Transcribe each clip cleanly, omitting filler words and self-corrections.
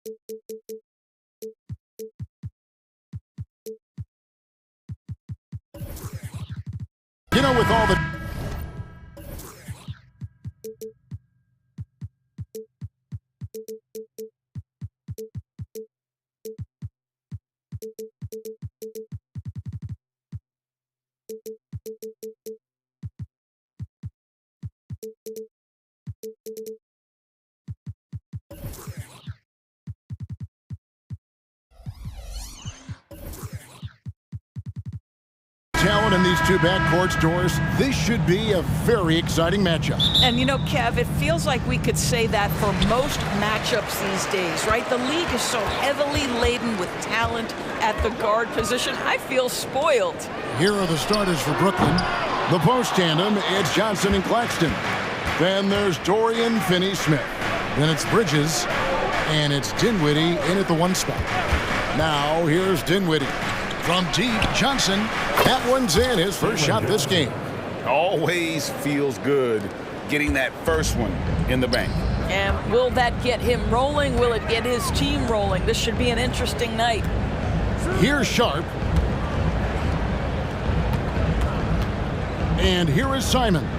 You know, with all the... talent in these two backcourts, Doris, this should be a very exciting matchup. And you know, Kev, it feels like we could say that for most matchups these days, right? The league is so heavily laden with talent at the guard position. I feel spoiled. Here are the starters for Brooklyn. The post tandem, it's Johnson and Claxton. Then there's Dorian Finney-Smith. Then it's Bridges, and it's Dinwiddie in at the one spot. Now here's Dinwiddie. From deep, Johnson. That one's in, his first shot this game. Always feels good getting that first one in the bank. And will that get him rolling? Will it get his team rolling? This should be an interesting night. Here's Sharp. And here is Simons.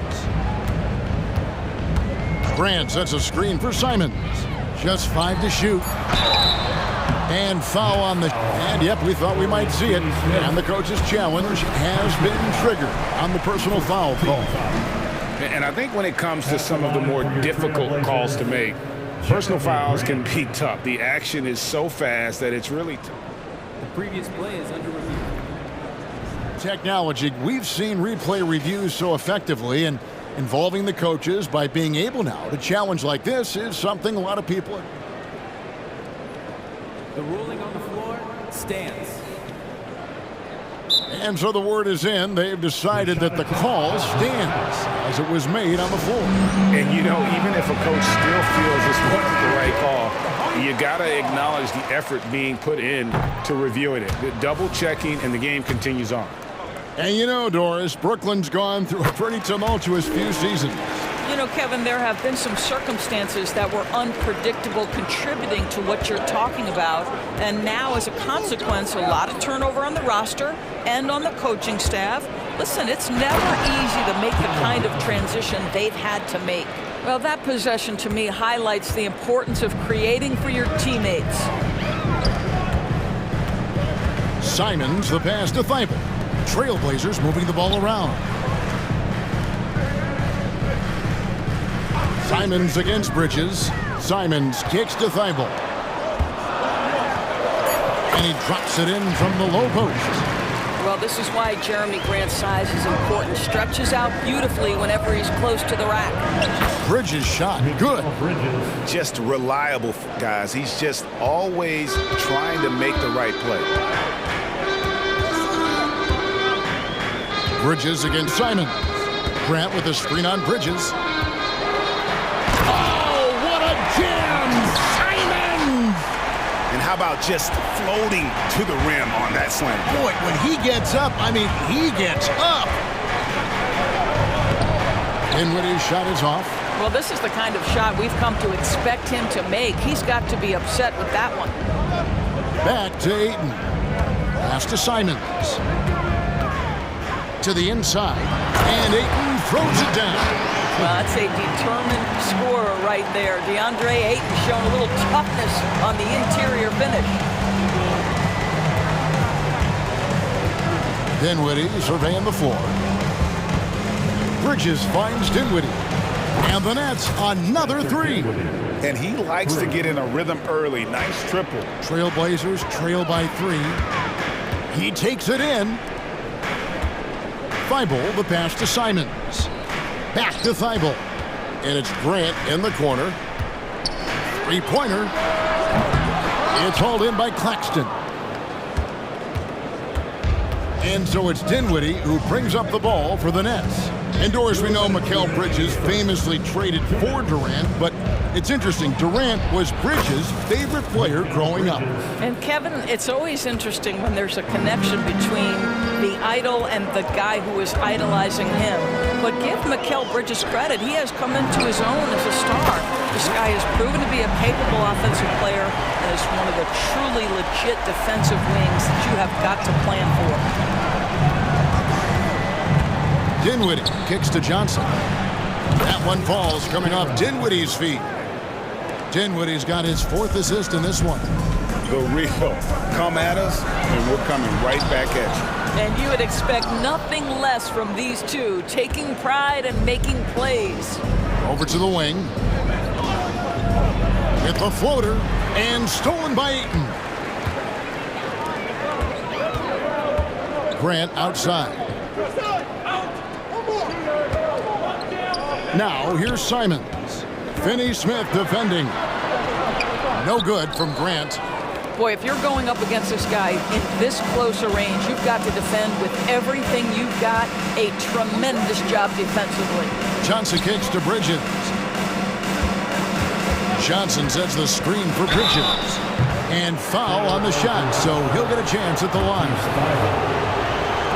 Grant sets a screen for Simons. Just 5 to shoot. And foul on the... And, yep, we thought we might see it. And the coach's challenge has been triggered on the personal foul call. And I think when it comes to some of the more difficult calls to make, personal fouls can be tough. The action is so fast that it's really tough. The previous play is under review. Technology, we've seen replay reviews so effectively, and involving the coaches by being able now to challenge like this is something a lot of people... The ruling on the floor stands. And so the word is in. They've decided that the call stands as it was made on the floor. And, you know, even if a coach still feels this wasn't the right call, you got to acknowledge the effort being put in to reviewing it. The double checking, and the game continues on. And you know, Doris, Brooklyn's gone through a pretty tumultuous few seasons. You know, Kevin, there have been some circumstances that were unpredictable contributing to what you're talking about. And now, as a consequence, a lot of turnover on the roster and on the coaching staff. Listen, it's never easy to make the kind of transition they've had to make. Well, that possession to me highlights the importance of creating for your teammates. Simons, the pass to Thibault. Trailblazers moving the ball around. Simons against Bridges. Simons kicks to Thibault. And he drops it in from the low post. Well, this is why Jeremy Grant's size is important. Stretches out beautifully whenever he's close to the rack. Bridges shot, good. Just reliable, guys. He's just always trying to make the right play. Bridges against Simons. Grant with a screen on Bridges. Oh, what a jam! Simons! And how about just floating to the rim on that slam? Boy, when he gets up, I mean, he gets up. Dinwiddie's shot is off. Well, this is the kind of shot we've come to expect him to make. He's got to be upset with that one. Back to Ayton. Pass to Simons. To the inside. And Ayton throws it down. Well, that's a determined scorer right there. DeAndre Ayton showing a little toughness on the interior finish. Dinwiddie surveying the floor. Bridges finds Dinwiddie. And the Nets, another three. And he likes to get in a rhythm early. Nice triple. Trailblazers trail by 3. He takes it in. Thibault, the pass to Simons. Back to Thibault. And it's Grant in the corner. Three-pointer. It's hauled in by Claxton. And so it's Dinwiddie who brings up the ball for the Nets. Indoors, we know Mikal Bridges famously traded for Durant, but it's interesting. Durant was Bridges' favorite player growing up. And Kevin, it's always interesting when there's a connection between the idol and the guy who is idolizing him. But give Mikal Bridges credit. He has come into his own as a star. This guy has proven to be a capable offensive player and is one of the truly legit defensive wings that you have got to plan for. Dinwiddie kicks to Johnson. That one falls coming off Dinwiddie's feet. Dinwiddie's got his 4th assist in this one. The real come at us, and we're coming right back at you. And you would expect nothing less from these two, taking pride and making plays. Over to the wing. With the floater, and stolen by Ayton. Grant outside. Now, here's Simons. Finney Smith defending. No good from Grant. Boy, if you're going up against this guy in this close a range, you've got to defend with everything you've got. A tremendous job defensively. Johnson kicks to Bridges. Johnson sets the screen for Bridges. And foul on the shot, so he'll get a chance at the line.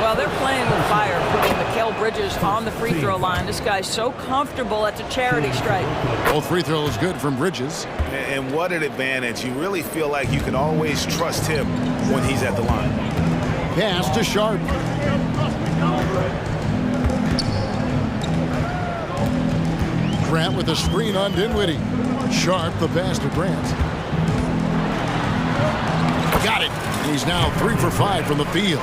Well, they're playing with fire, putting Mikal Bridges on the free throw line. This guy's so comfortable at the charity stripe. Both free throws good from Bridges. And what an advantage. You really feel like you can always trust him when he's at the line. Pass to Sharp. Grant with a screen on Dinwiddie. Sharp the pass to Grant. Got it. He's now 3 for 5 from the field.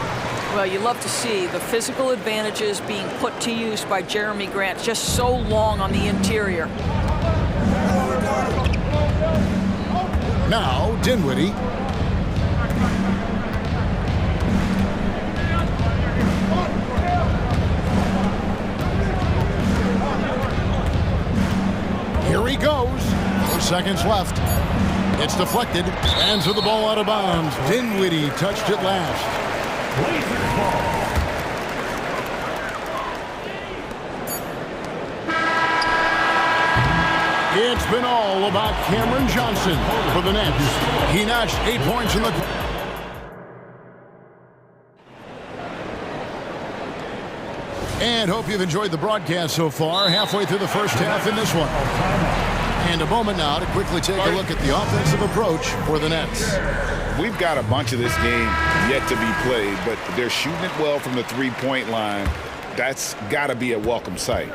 Well, you love to see the physical advantages being put to use by Jeremy Grant, just so long on the interior. Now, Dinwiddie. Here he goes. 4 seconds left. It's deflected, and to the ball out of bounds. Dinwiddie touched it last. It's been all about Cameron Johnson for the Nets. He notched 8 points in the... And hope you've enjoyed the broadcast so far. Halfway through the first half in this one. And a moment now to quickly take a look at the offensive approach for the Nets. We've got a bunch of this game yet to be played, but they're shooting it well from the three-point line. That's got to be a welcome sight.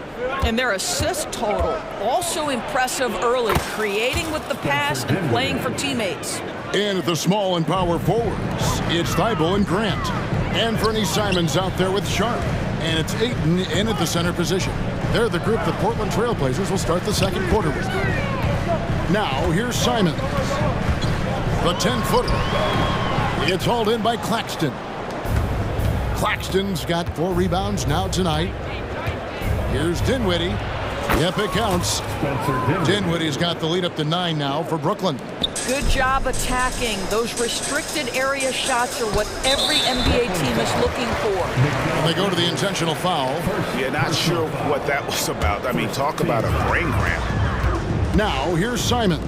And their assist total, also impressive early, creating with the pass and playing for teammates. And at the small and power forwards, it's Thibault and Grant. And Fernie Simons out there with Sharp. And it's Ayton in at the center position. They're the group the Portland Trailblazers will start the second quarter with. Now, here's Simons. The 10-footer. It's hauled in by Claxton. Claxton's got 4 rebounds now tonight. Here's Dinwiddie. Yep, it counts. Dinwiddie's got the lead up to 9 now for Brooklyn. Good job attacking. Those restricted area shots are what every NBA team is looking for. They go to the intentional foul. Yeah, not sure what that was about. I mean, talk about a brain cramp. Now, here's Simons.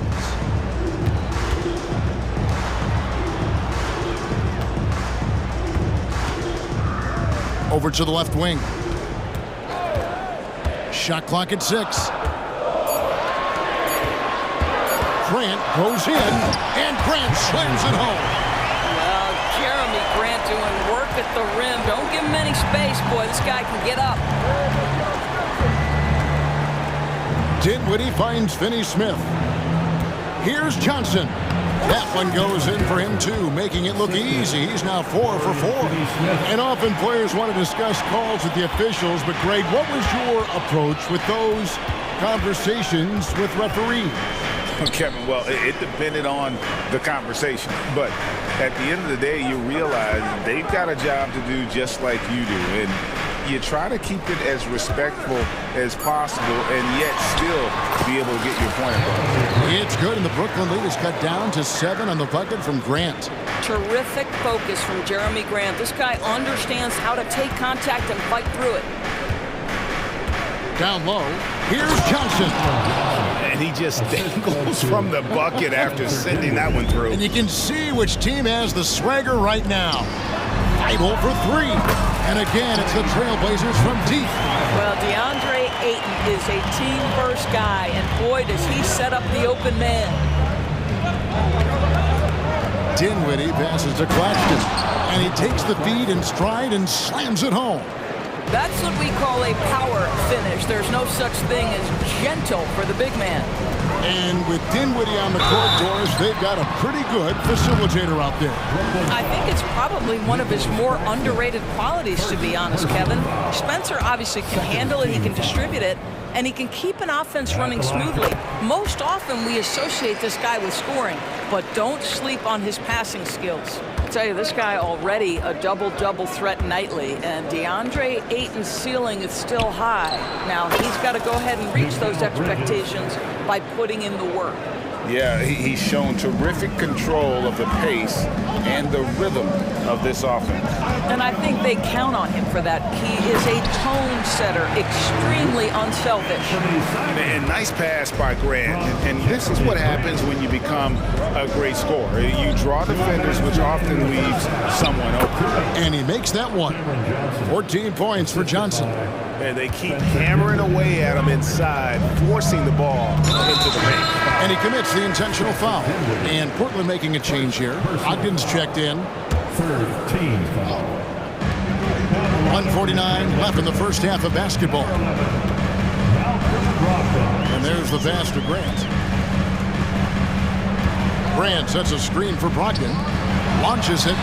Over to the left wing. Shot clock at 6. Grant goes in, and Grant slams it home. Well, Jeremy Grant doing work at the rim. Don't give him any space, boy. This guy can get up. Dinwiddie finds Finney Smith. Here's Johnson. That one goes in for him, too, making it look easy. He's now 4 for 4. And often players want to discuss calls with the officials, but Greg, what was your approach with those conversations with referees? Kevin, well, it depended on the conversation. But at the end of the day, you realize they've got a job to do just like you do. And you try to keep it as respectful as possible and yet still be able to get your point across. It's good, and the Brooklyn lead is cut down to 7 on the bucket from Grant. Terrific focus from Jeremy Grant. This guy understands how to take contact and fight through it. Down low, here's Johnson. And he just dangles from the bucket after sending that one through. And you can see which team has the swagger right now. Idle for three. And again, it's the Trailblazers from deep. Well, DeAndre Ayton is a team-first guy, and boy, does he set up the open man. Dinwiddie passes to Claxton, and he takes the feed in stride and slams it home. That's what we call a power finish. There's no such thing as gentle for the big man. And with Dinwiddie on the court, Doris, they've got a pretty good facilitator out there. I think it's probably one of his more underrated qualities, to be honest, Kevin. Spencer obviously can handle it, he can distribute it, and he can keep an offense running smoothly. Most often we associate this guy with scoring, but don't sleep on his passing skills. I tell you, this guy already a double-double threat nightly, and DeAndre Ayton's ceiling is still high. Now, he's got to go ahead and reach those expectations by putting in the work. Yeah, he's shown terrific control of the pace and the rhythm of this offense. And I think they count on him for that. He is a tone setter, extremely unselfish. And nice pass by Grant. And this is what happens when you become a great scorer. You draw defenders, which often leaves someone open. And he makes that one. 14 points for Johnson. And they keep hammering away at him inside, forcing the ball into the paint. And he commits the intentional foul. And Portland making a change here. Ogden's checked in. 1:49 left in the first half of basketball. And there's the pass to Grant. Grant sets a screen for Brogdon. Launches it.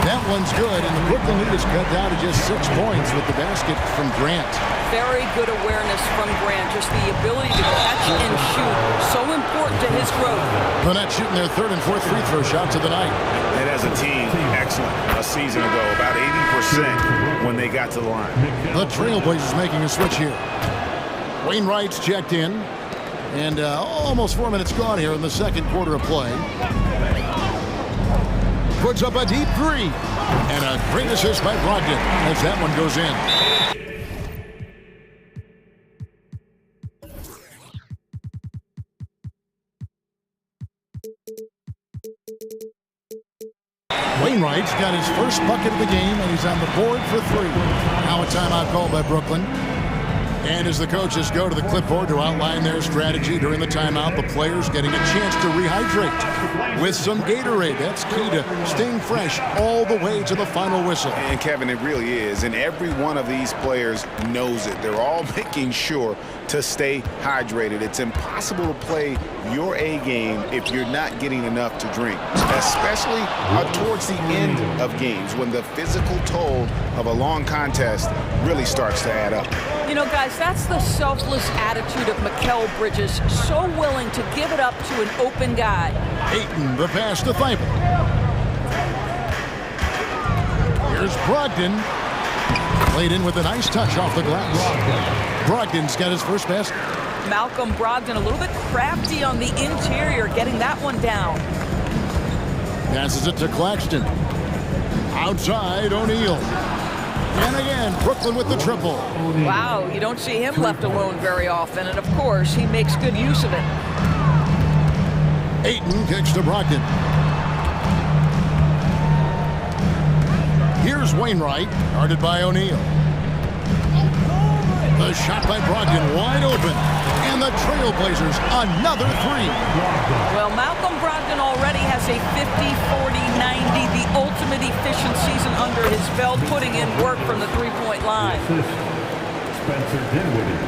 That one's good, and the Brooklyn lead is cut down to just 6 points with the basket from Grant. Very good awareness from Grant. Just the ability to catch and shoot. So important to his growth. The Nets shooting their third and fourth free throw shots of the night. And as a team, excellent. A season ago, about 80% when they got to the line. The Trailblazers making a switch here. Wainwright's checked in. And almost 4 minutes gone here in the second quarter of play. Puts up a deep three. And a great assist by Brogdon as that one goes in. Wainwright's got his first bucket of the game, and he's on the board for three. Now a timeout called by Brooklyn. And as the coaches go to the clipboard to outline their strategy during the timeout, the players getting a chance to rehydrate with some Gatorade. That's key to staying fresh all the way to the final whistle. And Kevin, it really is. And every one of these players knows it. They're all making sure to stay hydrated. It's impossible to play your A game if you're not getting enough to drink, especially towards the end of games when the physical toll of a long contest really starts to add up. You know, guys, that's the selfless attitude of Mikal Bridges, so willing to give it up to an open guy. Ayton, the pass to Thibault. Here's Brogdon. Played in with a nice touch off the glass. Brogdon's got his first basket. Malcolm Brogdon a little bit crafty on the interior, getting that one down. Passes it to Claxton. Outside, O'Neal. And again, Brooklyn with the triple. Wow, you don't see him left alone very often, and of course, he makes good use of it. Ayton kicks to Brogdon. Here's Wainwright, guarded by O'Neal. The shot by Brogdon wide open. And the Trailblazers, another three. Well, Malcolm Brogdon already has a 50-40-90, the ultimate efficient season under his belt, putting in work from the three-point line. Spencer Dinwiddie.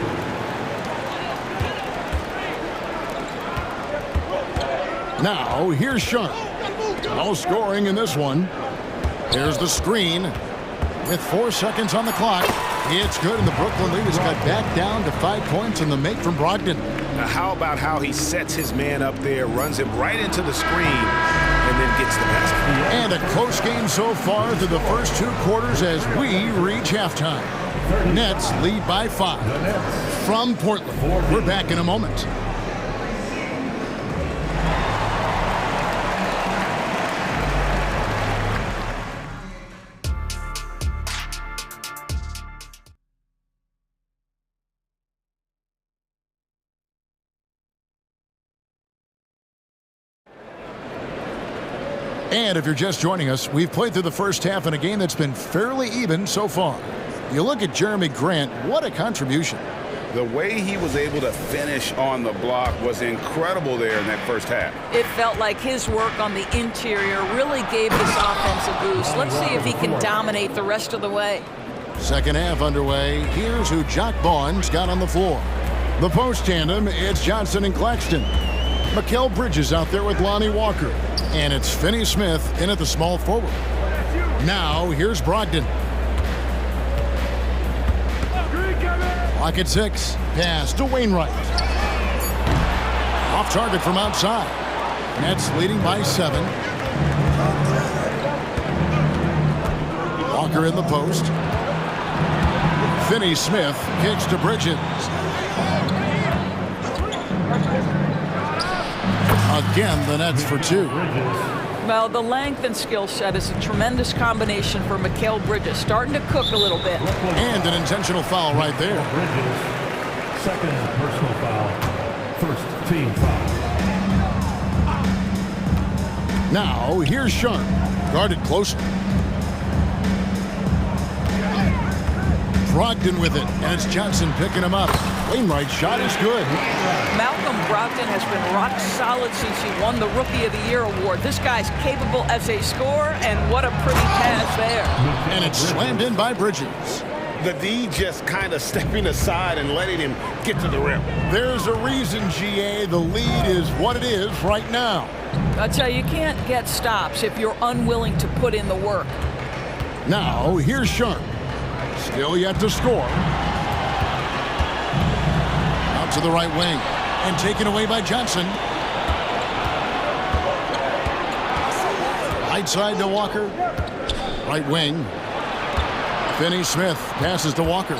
Now, here's Sharp. No scoring in this one. Here's the screen. With 4 seconds on the clock, it's good, and the Brooklyn lead is cut back down to 5 points in the make from Brogdon. Now, how about how he sets his man up there, runs him right into the screen, and then gets the basket. And a close game so far through the first 2 quarters as we reach halftime. Nets lead by 5 from Portland. We're back in a moment. And if you're just joining us, we've played through the first half in a game that's been fairly even so far. You look at Jeremy Grant, what a contribution. The way he was able to finish on the block was incredible there in that first half. It felt like his work on the interior really gave this offense a boost. Let's see if he can dominate the rest of the way. Second half underway. Here's who Jock Vaughn's got on the floor. The post tandem, it's Johnson and Claxton. Mikal Bridges out there with Lonnie Walker. And it's Finney Smith in at the small forward. Now, here's Brogdon. Clock at 6. Pass to Wainwright. Off target from outside. Nets leading by 7. Walker in the post. Finney Smith kicks to Bridges. Again, the Nets for 2. Well, the length and skill set is a tremendous combination for Mikal Bridges. Starting to cook a little bit. And an intentional foul right there. Bridges, second personal foul, first team foul. Now, here's Sharp. Guarded closely. Brogdon with it, and it's Johnson picking him up. Wainwright's shot is good. Malcolm Brogdon has been rock solid since he won the Rookie of the Year award. This guy's capable as a scorer, and what a pretty pass there. And it's slammed in by Bridges. The D just kind of stepping aside and letting him get to the rim. There's a reason, GA, the lead is what it is right now. I tell you, you can't get stops if you're unwilling to put in the work. Now, here's Sharp. Still yet to score. Out to the right wing. And taken away by Johnson. Right side to Walker. Right wing. Finney Smith passes to Walker.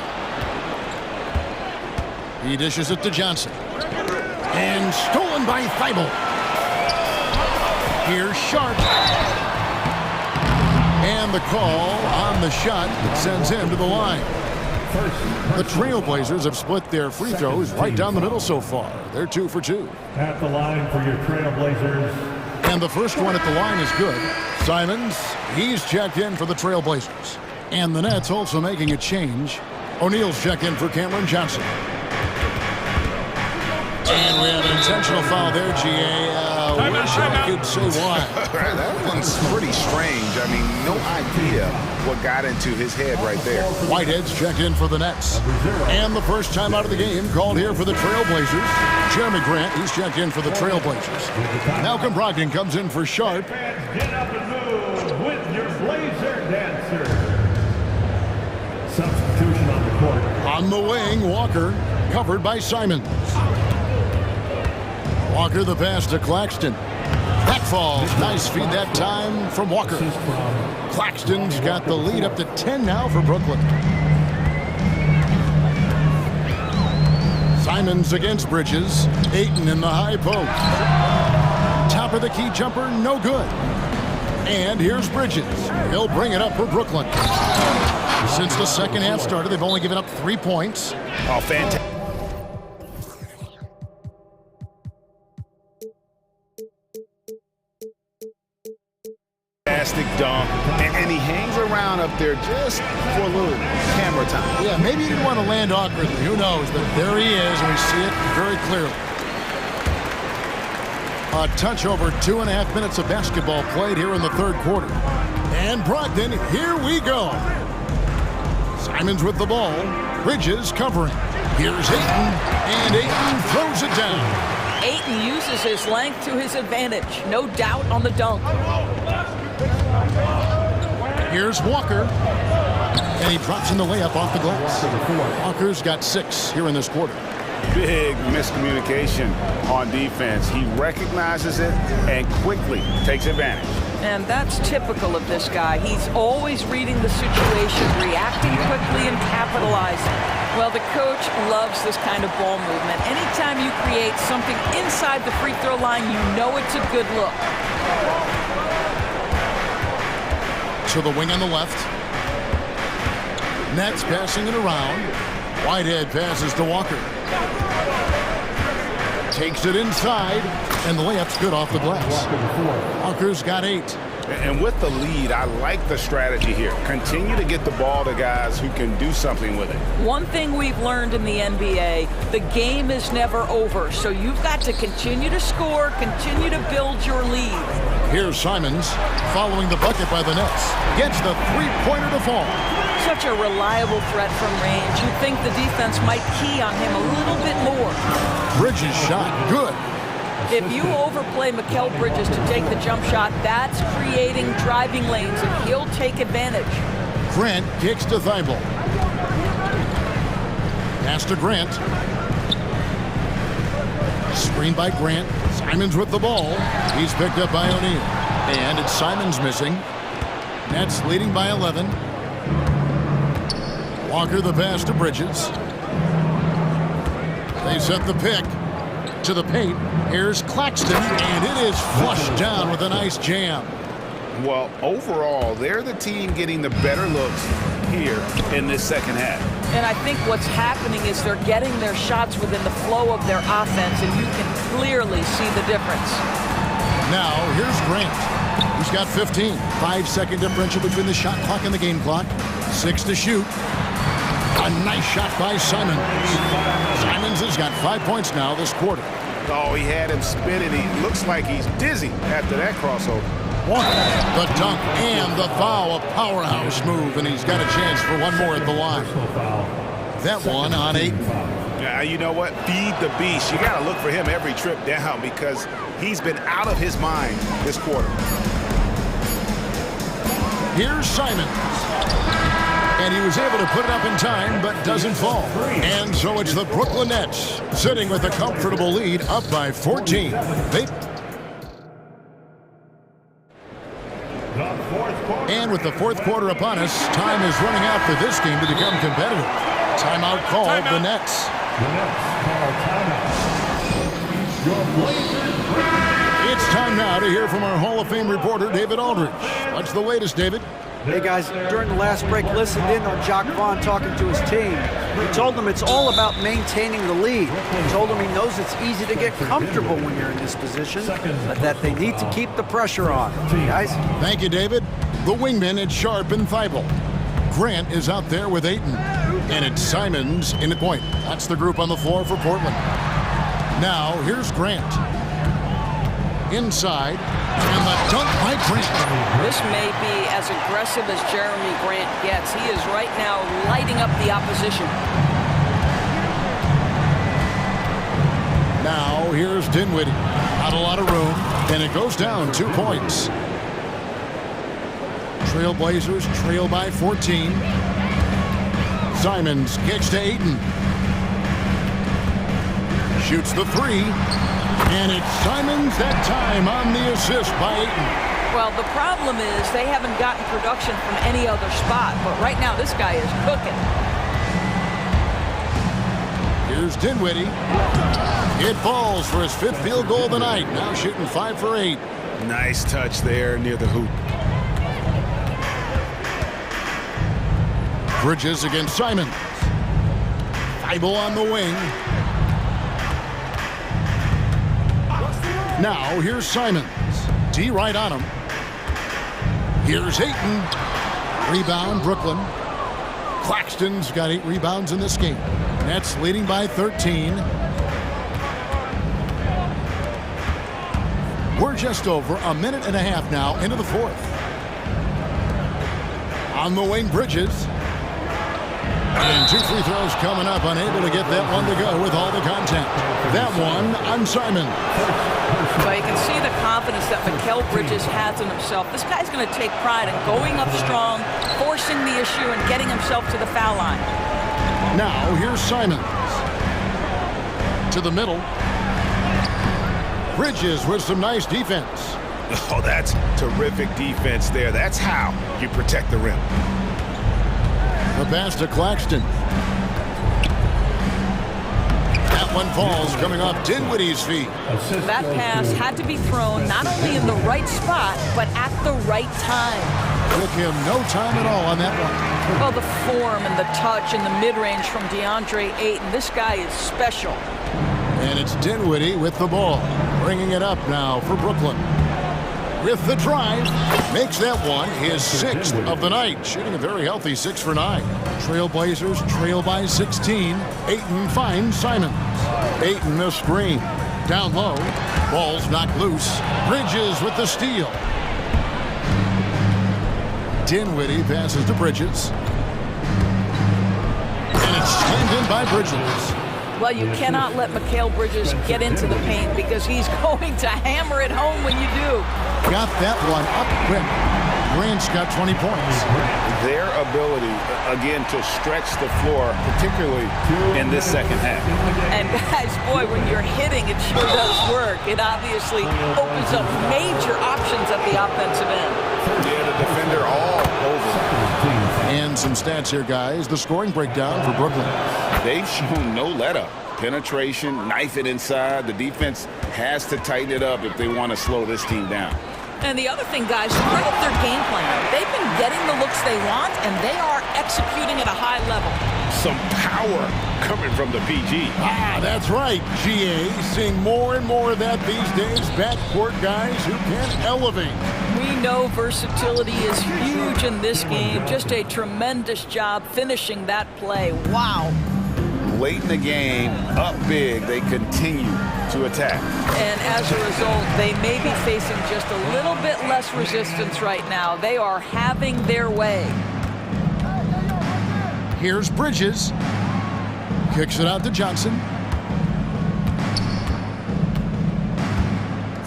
He dishes it to Johnson. And stolen by Thibault. Here's Sharp. And the call on the shot that sends him to the line. The Trailblazers have split their free throws right down the middle so far. They're 2 for 2. At the line for your Trailblazers. And the first one at the line is good. Simons, he's checked in for the Trailblazers. And the Nets also making a change. O'Neal's checked in for Cameron Johnson. And we have an intentional foul there, GA. Wish I could say why. That one's pretty strange. I mean, no idea what got into his head right there. Whitehead's checked in for the Nets. And the first time out of the game called here for the Trailblazers. Jeremy Grant, he's checked in for the Trailblazers. Malcolm Brogdon comes in for Sharp. Get up and move with your Blazer dancer. Substitution on the court. On the wing, Walker, covered by Simons. Walker the pass to Claxton. That falls. Nice feed that time from Walker. Claxton's got the lead up to 10 now for Brooklyn. Simons against Bridges. Ayton in the high post. Top of the key jumper, no good. And here's Bridges. He'll bring it up for Brooklyn. Since the second half started, they've only given up 3 points. Oh, fantastic. Dunk, and he hangs around up there just for a little camera time. Yeah, maybe he didn't want to land awkwardly. Who knows? But there he is, and we see it very clearly. A touch over 2.5 minutes of basketball played here in the third quarter. And Brogdon, here we go. Simons with the ball. Bridges covering. Here's Ayton, and Ayton throws it down. Ayton uses his length to his advantage. No doubt on the dunk. Here's Walker. And he drops in the layup off the glass. Walker's got 6 here in this quarter. Big miscommunication on defense. He recognizes it and quickly takes advantage. And that's typical of this guy. He's always reading the situation, reacting quickly, and capitalizing. Well, the coach loves this kind of ball movement. Anytime you create something inside the free throw line, you know it's a good look. To the wing on the left. Nets passing it around. Whitehead passes to Walker. Takes it inside, and the layup's good off the glass. Walker's got 8. And with the lead, I like the strategy here. Continue to get the ball to guys who can do something with it. One thing we've learned in the NBA, the game is never over. So you've got to continue to score, continue to build your lead. Here's Simons following the bucket by the Nets. Gets the three-pointer to fall. Such a reliable threat from range. You'd think the defense might key on him a little bit more. Bridges shot good. If you overplay Mikal Bridges to take the jump shot, that's creating driving lanes, and he'll take advantage. Grant kicks to Thibault. Pass to Grant. Screen by Grant. Simons with the ball. He's picked up by O'Neal. And it's Simons missing. Nets leading by 11. Walker the pass to Bridges. They set the pick to the paint. Here's Claxton, and it is flushed down with a nice jam. Well, overall, they're the team getting the better looks here in this second half. And I think what's happening is they're getting their shots within the flow of their offense, and you can clearly see the difference. Now, here's Grant. He's got 15. 5-second differential between the shot clock and the game clock. 6 to shoot. A nice shot by Simons. Simons has got 5 points now this quarter. Oh, he had him spinning. He looks like he's dizzy after that crossover. One, the dunk and the foul, a powerhouse move, and he's got a chance for one more at the line. That one on 8. Yeah, you know what? Feed the beast. You got to look for him every trip down because he's been out of his mind this quarter. Here's Simons. And he was able to put it up in time, but doesn't fall. And so it's the Brooklyn Nets sitting with a comfortable lead, up by 14. And with the fourth quarter upon us, time is running out for this game to become competitive. Timeout called the Nets. The Nets call timeout. Your Blazers. It's time now to hear from our Hall of Fame reporter, David Aldridge. What's the latest, David? Hey guys, during the last break, listened in on Jacques Vaughn talking to his team. He told them it's all about maintaining the lead. He told them he knows it's easy to get comfortable when you're in this position, but that they need to keep the pressure on. Guys? Thank you, David. The wingman, it's Sharp and Thibault. Grant is out there with Ayton. And it's Simons in the point. That's the group on the floor for Portland. Now, here's Grant. Inside, and the dunk by Grant. This may be as aggressive as Jeremy Grant gets. He is right now lighting up the opposition. Now, here's Dinwiddie. Not a lot of room, and it goes down 2 points. Trailblazers trail by 14. Simons kicks to Ayton. Shoots the 3. And it's Simons that time on the assist by Ayton. Well, the problem is they haven't gotten production from any other spot, but right now this guy is cooking. Here's Dinwiddie. It falls for his 5th field goal of the night. Now shooting 5 for 8. Nice touch there near the hoop. Bridges against Simons. Thibault on the wing. Now, here's Simons. D right on him. Here's Ayton. Rebound, Brooklyn. Claxton's got 8 rebounds in this game. Nets leading by 13. We're just over a minute and a half now into the 4th. On the wing, Bridges. And 2 free throws coming up, unable to get that one to go with all the contact. That one on Simon. But you can see the confidence that Mikal Bridges has in himself. This guy's going to take pride in going up strong, forcing the issue, and getting himself to the foul line. Now, here's Simons. To the middle. Bridges with some nice defense. Oh, that's terrific defense there. That's how you protect the rim. The pass to Claxton. That one falls coming off Dinwiddie's feet. That pass had to be thrown not only in the right spot, but at the right time. Took him no time at all on that one. Well, the form and the touch and the mid-range from DeAndre Ayton. This guy is special. And it's Dinwiddie with the ball. Bringing it up now for Brooklyn. with the drive. Makes that one his 6th of the night, shooting a very healthy 6 for 9. Trailblazers trail by 16. Ayton finds Simons. Ayton a screen. Down low. Ball's knocked loose. Bridges with the steal. Dinwiddie passes to Bridges. And it's skimmed in by Bridges. Well, you cannot let Mikal Bridges get into the paint because he's going to hammer it home when you do. Got that one up quick. Grant's got 20 points. Their ability, again, to stretch the floor, particularly in this second half. And guys, boy, when you're hitting, it sure does work. It obviously opens up major options at the offensive end. Yeah, the defender all over. And some stats here, guys. The scoring breakdown for Brooklyn. They've shown no let-up. Penetration, knife it inside. The defense has to tighten it up if they want to slow this team down. And the other thing, guys, look at their game plan. They've been getting the looks they want, and they are executing at a high level. Some power coming from the PG. Ah, that's right, GA. Seeing more and more of that these days. Backcourt guys who can elevate. We know versatility is huge in this game. Just a tremendous job finishing that play. Wow. Late in the game, up big, they continue to attack. And as a result, they may be facing just a little bit less resistance right now. They are having their way. Here's Bridges. Kicks it out to Johnson.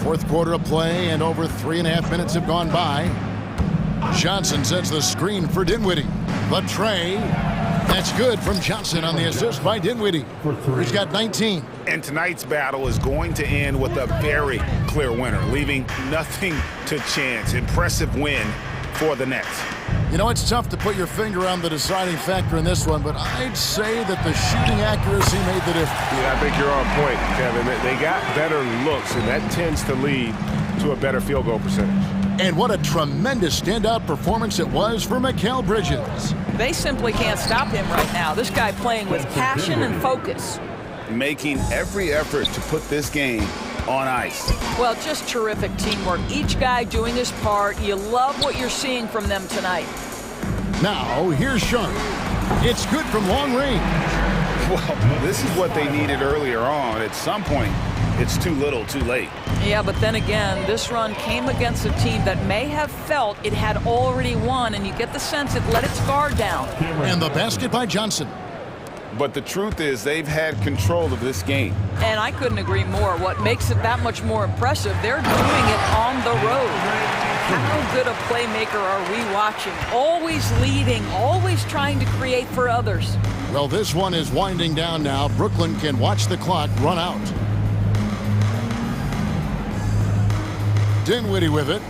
Fourth quarter of play, and over 3.5 minutes have gone by. Johnson sets the screen for Dinwiddie. The tray. That's good from Johnson on the assist by Dinwiddie. He's got 19. And tonight's battle is going to end with a very clear winner, leaving nothing to chance. Impressive win for the Nets. You know, it's tough to put your finger on the deciding factor in this one, but I'd say that the shooting accuracy made the difference. Yeah, I think you're on point, Kevin. They got better looks, and that tends to lead to a better field goal percentage. And what a tremendous standout performance it was for Mikal Bridges. They simply can't stop him right now. This guy playing with passion and focus. Making every effort to put this game on ice. Well, just terrific teamwork. Each guy doing his part. You love what you're seeing from them tonight. Now, here's Sean. It's good from long range. Well, this is what they needed earlier on. At some point, it's too little, too late. Yeah, but then again, this run came against a team that may have felt it had already won, and you get the sense it let its guard down. And the basket by Johnson. But the truth is they've had control of this game. And I couldn't agree more. What makes it that much more impressive, they're doing it on the road. How good a playmaker are we watching? Always leading, always trying to create for others. Well, this one is winding down now. Brooklyn can watch the clock run out. Dinwiddie with it.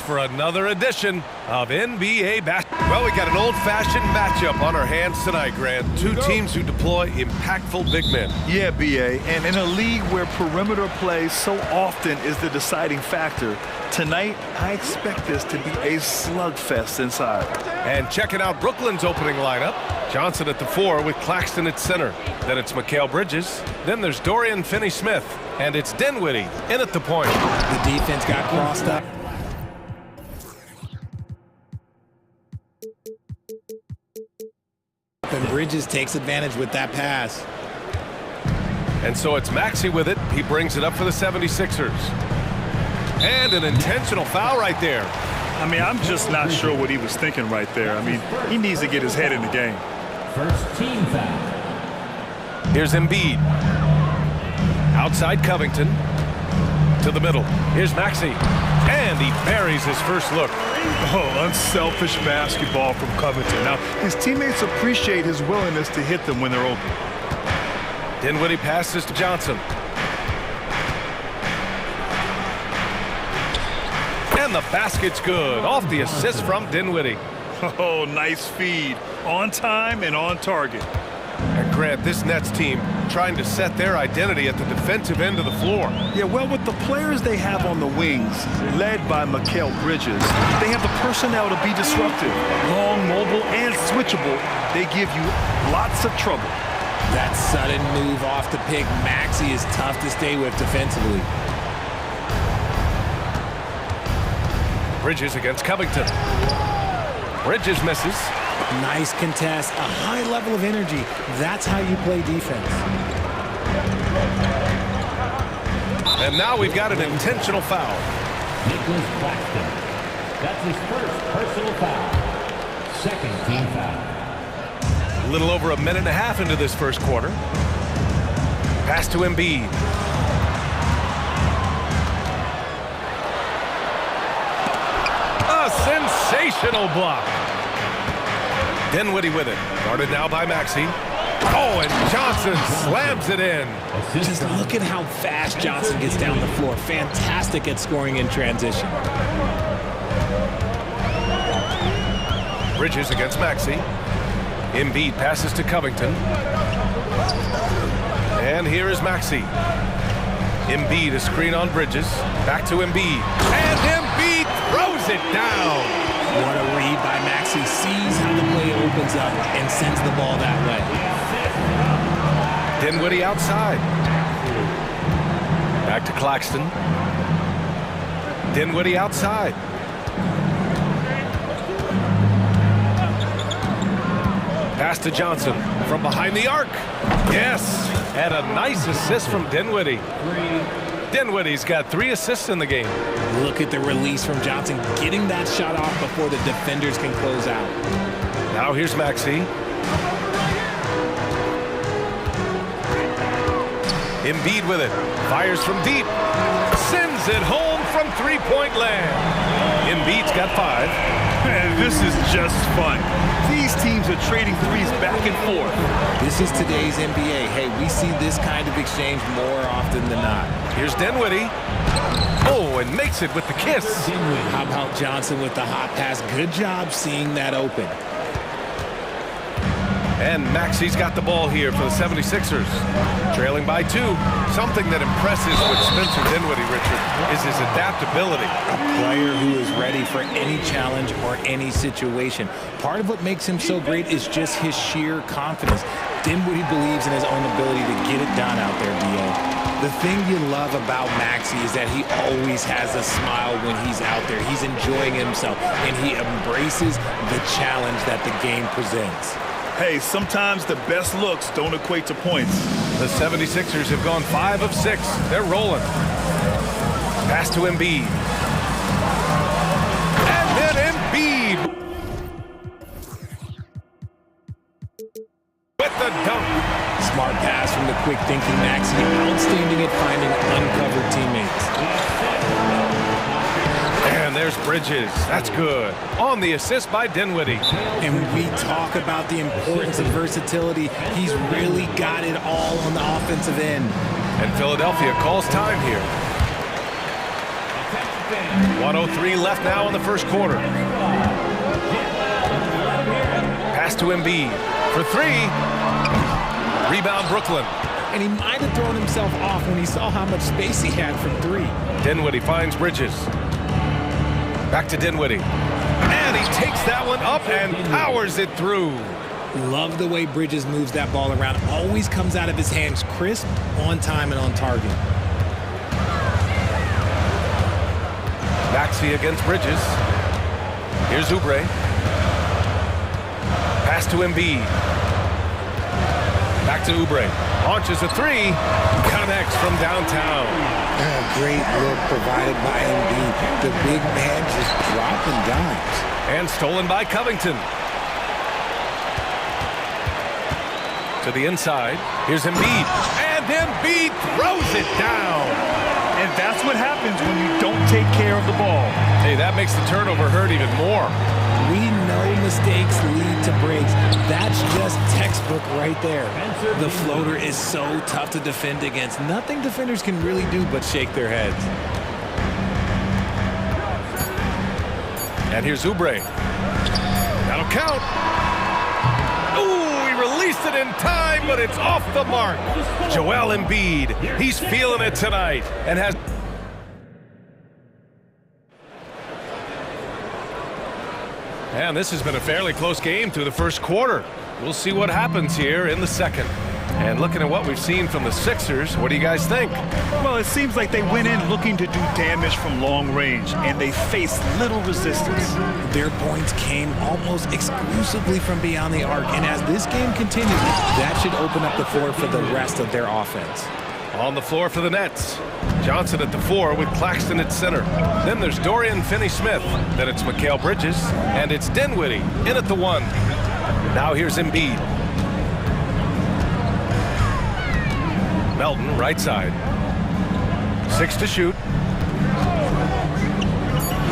For another edition of NBA basketball. Well, we got an old-fashioned matchup on our hands tonight, Grant. Two teams who deploy impactful big men. Yeah, B.A., and in a league where perimeter play so often is the deciding factor, tonight I expect this to be a slugfest inside. And checking out Brooklyn's opening lineup, Johnson at the 4 with Claxton at center. Then it's Mikal Bridges. Then there's Dorian Finney-Smith. And it's Dinwiddie in at the point. The defense got crossed up. And Bridges takes advantage with that pass. And so it's Maxey with it. He brings it up for the 76ers. And an intentional foul right there. I mean, I'm just not sure what he was thinking right there. I mean, he needs to get his head in the game. First team foul. Here's Embiid. Outside Covington. To the middle. Here's Maxey. And he buries his first look. Oh, unselfish basketball from Covington. Now, his teammates appreciate his willingness to hit them when they're open. Dinwiddie passes to Johnson. And the basket's good. Off the assist from Dinwiddie. Oh, nice feed. On time and on target. And Grant, this Nets team trying to set their identity at the defensive end of the floor. Yeah, well, with the players they have on the wings, led by Mikal Bridges, they have the personnel to be disruptive. Long, mobile, and switchable. They give you lots of trouble. That sudden move off the pick, Maxey is tough to stay with defensively. Bridges against Covington. Bridges misses. Nice contest, a high level of energy. That's how you play defense. And now we've got an intentional foul. Nicholas Claxton. That's his first personal foul. Second team foul. A little over a minute and a half into this first quarter. Pass to Embiid. A sensational block. Dinwiddie with it. Guarded now by Maxey. Oh, and Johnson slams it in. Just look at how fast Johnson gets down the floor. Fantastic at scoring in transition. Bridges against Maxey. Embiid passes to Covington. And here is Maxey. Embiid, a screen on Bridges. Back to Embiid. And Embiid throws it down. What a read by Maxey. Sees how the play opens up and sends the ball that way. Dinwiddie outside. Back to Claxton. Dinwiddie outside. Pass to Johnson from behind the arc. Yes, and a nice assist from Dinwiddie. Dinwiddie's got 3 assists in the game. Look at the release from Johnson, getting that shot off before the defenders can close out. Now here's Maxey. Embiid with it. Fires from deep. Sends it home from three-point land. Embiid's got 5. Man, this is just fun. These teams are trading threes back and forth. This is today's NBA. Hey, we see this kind of exchange more often than not. Here's Dinwiddie. Oh, and makes it with the kiss. How about Johnson with the hot pass? Good job seeing that open. And Maxey's got the ball here for the 76ers. Trailing by 2. Something that impresses with Spencer Dinwiddie, Richard, is his adaptability. A player who is ready for any challenge or any situation. Part of what makes him so great is just his sheer confidence. Dinwiddie believes in his own ability to get it done out there, B.O. The thing you love about Maxey is that he always has a smile when he's out there. He's enjoying himself, and he embraces the challenge that the game presents. Hey, sometimes the best looks don't equate to points. The 76ers have gone 5 of 6. They're rolling. Pass to Embiid. And then Embiid with the dunk. Smart pass from the quick thinking Maxey. Outstanding at finding uncovered teammates. And there's Bridges. That's good. On the assist by Dinwiddie. And we talk about the importance of versatility. He's really got it all on the offensive end. And Philadelphia calls time here. 1:03 left now in the first quarter. Pass to Embiid for three. Rebound Brooklyn. And he might have thrown himself off when he saw how much space he had from three. Dinwiddie finds Bridges. Back to Dinwiddie. And he takes that one up and powers it through. Love the way Bridges moves that ball around. Always comes out of his hands crisp, on time, and on target. Maxey against Bridges. Here's Oubre. Pass to Embiid. Back to Oubre. Launches a three. Connects from downtown. Great look provided by Embiid. The big man just dropping dimes. And stolen by Covington. To the inside. Here's Embiid. And Embiid throws it down. And that's what happens when you don't take care of the ball. Hey, that makes the turnover hurt even more. We know mistakes lead to breaks. That's just textbook right there. The floater is so tough to defend against. Nothing defenders can really do but shake their heads. And here's Oubre. That'll count. Ooh, he released it in time, but it's off the mark. Joel Embiid, he's feeling it tonight and has... And this has been a fairly close game through the first quarter. We'll see what happens here in the second. And looking at what we've seen from the Sixers, what do you guys think? Well, it seems like they went in looking to do damage from long range, and they faced little resistance. Their points came almost exclusively from beyond the arc, and as this game continues, that should open up the floor for the rest of their offense. On the floor for the Nets. Johnson at the 4 with Claxton at center. Then there's Dorian Finney-Smith. Then it's Mikal Bridges. And it's Dinwiddie in at the 1. Now here's Embiid. Melton, right side. 6 to shoot.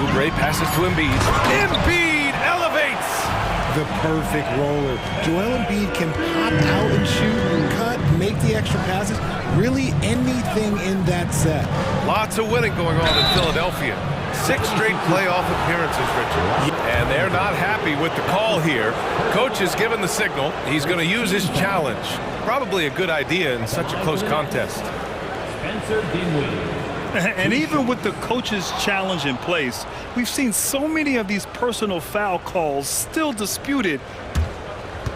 Oubre passes to Embiid. Embiid elevates! The perfect roller. Joel Embiid can pop out and shoot, cut, make the extra passes. Really anything in that set. Lots of winning going on in Philadelphia. 6 straight playoff appearances, Richard. And they're not happy with the call here. Coach has given the signal. He's going to use his challenge. Probably a good idea in such a close contest. And even with the coach's challenge in place, we've seen so many of these personal foul calls still disputed.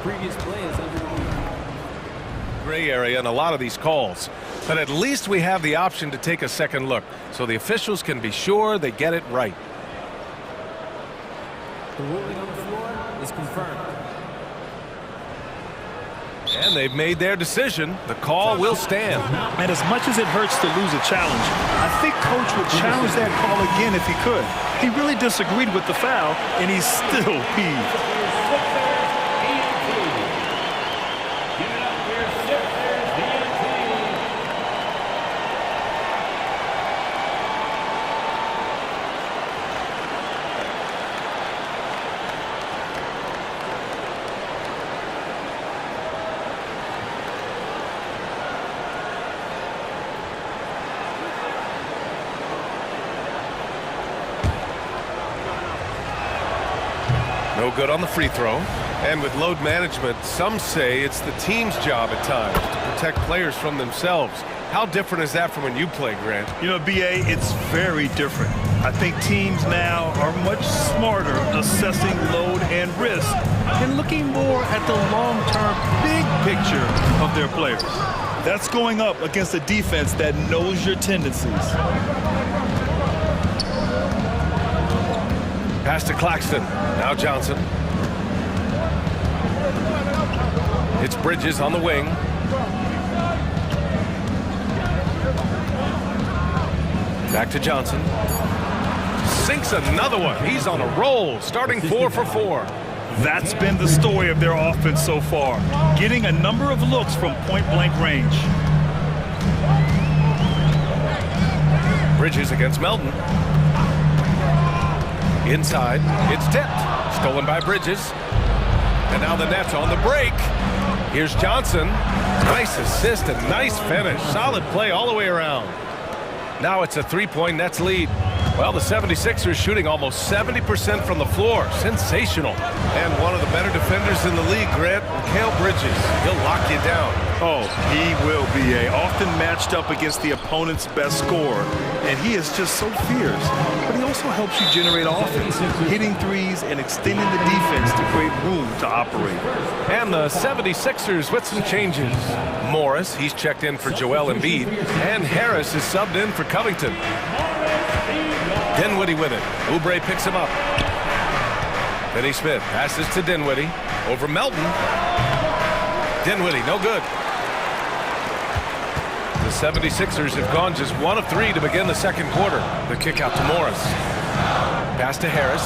Previous play is under review. Gray area in a lot of these calls. But at least we have the option to take a second look, so the officials can be sure they get it right. The ruling on the floor is confirmed. And they've made their decision. The call will stand. And as much as it hurts to lose a challenge, I think Coach would challenge that call again if he could. He really disagreed with the foul, and he's still peeved. No good on the free throw. And with load management, some say it's the team's job at times to protect players from themselves. How different is that from when you play, Grant? You know, BA, it's very different. I think teams now are much smarter assessing load and risk and looking more at the long-term big picture of their players. That's going up against a defense that knows your tendencies. Pass to Claxton. Now Johnson. It's Bridges on the wing. Back to Johnson. Sinks another one. He's on a roll, starting 4 for 4. That's been the story of their offense so far, getting a number of looks from point-blank range. Bridges against Melton. Inside, it's tipped. Stolen by Bridges. And now the Nets on the break. Here's Johnson. Nice assist and nice finish. Solid play all the way around. Now it's a 3-point Nets lead. Well, the 76ers shooting almost 70% from the floor. Sensational. And one of the better defenders in the league, Grant, Mikal Bridges. He'll lock you down. Oh, he will be often matched up against the opponent's best scorer. And he is just so fierce. But he also helps you generate offense, hitting threes and extending the defense to create room to operate. And the 76ers with some changes. Morris, he's checked in for Joel Embiid. And Harris is subbed in for Covington. Dinwiddie with it. Oubre picks him up. Finney Smith passes to Dinwiddie. Over Melton. Dinwiddie, no good. The 76ers have gone just 1 of 3 to begin the second quarter. The kick out to Morris. Pass to Harris.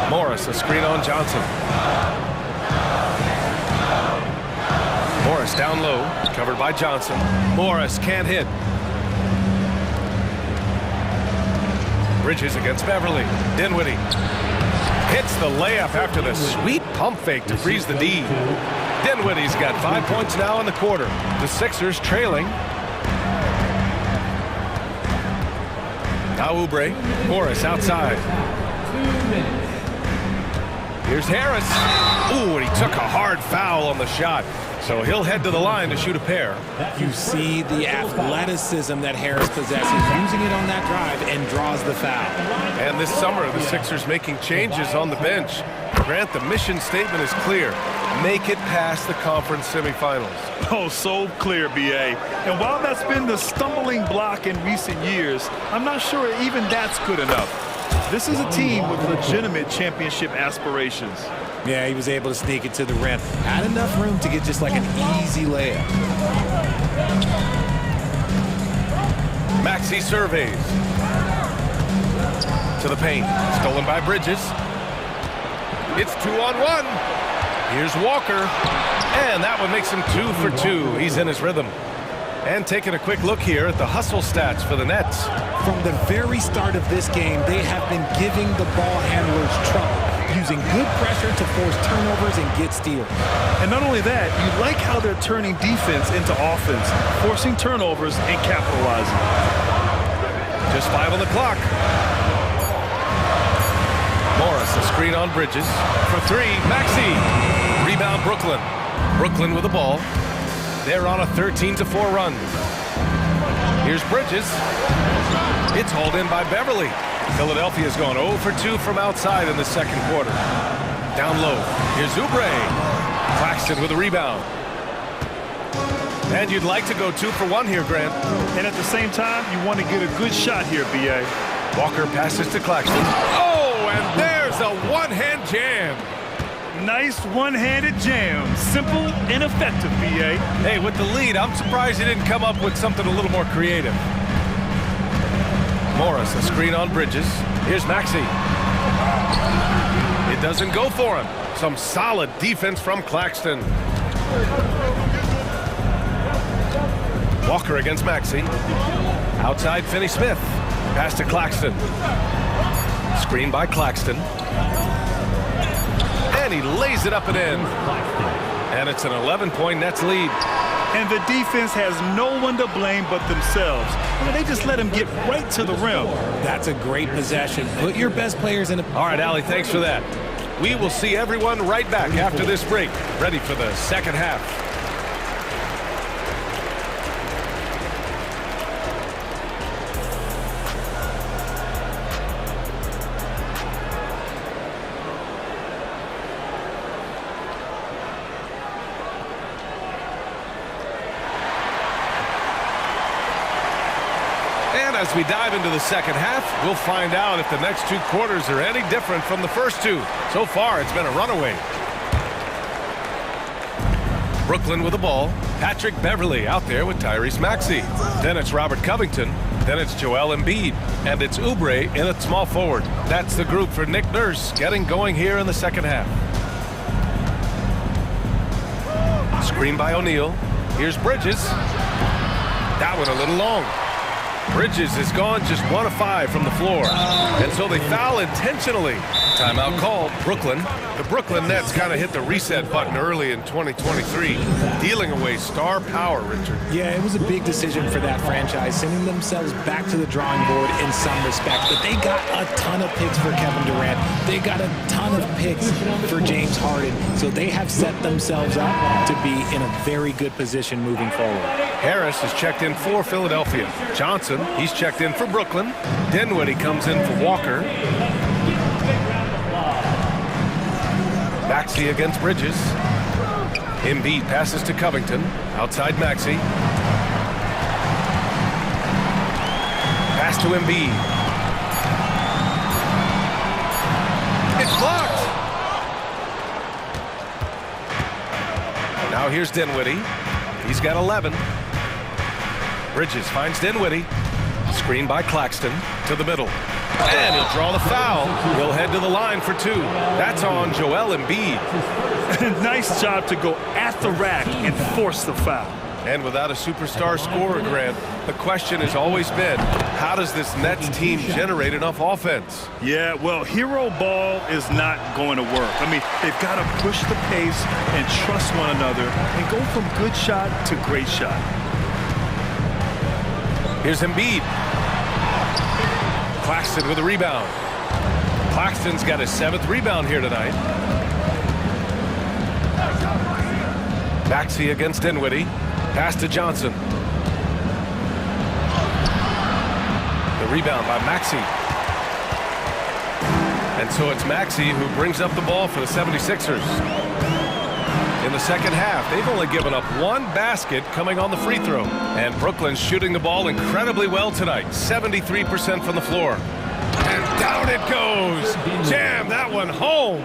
Morris, a screen on Johnson. Morris down low, covered by Johnson. Morris can't hit. Bridges against Beverly. Dinwiddie hits the layup after the sweet pump fake to freeze the D. Dinwiddie's got 5 points now in the quarter. The Sixers trailing. Now Oubre. Morris outside. Here's Harris. Ooh, and he took a hard foul on the shot. So he'll head to the line to shoot a pair. You see the athleticism that Harris possesses, using it on that drive, and draws the foul. And this summer, the Sixers making changes on the bench. Grant, the mission statement is clear. Make it past the conference semifinals. Oh, so clear, B.A. And while that's been the stumbling block in recent years, I'm not sure even that's good enough. This is a team with legitimate championship aspirations. Yeah, he was able to sneak it to the rim. Had enough room to get just like an easy layup. Maxey surveys. To the paint. Stolen by Bridges. It's 2-on-1. Here's Walker. And that one makes him 2 for 2. He's in his rhythm. And taking a quick look here at the hustle stats for the Nets. From the very start of this game, they have been giving the ball handlers trouble, using good pressure to force turnovers and get steals. And not only that, you like how they're turning defense into offense, forcing turnovers and capitalizing. Just 5 on the clock. Morris, a screen on Bridges. For 3, Maxey. Rebound Brooklyn. Brooklyn with the ball. They're on a 13-4 run. Here's Bridges. It's hauled in by Beverly. Philadelphia's gone 0 for 2 from outside in the second quarter. Down low. Here's Oubre. Claxton with a rebound. And you'd like to go 2 for 1 here, Grant. And at the same time, you want to get a good shot here, B.A. Walker passes to Claxton. Oh, and there's a one-hand jam. Nice one-handed jam. Simple and effective, B.A. Hey, with the lead, I'm surprised he didn't come up with something a little more creative. Morris, a screen on Bridges. Here's Maxey. It doesn't go for him. Some solid defense from Claxton. Walker against Maxey. Outside, Finney Smith. Pass to Claxton. Screen by Claxton. And he lays it up and in. And it's an 11-point Nets lead. And the defense has no one to blame but themselves. They just let him get right to the rim. That's a great possession. Put your best players in a... All right, Allie, thanks for that. We will see everyone right back after this break. Ready for the second half. As we dive into the second half, we'll find out if the next 2 quarters are any different from the first 2. So far, it's been a runaway. Brooklyn with the ball. Patrick Beverly out there with Tyrese Maxey. Then it's Robert Covington. Then it's Joel Embiid. And it's Oubre in at small forward. That's the group for Nick Nurse getting going here in the second half. Screen by O'Neal. Here's Bridges. That one a little long. Bridges is gone just 1 of 5 from the floor. And so they foul intentionally. Timeout called. Brooklyn. The Brooklyn Nets kind of hit the reset button early in 2023, dealing away star power, Richard. Yeah, it was a big decision for that franchise, sending themselves back to the drawing board in some respect. But they got a ton of picks for Kevin Durant. They got a ton of picks for James Harden. So they have set themselves up to be in a very good position moving forward. Harris is checked in for Philadelphia. Johnson, he's checked in for Brooklyn. Dinwiddie comes in for Walker. Maxey against Bridges. Embiid passes to Covington. Outside Maxey. Pass to Embiid. It's blocked. Now here's Dinwiddie. He's got 11. Bridges finds Dinwiddie. Screen by Claxton to the middle. And he'll draw the foul. He'll head to the line for 2. That's on Joel Embiid. Nice job to go at the rack and force the foul. And without a superstar scorer, Grant, the question has always been, how does this Nets team generate enough offense? Yeah, well, hero ball is not going to work. I mean, they've got to push the pace and trust one another and go from good shot to great shot. Here's Embiid. Claxton with a rebound. Claxton's got his 7th rebound here tonight. Maxey against Dinwiddie. Pass to Johnson. The rebound by Maxey. And so it's Maxey who brings up the ball for the 76ers. In the second half, they've only given up 1 basket coming on the free throw. And Brooklyn's shooting the ball incredibly well tonight, 73% from the floor. And down it goes. Jam that one home.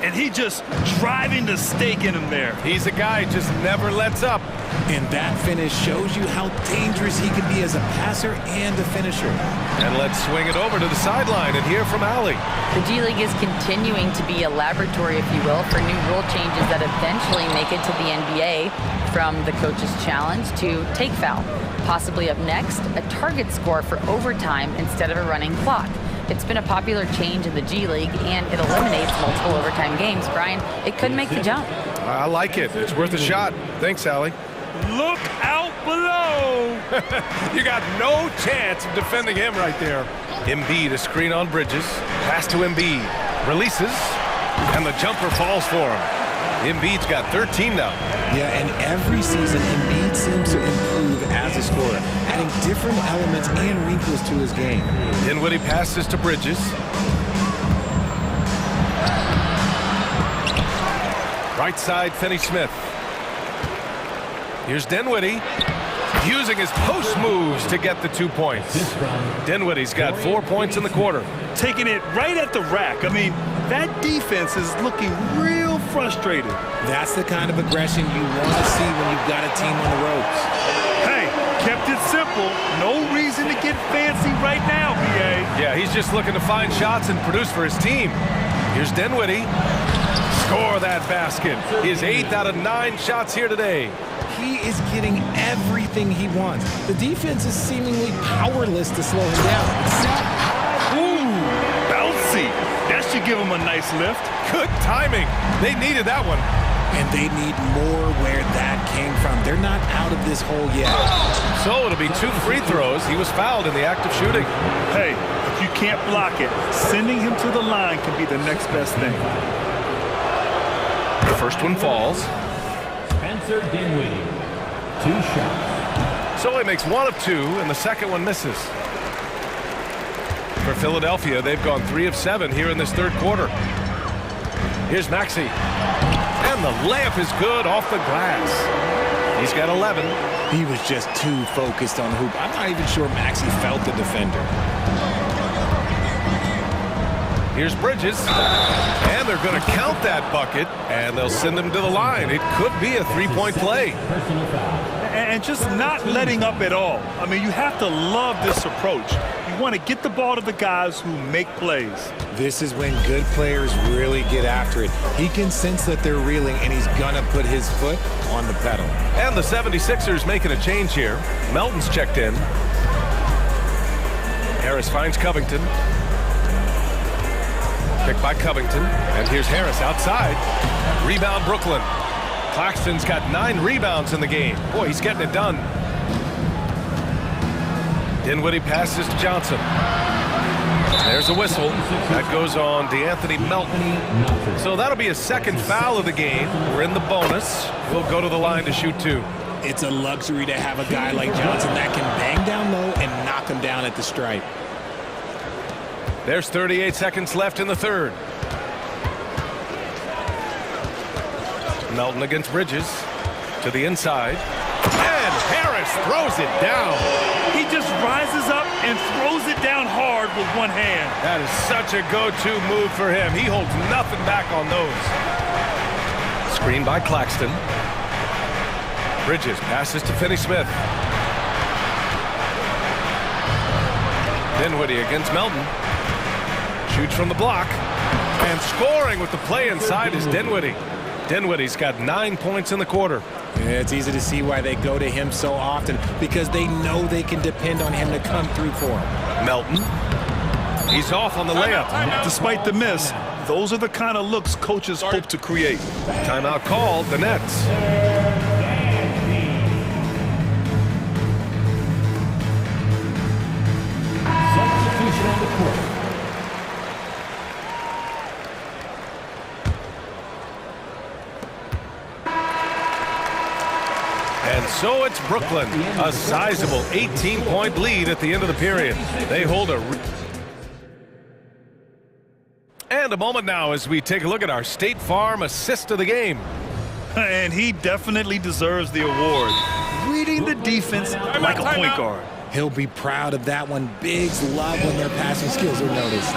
And he just driving the stake in him there. He's a guy who just never lets up. And that finish shows you how dangerous he can be as a passer and a finisher. And let's swing it over to the sideline and hear from Allie. The G League is continuing to be a laboratory, if you will, for new rule changes that eventually make it to the NBA, from the coach's challenge to take foul. Possibly up next, a target score for overtime instead of a running clock. It's been a popular change in the G League, and it eliminates multiple overtime games. Brian, it could make the jump. I like it. It's worth a shot. Thanks, Allie. Look out below. You got no chance of defending him right there. Embiid, a screen on Bridges. Pass to Embiid. Releases, and the jumper falls for him. Embiid's got 13 now. Yeah, and every season, Embiid seems to improve as a scorer, adding different elements and wrinkles to his game. Dinwiddie passes to Bridges. Right side, Finney-Smith. Here's Dinwiddie, using his post moves to get the 2 points. Dinwiddie's got 4 points in the quarter. Taking it right at the rack. I mean, that defense is looking real frustrated. That's the kind of aggression you want to see when you've got a team on the ropes. Hey, kept it simple. No reason to get fancy right now, BA. Yeah, he's just looking to find shots and produce for his team. Here's Dinwiddie. Score that basket. His 8th out of 9 shots here today. He is getting everything he wants. The defense is seemingly powerless to slow him down. Ooh, bouncy. That should give him a nice lift. Good timing. They needed that one. And they need more where that came from. They're not out of this hole yet. So it'll be 2 free throws. He was fouled in the act of shooting. Hey, if you can't block it, sending him to the line can be the next best thing. The first one falls. Spencer Dinwiddie, 2 shots. So he makes 1 of 2, and the second one misses. For Philadelphia, they've gone 3 of 7 here in this third quarter. Here's Maxey. And the layup is good off the glass. He's got 11. He was just too focused on the hoop. I'm not even sure Maxey felt the defender. Here's Bridges. And they're going to count that bucket, and they'll send him to the line. It could be a 3-point play. And just not letting up at all. I mean, you have to love this approach. You want to get the ball to the guys who make plays. This is when good players really get after it. He can sense that they're reeling, and he's going to put his foot on the pedal. And the 76ers making a change here. Melton's checked in. Harris finds Covington. Picked by Covington. And here's Harris outside. Rebound Brooklyn. Claxton's got 9 rebounds in the game. Boy, he's getting it done. Dinwiddie passes to Johnson. There's a whistle. That goes on DeAnthony Melton. So that'll be a second foul of the game. We're in the bonus. We'll go to the line to shoot 2. It's a luxury to have a guy like Johnson that can bang down low and knock him down at the stripe. There's 38 seconds left in the third. Melton against Bridges to the inside. And Harris throws it down. He just rises up and throws it down hard with one hand. That is such a go-to move for him. He holds nothing back on those. Screen by Claxton. Bridges passes to Finney-Smith. Dinwiddie against Melton. Shoots from the block. And scoring with the play inside is Dinwiddie. Dinwiddie's got 9 points in the quarter. Yeah, it's easy to see why they go to him so often, because they know they can depend on him to come through for them. Melton. He's off on the layup. Despite the miss, those are the kind of looks coaches hope to create. Timeout called, the Nets. Substitution on the court. And so it's Brooklyn, a sizable 18-point lead at the end of the period. They hold And a moment now as we take a look at our State Farm assist of the game. And he definitely deserves the award. Reading the defense like a point guard. He'll be proud of that one. Bigs love when their passing skills are noticed.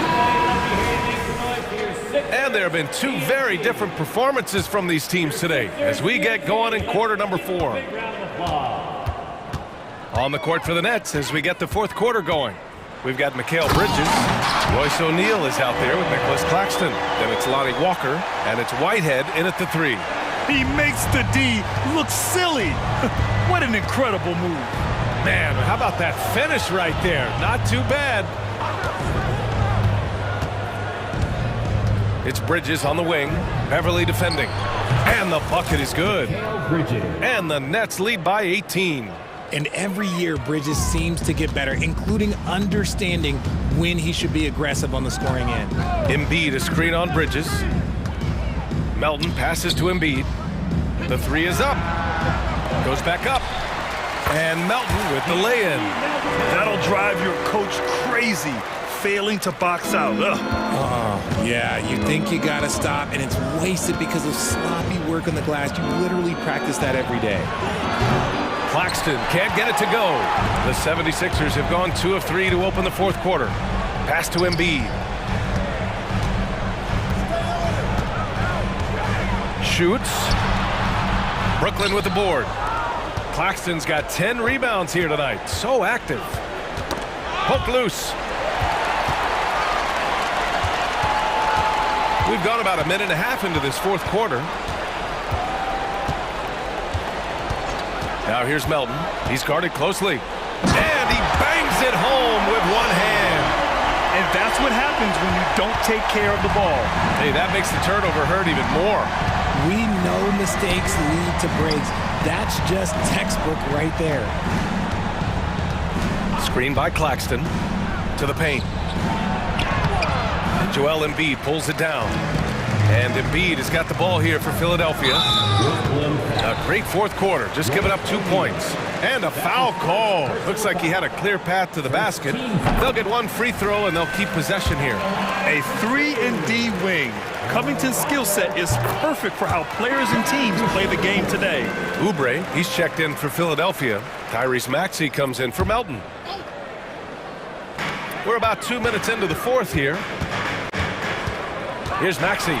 And there have been 2 very different performances from these teams today as we get going in quarter number 4. On the court for the Nets as we get the fourth quarter going. We've got Mikal Bridges. Royce O'Neal is out there with Nicholas Claxton. Then it's Lonnie Walker, and it's Whitehead in at the 3. He makes the D look silly. What an incredible move. Man, how about that finish right there? Not too bad. It's Bridges on the wing. Beverly defending. And the bucket is good. And the Nets lead by 18. And every year, Bridges seems to get better, including understanding when he should be aggressive on the scoring end. Embiid a screen on Bridges. Melton passes to Embiid. The 3 is up. Goes back up. And Melton with the lay-in. That'll drive your coach crazy, failing to box out. Yeah, you think you gotta stop, and it's wasted because of sloppy work on the glass. You literally practice that every day. Claxton can't get it to go. The 76ers have gone 2 of 3 to open the fourth quarter. Pass to Embiid. Shoots. Brooklyn with the board. Claxton's got 10 rebounds here tonight. So active. Poke loose. We've gone about a minute and a half into this fourth quarter. Now here's Melton. He's guarded closely. And he bangs it home with one hand. And that's what happens when you don't take care of the ball. Hey, that makes the turnover hurt even more. We know mistakes lead to breaks. That's just textbook right there. Screen by Claxton to the paint. Joel Embiid pulls it down. And Embiid has got the ball here for Philadelphia. A great fourth quarter, just giving up 2 points. And a foul call. Looks like he had a clear path to the basket. They'll get 1 free throw and they'll keep possession here. A 3-and-D wing. Covington's skill set is perfect for how players and teams play the game today. Oubre, he's checked in for Philadelphia. Tyrese Maxey comes in for Melton. We're about 2 minutes into the fourth here. Here's Maxey.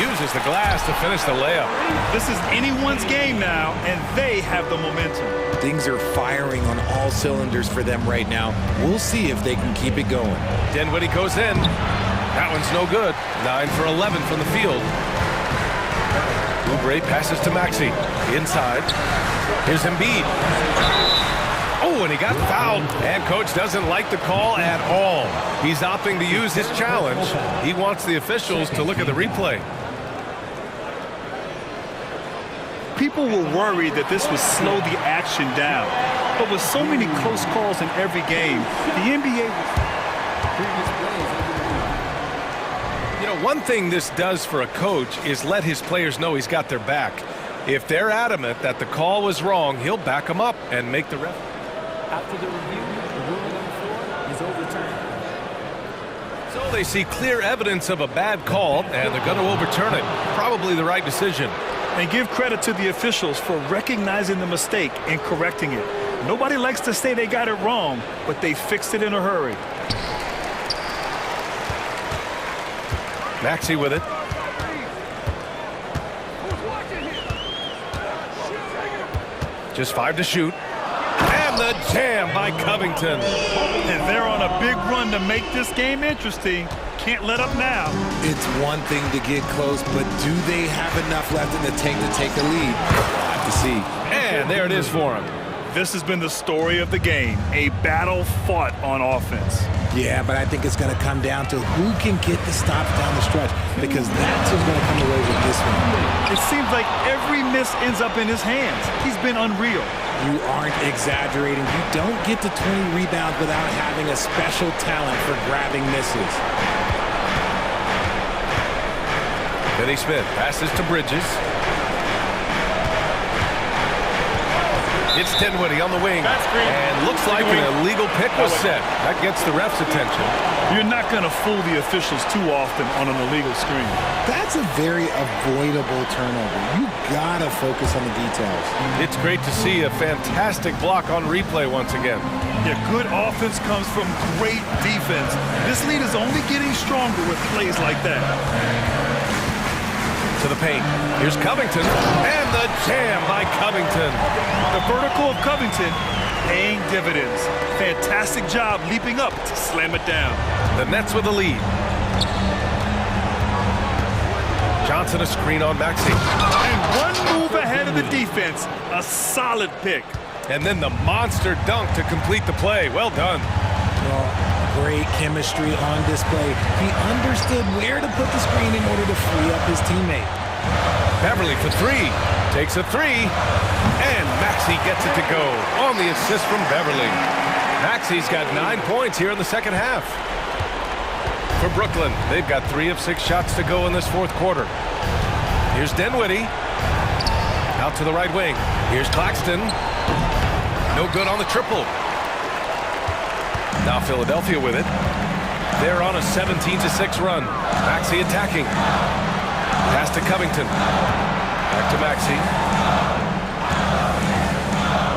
Uses the glass to finish the layup. This is anyone's game now, and they have the momentum. Things are firing on all cylinders for them right now. We'll see if they can keep it going. Dinwiddie goes in. That one's no good. 9 for 11 from the field. Oubre passes to Maxey. Inside. Here's Embiid. Oh, Oh, and he got fouled. And coach doesn't like the call at all. He's opting to use his challenge. He wants the officials to look at the replay. People were worried that this would slow the action down. But with so many close calls in every game, the NBA... You know, one thing this does for a coach is let his players know he's got their back. If they're adamant that the call was wrong, he'll back them up and make the ref. After the review, the ruling on the floor is overturned. So they see clear evidence of a bad call, and they're going to overturn it. Probably the right decision. And give credit to the officials for recognizing the mistake and correcting it. Nobody likes to say they got it wrong, but they fixed it in a hurry. Maxey with it. Just 5 to shoot. And the jam by Covington. And they're on a big run to make this game interesting. Can't let up now. It's one thing to get close, but do they have enough left in the tank to take a lead? We'll have to see. And there it is for him. This has been the story of the game, a battle fought on offense. Yeah, but I think it's going to come down to who can get the stops down the stretch, because that's who's going to come away with this one. It seems like every miss ends up in his hands. He's been unreal. You aren't exaggerating. You don't get to 20 rebounds without having a special talent for grabbing misses. Finney Smith passes to Bridges. It's Dinwiddie on the wing. And looks like an illegal pick was set. That gets the ref's attention. You're not going to fool the officials too often on an illegal screen. That's a very avoidable turnover. You got to focus on the details. It's great to see a fantastic block on replay once again. Yeah, good offense comes from great defense. This lead is only getting stronger with plays like that. To the paint. Here's Covington. And the jam by Covington. The vertical of Covington paying dividends. Fantastic job leaping up to slam it down. The Nets with the lead. Johnson a screen on Maxey. And one move ahead of the defense. A solid pick. And then the monster dunk to complete the play. Well done. Well, great chemistry on display. He understood where to put the screen in order to free up his teammate. Beverly for 3. Takes a 3. And Maxey gets it to go on the assist from Beverly. Maxey's got 9 points here in the second half. For Brooklyn, they've got 3 of 6 shots to go in this fourth quarter. Here's Dinwiddie. Out to the right wing. Here's Claxton. No good on the triple. Now Philadelphia with it. They're on a 17-6 run. Maxey attacking. Pass to Covington. Back to Maxey.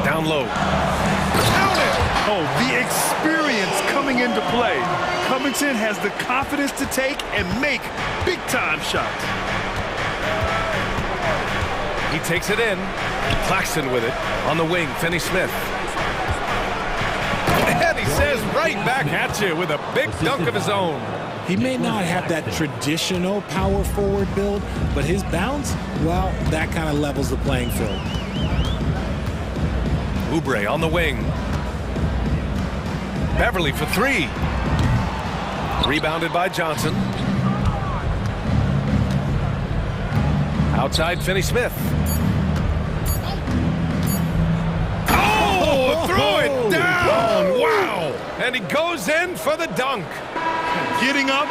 Down low. Count it! Oh, the experience coming into play. Covington has the confidence to take and make big-time shots. He takes it in. Claxton with it. On the wing, Finney Smith. And he says right back at you with a big dunk of his own. He may not have that traditional power forward build, but his bounce, well, that kind of levels the playing field. Oubre on the wing. Beverly for 3. Rebounded by Johnson. Outside Finney Smith. Oh, throw it down! Wow! And he goes in for the dunk. Getting up,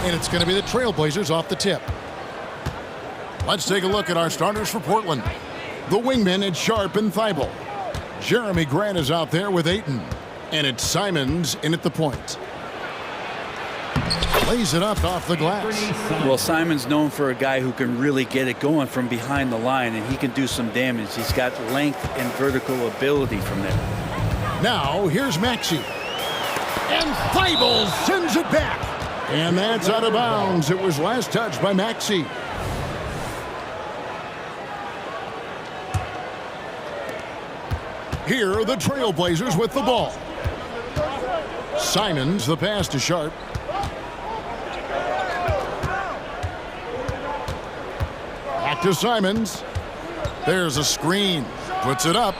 And it's going to be the Trailblazers off the tip. Let's take a look at our starters for Portland. The wingmen, it's Sharp and Thibault. Jeremy Grant is out there with Ayton. And it's Simons in at the point. Lays it up off the glass. Well, Simon's known for a guy who can really get it going from behind the line, and he can do some damage. He's got length and vertical ability from there. Now, here's Maxey. And Thibault sends it back. And that's out of bounds. It was last touched by Maxey. Here are the Trailblazers with the ball. Simons, the pass to Sharp. Back to Simons. There's a screen. Puts it up.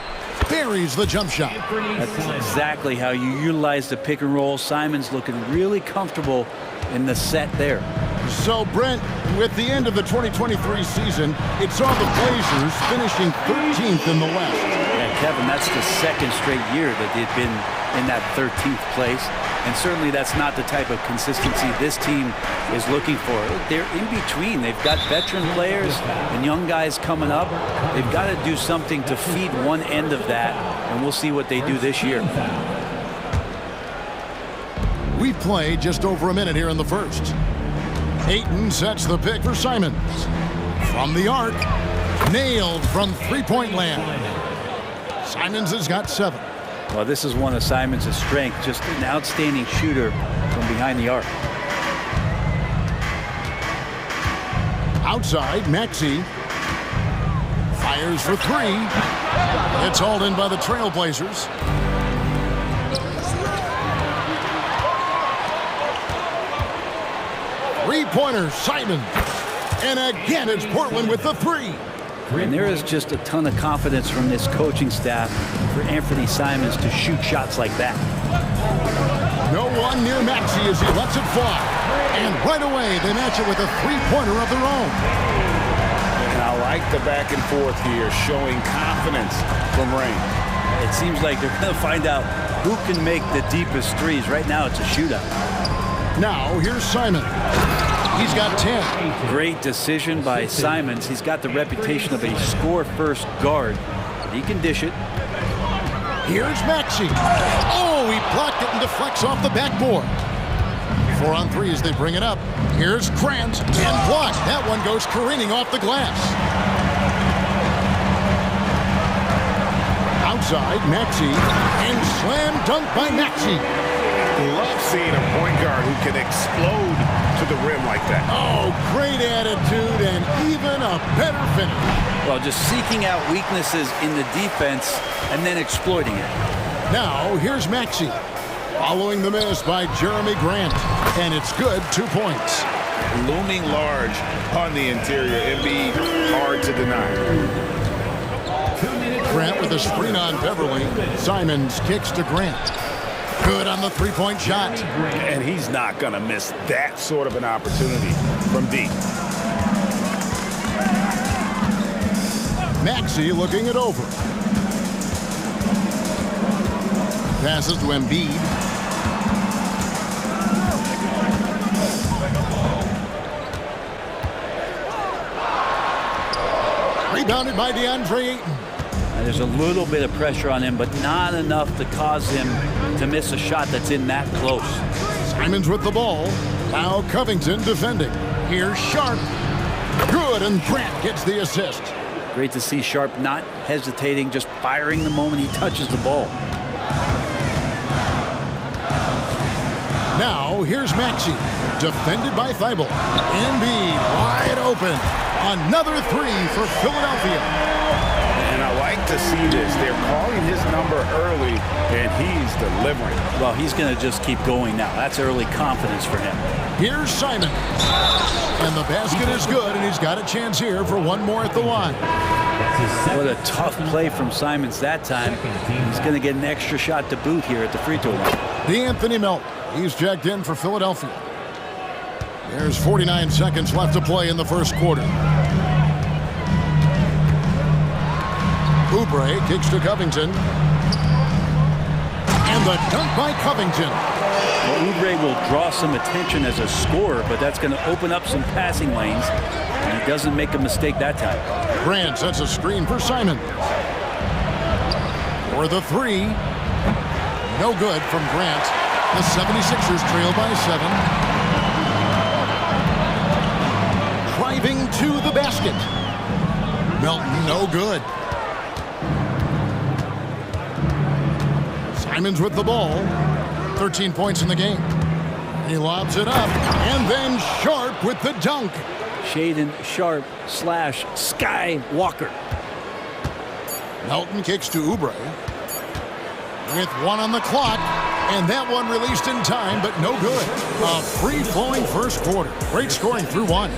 Buries the jump shot. That's exactly how you utilize the pick and roll. Simons looking really comfortable in the set there. So, Brent, with the end of the 2023 season, it saw the Blazers finishing 13th in the West. Yeah, Kevin, that's the second straight year that they've been in that 13th place. And certainly that's not the type of consistency this team is looking for. They're in between. They've got veteran players and young guys coming up. They've got to do something to feed one end of that, and we'll see what they do this year. We've played just over a minute here in the first. Ayton sets the pick for Simons. From the arc, nailed from three-point land. Simons has got 7. Well, this is one of Simons' strengths, just an outstanding shooter from behind the arc. Outside, Maxey fires for 3. It's hauled in by the Trailblazers. Three-pointer, Simons. And again, it's Portland with the 3. And there is just a ton of confidence from this coaching staff for Anthony Simons to shoot shots like that. No one near Maxey as he lets it fly. And right away, they match it with a three-pointer of their own. And I like the back and forth here, showing confidence from Rain. It seems like they're going to find out who can make the deepest threes. Right now, it's a shootout. Now, here's Simon. He's got 10. Great decision by Simons. He's got the reputation of a score-first guard, but he can dish it. Here's Maxey. Oh, he blocked it and deflects off the backboard. 4 on 3 as they bring it up. Here's Grant and blocked. That one goes careening off the glass. Outside, Maxey, and slam dunk by Maxey. Love seeing a point guard who can explode to the rim like that. Oh, great attitude and even a better finish. Well, just seeking out weaknesses in the defense and then exploiting it. Now, here's Maxey. Following the miss by Jeremy Grant. And it's good, 2 points. Looming large on the interior. It'd be hard to deny. Grant with a screen on Beverly. Simons kicks to Grant. Good on the three-point shot. And he's not going to miss that sort of an opportunity from deep. Maxey looking it over. Passes to Embiid. Rebounded by DeAndre Ayton. There's a little bit of pressure on him, but not enough to cause him to miss a shot that's in that close. Simons with the ball. Now Covington defending. Here's Sharp. Good, and Grant gets the assist. Great to see Sharp not hesitating, just firing the moment he touches the ball. Now, here's Maxey. Defended by Thibault. Embiid wide open. Another 3 for Philadelphia. And I like to see this. They're calling his number early, and he's delivering. Well, he's going to just keep going now. That's early confidence for him. Here's Simon. And the basket is good, and he's got a chance here for one more at the line. What a tough play from Simons that time. He's going to get an extra shot to boot here at the free throw line. D'Anthony Melton. He's checked in for Philadelphia. There's 49 seconds left to play in the first quarter. Oubre kicks to Covington. And the dunk by Covington. Well, Oubre will draw some attention as a scorer, but that's going to open up some passing lanes, and he doesn't make a mistake that time. Grant sets a screen for Simon. For the three. No good from Grant. The 76ers trail by 7. Driving to the basket. Melton, no good. Simons with the ball. 13 points in the game. He lobs it up, and then Sharp with the dunk. Shaden Sharp / Skywalker. Melton kicks to Oubre. With 1 on the clock, and that one released in time, but no good. A free-flowing first quarter. Great scoring through 1.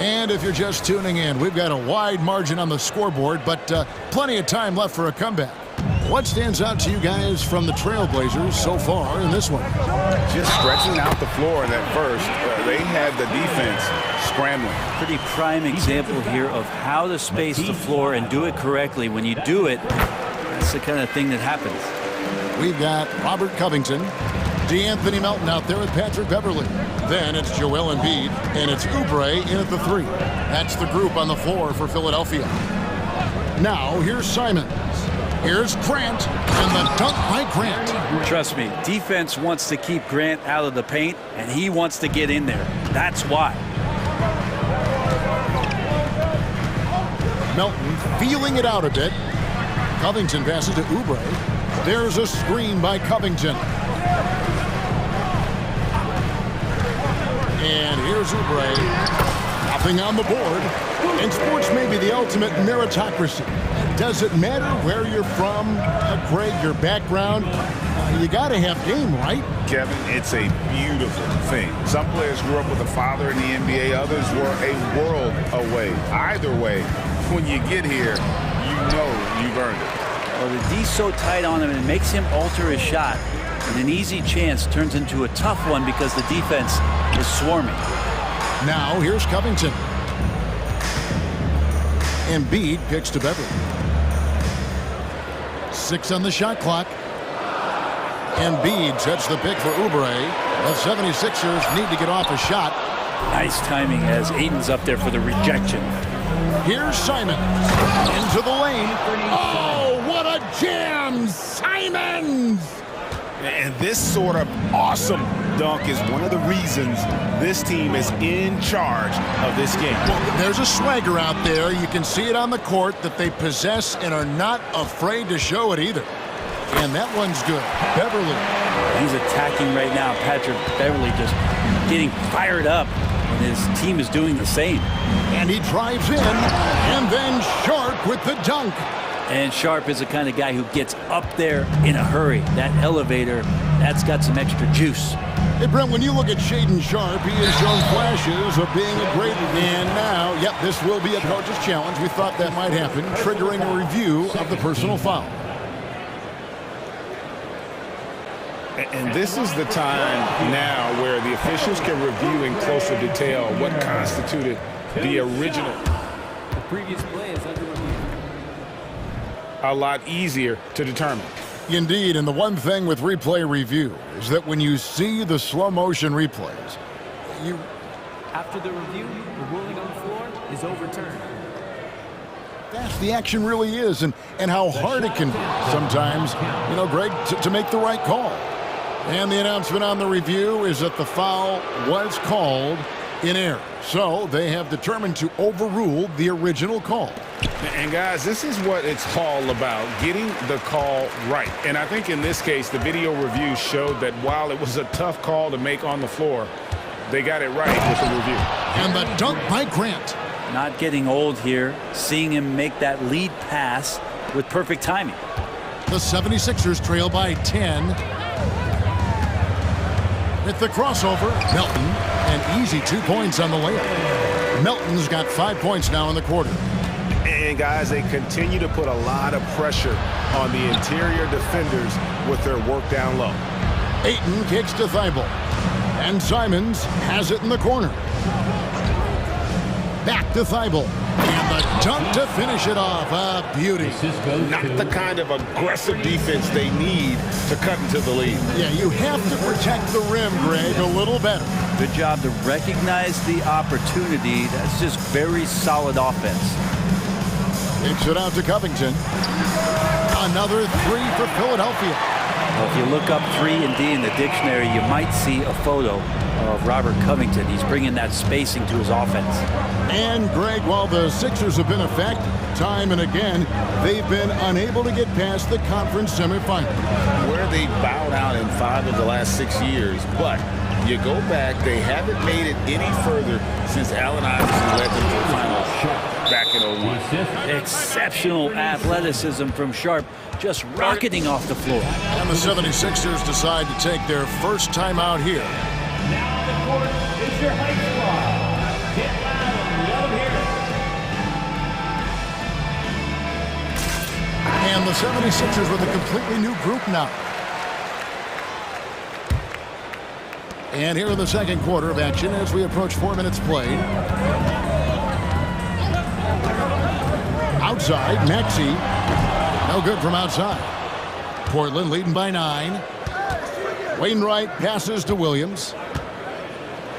And if you're just tuning in, we've got a wide margin on the scoreboard, but plenty of time left for a comeback. What stands out to you guys from the Trailblazers so far in this one? Just stretching out the floor in that first. They had the defense scrambling. Pretty prime example here of how to space the floor and do it correctly. When you do it, that's the kind of thing that happens. We've got Robert Covington, DeAnthony Melton out there with Patrick Beverly. Then it's Joel Embiid, and it's Oubre in at the 3. That's the group on the floor for Philadelphia. Now, here's Simons. Here's Grant, and the dunk by Grant. Trust me, defense wants to keep Grant out of the paint, and he wants to get in there. That's why. Melton feeling it out a bit. Covington passes to Oubre. There's a screen by Covington. And here's Oubre. Nothing on the board. And sports may be the ultimate meritocracy. Does it matter where you're from, Greg, your background? You got to have game, right? Kevin, it's a beautiful thing. Some players grew up with a father in the NBA. Others were a world away. Either way, when you get here, you know you've earned it. Well, the D's so tight on him, and it makes him alter his shot. And an easy chance turns into a tough one because the defense is swarming. Now, here's Covington. Embiid picks to Beverly. 6 on the shot clock. Embiid sets the pick for Oubre. The 76ers need to get off a shot. Nice timing as Aiden's up there for the rejection. Here's Simons. Into the lane. Oh, what a jam! Simons! And this sort of awesome dunk is one of the reasons this team is in charge of this game. Well, there's a swagger out there. You can see it on the court that they possess and are not afraid to show it either. And that one's good. Beverly. He's attacking right now. Patrick Beverly just getting fired up. And his team is doing the same. And he drives in. And then Sharp with the dunk. And Sharp is the kind of guy who gets up there in a hurry. That elevator, that's got some extra juice. Hey, Brent, when you look at Shaden Sharp, he has shown flashes of being a great man now. Yep, this will be a coach's challenge. We thought that might happen, triggering a review of the personal foul. And this is the time now where the officials can review in closer detail what constituted the original. The previous play is under review. A lot easier to determine. Indeed, and the one thing with replay review is that when you see the slow motion replays, After the review, the ruling on the floor is overturned. That's the action really is, and how hard it can be sometimes, you know, Greg, to make the right call. And the announcement on the review is that the foul was called in error. So they have determined to overrule the original call. And guys, this is what it's all about, getting the call right. And I think in this case, the video review showed that while it was a tough call to make on the floor, they got it right with the review. And the dunk by Grant. Not getting old here, seeing him make that lead pass with perfect timing. The 76ers trail by 10. With the crossover, Melton, an easy 2 points on the layup. Melton's got 5 points now in the quarter. And guys, they continue to put a lot of pressure on the interior defenders with their work down low. Ayton kicks to Thibault. And Simons has it in the corner. Back to Thibault. And the dunk to finish it off. A beauty. Not the kind of aggressive defense they need to cut into the lead. Yeah, you have to protect the rim, Greg, a little better. Good job to recognize the opportunity. That's just very solid offense. Takes it out to Covington. Another three for Philadelphia. Well, if you look up 3 and D in the dictionary, you might see a photo of Robert Covington. He's bringing that spacing to his offense. And, Greg, while the Sixers have been effective time and again, they've been unable to get past the conference semifinal. Where they bowed out in 5 of the last 6 years, but you go back, they haven't made it any further since Allen Iverson led them to the final back in 01. Exceptional athleticism from Sharp, just rocketing off the floor. And the 76ers decide to take their first time out here. Now the court is your high squad. Get loud, let them hear it. And the 76ers with a completely new group now. And here in the second quarter of action as we approach 4 minutes played. Outside, Maxey. No good from outside. Portland leading by 9. Wainwright passes to Williams.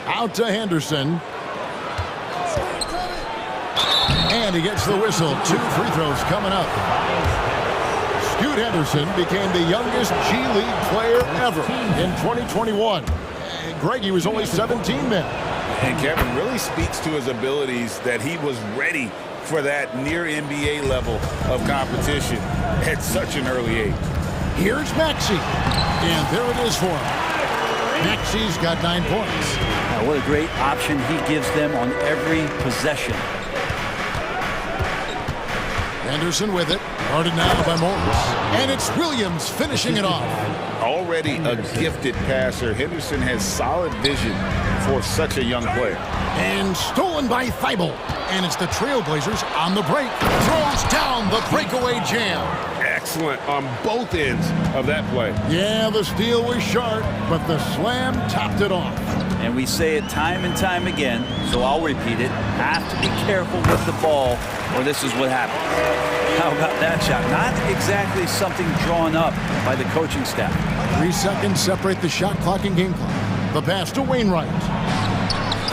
Out to Henderson. And he gets the whistle. 2 free throws coming up. Scoot Henderson became the youngest G League player ever in 2021. Greg, he was only 17 then. And Kevin really speaks to his abilities that he was ready for that near NBA level of competition at such an early age. Here's Maxey. And there it is for him. Maxey's got 9 points. Now, what a great option he gives them on every possession. Henderson with it. Guarded now by Morris. And it's Williams finishing it off. Already a gifted passer, Henderson has solid vision for such a young player. And stolen by Thibault. And it's the Trailblazers on the break. Throws down the breakaway jam. Excellent on both ends of that play. Yeah, the steal was sharp, but the slam topped it off. And we say it time and time again, so I'll repeat it. Have to be careful with the ball, or this is what happens. How about that shot? Not exactly something drawn up by the coaching staff. 3 seconds separate the shot clock and game clock. The pass to Wainwright.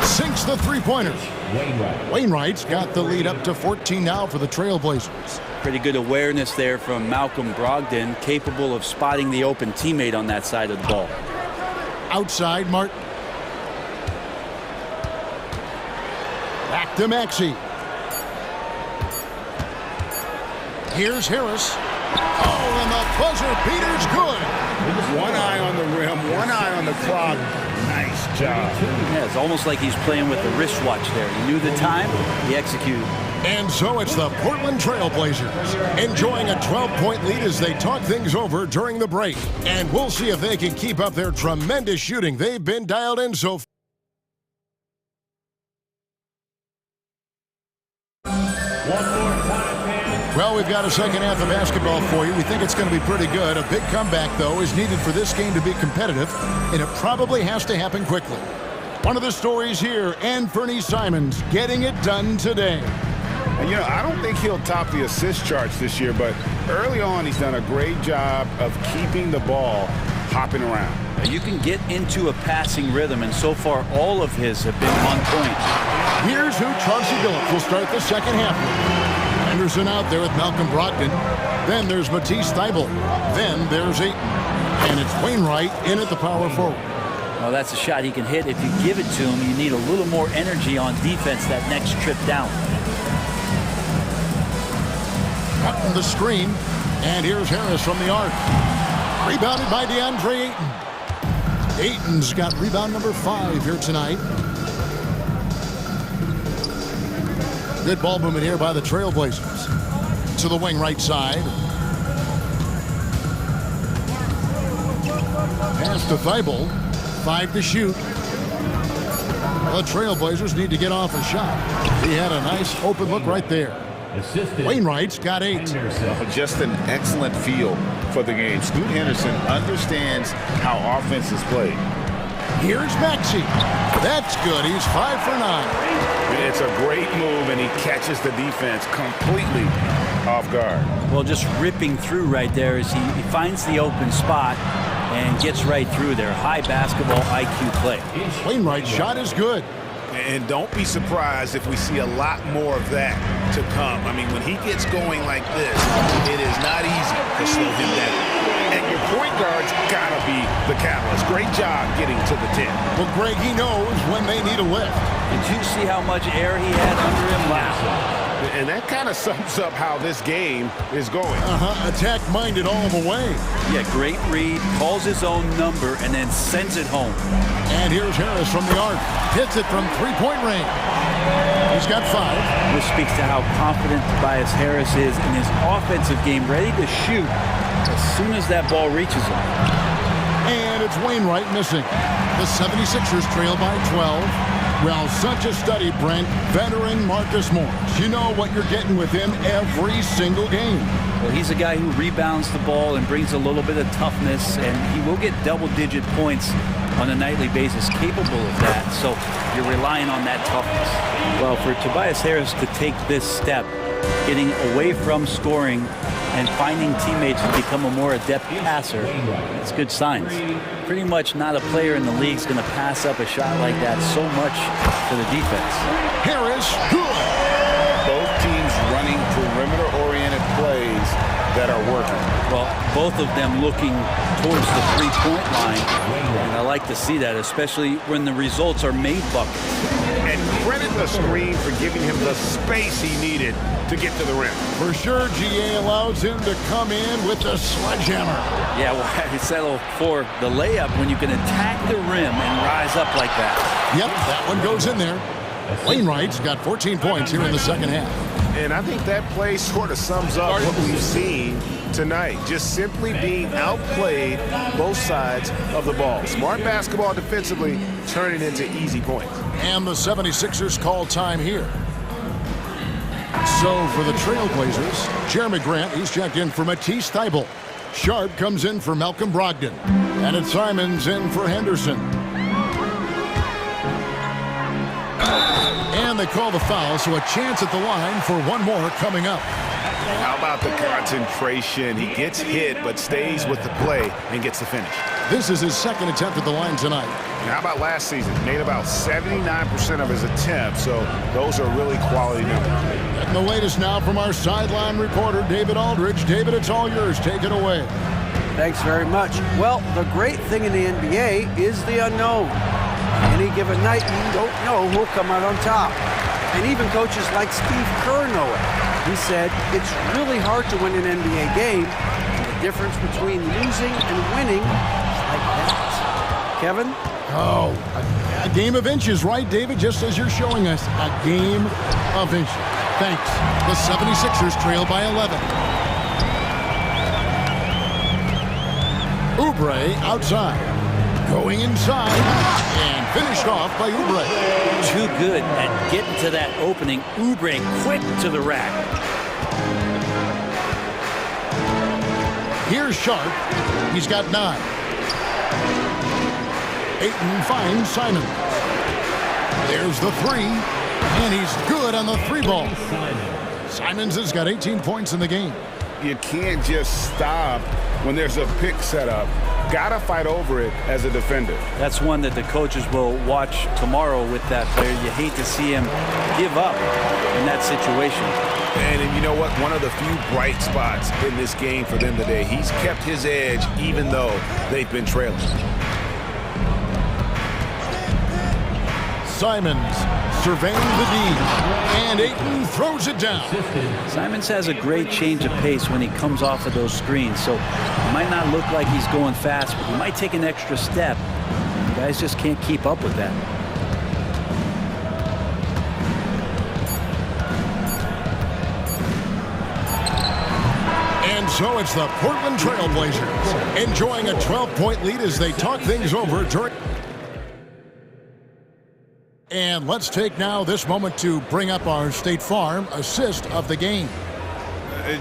Sinks the three-pointer. Wainwright's got the lead up to 14 now for the Trailblazers. Pretty good awareness there from Malcolm Brogdon, capable of spotting the open teammate on that side of the ball. Outside, Martin. Back to Maxey. Here's Harris. Oh, and the buzzer beater's good. One eye on the rim, one eye on the clock. Nice job. Yeah, it's almost like he's playing with the wristwatch there. He knew the time, he executed. And so it's the Portland Trailblazers enjoying a 12-point lead as they talk things over during the break. And we'll see if they can keep up their tremendous shooting. They've been dialed in so far. Well, we've got a second half of basketball for you. We think it's going to be pretty good. A big comeback, though, is needed for this game to be competitive, and it probably has to happen quickly. One of the stories here, Anthony Simons getting it done today. And, you know, I don't think he'll top the assist charts this year, but early on he's done a great job of keeping the ball hopping around. You can get into a passing rhythm, and so far all of his have been on point. Here's who Chauncey Billups will start the second half with. Henderson out there with Malcolm Brogdon. Then there's Matisse Thybulle. Then there's Ayton. And it's Wainwright in at the power forward. Well, that's a shot he can hit. If you give it to him, you need a little more energy on defense that next trip down. Cutting the screen. And here's Harris from the arc. Rebounded by DeAndre Ayton. Ayton's got rebound number 5 here tonight. Good ball movement here by the Trailblazers. To the wing right side. Pass to Thybulle. 5 to shoot. The Trailblazers need to get off a shot. He had a nice open look right there. Wainwright's got 8. Just an excellent feel for the game. Scoot Henderson understands how offense is played. Here's Maxey. That's good. He's 5 for 9. It's a great move, and he catches the defense completely off guard. Well, just ripping through right there as he finds the open spot and gets right through there. High basketball IQ play. Wainwright's shot is good. And don't be surprised if we see a lot more of that to come. I mean, when he gets going like this, it is not easy to slow him down. And your point guard's got to be the catalyst. Great job getting to the 10. Well, Greg, he knows when they need a lift. Did you see how much air he had under him? Wow. And that kind of sums up how this game is going. Attack-minded all the way. Yeah, great read, calls his own number, and then sends it home. And here's Harris from the arc. Hits it from three-point range. He's got 5. This speaks to how confident Tobias Harris is in his offensive game, ready to shoot as soon as that ball reaches him. And it's Wainwright missing. The 76ers trail by 12. Well, such a study, Brent. Veteran Marcus Morris. You know what you're getting with him every single game. Well, he's a guy who rebounds the ball and brings a little bit of toughness, and he will get double-digit points on a nightly basis, capable of that. So you're relying on that toughness. Well, for Tobias Harris to take this step, getting away from scoring and finding teammates to become a more adept passer, it's good signs. Pretty much not a player in the league is going to pass up a shot like that so much to the defense. Harris, good. Both teams running perimeter-oriented plays that are working. Well, both of them looking towards the three-point line, and I like to see that, especially when the results are made buckets. And credit the screen for giving him the space he needed to get to the rim. For sure, GA allows him to come in with the sledgehammer. Yeah, well, he settled for the layup when you can attack the rim and rise up like that. Yep, that one goes in there. Wainwright's got 14 points here in the second half. And I think that play sort of sums up what we've seen tonight. Just simply being outplayed both sides of the ball. Smart basketball defensively turning into easy points. And the 76ers call time here. So for the Trailblazers, Jeremy Grant, he's checked in for Matisse Thybulle. Sharp comes in for Malcolm Brogdon. And it's Simons in for Henderson. And they call the foul, so a chance at the line for one more coming up. How about the concentration? He gets hit, but stays with the play and gets the finish. This is his second attempt at the line tonight. And how about last season? Made about 79% of his attempts, so those are really quality numbers. And the latest now from our sideline reporter, David Aldridge. David, it's all yours. Take it away. Thanks very much. Well, the great thing in the NBA is the unknown. Any given night, you don't know who'll come out on top. And even coaches like Steve Kerr know it. He said it's really hard to win an NBA game. The difference between losing and winning is like that. Kevin? Oh, a game of inches, right, David? Just as you're showing us, a game of inches. Thanks. The 76ers trail by 11. Oubre outside. Going inside. And finished off by Oubre. Too good at getting to that opening. Oubre quick to the rack. Here's Sharp. He's got 9. Ayton finds Simon. There's the 3. And he's good on the 3 ball. Simons has got 18 points in the game. You can't just stop when there's a pick set up. Gotta fight over it as a defender. That's one that the coaches will watch tomorrow with that player. You hate to see him give up in that situation. And you know what? One of the few bright spots in this game for them today. He's kept his edge even though they've been trailing. Simons surveying the D, and Ayton throws it down. Simons has a great change of pace when he comes off of those screens, so it might not look like he's going fast, but he might take an extra step. You guys just can't keep up with that. And so it's the Portland Trailblazers enjoying a 12-point lead as they talk things over during. And let's take now this moment to bring up our State Farm assist of the game.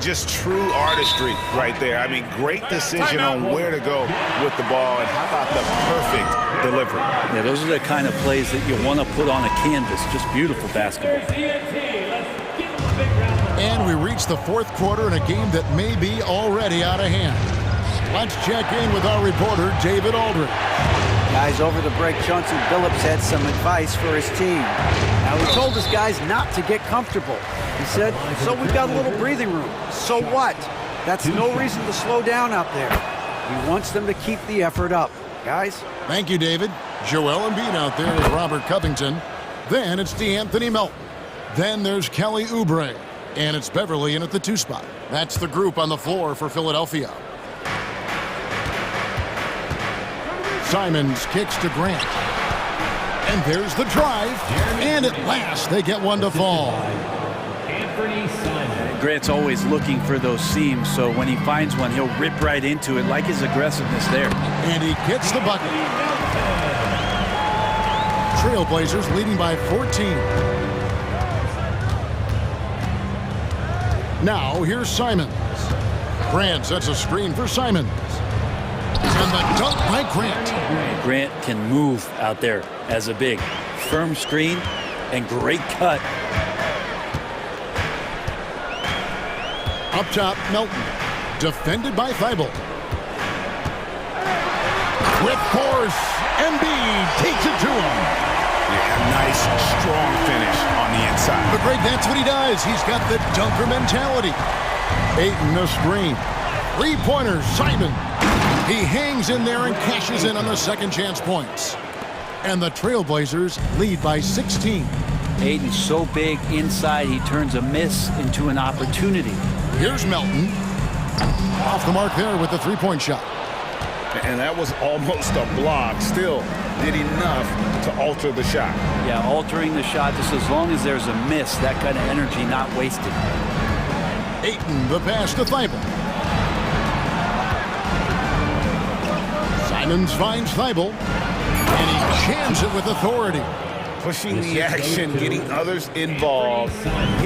Just true artistry right there. I mean, great decision on where to go with the ball. And how about the perfect delivery. Yeah, those are the kind of plays that you want to put on a canvas. Just beautiful basketball. And we reach the fourth quarter in a game that may be already out of hand. Let's check in with our reporter, David Aldridge. Guys, over the break, Chauncey Billups had some advice for his team. Now, he told his guys not to get comfortable. He said, so we've got a little breathing room. So what? That's no reason to slow down out there. He wants them to keep the effort up. Guys? Thank you, David. Joel Embiid out there with Robert Covington. Then it's DeAnthony Melton. Then there's Kelly Oubre. And it's Beverly in at the 2 spot. That's the group on the floor for Philadelphia. Simons kicks to Grant. And there's the drive. And at last, they get one to fall. Grant's always looking for those seams, so when he finds one, he'll rip right into it, like his aggressiveness there. And he gets the bucket. Trailblazers leading by 14. Now, here's Simons. Grant sets a screen for Simons. And the dunk by Grant. Grant can move out there as a big. Firm screen and great cut. Up top, Melton. Defended by Thibault. With force, Embiid takes it to him. Yeah, nice, strong finish on the inside. But Greg, that's what he does. He's got the dunker mentality. Ayton, the screen. 3-pointer, Simon. He hangs in there and cashes in on the second chance points. And the Trailblazers lead by 16. Ayton's so big inside, he turns a miss into an opportunity. Here's Melton. Off the mark there with the 3-point shot. And that was almost a block. Still did enough to alter the shot. Yeah, altering the shot just as long as there's a miss, that kind of energy not wasted. Ayton, the pass to Thibault. Simons finds Thibault. And he jams it with authority. Pushing the action, getting others involved.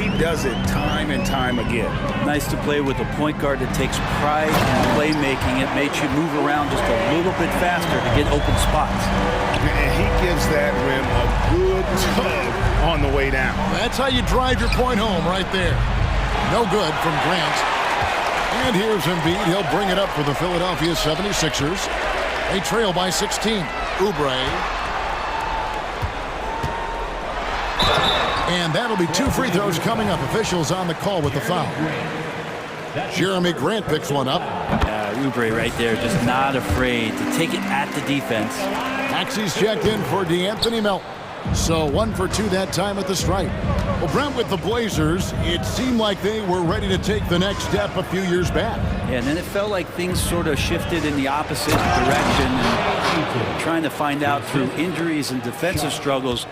He does it time and time again. Nice to play with a point guard that takes pride in playmaking. It makes you move around just a little bit faster to get open spots. And he gives that rim a good tug on the way down. That's how you drive your point home right there. No good from Grant. And here's Embiid. He'll bring it up for the Philadelphia 76ers. They trail by 16. Oubre. And that'll be 2 free throws coming up. Officials on the call with the foul. Jeremy Grant picks one up. Oubre right there, just not afraid to take it at the defense. Maxi's checked in for DeAnthony Melton. So 1 for 2 that time at the stripe. Well, Brent, with the Blazers, it seemed like they were ready to take the next step a few years back. Yeah, and then it felt like things sort of shifted in the opposite direction. And trying to find out through injuries and defensive struggles,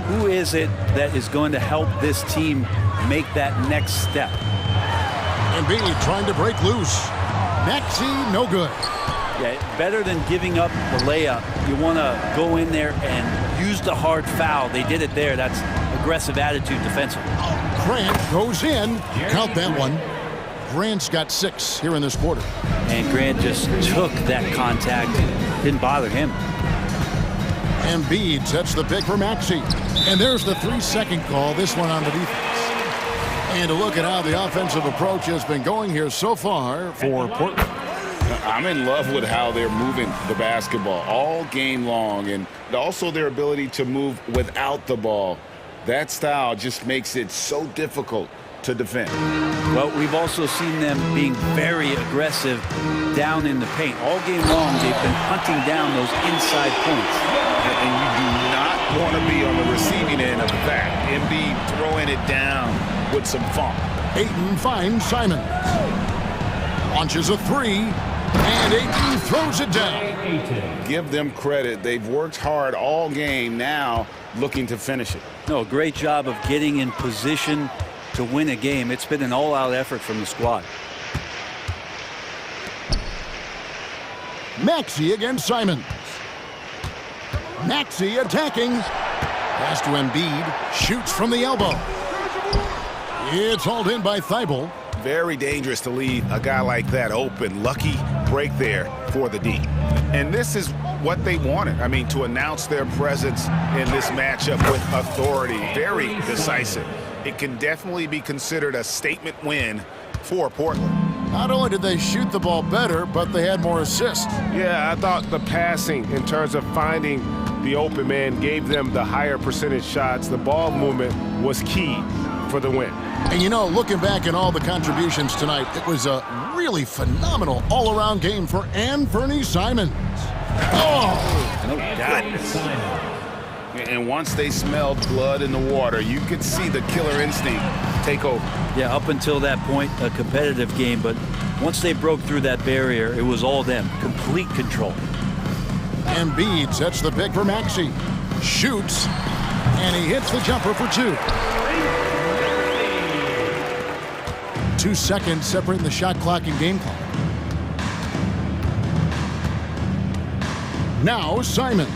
who is it that is going to help this team make that next step? Embiid trying to break loose. Maxi, no good. Yeah, better than giving up the layup. You want to go in there and use the hard foul. They did it there. That's aggressive attitude defensively. Grant goes in. Count that one. Grant's got 6 here in this quarter. And Grant just took that contact. Didn't bother him. Embiid sets the pick for Maxi. And there's the 3-second call, this one on the defense. And a look at how the offensive approach has been going here so far for Portland. I'm in love with how they're moving the basketball all game long, and also their ability to move without the ball. That style just makes it so difficult to defend. Well, we've also seen them being very aggressive down in the paint. All game long, they've been hunting down those inside points. And you do not want to be on the receiving end of that. Embiid throwing it down with some funk. Ayton finds Simons. Launches a 3. And Ayton throws it down. Give them credit. They've worked hard all game, now looking to finish it. No, great job of getting in position to win a game. It's been an all-out effort from the squad. Maxi against Simons. Maxi attacking. Pass to Embiid. Shoots from the elbow. It's hauled in by Thibault. Very dangerous to leave a guy like that open. Lucky break there for the D. And this is what they wanted. I mean, to announce their presence in this matchup with authority, very decisive. It can definitely be considered a statement win for Portland. Not only did they shoot the ball better, but they had more assists. Yeah, I thought the passing in terms of finding the open man gave them the higher percentage shots. The ball movement was key for the win. And you know, looking back at all the contributions tonight, it was a really phenomenal all-around game for Anfernee Simons. Oh! No goodness. And once they smelled blood in the water, you could see the killer instinct take over. Yeah, up until that point, a competitive game, but once they broke through that barrier, it was all them. Complete control. Embiid sets the pick for Maxey. Shoots, and he hits the jumper for two. 2 seconds separating the shot clock and game clock. Now Simons.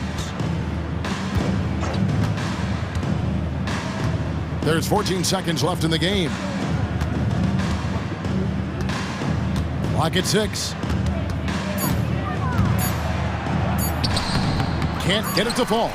There's 14 seconds left in the game. Clock at 6. Can't get it to fall.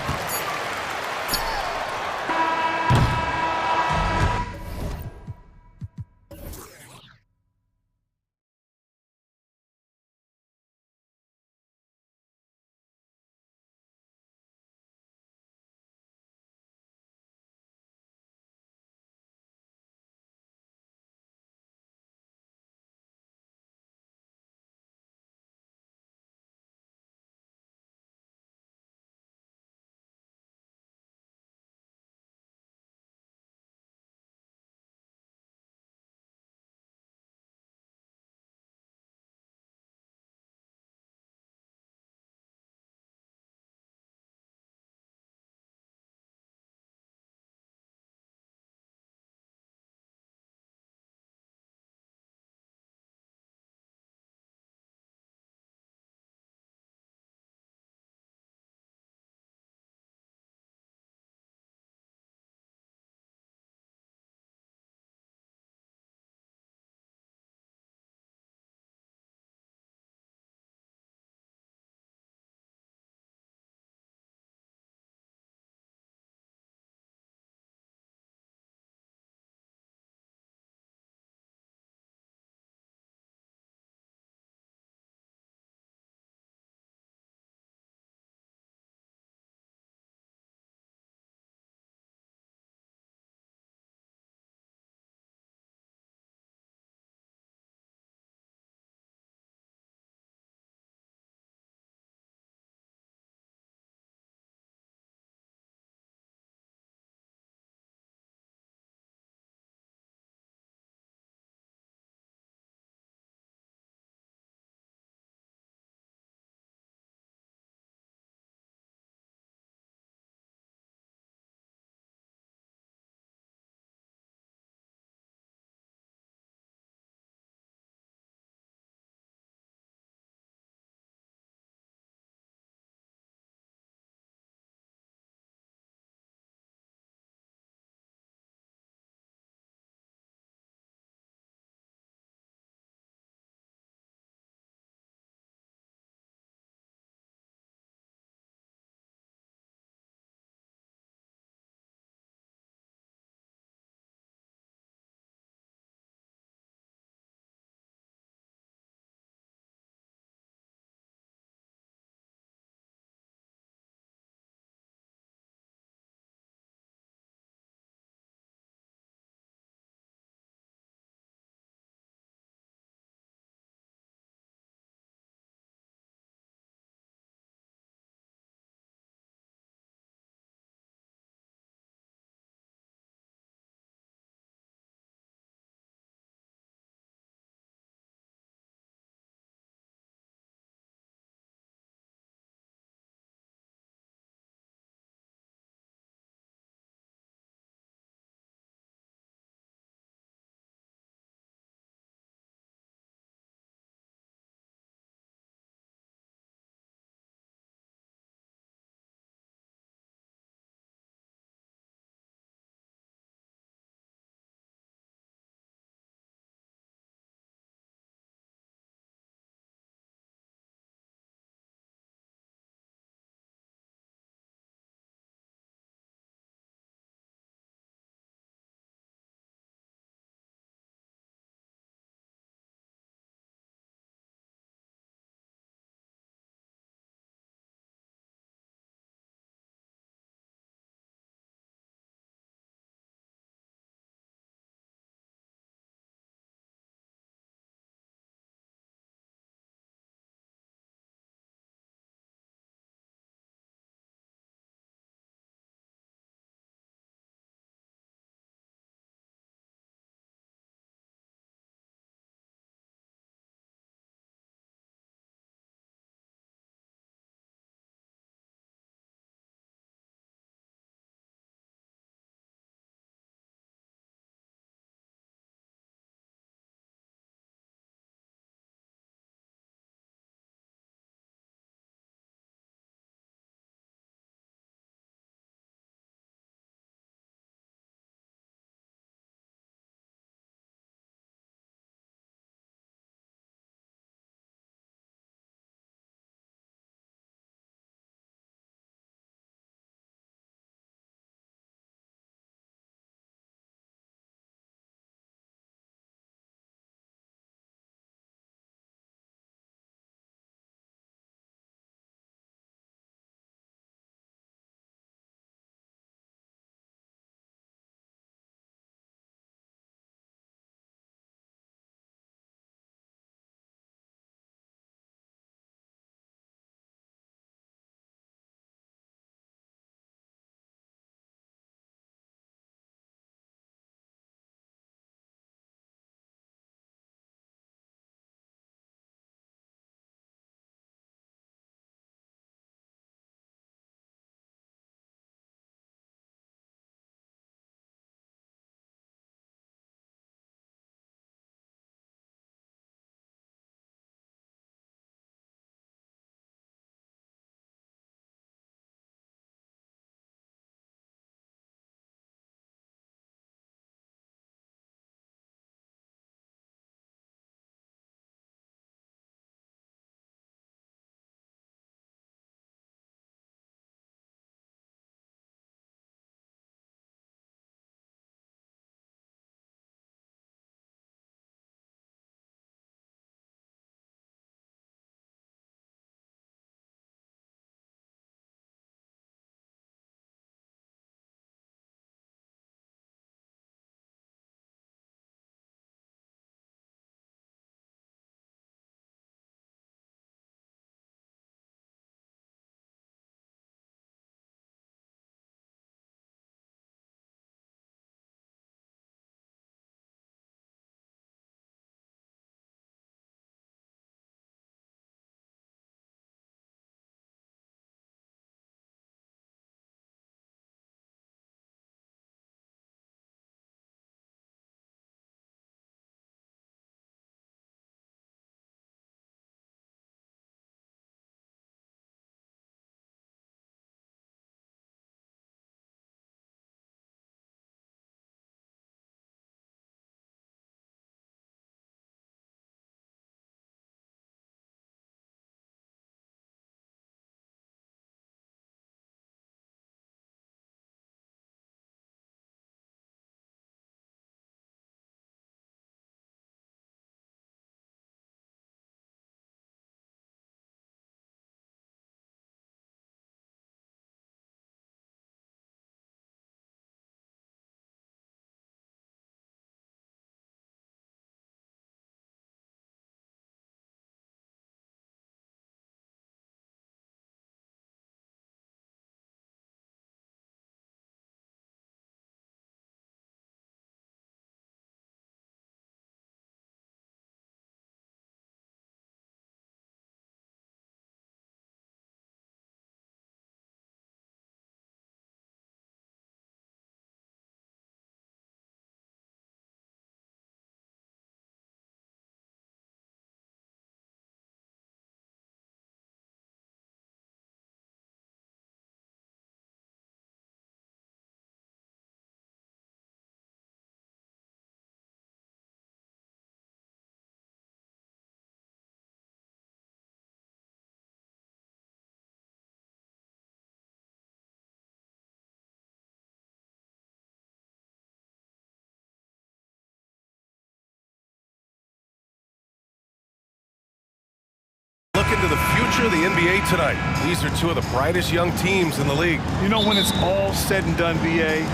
into the future of the NBA tonight. These are two of the brightest young teams in the league. You know, when it's all said and done, BA,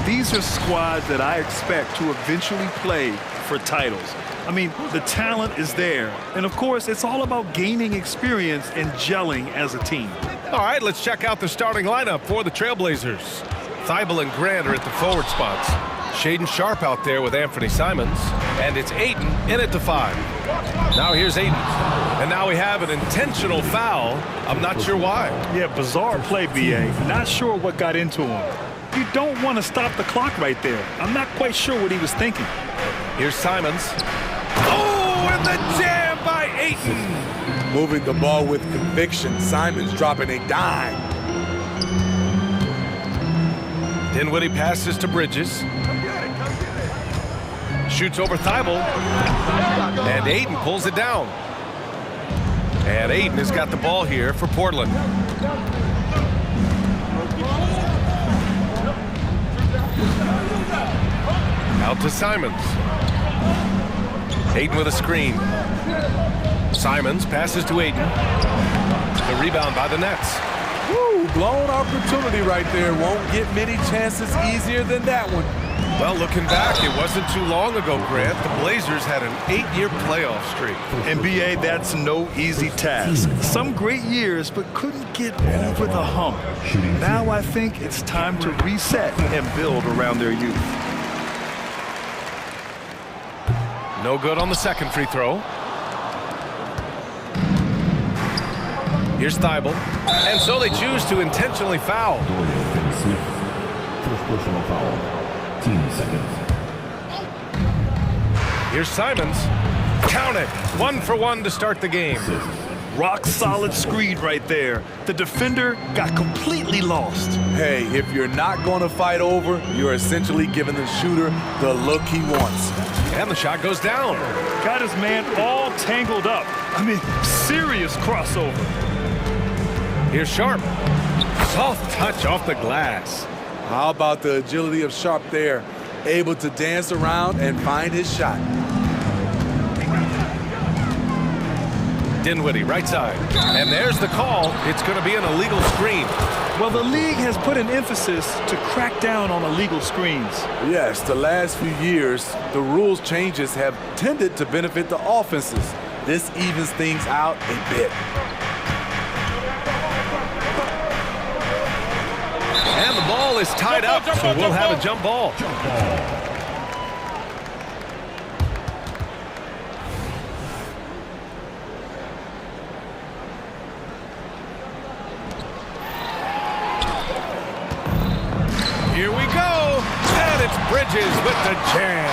these are squads that I expect to eventually play for titles. I mean, the talent is there. And of course, it's all about gaining experience and gelling as a team. All right, let's check out the starting lineup for the Trailblazers. Thibault and Grant are at the forward spots. Shaedon Sharpe out there with Anthony Simons. And it's Ayton in at the 5. Now here's Ayton. And now we have an intentional foul. I'm not sure why. Yeah, bizarre play, BA. Not sure what got into him. You don't want to stop the clock right there. I'm not quite sure what he was thinking. Here's Simons. Oh, and the jam by Ayton. Moving the ball with conviction. Simons dropping a dime. Dinwiddie passes to Bridges. Shoots over Thibault. And Ayton pulls it down. And Ayton has got the ball here for Portland. Out to Simons. Ayton with a screen. Simons passes to Ayton. The rebound by the Nets. Woo, blown opportunity right there. Won't get many chances easier than that one. Well, looking back, it wasn't too long ago, Grant. The Blazers had an 8-year playoff streak. And BA, that's no easy task. Some great years, but couldn't get over the hump. Now I think it's time to reset and build around their youth. No good on the second free throw. Here's Thibault. And so they choose to intentionally foul. First personal foul. 10 seconds. Here's Simons. Count it. 1 for 1 to start the game. Rock solid screen right there. The defender got completely lost. Hey, if you're not going to fight over, you're essentially giving the shooter the look he wants. And the shot goes down. Got his man all tangled up. I mean, serious crossover. Here's Sharpe. Soft touch off the glass. How about the agility of Sharpe there? Able to dance around and find his shot. Dinwiddie, right side. And there's the call. It's going to be an illegal screen. Well, the league has put an emphasis to crack down on illegal screens. Yes, the last few years, the rules changes have tended to benefit the offenses. This evens things out a bit. And the ball is tied up, so we'll have a jump ball. Here we go. And it's Bridges with the jam.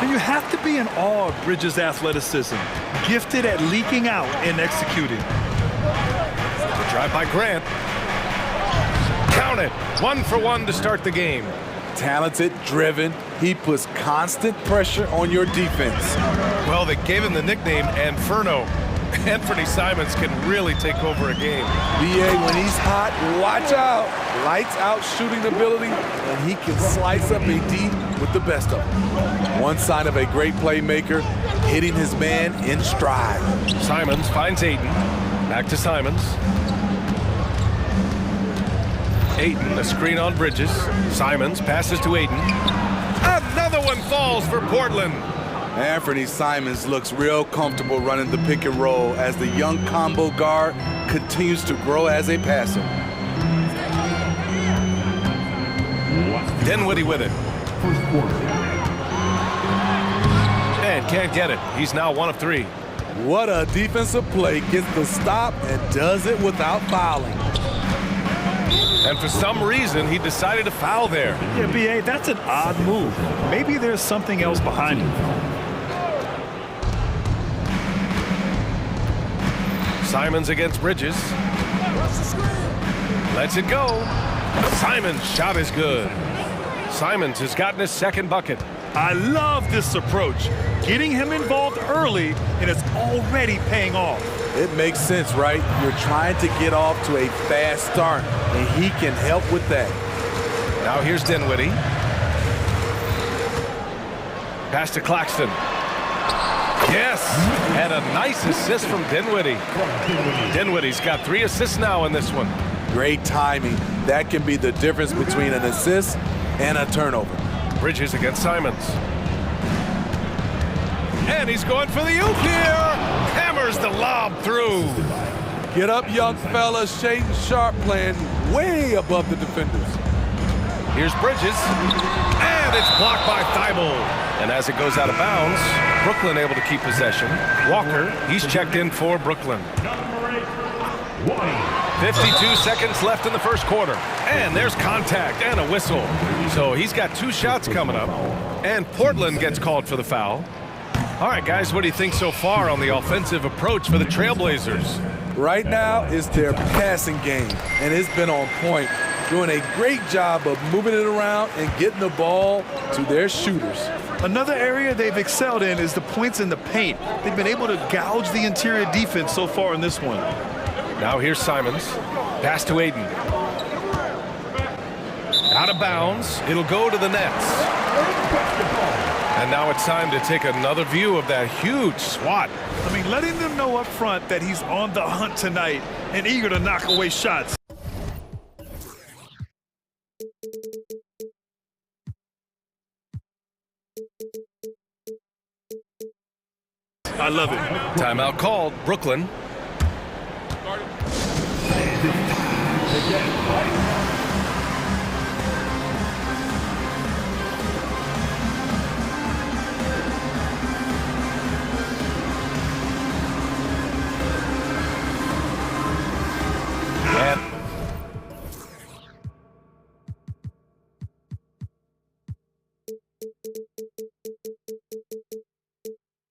And you have to be in awe of Bridges' athleticism. Gifted at leaking out and executing. The drive by Grant. Count it. 1 for 1 to start the game. Talented, driven. He puts constant pressure on your defense. Well, they gave him the nickname Inferno. Anthony Simons can really take over a game. BA, when he's hot, watch out. Lights out shooting ability, and he can slice up a D with the best of them. One sign of a great playmaker, hitting his man in stride. Simons finds Ayton. Back to Simons. Ayton, a screen on Bridges. Simons passes to Ayton. Another one falls for Portland. Anthony Simons looks real comfortable running the pick and roll as the young combo guard continues to grow as a passer. Dinwiddie with it. First quarter. And can't get it. He's now 1 of 3. What a defensive play. Gets the stop and does it without fouling. And for some reason, he decided to foul there. Yeah, BA, that's an odd move. Maybe there's something else behind it. Simons against Bridges. Lets it go. Simons' shot is good. Simons has gotten his second bucket. I love this approach. Getting him involved early, and it's already paying off. It makes sense, right? You're trying to get off to a fast start, and he can help with that. Now here's Dinwiddie. Pass to Claxton. Yes, and a nice assist from Dinwiddie. Dinwiddie's got 3 assists now in this one. Great timing. That can be the difference between an assist and a turnover. Bridges against Simons. And he's going for the oop here. Hammers the lob through. Get up, young fella. Shaden Sharp playing way above the defenders. Here's Bridges. And it's blocked by Thibault. And as it goes out of bounds, Brooklyn able to keep possession. Walker, he's checked in for Brooklyn. 52 seconds left in the first quarter. And there's contact and a whistle. So he's got 2 shots coming up. And Portland gets called for the foul. All right, guys, what do you think so far on the offensive approach for the Trailblazers? Right now, it's their passing game, and it's been on point. Doing a great job of moving it around and getting the ball to their shooters. Another area they've excelled in is the points in the paint. They've been able to gouge the interior defense so far in this one. Now here's Simons. Pass to Aiden. Out of bounds. It'll go to the Nets. And now it's time to take another view of that huge swat. I mean, letting them know up front that he's on the hunt tonight and eager to knock away shots. I love it. Timeout called. Brooklyn.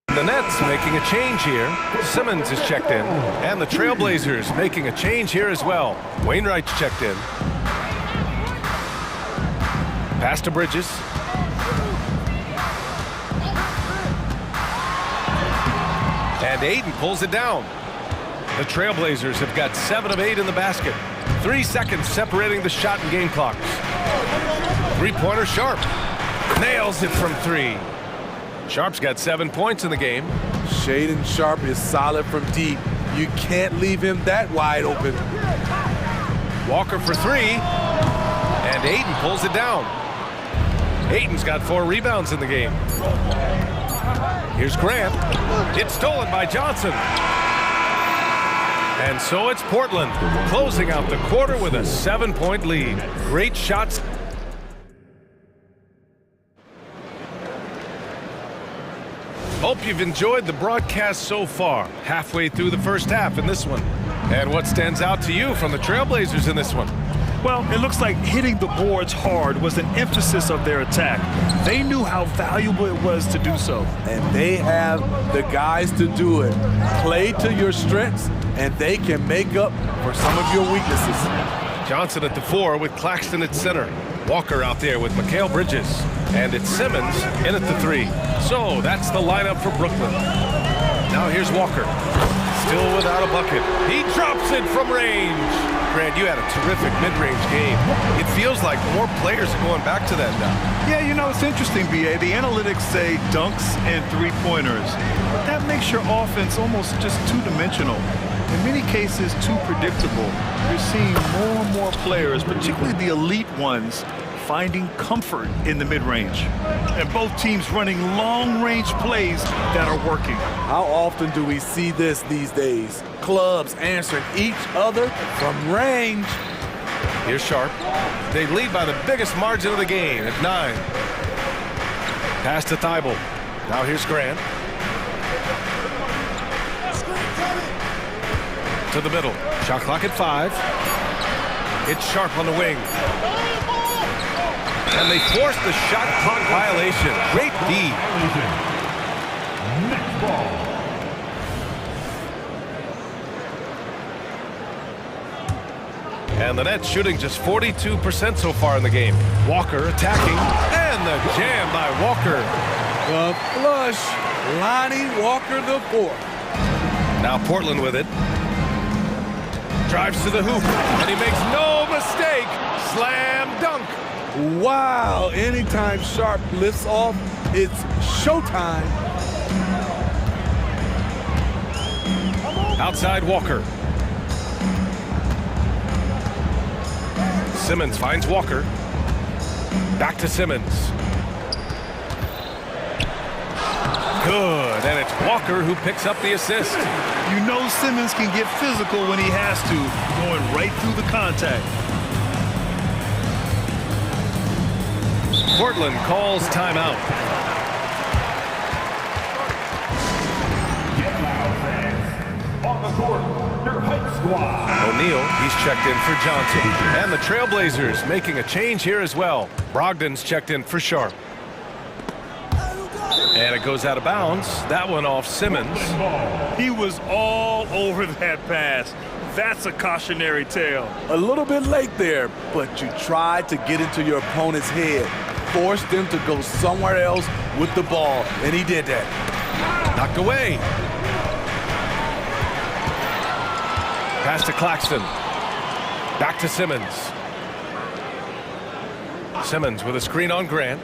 The Nets making a change here. Simmons is checked in. And the Trailblazers making a change here as well. Wainwright's checked in. Pass to Bridges. And Aiden pulls it down. The Trailblazers have got 7 of 8 in the basket. 3 seconds separating the shot and game clocks. 3-pointer Sharp. Nails it from 3. Sharp's got 7 points in the game. Shaden Sharp is solid from deep. You can't leave him that wide open. Walker for 3. And Aiden pulls it down. Aiden's got 4 rebounds in the game. Here's Grant. It's stolen by Johnson. And so it's Portland closing out the quarter with a 7-point lead. Great shots. Hope you've enjoyed the broadcast so far. Halfway through the first half in this one. And what stands out to you from the Trailblazers in this one? Well, it looks like hitting the boards hard was an emphasis of their attack. They knew how valuable it was to do so. And they have the guys to do it. Play to your strengths, and they can make up for some of your weaknesses. Johnson at the 4 with Claxton at center. Walker out there with Mikal Bridges. And it's Simmons in at the 3. So that's the lineup for Brooklyn. Now here's Walker. Still without a bucket. He drops it from range. Grant, you had a terrific mid-range game. It feels like more players are going back to that now. Yeah, you know, it's interesting, B.A. The analytics say dunks and 3-pointers. But that makes your offense almost just two-dimensional. In many cases, too predictable. You're seeing more and more players, particularly the elite ones, finding comfort in the mid-range. And both teams running long-range plays that are working. How often do we see this these days? Clubs answering each other from range. Here's Sharp. They lead by the biggest margin of the game at 9. Pass to Thibault. Now here's Grant. To the middle. Shot clock at 5. It's Sharp on the wing. And they force the shot clock violation. Great D. Next ball. And the Nets shooting just 42% so far in the game. Walker attacking. And the jam by Walker. The flush. Lonnie Walker the 4th. Now Portland with it. Drives to the hoop. And he makes no mistake. Slam dunk. Wow, anytime Sharp lifts off, it's showtime. Outside Walker. Simmons finds Walker. Back to Simmons. Good, and it's Walker who picks up the assist. You know Simmons can get physical when he has to, going right through the contact. Portland calls timeout. On the court, your hype squad. O'Neal, he's checked in for Johnson. And the Trailblazers making a change here as well. Brogdon's checked in for Sharp. And it goes out of bounds. That one off Simmons. He was all over that pass. That's a cautionary tale. A little bit late there, but you tried to get into your opponent's head. Force them to go somewhere else with the ball, and he did that. Knocked away. Pass to Claxton. Back to Simmons. Simmons with a screen on Grant.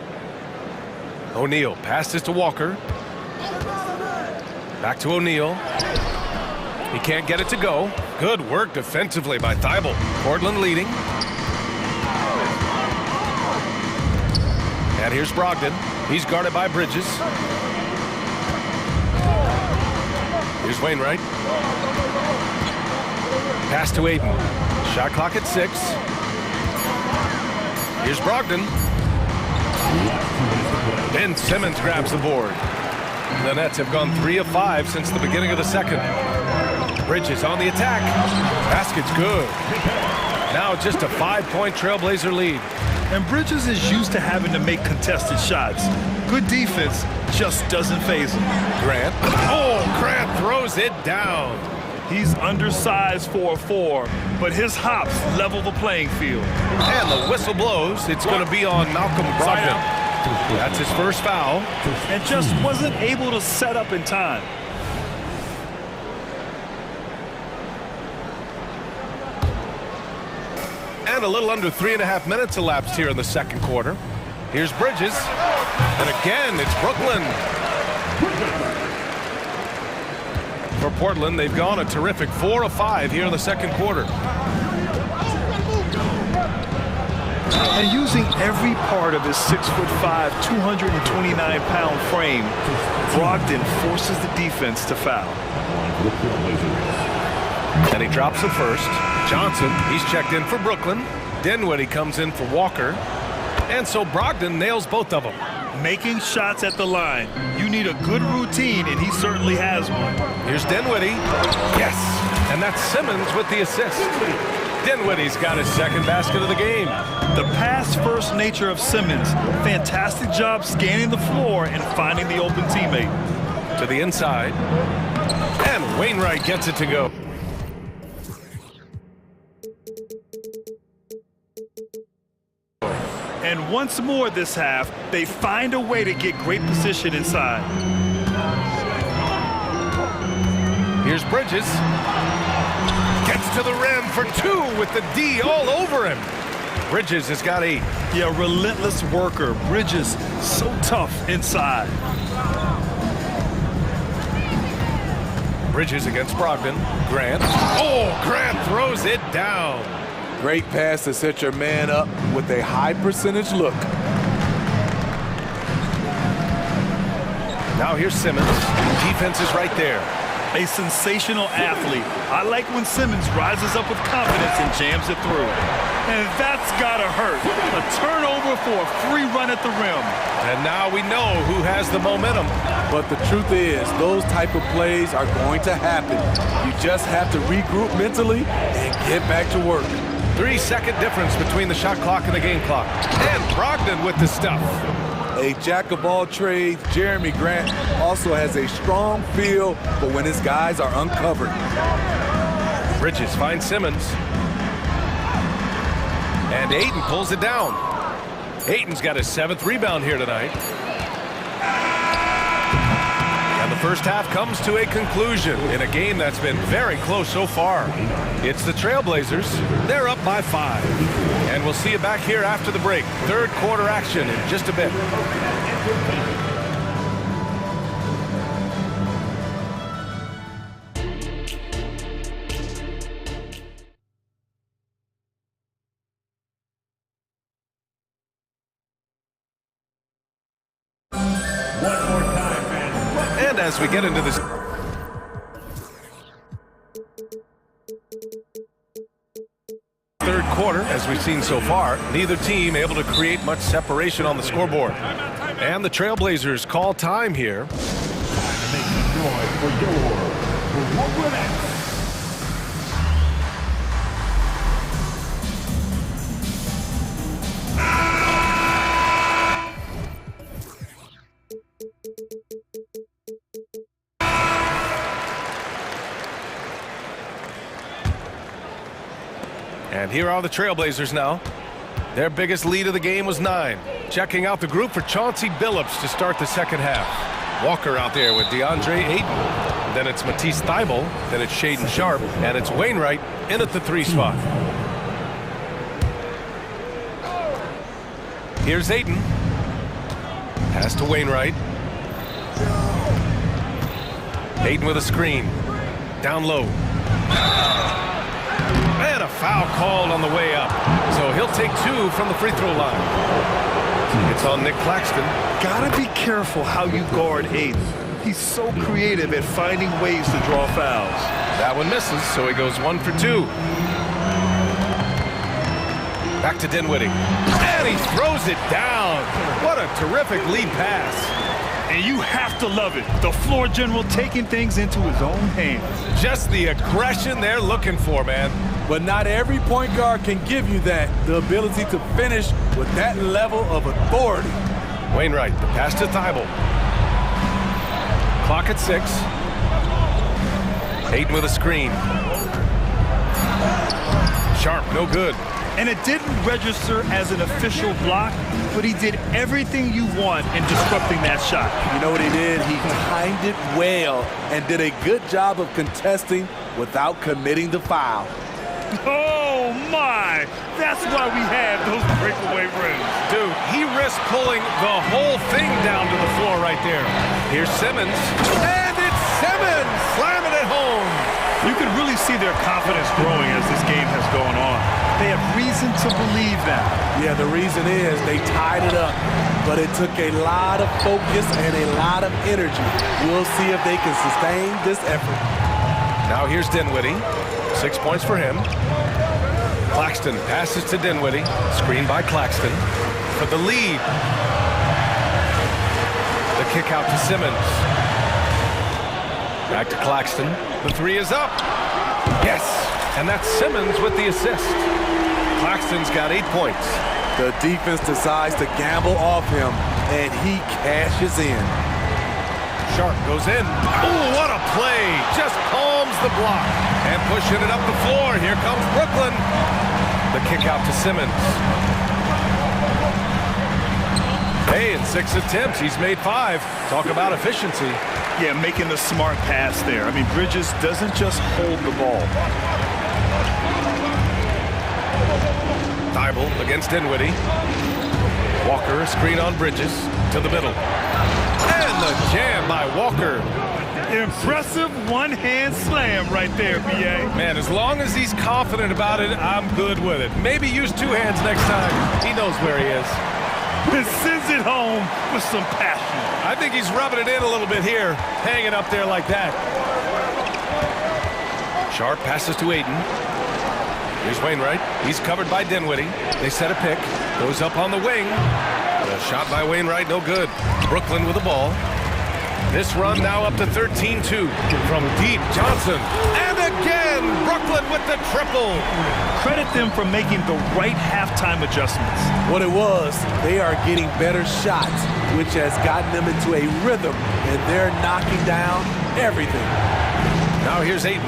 O'Neal passes to Walker. Back to O'Neal. He can't get it to go. Good work defensively by Thibault. Portland leading. And here's Brogdon. He's guarded by Bridges. Here's Wainwright. Pass to Ayton. Shot clock at 6. Here's Brogdon. Ben Simmons grabs the board. The Nets have gone 3 of 5 since the beginning of the second. Bridges on the attack. Basket's good. Now just a 5-point Trailblazer lead. And Bridges is used to having to make contested shots. Good defense just doesn't faze him. Grant. Oh, Grant throws it down. He's undersized for a 4, but his hops level the playing field. And the whistle blows. It's going to be on Malcolm Brogdon. That's his first foul. And just wasn't able to set up in time. And a little under 3.5 minutes elapsed here in the second quarter. Here's Bridges. And again, it's Brooklyn. For Portland, they've gone a terrific 4 of 5 here in the second quarter. And using every part of his 6'5", 229-pound frame, Brogdon forces the defense to foul. And he drops the first. Johnson, he's checked in for Brooklyn. Dinwiddie comes in for Walker. And so Brogdon nails both of them. Making shots at the line. You need a good routine, and he certainly has one. Here's Dinwiddie. Yes. And that's Simmons with the assist. Dinwiddie's got his second basket of the game. The pass-first nature of Simmons. Fantastic job scanning the floor and finding the open teammate. To the inside. And Wainwright gets it to go. And once more this half, they find a way to get great position inside. Here's Bridges. Gets to the rim for 2 with the D all over him. Bridges has got 8. Yeah, relentless worker. Bridges, so tough inside. Bridges against Brogdon. Grant. Oh, Grant throws it down. Great pass to set your man up with a high percentage look. Now here's Simmons. Defense is right there. A sensational athlete. I like when Simmons rises up with confidence and jams it through. And that's gotta hurt. A turnover for a free run at the rim. And now we know who has the momentum. But the truth is, those type of plays are going to happen. You just have to regroup mentally and get back to work. 3-second difference between the shot clock and the game clock. And Brogdon with the stuff. A jack of all trades, Jeremy Grant also has a strong feel for when his guys are uncovered. Bridges finds Simmons. And Ayton pulls it down. Ayton's got his 7th rebound here tonight. And the first half comes to a conclusion in a game that's been very close so far. It's the Trailblazers. They're up by 5. And we'll see you back here after the break. Third quarter action in just a bit. as we get into this. Third quarter, as we've seen so far, neither team able to create much separation on the scoreboard. And the Trailblazers call time here. And here are the Trailblazers now. Their biggest lead of the game was 9. Checking out the group for Chauncey Billups to start the second half. Walker out there with DeAndre Ayton. Then it's Matisse Thybulle. Then it's Shaedon Sharpe. And it's Wainwright in at the 3 spot. Here's Ayton. Pass to Wainwright. Ayton with a screen. Down low. And a foul called on the way up. So he'll take 2 from the free throw line. It's on Nick Claxton. Gotta be careful how you guard Ayton. He's so creative at finding ways to draw fouls. That one misses, so he goes 1 for 2. Back to Dinwiddie. And he throws it down. What a terrific lead pass. And you have to love it. The floor general taking things into his own hands. Just the aggression they're looking for, man. But not every point guard can give you that, the ability to finish with that level of authority. Wainwright, the pass to Thybulle. Clock at 6. Ayton with a screen. Sharpe, no good. And it didn't register as an official block, but he did everything you want in disrupting that shot. You know what he did? He timed it well and did a good job of contesting without committing the foul. Oh, my! That's why we have those breakaway rims. Dude, he risked pulling the whole thing down to the floor right there. Here's Simmons. And it's Simmons slamming it home. You can really see their confidence growing as this game has gone on. They have reason to believe that. Yeah, the reason is they tied it up, but it took a lot of focus and a lot of energy. We'll see if they can sustain this effort. Now here's Dinwiddie. 6 points for him. Claxton passes to Dinwiddie. Screen by Claxton for the lead. The kick out to Simmons. Back to Claxton. The 3 is up. Yes, and that's Simmons with the assist. Claxton's got 8 points. The defense decides to gamble off him, and he cashes in. Sharpe goes in. Oh, what a play. Just palms the block. And pushing it up the floor. Here comes Brooklyn. The kick out to Simmons. Hey, in 6 attempts, he's made 5. Talk about efficiency. Yeah, making the smart pass there. I mean, Bridges doesn't just hold the ball. Thybulle against Dinwiddie. Walker, a screen on Bridges to the middle. And the jam by Walker. Impressive one-hand slam right there, B.A. Man, as long as he's confident about it, I'm good with it. Maybe use 2 hands next time. He knows where he is. And sends it home with some passion. I think he's rubbing it in a little bit here, hanging up there like that. Sharpe passes to Ayton. Here's Wainwright. He's covered by Dinwiddie. They set a pick. Goes up on the wing. A shot by Wainwright, no good. Brooklyn with the ball. This run now up to 13-2 from deep. Johnson. And again, Brooklyn with the triple. Credit them for making the right halftime adjustments. What it was, they are getting better shots, which has gotten them into a rhythm, and they're knocking down everything. Now here's Ayton.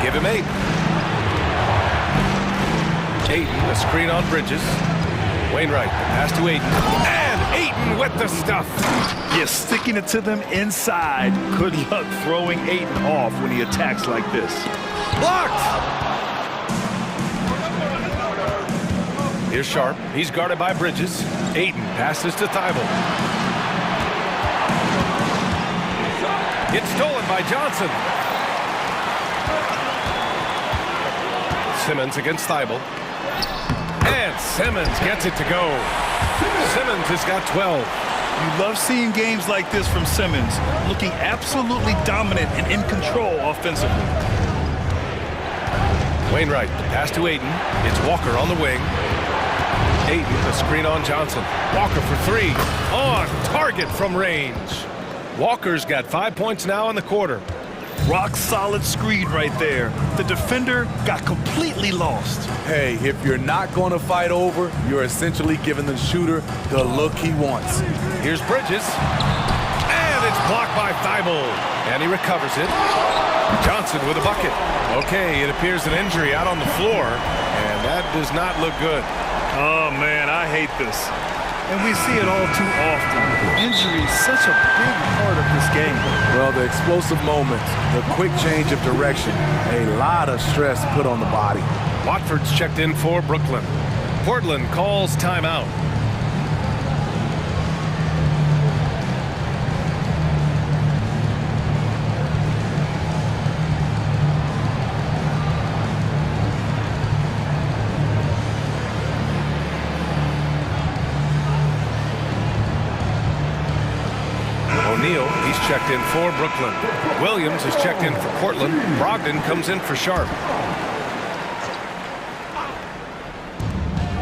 Give him 8. Ayton, a screen on Bridges. Wainwright, pass to Ayton. And Ayton with the stuff. Yeah, sticking it to them inside. Good luck throwing Ayton off when he attacks like this. Blocked! Here's Sharpe. He's guarded by Bridges. Ayton passes to Thybulle. It's stolen by Johnson. Simmons against Thybulle. And Simmons gets it to go. Simmons has got 12. You love seeing games like this from Simmons, looking absolutely dominant and in control offensively. Wainwright, pass to Ayton. It's Walker on the wing. Ayton, a screen on Johnson. Walker for three. On target from range. Walker's got 5 points now in the quarter. Rock solid screen right there. The defender got completely lost. Hey, if you're not going to fight over, you're essentially giving the shooter the look he wants. Here's Bridges. And it's blocked by Thibault. And he recovers it. Johnson with a bucket. Okay, it appears an injury out on the floor. And that does not look good. Oh, man, I hate this. And we see it all too often. Injury is such a big part of this game. Well, the explosive moments, the quick change of direction, a lot of stress put on the body. Watford's checked in for Brooklyn. Portland calls timeout. O'Neal, he's checked in for Brooklyn. Williams is checked in for Portland. Brogdon comes in for Sharp.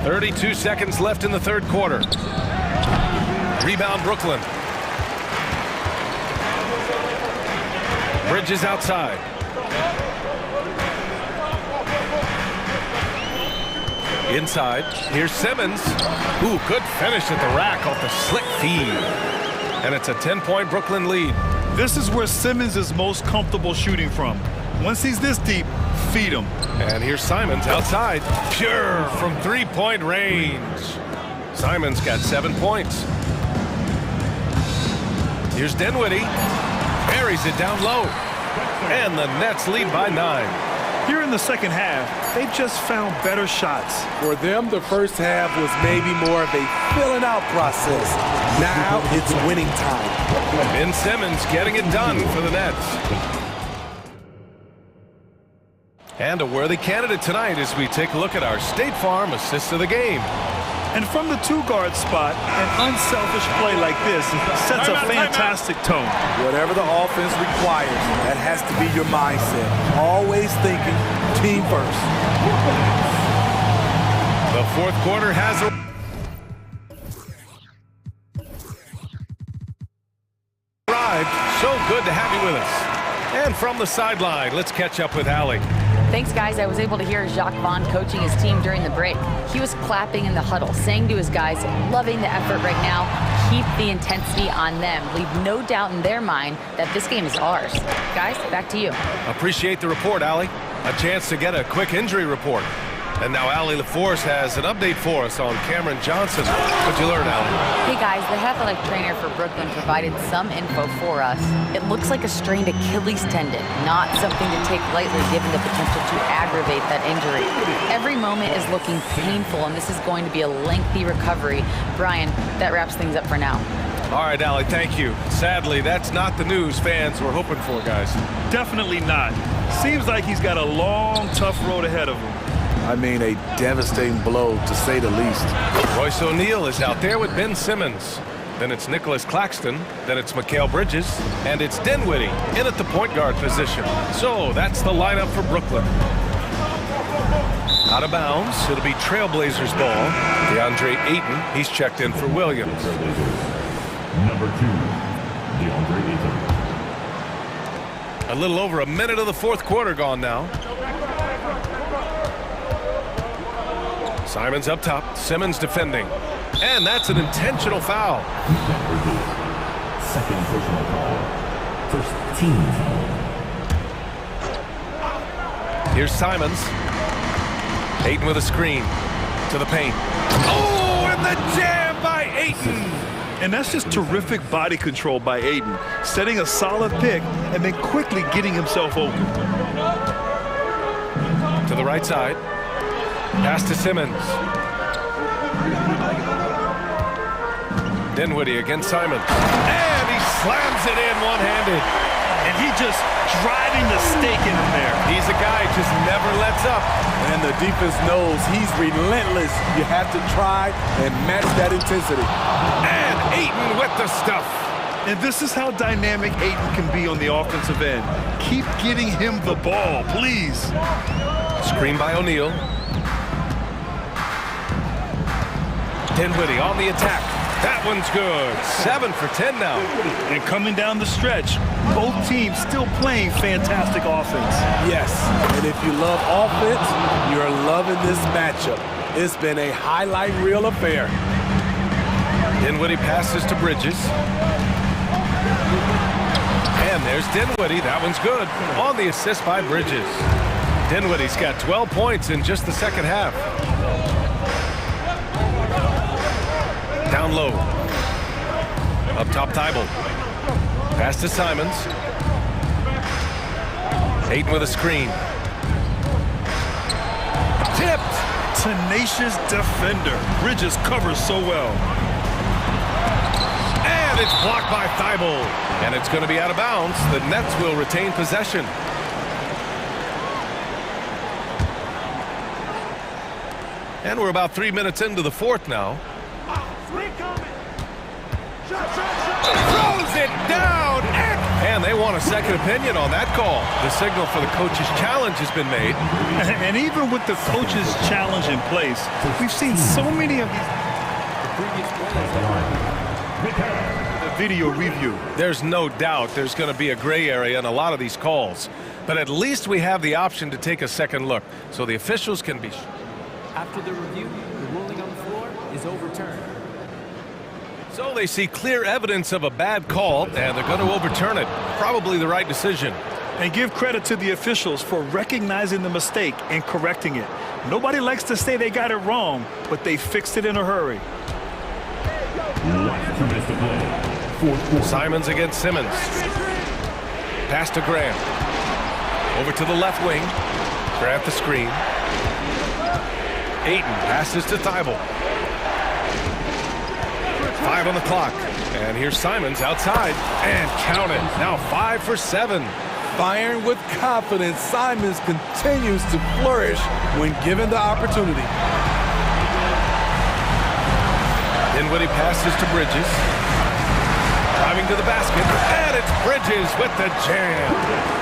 32 seconds left in the third quarter. Rebound Brooklyn. Bridges outside. Inside, here's Simmons. Ooh, good finish at the rack off the slick feed. And it's a 10-point Brooklyn lead. This is where Simmons is most comfortable shooting from. Once he's this deep, feed him. And here's Simons outside. Pure from three-point range. Simons got 7 points. Here's Dinwiddie. Buries it down low. And the Nets lead by 9. Here in the second half, they just found better shots. For them, the first half was maybe more of a filling out process. Now it's winning time. Ben Simmons getting it done for the Nets. And a worthy candidate tonight as we take a look at our State Farm assist of the game. And from the two-guard spot, an unselfish play like this sets a fantastic tone. Whatever the offense requires, that has to be your mindset. Always thinking team first. The fourth quarter has arrived. So good to have you with us. And from the sideline, let's catch up with Allie. Thanks, guys. I was able to hear Jacques Vaughn coaching his team during the break. He was clapping in the huddle, saying to his guys, loving the effort right now, keep the intensity on them. Leave no doubt in their mind that this game is ours. Guys, back to you. Appreciate the report, Allie. A chance to get a quick injury report. And now Allie LaForce has an update for us on Cameron Johnson. What'd you learn, Allie? Hey guys, the athletic trainer for Brooklyn provided some info for us. It looks like a strained Achilles tendon, not something to take lightly given the potential to aggravate that injury. Every moment is looking painful, and this is going to be a lengthy recovery. Brian, that wraps things up for now. All right, Allie, thank you. Sadly, that's not the news fans were hoping for, guys. Definitely not. Seems like he's got a long, tough road ahead of him. I mean, a devastating blow, to say the least. Royce O'Neal is out there with Ben Simmons. Then it's Nicholas Claxton. Then it's Mikal Bridges. And it's Dinwiddie in at the point guard position. So that's the lineup for Brooklyn. Out of bounds. It'll be Trailblazers ball. DeAndre Ayton. He's checked in for Williams. Number 2, DeAndre Ayton. A little over a minute of the fourth quarter gone now. Simons up top, Simmons defending. And that's an intentional foul. Second personal foul. First team foul. Here's Simons. Ayton with a screen to the paint. Oh, and the jam by Ayton. And that's just terrific body control by Ayton, setting a solid pick and then quickly getting himself open. To the right side. Pass to Simmons. Dinwiddie against Simons. And he slams it in one-handed. and he just driving the stake in him there. He's a guy who just never lets up. And the defense knows he's relentless. You have to try and match that intensity. And Ayton with the stuff. And this is how dynamic Ayton can be on the offensive end. Keep getting him the ball, please. Screen by O'Neal. Dinwiddie on the attack. That one's good. 7 for 10 now. And coming down the stretch, both teams still playing fantastic offense. Yes, and if you love offense, you're loving this matchup. It's been a highlight reel affair. Dinwiddie passes to Bridges. And there's Dinwiddie. That one's good. On the assist by Bridges. Dinwiddie's got 12 points in just the second half. Down low. Up top, Thibault. Pass to Simons. Ayton with a screen. Tipped. Tenacious defender. Bridges covers so well. And it's blocked by Thibault. And it's going to be out of bounds. The Nets will retain possession. And we're about 3 minutes into the fourth now. Throws it down. And they want a second opinion on that call. The signal for the coach's challenge has been made. And even with the coach's challenge in place, we've seen so many of these. The video review. There's no doubt there's going to be a gray area in a lot of these calls. But at least we have the option to take a second look so the officials can be. After the review, the ruling on the floor is overturned. So they see clear evidence of a bad call, and they're going to overturn it. Probably the right decision. And give credit to the officials for recognizing the mistake and correcting it. Nobody likes to say they got it wrong, but they fixed it in a hurry. Simons against Simmons. Pass to Grant. Over to the left wing. Grant the screen. Ayton passes to Thibault. 5 on the clock. And here's Simons outside. And count it. Now 5 for 7. Firing with confidence, Simons continues to flourish when given the opportunity. Dinwiddie passes to Bridges. Driving to the basket. And it's Bridges with the jam.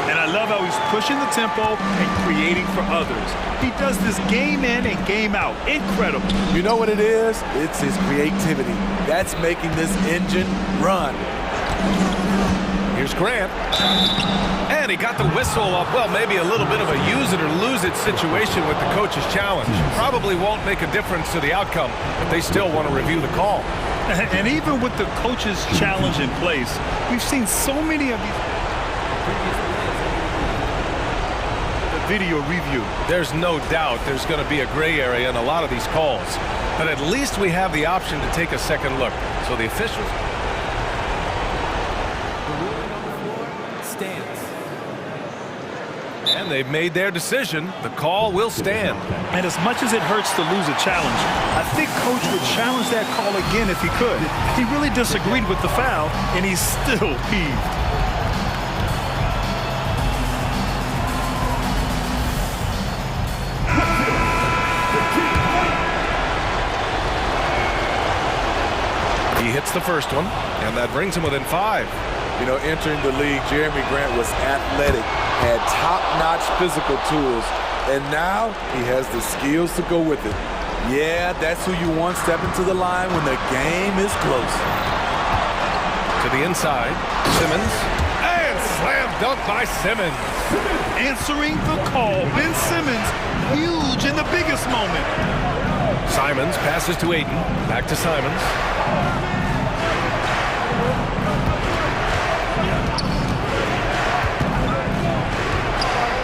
And I love how he's pushing the tempo and creating for others. He does this game in and game out. Incredible. You know what it is? It's his creativity. That's making this engine run. Here's Grant. And he got the whistle up. Well, maybe a little bit of a use it or lose it situation with the coach's challenge. Probably won't make a difference to the outcome, but they still want to review the call. And even with the coach's challenge in place, we've seen so many of these. The video review. There's no doubt there's going to be a gray area in a lot of these calls, but at least we have the option to take a second look. So the officials. The ruling on the floor stands. And they've made their decision. The call will stand. And as much as it hurts to lose a challenge, I think Coach would challenge that call again if he could. He really disagreed with the foul, and he's still peeved. He hits the first one, and that brings him within 5. You know, entering the league, Jeremy Grant was athletic, had top-notch physical tools, and now he has the skills to go with it. Yeah, that's who you want stepping to the line when the game is close. To the inside, Simmons, and slam dunk by Simmons. Answering the call, Ben Simmons, huge in the biggest moment. Simons passes to Ayton, back to Simons.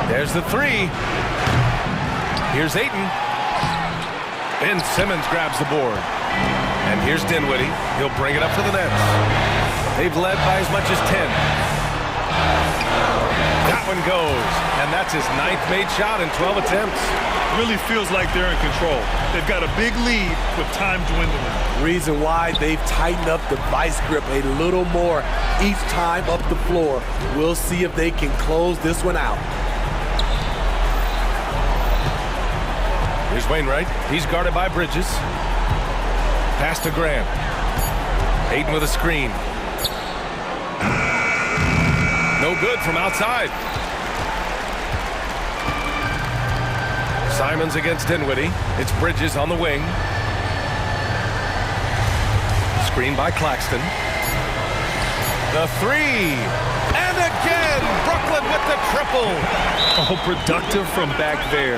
There's the 3. Here's Ayton. Ben Simmons grabs the board. And here's Dinwiddie. He'll bring it up to the Nets. They've led by as much as 10. That one goes. And that's his 9th made shot in 12 attempts. Really feels like they're in control. They've got a big lead with time dwindling. Reason why they've tightened up the vice grip a little more each time up the floor. We'll see if they can close this one out. Here's Wainwright. He's guarded by Bridges. Pass to Graham. Hayden with a screen. No good from outside. Simons against Dinwiddie. It's Bridges on the wing. Screen by Claxton. The three. And again, Brooklyn with the triple. Oh, productive from back there.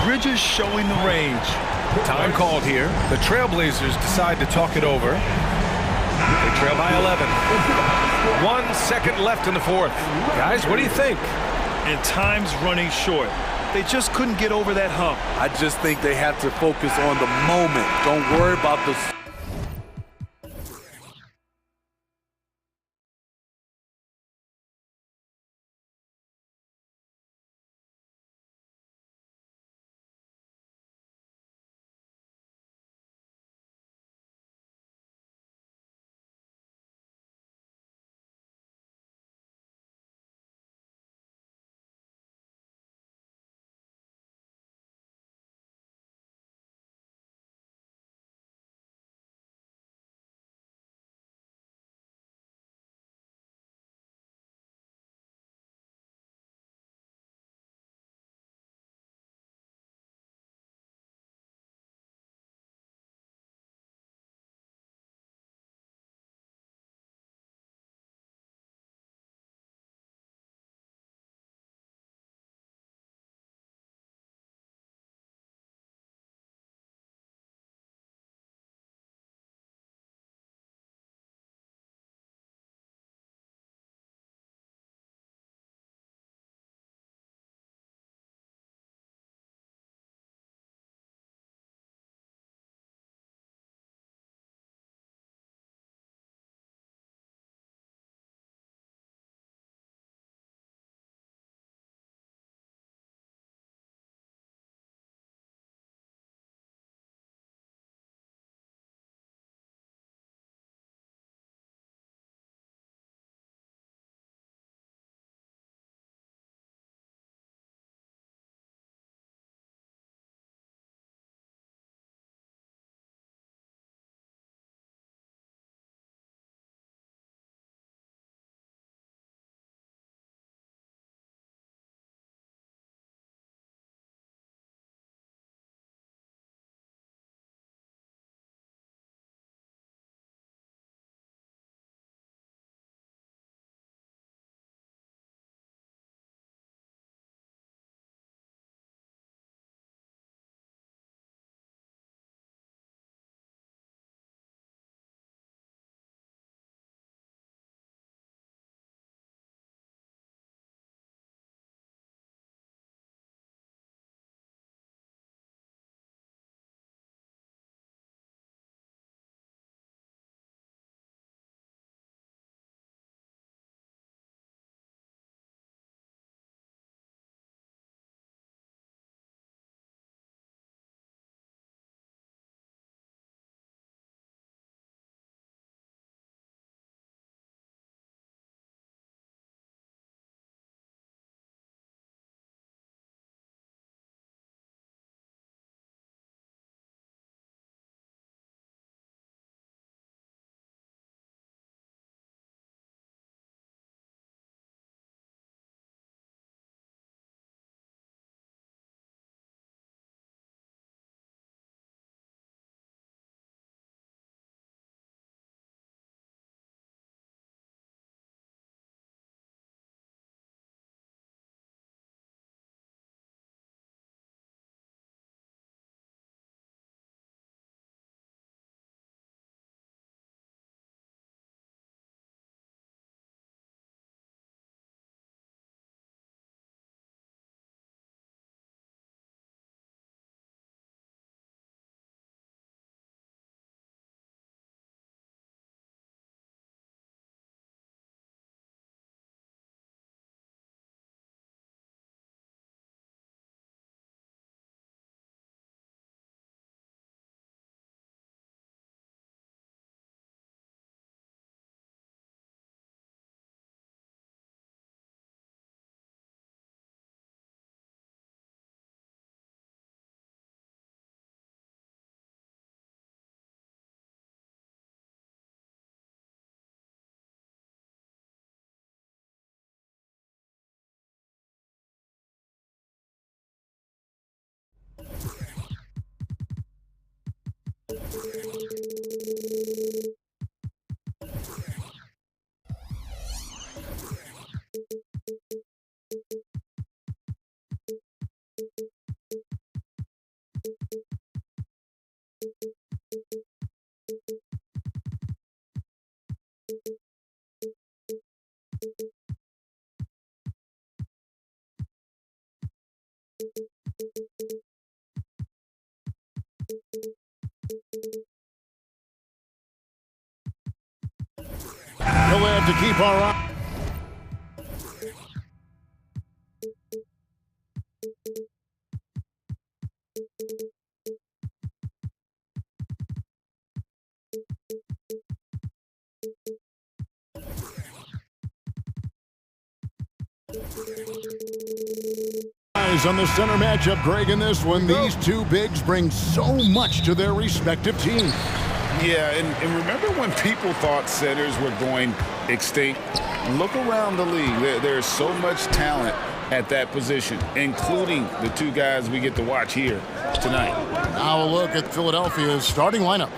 Bridges showing the range. Time called here. The Trailblazers decide to talk it over. They trail by 11. 1 second left in the fourth. Guys, what do you think? And time's running short. They just couldn't get over that hump. I just think they have to focus on the moment. Don't worry about the He'll have to keep our eye. Eyes on the center matchup, Greg, in this one. These two bigs bring so much to their respective teams. Yeah, and remember when people thought centers were going extinct? Look around the league. There's so much talent at that position, including the two guys we get to watch here tonight. Now a look at Philadelphia's starting lineup.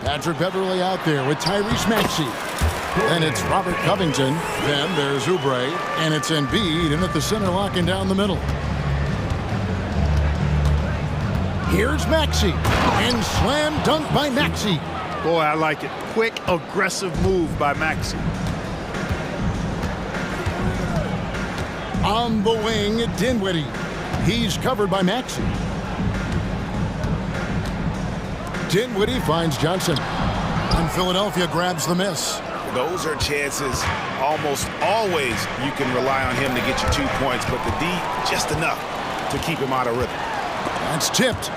Patrick Beverly out there with Tyrese Maxey. Then it's Robert Covington. Then there's Oubre. And it's Embiid in at the center, locking down the middle. Here's Maxey. And slam dunk by Maxey. Boy, I like it. Quick, aggressive move by Maxey. On the wing, Dinwiddie. He's covered by Maxey. Dinwiddie finds Johnson. And Philadelphia grabs the miss. Those are chances almost always you can rely on him to get you 2 points, but the D just enough to keep him out of rhythm. That's tipped.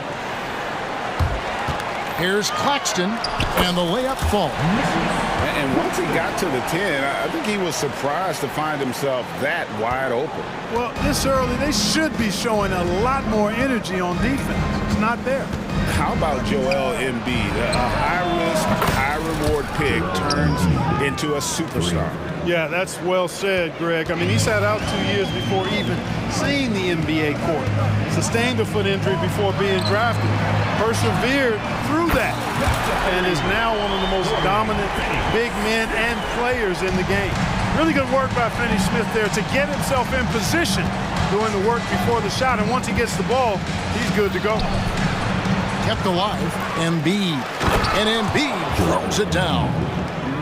Here's Claxton, and the layup falls. And once he got to the 10, I think he was surprised to find himself that wide open. Well, this early, they should be showing a lot more energy on defense. It's not there. How about Joel Embiid? A high-risk, high-reward pick turns into a superstar. Yeah, that's well said, Greg. I mean, he sat out 2 years before even seeing the NBA court. Sustained a foot injury before being drafted. Persevered through that. And is now one of the most dominant big men and players in the game. Really good work by Finney-Smith there to get himself in position doing the work before the shot. And once he gets the ball, he's good to go. Kept alive, Embiid. And Embiid throws it down.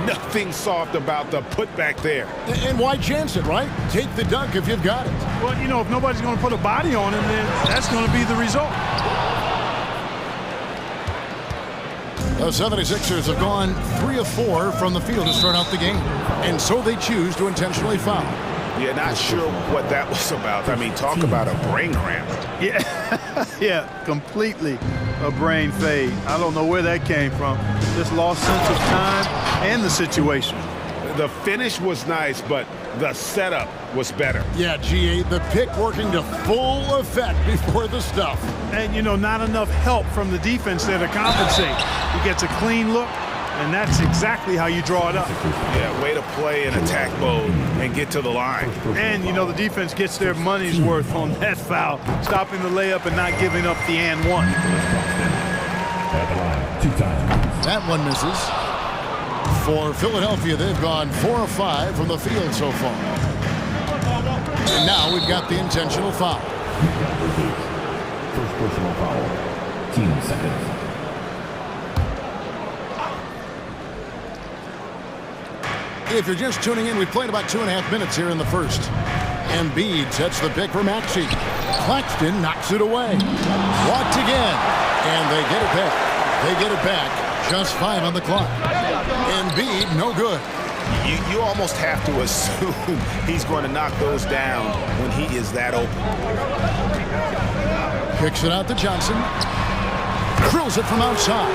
Nothing soft about the putback there. And why chance it, right? Take the dunk if you've got it. Well, you know, if nobody's going to put a body on him, then that's going to be the result. The 76ers have gone 3 of 4 from the field to start out the game. And so they choose to intentionally foul. Yeah, not sure what that was about. I mean, talk about a brain cramp. Yeah, yeah, completely a brain fade. I don't know where that came from. Just lost sense of time and the situation. The finish was nice, but the setup was better. Yeah, G8, the pick working to full effect before the stuff. And, you know, not enough help from the defense there to compensate. He gets a clean look, and that's exactly how you draw it up. Yeah, way to play in attack mode and get to the line. And, you know, the defense gets their money's worth on that foul, stopping the layup and not giving up the and one. That one misses. For Philadelphia, they've gone 4 of 5 from the field so far. And now we've got the intentional foul. First personal foul. Team seconds. If you're just tuning in, we played about 2.5 minutes here in the first. Embiid sets the pick for Maxey. Claxton knocks it away. Walked again. And they get it back. They get it back. Just 5 on the clock. Embiid, no good. You almost have to assume he's going to knock those down when he is that open. Kicks it out to Johnson. Drills it from outside.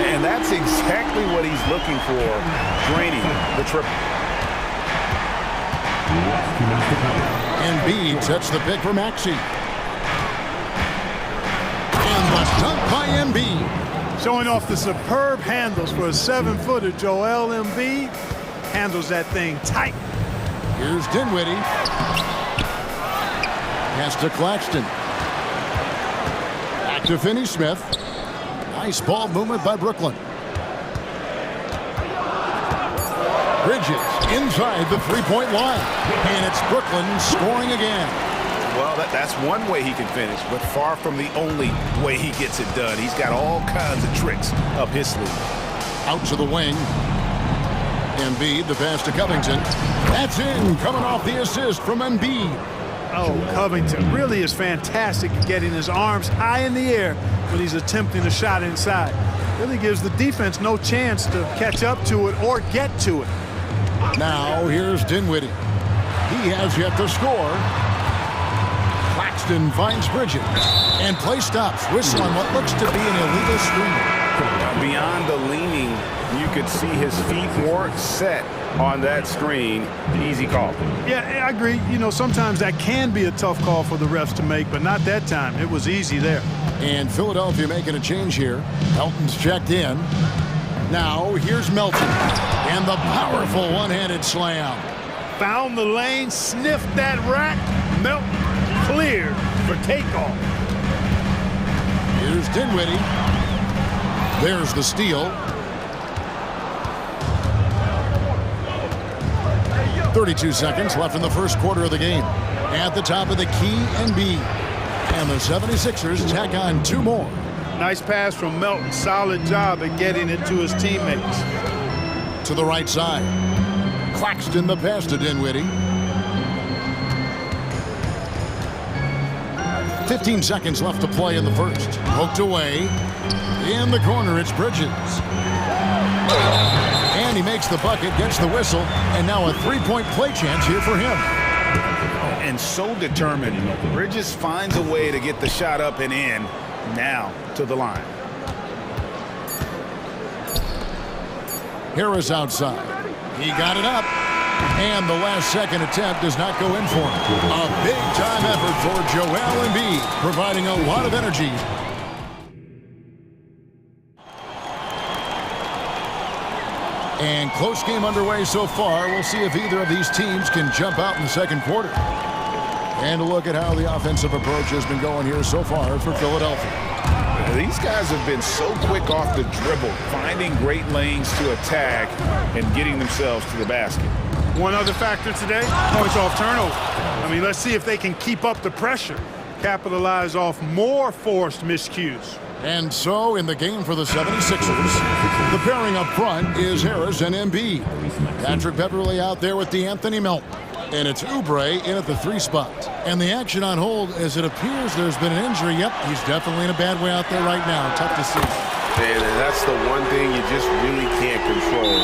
And that's exactly what he's looking for, draining the triple. Embiid sets the pick for Maxey. And the dunk by Embiid. Showing off the superb handles for a 7-footer. Joel Embiid handles that thing tight. Here's Dinwiddie. Pass to Claxton. Back to Finney-Smith. Nice ball movement by Brooklyn. Bridges inside the three-point line. And it's Brooklyn scoring again. Well, that's one way he can finish, but far from the only way he gets it done. He's got all kinds of tricks up his sleeve. Out to the wing. Embiid, the pass to Covington. That's in, coming off the assist from Embiid. Oh, Covington really is fantastic at getting his arms high in the air when he's attempting a shot inside. Really gives the defense no chance to catch up to it or get to it. Now here's Dinwiddie. He has yet to score. Claxton finds Bridges. And play stops. Whistle on what looks to be an illegal screen. Beyond the leaning, you could see his feet weren't set on that screen. Easy call. Yeah, I agree. You know, sometimes that can be a tough call for the refs to make, but not that time. It was easy there. And Philadelphia making a change here. Melton's checked in. Now here's Melton. And the powerful one-handed slam. Found the lane, sniffed that rack. Melton cleared for takeoff. Here's Dinwiddie. There's the steal. 32 seconds left in the first quarter of the game. At the top of the key, Embiid. And the 76ers tack on two more. Nice pass from Melton. Solid job at getting it to his teammates. To the right side. Claxton the pass to Dinwiddie. 15 seconds left to play in the first. Poked away. In the corner, it's Bridges. And he makes the bucket, gets the whistle, and now a three-point play chance here for him. And so determined. Bridges finds a way to get the shot up and in. Now to the line. Harris outside. He got it up. And the last second attempt does not go in for him. A big-time effort for Joel Embiid, providing a lot of energy. And close game underway so far. We'll see if either of these teams can jump out in the second quarter. And a look at how the offensive approach has been going here so far for Philadelphia. These guys have been so quick off the dribble, finding great lanes to attack and getting themselves to the basket. One other factor today, points off turnover. I mean, let's see if they can keep up the pressure, capitalize off more forced miscues. And so in the game for the 76ers, the pairing up front is Harris and Embiid. Patrick Beverley out there with D'Anthony Melton. And it's Oubre in at the 3 spot. And the action on hold as it appears there's been an injury. Yep, he's definitely in a bad way out there right now. Tough to see. And that's the one thing you just really can't control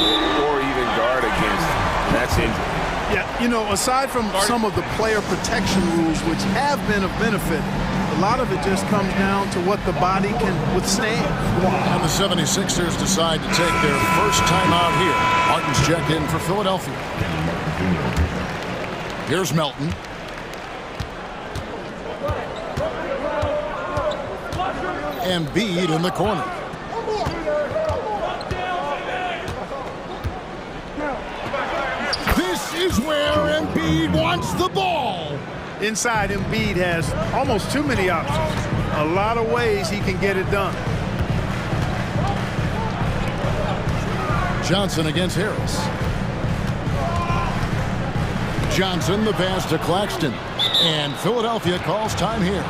or even guard against. That's injury. Yeah, you know, aside from some of the player protection rules, which have been of benefit, a lot of it just comes down to what the body can withstand. And the 76ers decide to take their first time out here. Martin's checked in for Philadelphia. Here's Melton. Embiid in the corner. This is where Embiid wants the ball. Inside, Embiid has almost too many options. A lot of ways he can get it done. Johnson against Harris. Johnson, the pass to Claxton. And Philadelphia calls time here.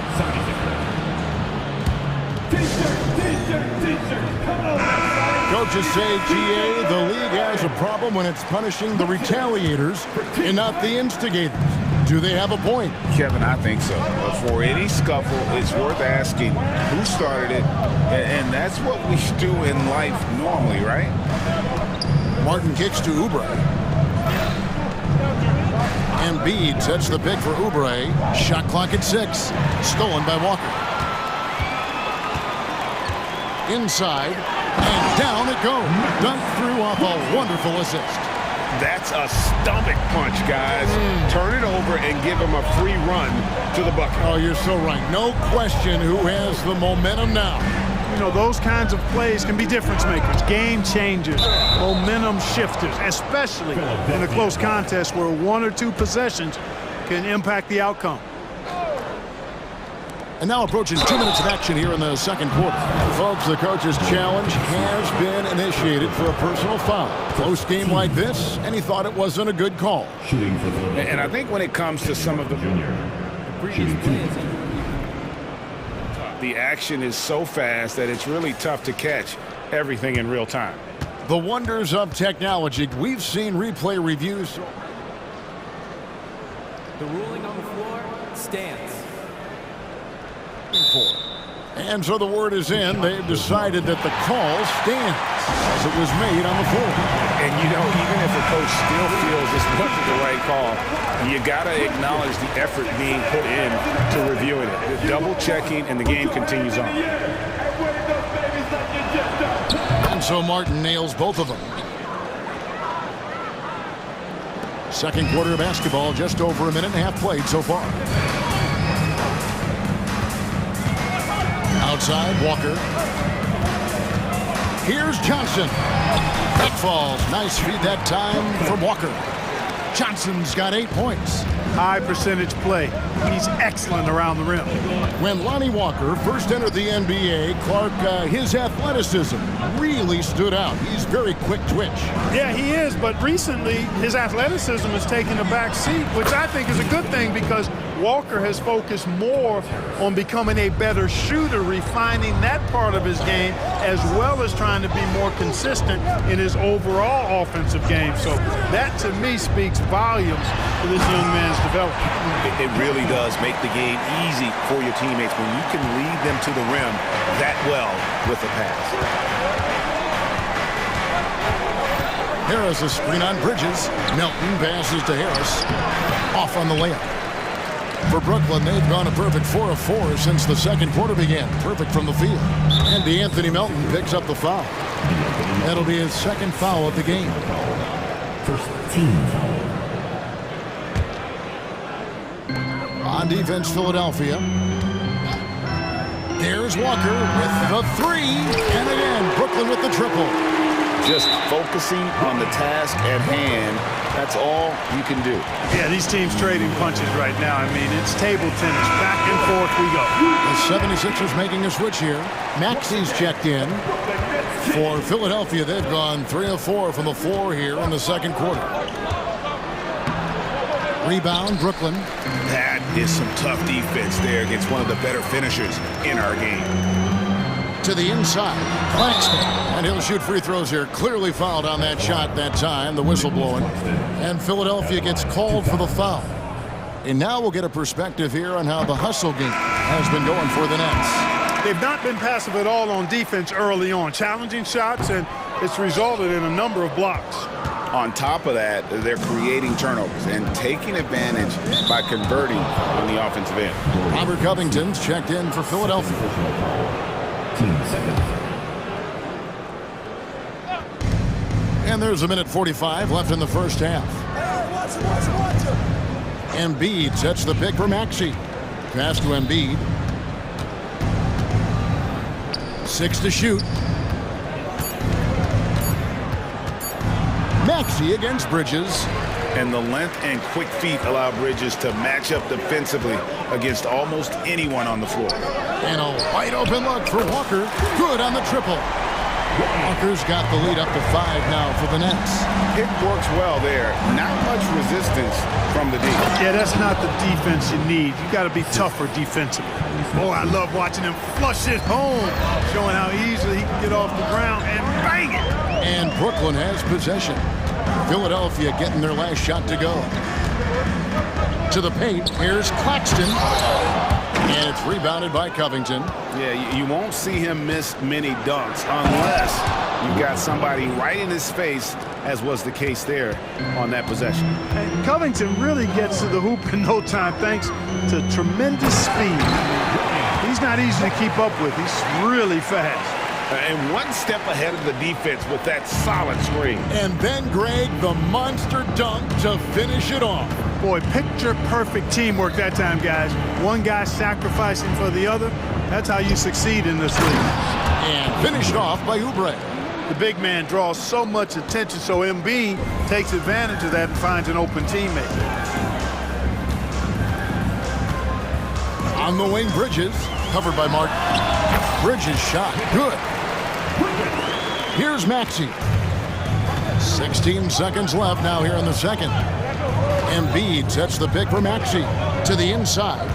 Coaches say, GA, the league has a problem when it's punishing the retaliators and not the instigators. Do they have a point? Kevin, I think so. For any scuffle, it's worth asking who started it, and that's what we do in life normally, right? Martin kicks to Oubre. Embiid sets the pick for Oubre. Shot clock at 6. Stolen by Walker. Inside, and down it goes. Dunked through off a wonderful assist. That's a stomach punch, guys. Turn it over and give him a free run to the bucket. Oh, you're so right. No question who has the momentum now. You know, those kinds of plays can be difference makers, game changers, momentum shifters, especially in a close contest where 1 or 2 possessions can impact the outcome. And now approaching 2 minutes of action here in the second quarter. Folks, the coach's challenge has been initiated for a personal foul. Close game like this, and he thought it wasn't a good call. And I think when it comes to some of the action is so fast that it's really tough to catch everything in real time. The wonders of technology. We've seen replay reviews. The ruling on the floor stands. And so the word is in. They've decided that the call stands as it was made on the floor. And, you know, even if a coach still feels this wasn't the right call, you got to acknowledge the effort being put in to reviewing it. The double checking, and the game continues on. And so Martin nails both of them. Second quarter of basketball, just over a minute and a half played so far. Outside, Walker. Here's Johnson. That falls. Nice feed that time from Walker. Johnson's got 8 points. High percentage play. He's excellent around the rim. When Lonnie Walker first entered the NBA, Clark, his athleticism really stood out. He's very quick twitch. Yeah, he is, but recently his athleticism has taken a back seat, which I think is a good thing because Walker has focused more on becoming a better shooter, refining that part of his game, as well as trying to be more consistent in his overall offensive game. So that, to me, speaks volumes to this young man's development. It really does make the game easy for your teammates when you can lead them to the rim that well with a pass. Harris a screen on Bridges. Melton passes to Harris. Off on the layup. For Brooklyn, they've gone a perfect 4 of 4 since the second quarter began. Perfect from the field. And DeAnthony Melton picks up the foul. That'll be his second foul of the game. First team foul. On defense, Philadelphia. There's Walker with the 3. And again, Brooklyn with the triple. Just focusing on the task at hand. That's all you can do. Yeah, these teams trading punches right now. I mean, it's table tennis. Back and forth we go. The 76ers making a switch here. Maxey's checked in. For Philadelphia, they've gone 3 of 4 from the floor here in the second quarter. Rebound, Brooklyn. That is some tough defense there against one of the better finishers in our game. To the inside, Claxton, and he'll shoot free throws here. Clearly fouled on that shot that time, the whistle blowing. And Philadelphia gets called for the foul. And now we'll get a perspective here on how the hustle game has been going for the Nets. They've not been passive at all on defense early on. Challenging shots, and it's resulted in a number of blocks. On top of that, they're creating turnovers and taking advantage by converting on the offensive end. Robert Covington's checked in for Philadelphia. And there's a minute 45 left in the first half. Embiid sets the pick for Maxey. Pass to Embiid. 6 to shoot. Maxey against Bridges. And the length and quick feet allow Bridges to match up defensively against almost anyone on the floor. And a wide open look for Walker. Good on the triple. Walker's got the lead up to 5 now for the Nets. It works well there. Not much resistance from the D. Yeah, that's not the defense you need. You got to be tougher defensively. Boy, I love watching him flush it home, showing how easily he can get off the ground and bang it. And Brooklyn has possession. Philadelphia getting their last shot to go. To the paint, here's Claxton. And it's rebounded by Covington. Yeah, you won't see him miss many dunks unless you've got somebody right in his face, as was the case there on that possession. And Covington really gets to the hoop in no time thanks to tremendous speed. He's not easy to keep up with. He's really fast. And one step ahead of the defense with that solid screen. And then, Greg, the monster dunk to finish it off. Boy, picture-perfect teamwork that time, guys. One guy sacrificing for the other. That's how you succeed in this league. And finished off by Oubre. The big man draws so much attention, so Embiid takes advantage of that and finds an open teammate. On the wing, Bridges, covered by Martin. Bridges shot, good. Here's Maxey. 16 seconds left now here in the second. Embiid sets the pick for Maxey to the inside.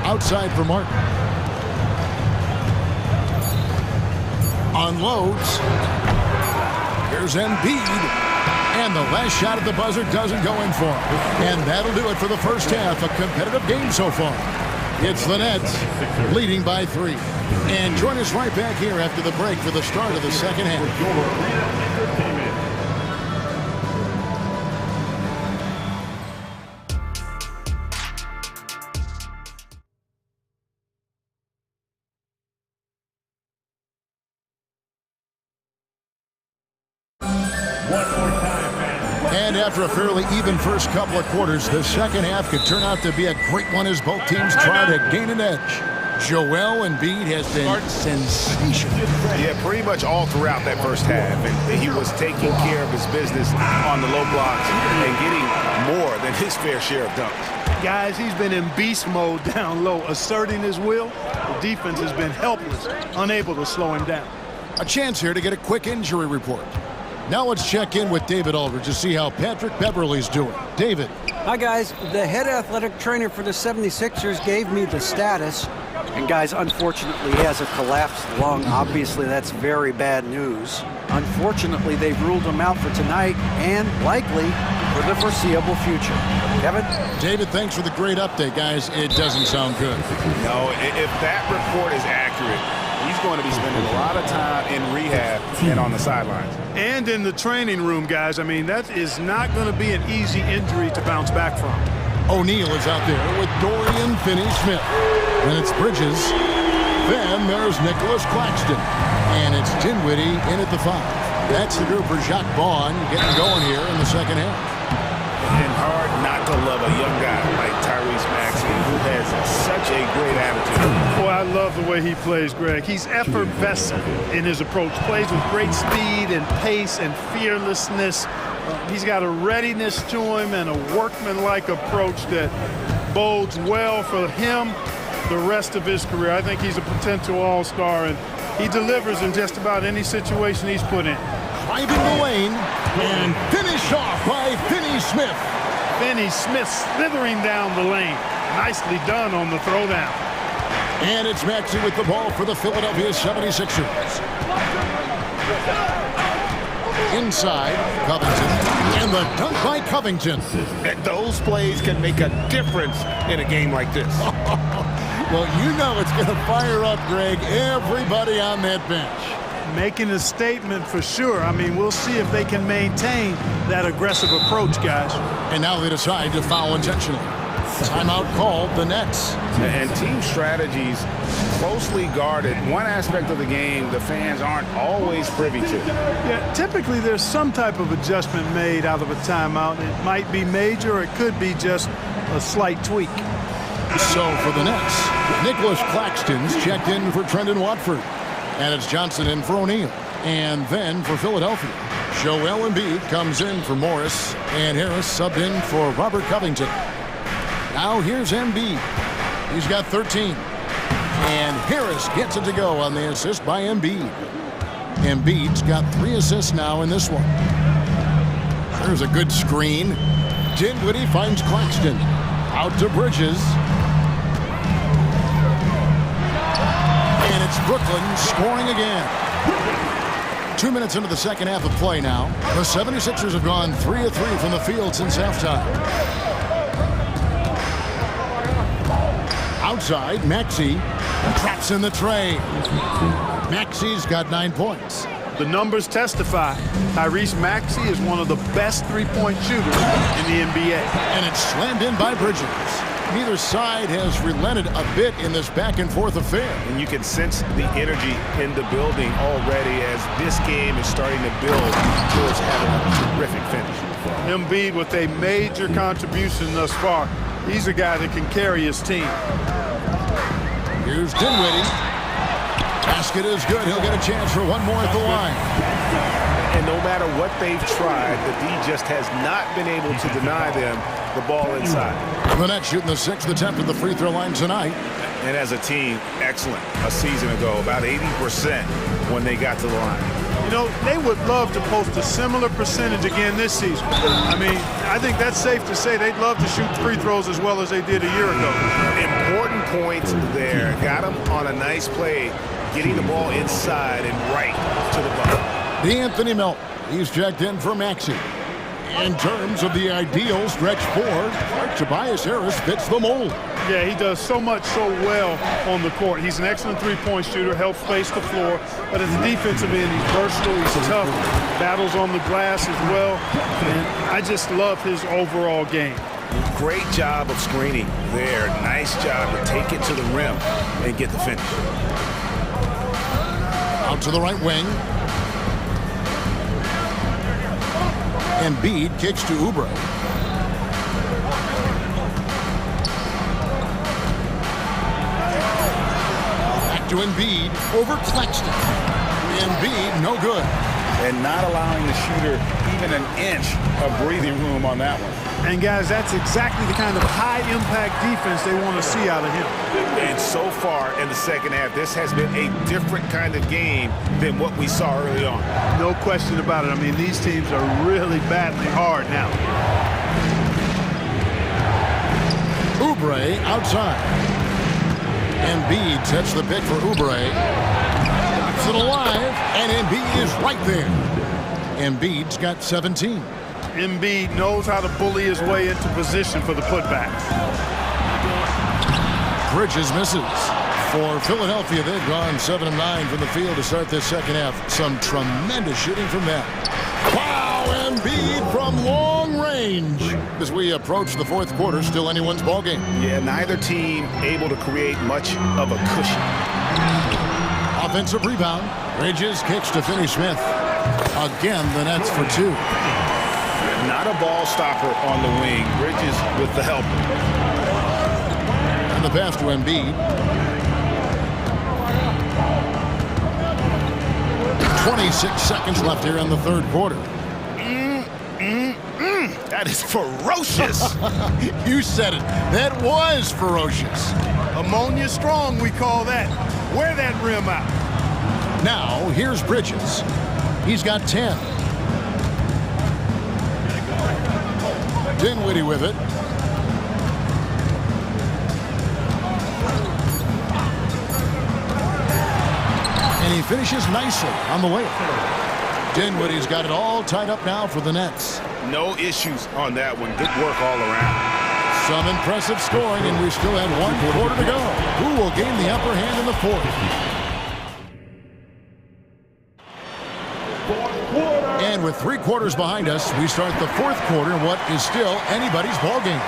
Outside for Martin. Unloads. Here's Embiid. And the last shot at the buzzer doesn't go in for him. And that'll do it for the first half. A competitive game so far. It's the Nets leading by 3. And join us right back here after the break for the start of the second half. And after a fairly even first couple of quarters, the second half could turn out to be a great one as both teams try to gain an edge. Joel Embiid has been sensational. Yeah, pretty much all throughout that first half. And he was taking care of his business on the low blocks and getting more than his fair share of dunks. Guys, he's been in beast mode down low, asserting his will. The defense has been helpless, unable to slow him down. A chance here to get a quick injury report. Now let's check in with David Aldridge to see how Patrick Beverley's doing. David. Hi, guys. The head athletic trainer for the 76ers gave me the status. And, guys, unfortunately, he has a collapsed lung. Obviously, that's very bad news. Unfortunately, they've ruled him out for tonight and likely for the foreseeable future. Kevin? David, thanks for the great update, guys. It doesn't sound good. No, if that report is accurate, he's going to be spending a lot of time in rehab and on the sidelines. And in the training room, guys. I mean, that is not going to be an easy injury to bounce back from. O'Neal is out there with Dorian Finney-Smith. Then it's Bridges. Then there's Nicholas Claxton. And it's Dinwiddie in at the 5. That's the group for Jacques Vaughn getting going here in the second half. And hard not to love a young guy like Tyrese Maxey, who has such a great attitude. Boy, I love the way he plays, Greg. He's effervescent in his approach. Plays with great speed and pace and fearlessness. He's got a readiness to him and a workmanlike approach that bodes well for him the rest of his career. I think he's a potential all-star, and he delivers in just about any situation he's put in. Driving the lane and finished off by Finney-Smith. Finney-Smith slithering down the lane. Nicely done on the throwdown. And it's Maxey with the ball for the Philadelphia 76ers. Inside, Covington, and the dunk by Covington. Those plays can make a difference in a game like this. Well, you know it's going to fire up, Greg, everybody on that bench. Making a statement for sure. I mean, we'll see if they can maintain that aggressive approach, guys. And now they decide to foul intentionally. Timeout called, the Nets. And team strategies closely guarded. One aspect of the game the fans aren't always privy to. Yeah, typically there's some type of adjustment made out of a timeout. It might be major or it could be just a slight tweak. So for the Nets, Nicholas Claxton's checked in for Trendon Watford. And it's Johnson in for O'Neal. And then for Philadelphia, Joel Embiid comes in for Morris. And Harris subbed in for Robert Covington. Now here's Embiid. He's got 13. And Harris gets it to go on the assist by Embiid. Embiid's got 3 assists now in this one. There's a good screen. Dinwiddie finds Claxton. Out to Bridges. And it's Brooklyn scoring again. 2 minutes into the second half of play now. The 76ers have gone 3 of 3 from the field since halftime. Outside, Maxey traps in the tray. Maxey's got 9 points. The numbers testify. Tyrese Maxey is one of the best three-point shooters in the NBA. And it's slammed in by Bridges. Neither side has relented a bit in this back-and-forth affair. And you can sense the energy in the building already as this game is starting to build towards having a terrific finish. Embiid with a major contribution thus far. He's a guy that can carry his team. Here's Dinwiddie. Basket is good. He'll get a chance for one more at the line. And no matter what they've tried, the D just has not been able to deny them the ball inside. The Nets shooting the 6th attempt at the free throw line tonight. And as a team, excellent. A season ago, about 80% when they got to the line. You know, they would love to post a similar percentage again this season. I mean, I think that's safe to say they'd love to shoot free throws as well as they did a year ago. Important points there. Got them on a nice play, getting the ball inside and right to the bucket. D'Anthony Melton, he's checked in for Maxey. In terms of the ideal stretch 4, Tobias Harris fits the mold. Yeah, he does so much so well on the court. He's an excellent three-point shooter, helps space the floor. But as a defensive end, he's versatile, he's tough, battles on the glass as well. And I just love his overall game. Great job of screening there. Nice job to take it to the rim and get the finish. Out to the right wing. Embiid kicks to Oubre. Back to Embiid over Claxton. Embiid no good. And not allowing the shooter even an inch of breathing room on that one. And guys, that's exactly the kind of high-impact defense they want to see out of him. And so far in the second half, this has been a different kind of game than what we saw early on. No question about it. I mean, these teams are really battling hard now. Oubre outside. Embiid sets the pick for Oubre. Keeps it alive, and Embiid is right there. Embiid's got 17. Embiid knows how to bully his way into position for the putback. Bridges misses. For Philadelphia, they've gone 7 of 9 from the field to start this second half. Some tremendous shooting from them. Wow, Embiid from long range. As we approach the fourth quarter, still anyone's ballgame. Yeah, neither team able to create much of a cushion. Offensive rebound. Bridges kicks to Finney-Smith. Again, the Nets for 2. Not a ball stopper on the wing. Bridges with the help. And the pass to Embiid. 26 seconds left here in the third quarter. That is ferocious. You said it. That was ferocious. Ammonia strong, we call that. Wear that rim out. Now, here's Bridges. He's got 10. Dinwiddie with it. And he finishes nicely on the layup. Dinwiddie's got it all tied up now for the Nets. No issues on that one. Good work all around. Some impressive scoring, and we still had 1 quarter to go. Who will gain the upper hand in the fourth? And with 3 quarters behind us, we start the fourth quarter in what is still anybody's ball game.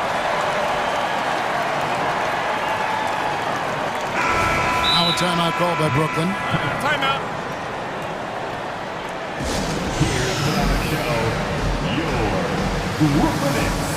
Now a timeout called by Brooklyn. Timeout. Your Brooklyn Nets.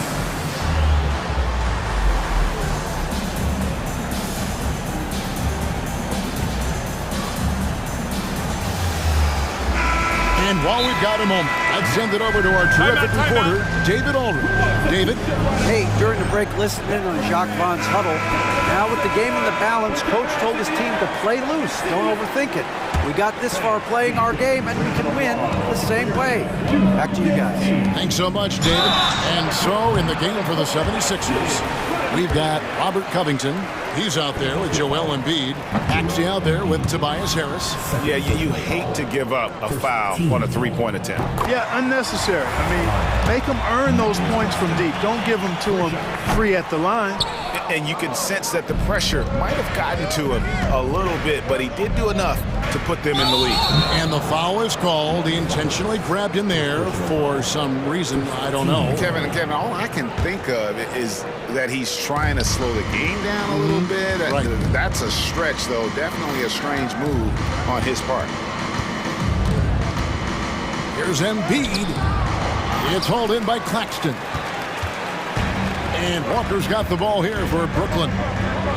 And while we've got a moment, let's send it over to our terrific reporter, David Aldridge. David? Hey, during the break, listen in on Jacques Vaughn's huddle. Now with the game in the balance, coach told his team to play loose. Don't overthink it. We got this far playing our game, and we can win the same way. Back to you guys. Thanks so much, David. And so in the game for the 76ers, we've got Robert Covington. He's out there with Joel Embiid. Actually out there with Tobias Harris. Yeah, you hate to give up a foul on a three-point attempt. Yeah, unnecessary. I mean, make them earn those points from deep. Don't give them to them free at the line. And you can sense that the pressure might have gotten to him a little bit, but he did do enough to put them in the lead. And the foul is called. He intentionally grabbed in there for some reason. I don't know. Kevin, all I can think of is that he's trying to slow the game down a little bit. Right. That's a stretch, though. Definitely a strange move on his part. Here's Embiid. It's hauled in by Claxton. And Walker's got the ball here for Brooklyn.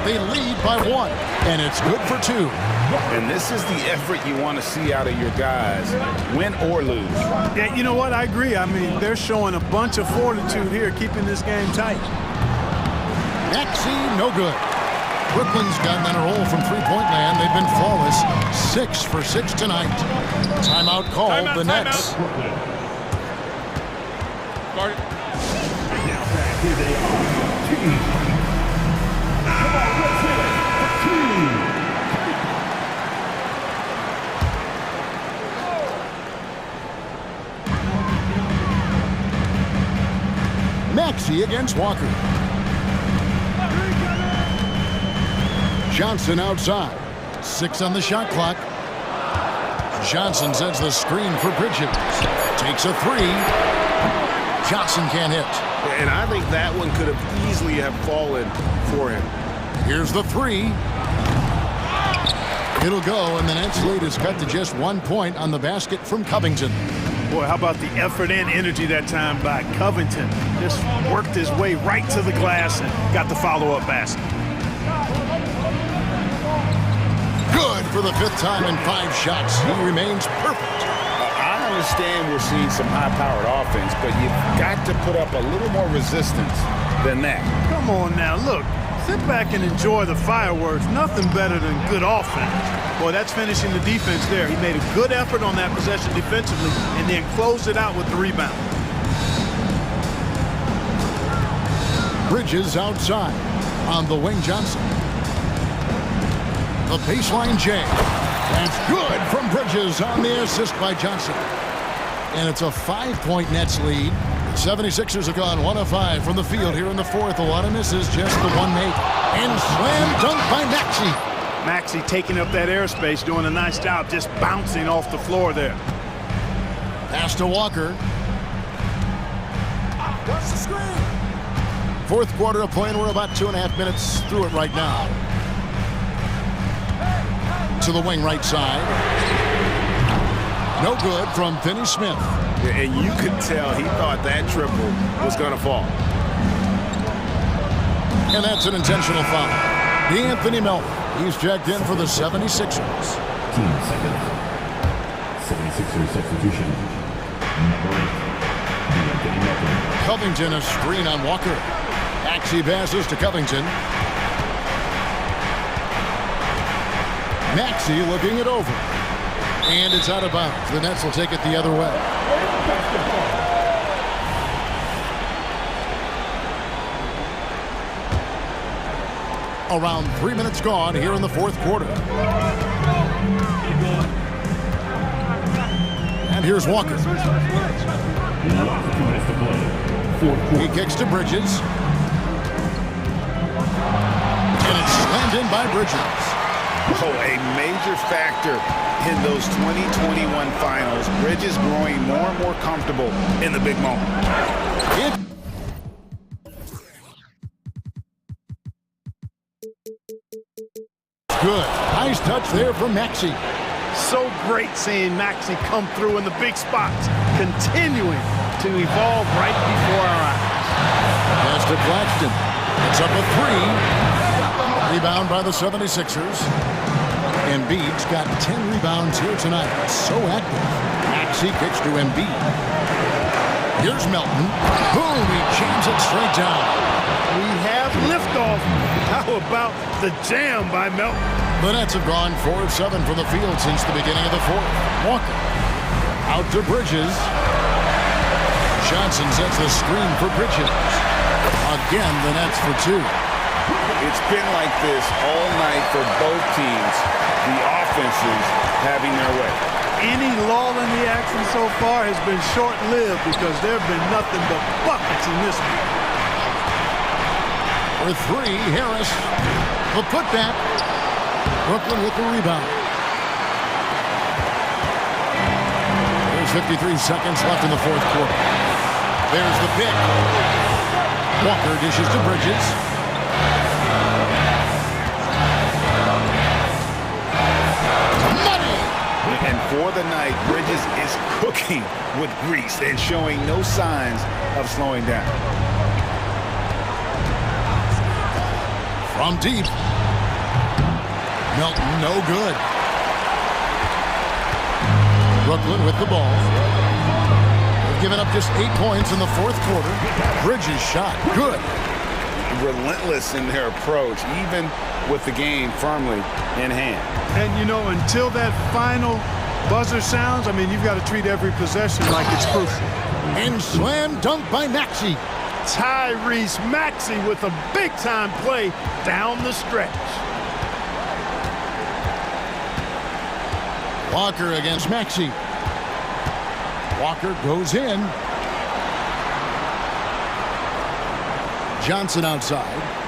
They lead by 1, and it's good for 2. And this is the effort you want to see out of your guys, win or lose. Yeah, you know what? I agree. I mean, they're showing a bunch of fortitude here, keeping this game tight. Maxey, no good. Brooklyn's got them on a roll from three-point land. They've been flawless. 6 for 6 tonight. Timeout called. The Nets. Now back, here they are. Team. Come on, let's hit it. Team. Maxey against Walker. Johnson outside. 6 on the shot clock. Johnson sends the screen for Bridges. Takes a 3. Johnson can't hit. And I think that one could have easily have fallen for him. Here's the 3. It'll go, and the Nets lead is cut to just 1 point on the basket from Covington. Boy, how about the effort and energy that time by Covington? Just worked his way right to the glass and got the follow-up basket. Good for the 5th time in 5 shots. He remains perfect. I understand we're seeing some high-powered offense, but you've got to put up a little more resistance than that. Come on now, look. Sit back and enjoy the fireworks. Nothing better than good offense. Boy, that's finishing the defense there. He made a good effort on that possession defensively and then closed it out with the rebound. Bridges outside on the wing. Johnson. The baseline J. That's good from Bridges on the assist by Johnson. And it's a 5-point Nets lead. 76ers have gone 1 of 5 from the field here in the 4th. A lot of misses, just the 1 made. And slam dunk by Maxey. Maxey taking up that airspace, doing a nice job just bouncing off the floor there. Pass to Walker. That's the screen. 4th quarter of play, and we're about 2.5 minutes through it right now. To the wing right side. No good from Finney Smith. And you could tell he thought that triple was going to fall. And that's an intentional foul. D'Anthony Melton. He's checked in for the 76ers. Team second. 76ers substitution. Number 8. D'Anthony Melton. Covington a screen on Walker. Maxey passes to Covington. Maxey looking it over. And it's out of bounds. The Nets will take it the other way. Around 3 minutes gone here in the 4th quarter. And here's Walker. He kicks to Bridges. And it's slammed in by Bridges. Oh, a major factor in those 2021 finals. Bridges growing more and more comfortable in the big moment. Good. Nice touch there from Maxey. So great seeing Maxey come through in the big spots, continuing to evolve right before our eyes. Pass to Claxton. It's up a 3. Rebound by the 76ers. Embiid's got 10 rebounds here tonight. So active. Maxey kicks to Embiid. Here's Melton. Boom! He jams it straight down. We have liftoff. How about the jam by Melton? The Nets have gone 4 of 7 from the field since the beginning of the 4th. Walker. Out to Bridges. Johnson sets the screen for Bridges. Again, the Nets for 2. It's been like this all night for both teams. The offenses having their way. Any lull in the action so far has been short-lived because there have been nothing but buckets in this one. For 3, Harris. The putback. Brooklyn with the rebound. There's 53 seconds left in the 4th quarter. There's the pick. Walker dishes to Bridges. And for the night, Bridges is cooking with grease and showing no signs of slowing down. From deep. Melton, no good. Brooklyn with the ball. They've given up just 8 points in the fourth quarter. Bridges shot. Good. Relentless in their approach, even with the game firmly in hand. And, you know, until that final buzzer sounds, I mean, you've got to treat every possession like it's crucial. And slam dunk by Maxey. Tyrese Maxey with a big-time play down the stretch. Walker against Maxey. Walker goes in. Johnson outside.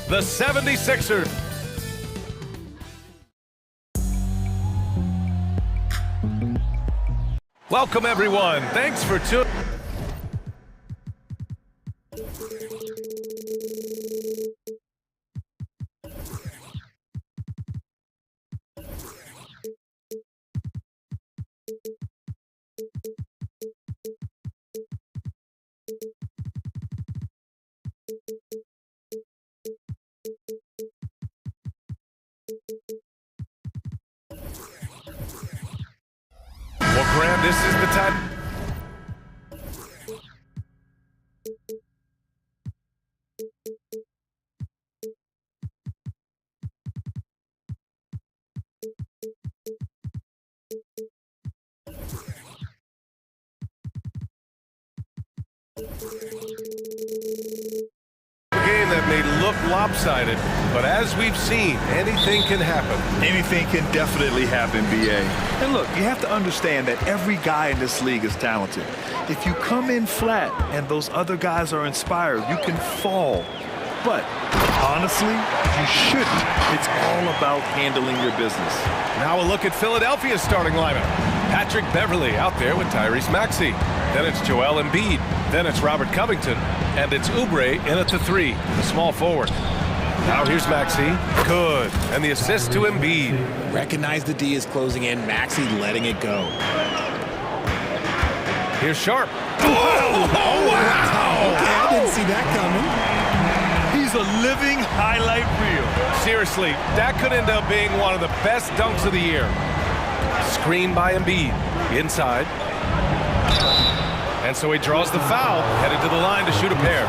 the 76ers. Welcome, everyone. Thanks for tuning. Well, Graham, this is the time. Game that may look lopsided, but as we've seen, anything can happen. Anything can definitely happen, BA. And look, you have to understand that every guy in this league is talented. If you come in flat and those other guys are inspired, you can fall. But honestly, you shouldn't. It's all about handling your business. Now a look at Philadelphia's starting lineup. Patrick Beverley out there with Tyrese Maxey. Then it's Joel Embiid. Then it's Robert Covington. And it's Oubre in at the 3, the small forward. Now here's Maxey. Good. And the assist to Embiid. Recognize the D is closing in. Maxey letting it go. Here's Sharp. Oh, wow. Okay, I didn't see that coming. He's a living highlight reel. Seriously, that could end up being one of the best dunks of the year. Screen by Embiid. Inside. And so he draws the foul, headed to the line to shoot a pair.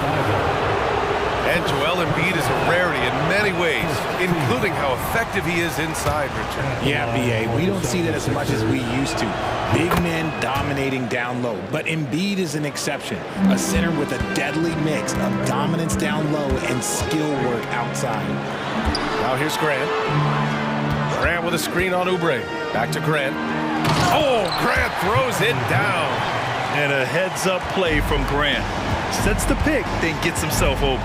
And Joel Embiid is a rarity in many ways, including how effective he is inside, Richard. Yeah, BA, we don't see that as much as we used to. Big men dominating down low, but Embiid is an exception. A center with a deadly mix of dominance down low and skill work outside. Now here's Grant. Grant with a screen on Oubre. Back to Grant. Oh, Grant throws it down. And a heads-up play from Grant. Sets the pick, then gets himself open.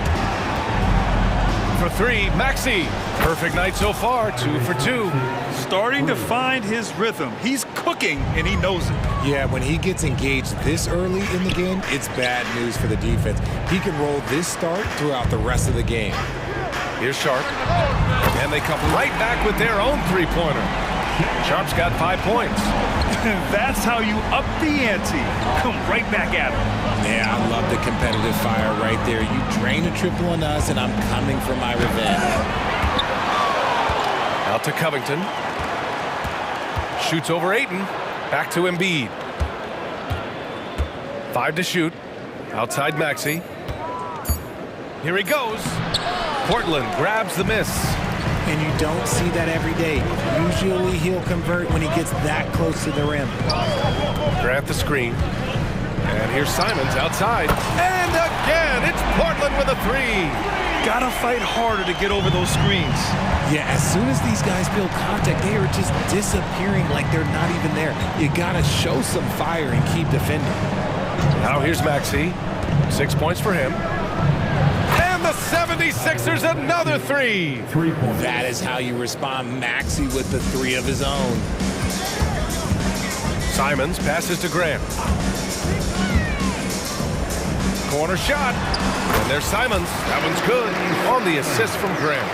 For 3, Maxey. Perfect night so far, 2 for 2. Starting to find his rhythm. He's cooking, and he knows it. Yeah, when he gets engaged this early in the game, it's bad news for the defense. He can roll this start throughout the rest of the game. Here's Sharp. And they come right back with their own three-pointer. Sharp's got 5 points. That's how you up the ante. Come right back at him. Yeah, I love the competitive fire right there. You drain a triple on us, and I'm coming for my revenge. Out to Covington. Shoots over Ayton. Back to Embiid. 5 to shoot. Outside Maxey. Here he goes. Portland grabs the miss. And you don't see that every day. Usually he'll convert when he gets that close to the rim. Grant the screen. And here's Simons outside. And again, it's Portland with a 3. Gotta fight harder to get over those screens. Yeah, as soon as these guys feel contact, they are just disappearing like they're not even there. You gotta show some fire and keep defending. Now here's Maxey. 6 points for him. The 76ers another 3. That is how you respond. Maxey with the 3 of his own. Simons passes to Grant. Corner shot. And there's Simons. That one's good. On the assist from Grant.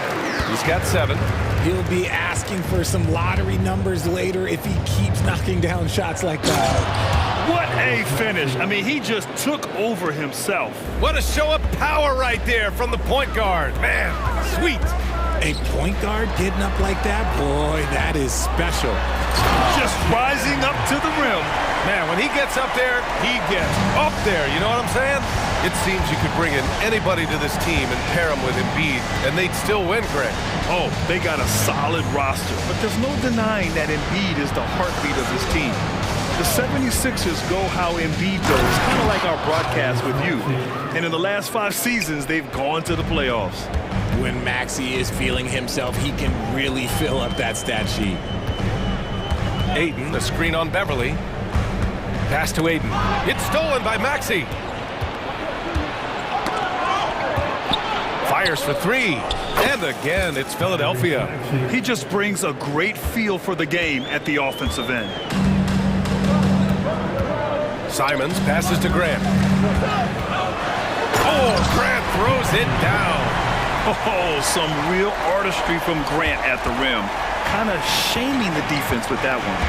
He's got 7. He'll be asking for some lottery numbers later if he keeps knocking down shots like that. What a finish. I mean, he just took over himself. What a show of power right there from the point guard. Man, sweet. A point guard getting up like that? Boy, that is special. Just rising up to the rim. Man, when he gets up there, he gets up there. You know what I'm saying? It seems you could bring in anybody to this team and pair them with Embiid, and they'd still win, Greg. Oh, they got a solid roster. But there's no denying that Embiid is the heartbeat of this team. The 76ers go how Embiid goes, kind of like our broadcast with you. And in the last 5 seasons, they've gone to the playoffs. When Maxey is feeling himself, he can really fill up that stat sheet. Ayton, the screen on Beverley. Pass to Ayton. It's stolen by Maxey. Fires for three. And again, it's Philadelphia. He just brings a great feel for the game at the offensive end. Simons passes to Grant. Oh, Grant throws it down. Oh, some real artistry from Grant at the rim. Kind of shaming the defense with that one.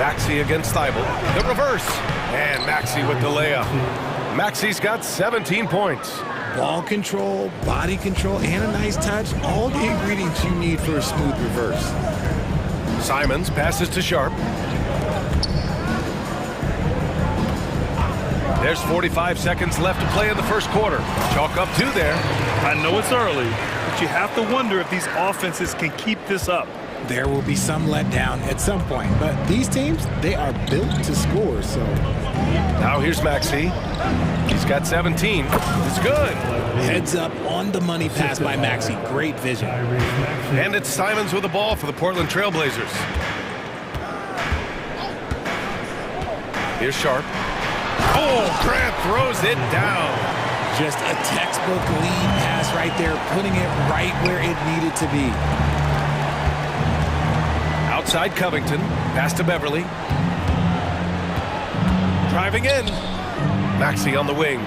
Maxey against Thibault. The reverse. And Maxey with the layup. Maxey's got 17 points. Ball control, body control, and a nice touch. All the ingredients you need for a smooth reverse. Simons passes to Sharp. There's 45 seconds left to play in the first quarter. Chalk up two there. I know it's early, but you have to wonder if these offenses can keep this up. There will be some letdown at some point, but these teams, they are built to score, so. Now here's Maxey. He's got 17. It's good. Heads up on the money pass by Maxey. Great vision. And it's Simons with the ball for the Portland Trailblazers. Here's Sharp. Oh, Grant throws it down. Just a textbook lead pass right there, putting it right where it needed to be. Outside Covington, pass to Beverly. Driving in. Maxey on the wing.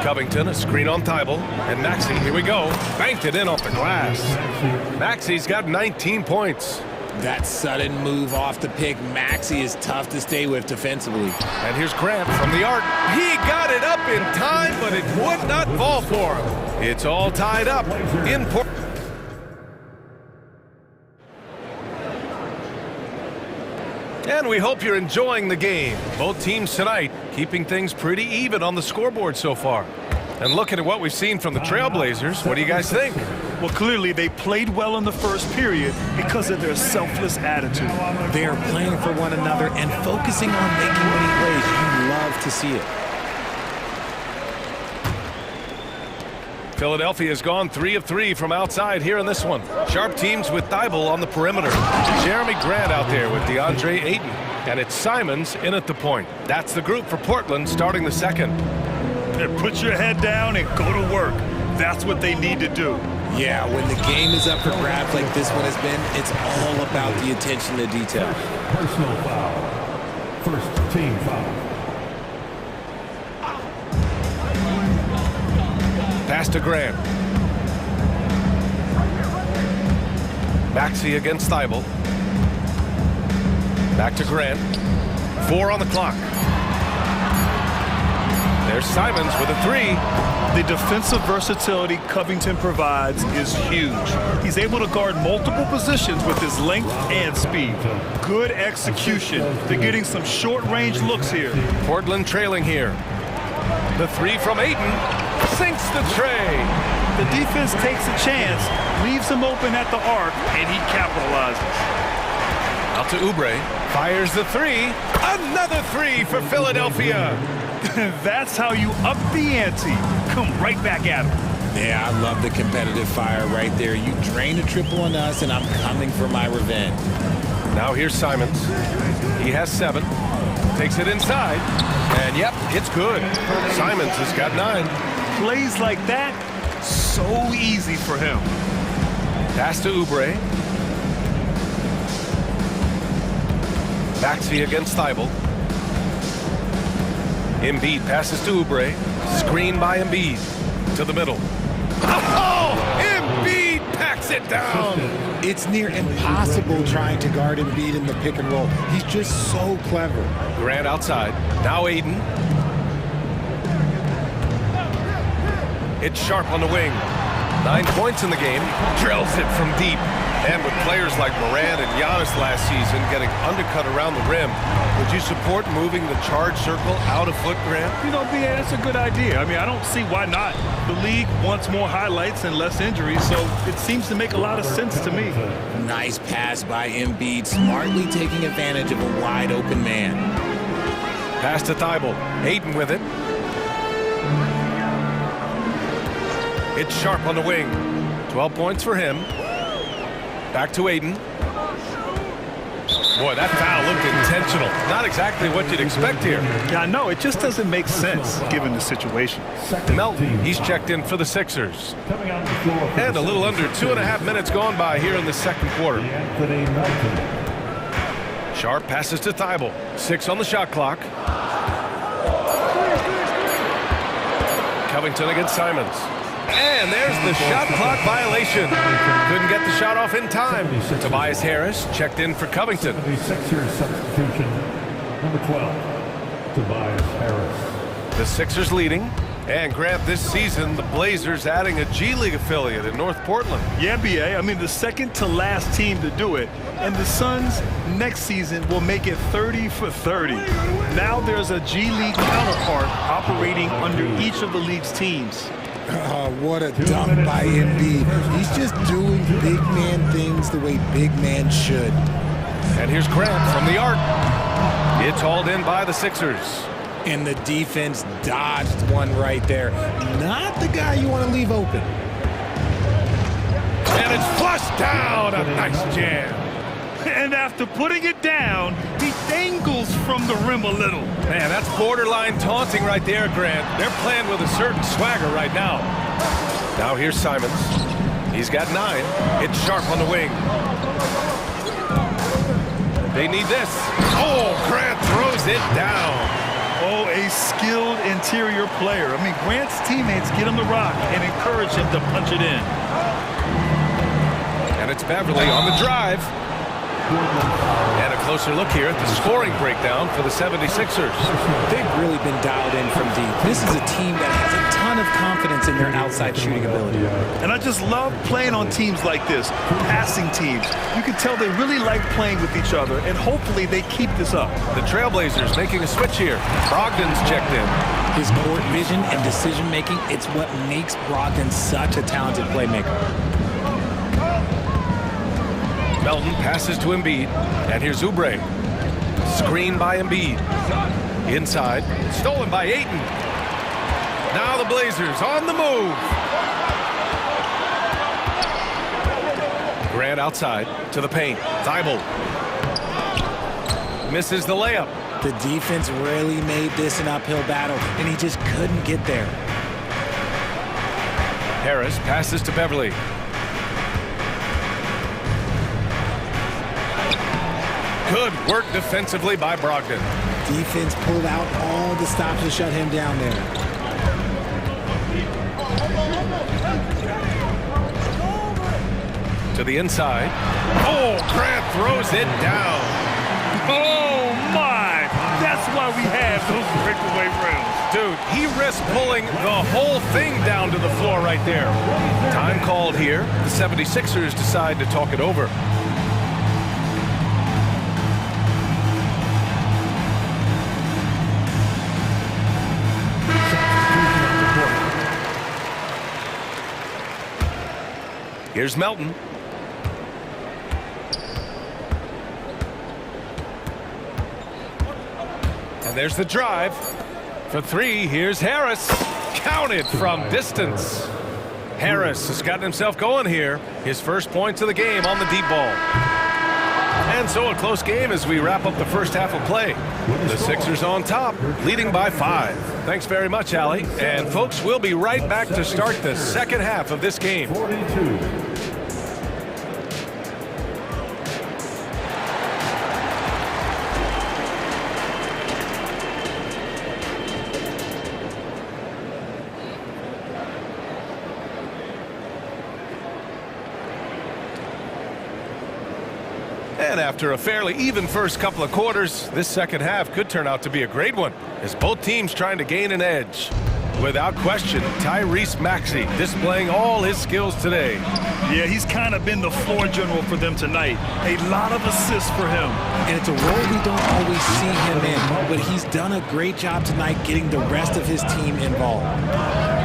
Covington, a screen on Thibault. And Maxey, here we go. Banked it in off the glass. Maxey's got 19 points. That sudden move off the pick, Maxey is tough to stay with defensively. And here's Grant from the arc. He got it up in time, but it would not fall for him. It's all tied up in Portland. And we hope you're enjoying the game. Both teams tonight keeping things pretty even on the scoreboard so far. And looking at what we've seen from the Trailblazers, what do you guys think? Well, clearly they played well in the first period because of their selfless attitude. They are playing for one another and focusing on making winning plays. You love to see it. Philadelphia's gone 3 of 3 from outside here in this one. Sharp teams with Thibault on the perimeter. Jeremy Grant out there with DeAndre Ayton. And it's Simons in at the point. That's the group for Portland starting the second. And put your head down and go to work. That's what they need to do. Yeah, when the game is up for grabs like this one has been, it's all about the attention to detail. Personal foul. First team foul. Pass to Grant. Maxey against Thibault. Back to Grant. 4 on the clock. There's Simons with a 3. The defensive versatility Covington provides is huge. He's able to guard multiple positions with his length and speed. Good execution. They're getting some short-range looks here. Portland trailing here. The 3 from Ayton sinks the tray. The defense takes a chance, leaves him open at the arc, and he capitalizes. Out to Oubre. Fires the 3. Another 3 for Philadelphia. That's how you up the ante. Come right back at him. Yeah, I love the competitive fire right there. You drain a triple on us, and I'm coming for my revenge. Now here's Simons. He has 7. Takes it inside. And yep, it's good. Simons has got 9. Plays like that, so easy for him. Pass to Oubre. Maxey against Thibault. Embiid passes to Oubre. Screen by Embiid. To the middle. Oh! Embiid packs it down! It's near impossible trying to guard Embiid in the pick and roll. He's just so clever. Grant outside. Now Ayton. It's Sharp on the wing. 9 points in the game. Drills it from deep. And with players like Morant and Giannis last season getting undercut around the rim, would you support moving the charge circle out of foot, Grant? You know, BA, that's a good idea. I mean, I don't see why not. The league wants more highlights and less injuries, so it seems to make a lot of sense to me. Nice pass by Embiid, smartly taking advantage of a wide open man. Pass to Thibault. Ayton with it. It's Sharp on the wing. 12 points for him. Back to Ayton. Boy, that foul looked intentional. Not exactly what you'd expect here. Yeah, I know. It just doesn't make sense given the situation. Melton, he's checked in for the Sixers. And a little under 2.5 minutes gone by here in the second quarter. Sharp passes to Thibault. 6 on the shot clock. Covington against Simons. And there's the shot clock violation. Couldn't get the shot off in time. Tobias Harris checked in for Covington. Sixers substitution, number 12, Tobias Harris. The Sixers leading. And Grant, this season, the Blazers adding a G League affiliate in North Portland. Yeah, BA. I mean, the second to last team to do it. And the Suns next season will make it 30 for 30. Now there's a G League counterpart operating under each of the league's teams. Oh, what a dunk by Embiid. He's just doing big man things the way big man should. And here's Grant from the arc. It's hauled in by the Sixers. And the defense dodged one right there. Not the guy you want to leave open. And it's flushed down. A nice jam. And after putting it down, he dangles from the rim a little. Man, that's borderline taunting right there, Grant. They're playing with a certain swagger right now. Now here's Simons. He's got 9. It's Sharp on the wing. They need this. Oh, Grant throws it down. Oh, a skilled interior player. I mean, Grant's teammates get him the rock and encourage him to punch it in. And it's Beverly on the drive. And a closer look here at the scoring breakdown for the 76ers. They've really been dialed in from deep. This is a team that has a ton of confidence in their outside shooting ability. And I just love playing on teams like this, passing teams. You can tell they really like playing with each other, and hopefully they keep this up. The Trailblazers making a switch here. Brogdon's checked in. His court vision and decision-making, it's what makes Brogdon such a talented playmaker. Melton passes to Embiid, and here's Oubre. Screen by Embiid. Inside, stolen by Ayton. Now the Blazers on the move. Grant outside to the paint. Thibault misses the layup. The defense really made this an uphill battle, and he just couldn't get there. Harris passes to Beverly. Good work defensively by Brogdon. Defense pulled out all the stops to shut him down there. To the inside. Oh, Grant throws it down. Oh, my! That's why we have those breakaway rims. Dude, he risked pulling the whole thing down to the floor right there. Time called here. The 76ers decide to talk it over. Here's Melton. And there's the drive. For 3, here's Harris. Counted from distance. Harris has gotten himself going here. His first points of the game on the deep ball. And so a close game as we wrap up the first half of play. The Sixers on top, leading by 5. Thanks very much, Allie. And folks, we'll be right back to start the second half of this game. 42. And after a fairly even first couple of quarters, this second half could turn out to be a great one, as both teams trying to gain an edge. Without question, Tyrese Maxey displaying all his skills today. Yeah, he's kind of been the floor general for them tonight. A lot of assists for him. And it's a role we don't always see him in, but he's done a great job tonight getting the rest of his team involved.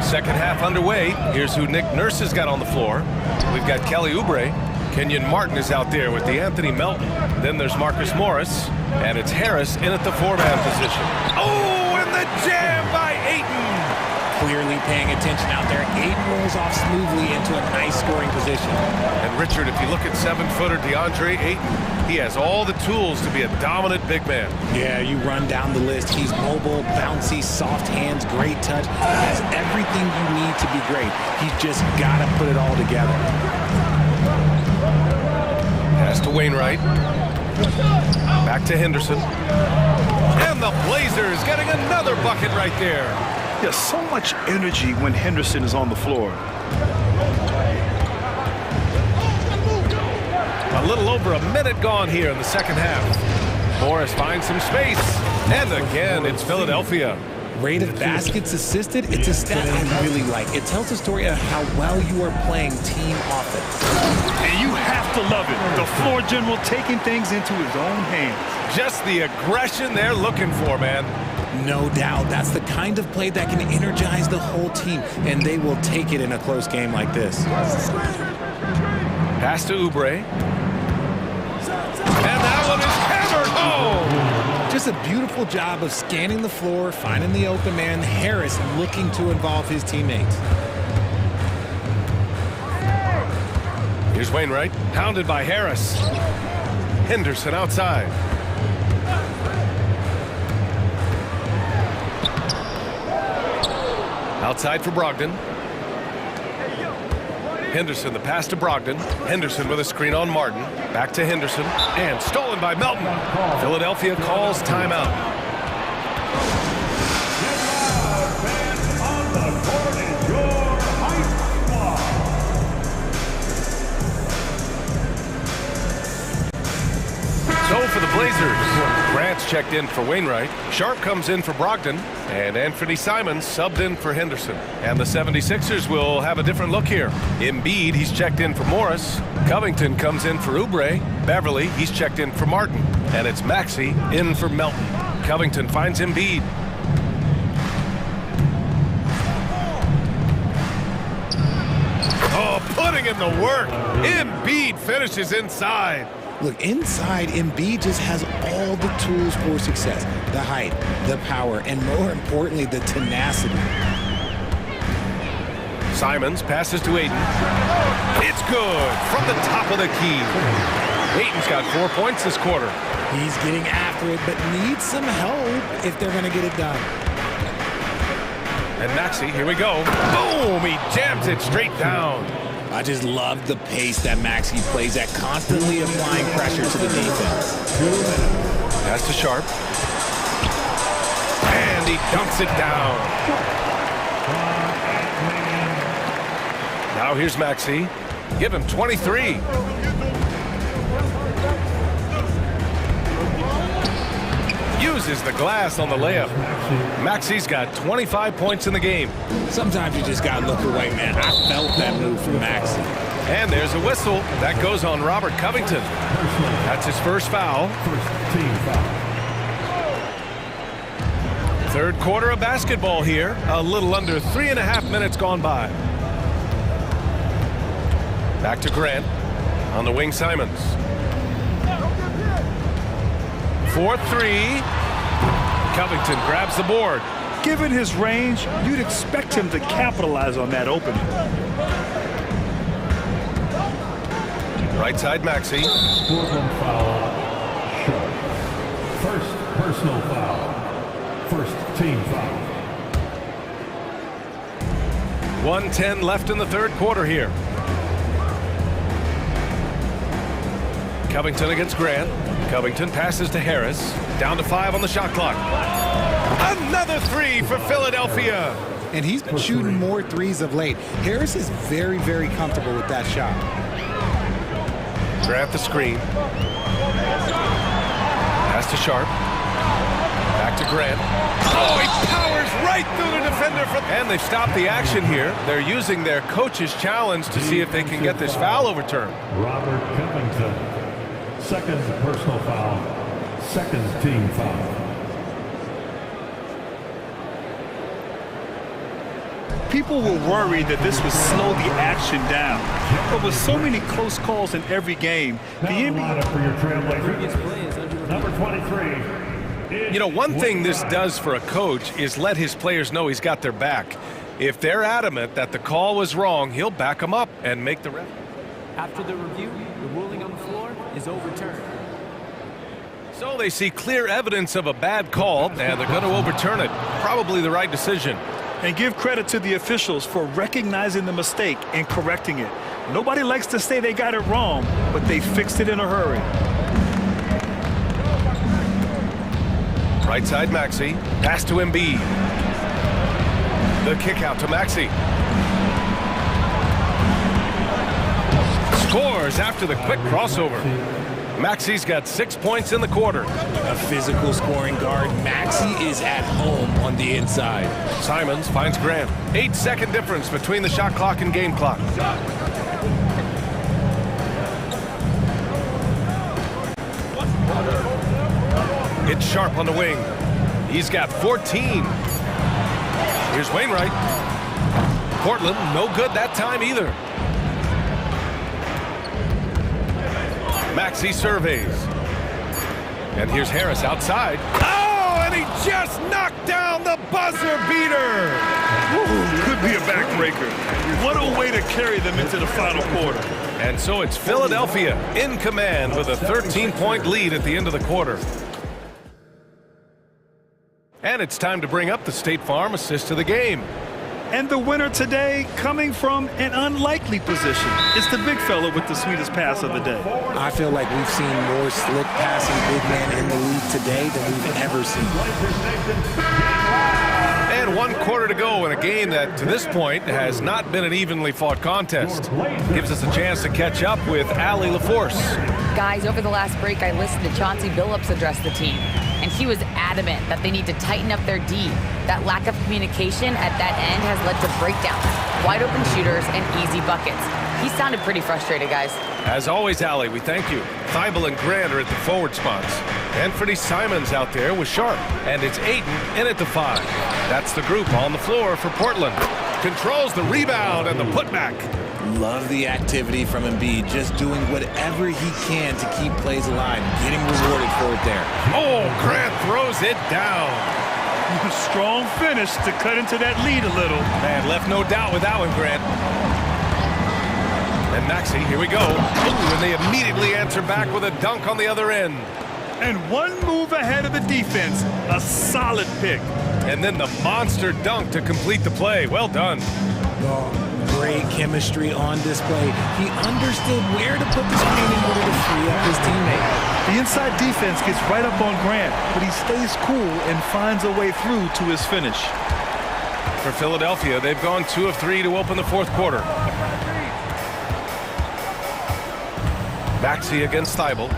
Second half underway. Here's who Nick Nurse has got on the floor. We've got Kelly Oubre. Kenyon Martin is out there with DeAnthony Melton. Then there's Marcus Morris. And it's Harris in at the 4-man position. Oh, and the jam by Ayton! clearly paying attention out there. Aiden rolls off smoothly into a nice scoring position. And Richard, if you look at 7-footer DeAndre Ayton, he has all the tools to be a dominant big man. Yeah, you run down the list. He's mobile, bouncy, soft hands, great touch. He has everything you need to be great. He's just got to put it all together. Pass to Wainwright. Back to Henderson. And the Blazers getting another bucket right there. There's so much energy when Henderson is on the floor. A little over a minute gone here in the second half. Morris finds some space. And again, it's Philadelphia. Rate of baskets assisted, it's a stat I really like. It tells a story of how well you are playing team offense. And you have to love it. The floor general taking things into his own hands. Just the aggression they're looking for, man. No doubt. That's the kind of play that can energize the whole team, and they will take it in a close game like this. Pass to Oubre. And that one is hammered home. Just a beautiful job of scanning the floor, finding the open man. Harris looking to involve his teammates. Here's Wainwright, pounded by Harris. Henderson outside. Outside for Brogdon. Henderson, the pass to Brogdon. Henderson with a screen on Martin. Back to Henderson. And stolen by Melton. Philadelphia calls timeout. So for the Blazers, Grant's checked in for Wainwright. Sharp comes in for Brogdon. And Anthony Simons subbed in for Henderson. And the 76ers will have a different look here. Embiid, he's checked in for Morris. Covington comes in for Oubre. Beverly, he's checked in for Martin. And it's Maxey in for Melton. Covington finds Embiid. Oh, putting in the work. Embiid finishes inside. Look, inside, Embiid just has all the tools for success. The height, the power, and more importantly, the tenacity. Simons passes to Ayton. It's good from the top of the key. Ayton's got 4 points this quarter. He's getting after it, but needs some help if they're going to get it done. And Maxey, here we go. Boom! He jams it straight down. I just love the pace that Maxey plays at, constantly applying pressure to the defense. Pass to Sharp. And he dunks it down. Now here's Maxey. Give him 23. Uses the glass on the layup. Maxey's got 25 points in the game. Sometimes you just got to look away, man. I felt that move from Maxey. And there's a whistle. That goes on Robert Covington. That's his first foul. Third quarter of basketball here. A little under 3.5 minutes gone by. Back to Grant. On the wing, Simons. 4-3. Covington grabs the board. Given his range, you'd expect him to capitalize on that opening. Right side, Maxey. Foul. First personal foul. First team foul. 1:10 left in the third quarter here. Covington against Grant. Covington passes to Harris. Down to 5 on the shot clock. Another three for Philadelphia. And he's been shooting more threes of late. Harris is very, very comfortable with that shot. Grant the screen. Pass to Sharp. Back to Grant. Oh, he powers right through the defender. And they've stopped the action here. They're using their coach's challenge to see if they can get this foul overturned. Robert Covington. Second personal foul. Second team foul. People were worried that this would slow the action down. But with so many close calls in every game, the NBA... for your trailblazer. Number 23. You know, one thing this does for a coach is let his players know he's got their back. If they're adamant that the call was wrong, he'll back them up and make the ref. After the review, the ruling on the floor is overturned. So they see clear evidence of a bad call, and they're going to overturn it. Probably the right decision. And give credit to the officials for recognizing the mistake and correcting it. Nobody likes to say they got it wrong, but they fixed it in a hurry. Right side Maxey, pass to Embiid. The kick out to Maxey. Scores after the quick crossover. Maxey's got 6 points in the quarter. A physical scoring guard. Maxey is at home on the inside. Simons finds Grant. 8-second difference between the shot clock and game clock. It's Sharp on the wing. He's got 14. Here's Wainwright. Portland, no good that time either. Maxey surveys. And here's Harris outside. Oh, and he just knocked down the buzzer beater. Ooh, could be a backbreaker. What a way to carry them into the final quarter. And so it's Philadelphia in command with a 13-point lead at the end of the quarter. And it's time to bring up the State Farm assist of the game. And the winner today coming from an unlikely position. It's the big fella with the sweetest pass of the day. I feel like we've seen more slick passing big men in the league today than we've ever seen. And 1 quarter to go in a game that, to this point, has not been an evenly fought contest. Gives us a chance to catch up with Allie LaForce. Guys, over the last break, I listened to Chauncey Billups address the team, and he was adamant that they need to tighten up their D. That lack of communication at that end has led to breakdowns, wide open shooters, and easy buckets. He sounded pretty frustrated, guys. As always, Allie, we thank you. Thibault and Grant are at the forward spots. Anthony Simons out there with Sharp. And it's Ayton in at the 5. That's the group on the floor for Portland. Controls the rebound and the putback. Love the activity from Embiid, just doing whatever he can to keep plays alive, getting rewarded for it there. Oh, Grant throws it down. Strong finish to cut into that lead a little. Man, left no doubt with that one, Grant. And Maxey, here we go. Ooh, and they immediately answer back with a dunk on the other end. And one move ahead of the defense. A solid pick. And then the monster dunk to complete the play. Well done. Oh, great chemistry on display. He understood where to put the screen in order to free up his teammate. The inside defense gets right up on Grant, but he stays cool and finds a way through to his finish. For Philadelphia, they've gone 2 of 3 to open the 4th quarter. Maxey against Thibault.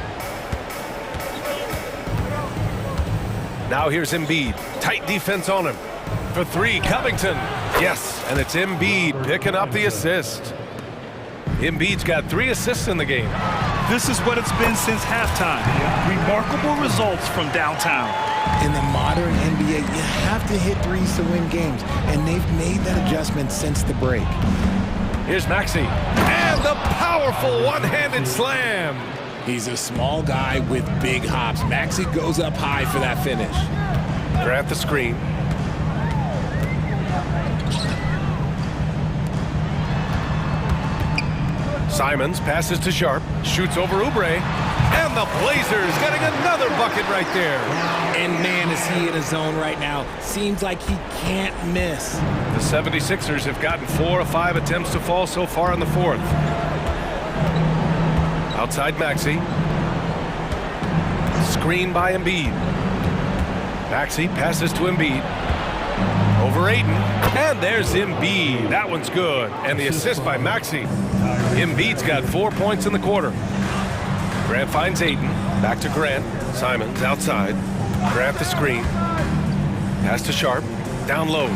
Now here's Embiid. Tight defense on him. For 3, Covington. Yes, and it's Embiid picking up the assist. Embiid's got 3 assists in the game. This is what it's been since halftime. Remarkable results from downtown. In the modern NBA, you have to hit threes to win games, and they've made that adjustment since the break. Here's Maxey. And the powerful one-handed slam. He's a small guy with big hops. Maxey goes up high for that finish. Grant the screen. Simons passes to Sharp, shoots over Oubre, and the Blazers getting another bucket right there. And man, is he in a zone right now. Seems like he can't miss. The 76ers have gotten 4 of 5 attempts to fall so far in the 4th. Outside Maxey. Screen by Embiid. Maxey passes to Embiid. Over Ayton. And there's Embiid. That one's good. And the assist by Maxey. Embiid's got 4 points in the quarter. Grant finds Ayton. Back to Grant. Simons outside. Grant the screen. Pass to Sharp. Down low.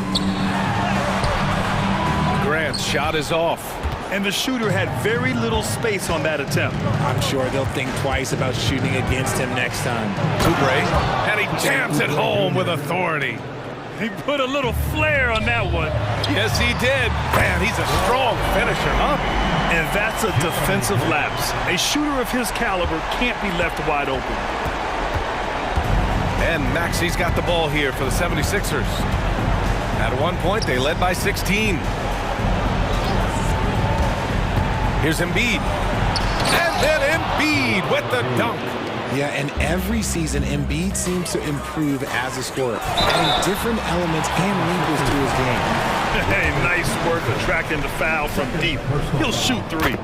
Grant's shot is off. And the shooter had very little space on that attempt. I'm sure they'll think twice about shooting against him next time. Oubre. And he jams it home with authority. He put a little flair on that one. Yes, he did. Man, he's a strong finisher, huh? And that's a defensive lapse. A shooter of his caliber can't be left wide open. And Maxey's got the ball here for the 76ers. At one point, they led by 16. Here's Embiid. And then Embiid with the dunk. Yeah, and every season, Embiid seems to improve as a scorer, adding different elements and wrinkles to his game. Hey, nice work attracting the foul from deep. He'll shoot three.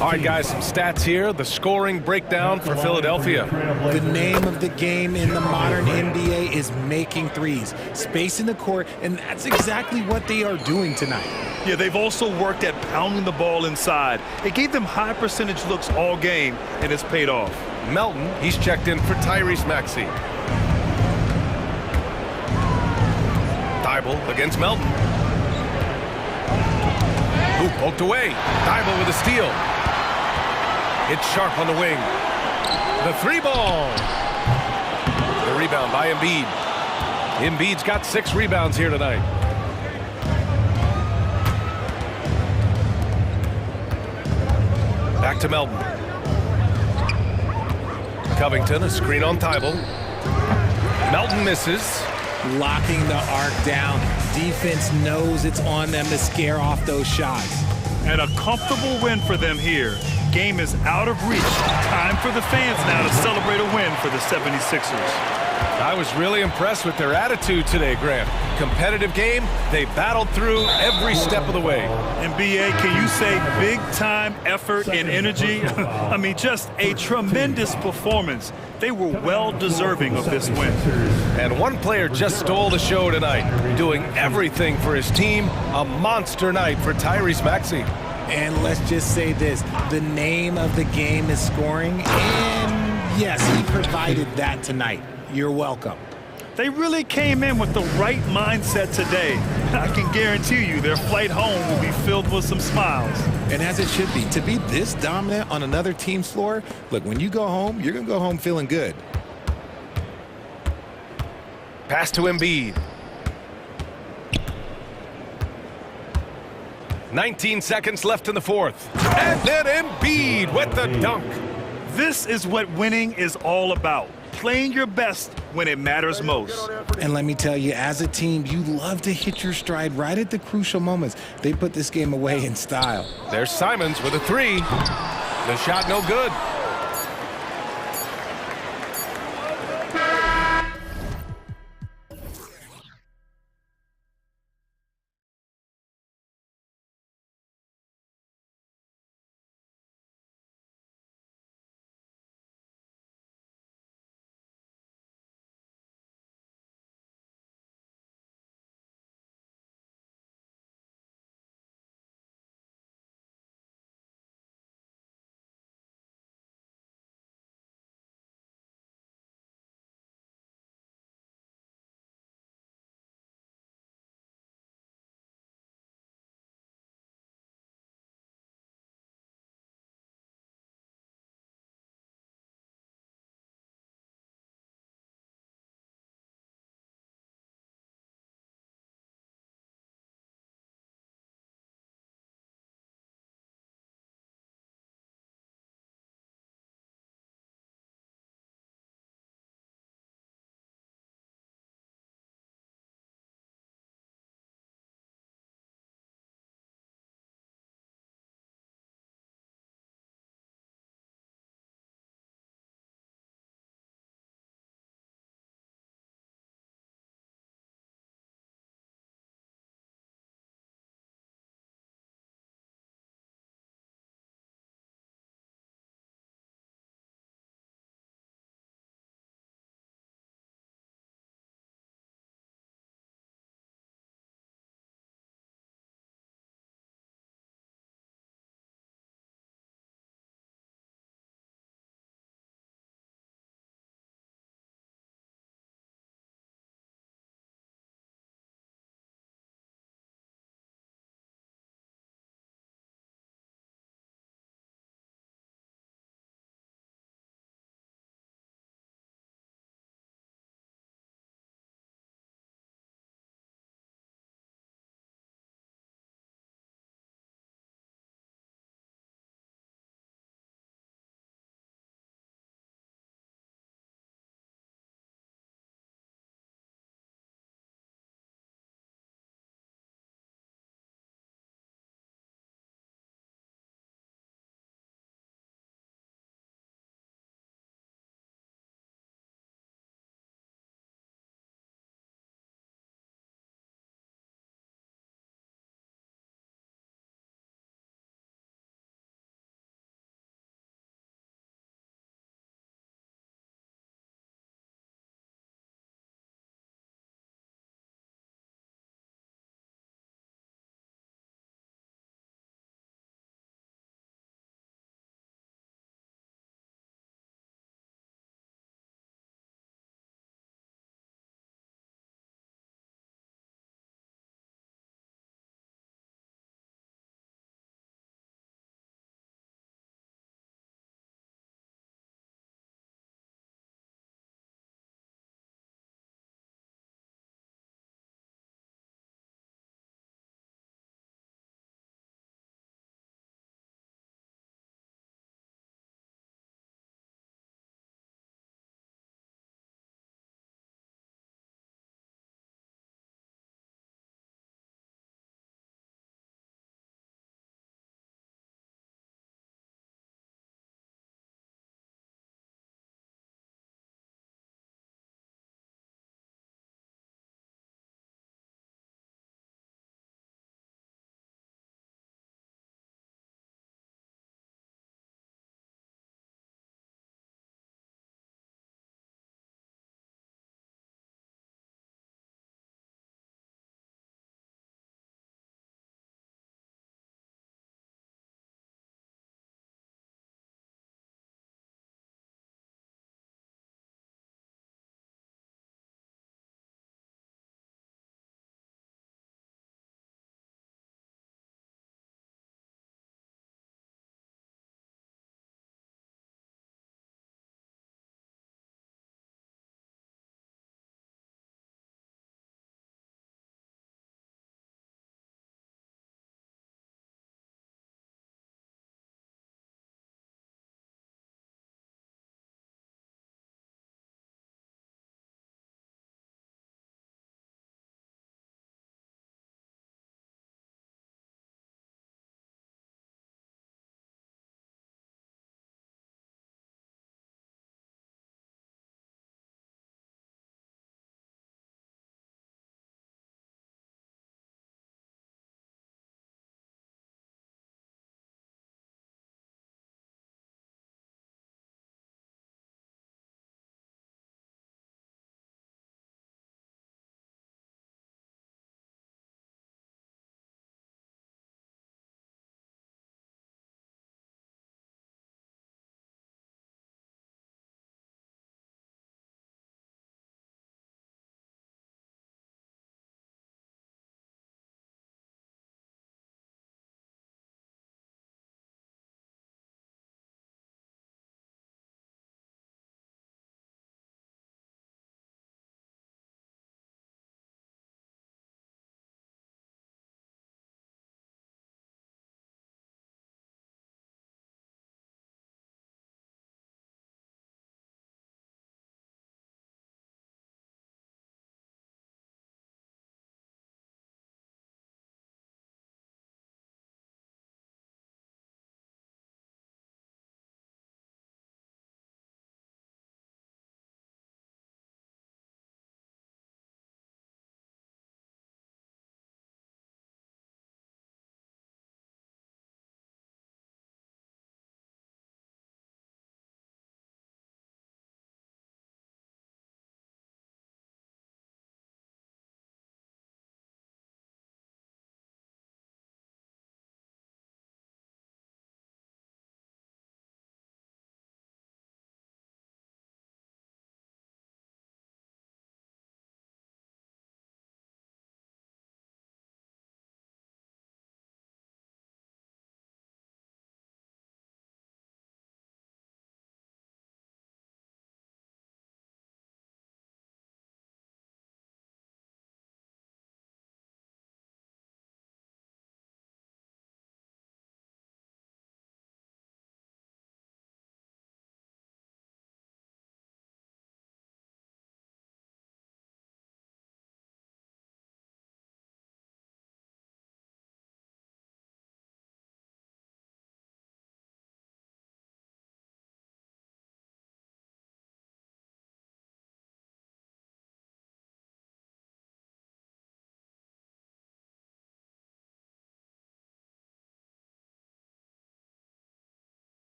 All right, guys, some stats here. The scoring breakdown for Philadelphia. The name of the game in the modern NBA is making threes, spacing the court, and that's exactly what they are doing tonight. Yeah, they've also worked at pounding the ball inside. It gave them high percentage looks all game, and it's paid off. Melton, he's checked in for Tyrese Maxey. Thibault against Melton. Who poked away. Thibault with a steal. It's Sharp on the wing. The three ball. The rebound by Embiid. Embiid's got 6 rebounds here tonight. Back to Melton. Covington, a screen on Thibault. Melton misses. Locking the arc down. Defense knows it's on them to scare off those shots. And a comfortable win for them here. Game is out of reach. Time for the fans now to celebrate a win for the 76ers. I was really impressed with their attitude today, Grant. Competitive game, they battled through every step of the way. And BA, can you say big time effort and energy? I mean, just a tremendous performance. They were well deserving of this win. And one player just stole the show tonight, doing everything for his team. A monster night for Tyrese Maxey. And let's just say this, the name of the game is scoring, and yes, he provided that tonight. You're welcome. They really came in with the right mindset today. I can guarantee you their flight home will be filled with some smiles. And as it should be, to be this dominant on another team's floor, look, when you go home, you're going to go home feeling good. Pass to Embiid. 19 seconds left in the fourth. And then Embiid with the dunk. This is what winning is all about. Playing your best when it matters most. And let me tell you, as a team, you love to hit your stride right at the crucial moments. They put this game away in style. There's Simons with a three. The shot no good.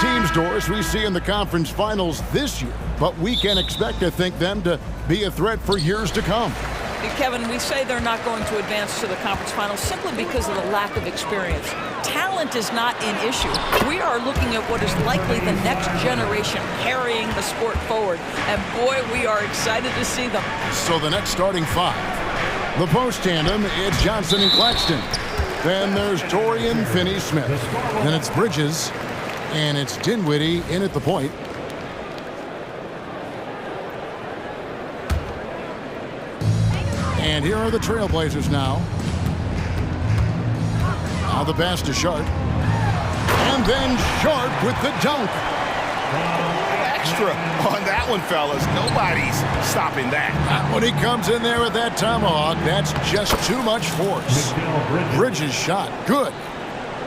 teams, Doris, we see in the conference finals this year, but we can expect to think them to be a threat for years to come. Kevin, we say they're not going to advance to the conference finals simply because of the lack of experience. Talent is not an issue. We are looking at what is likely the next generation carrying the sport forward. And boy, we are excited to see them. So the next starting five. The post tandem, it's Johnson and Claxton. Then there's Dorian Finney-Smith. Then it's Bridges. And it's Dinwiddie in at the point. And here are the Trailblazers now. Now the pass to Sharp. And then Sharp with the dunk. Extra on that one, fellas. Nobody's stopping that. When he comes in there with that tomahawk, that's just too much force. Bridges shot. Good.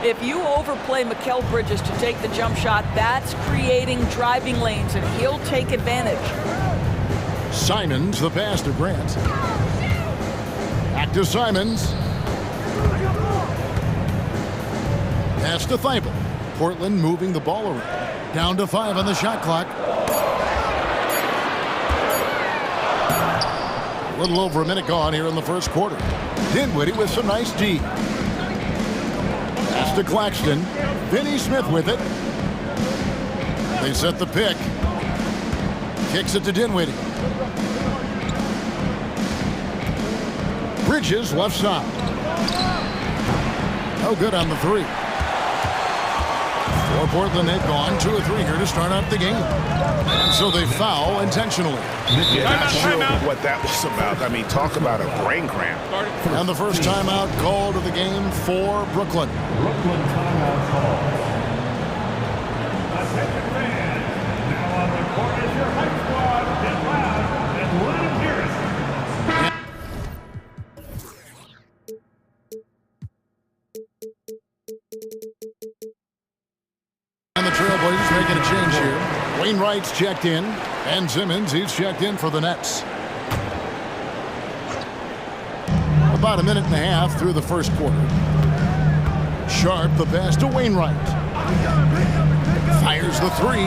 If you overplay Mikal Bridges to take the jump shot, that's creating driving lanes, and he'll take advantage. Simons, the pass to Grant. Back to Simons. Pass to Thibault. Portland moving the ball around. Down to 5 on the shot clock. A little over a minute gone here in the first quarter. Dinwiddie with some nice D. Pass to Claxton. Finney-Smith with it. They set the pick. Kicks it to Dinwiddie. Bridges left side. No good on the three. For Portland, they've gone 2 or 3 here to start out the game. And so they foul intentionally. Not sure what that was about. I mean, talk about a brain cramp. And the first timeout called of the game for Brooklyn. Brooklyn timeout call. Attention fans. Now on the court is your hype squad. Get loud and let them hear it. And the Trailblazers making a change here. Wainwright's checked in. And Simmons, he's checked in for the Nets. About a minute and a half through the first quarter. Sharp, the pass to Wainwright. Fires the three.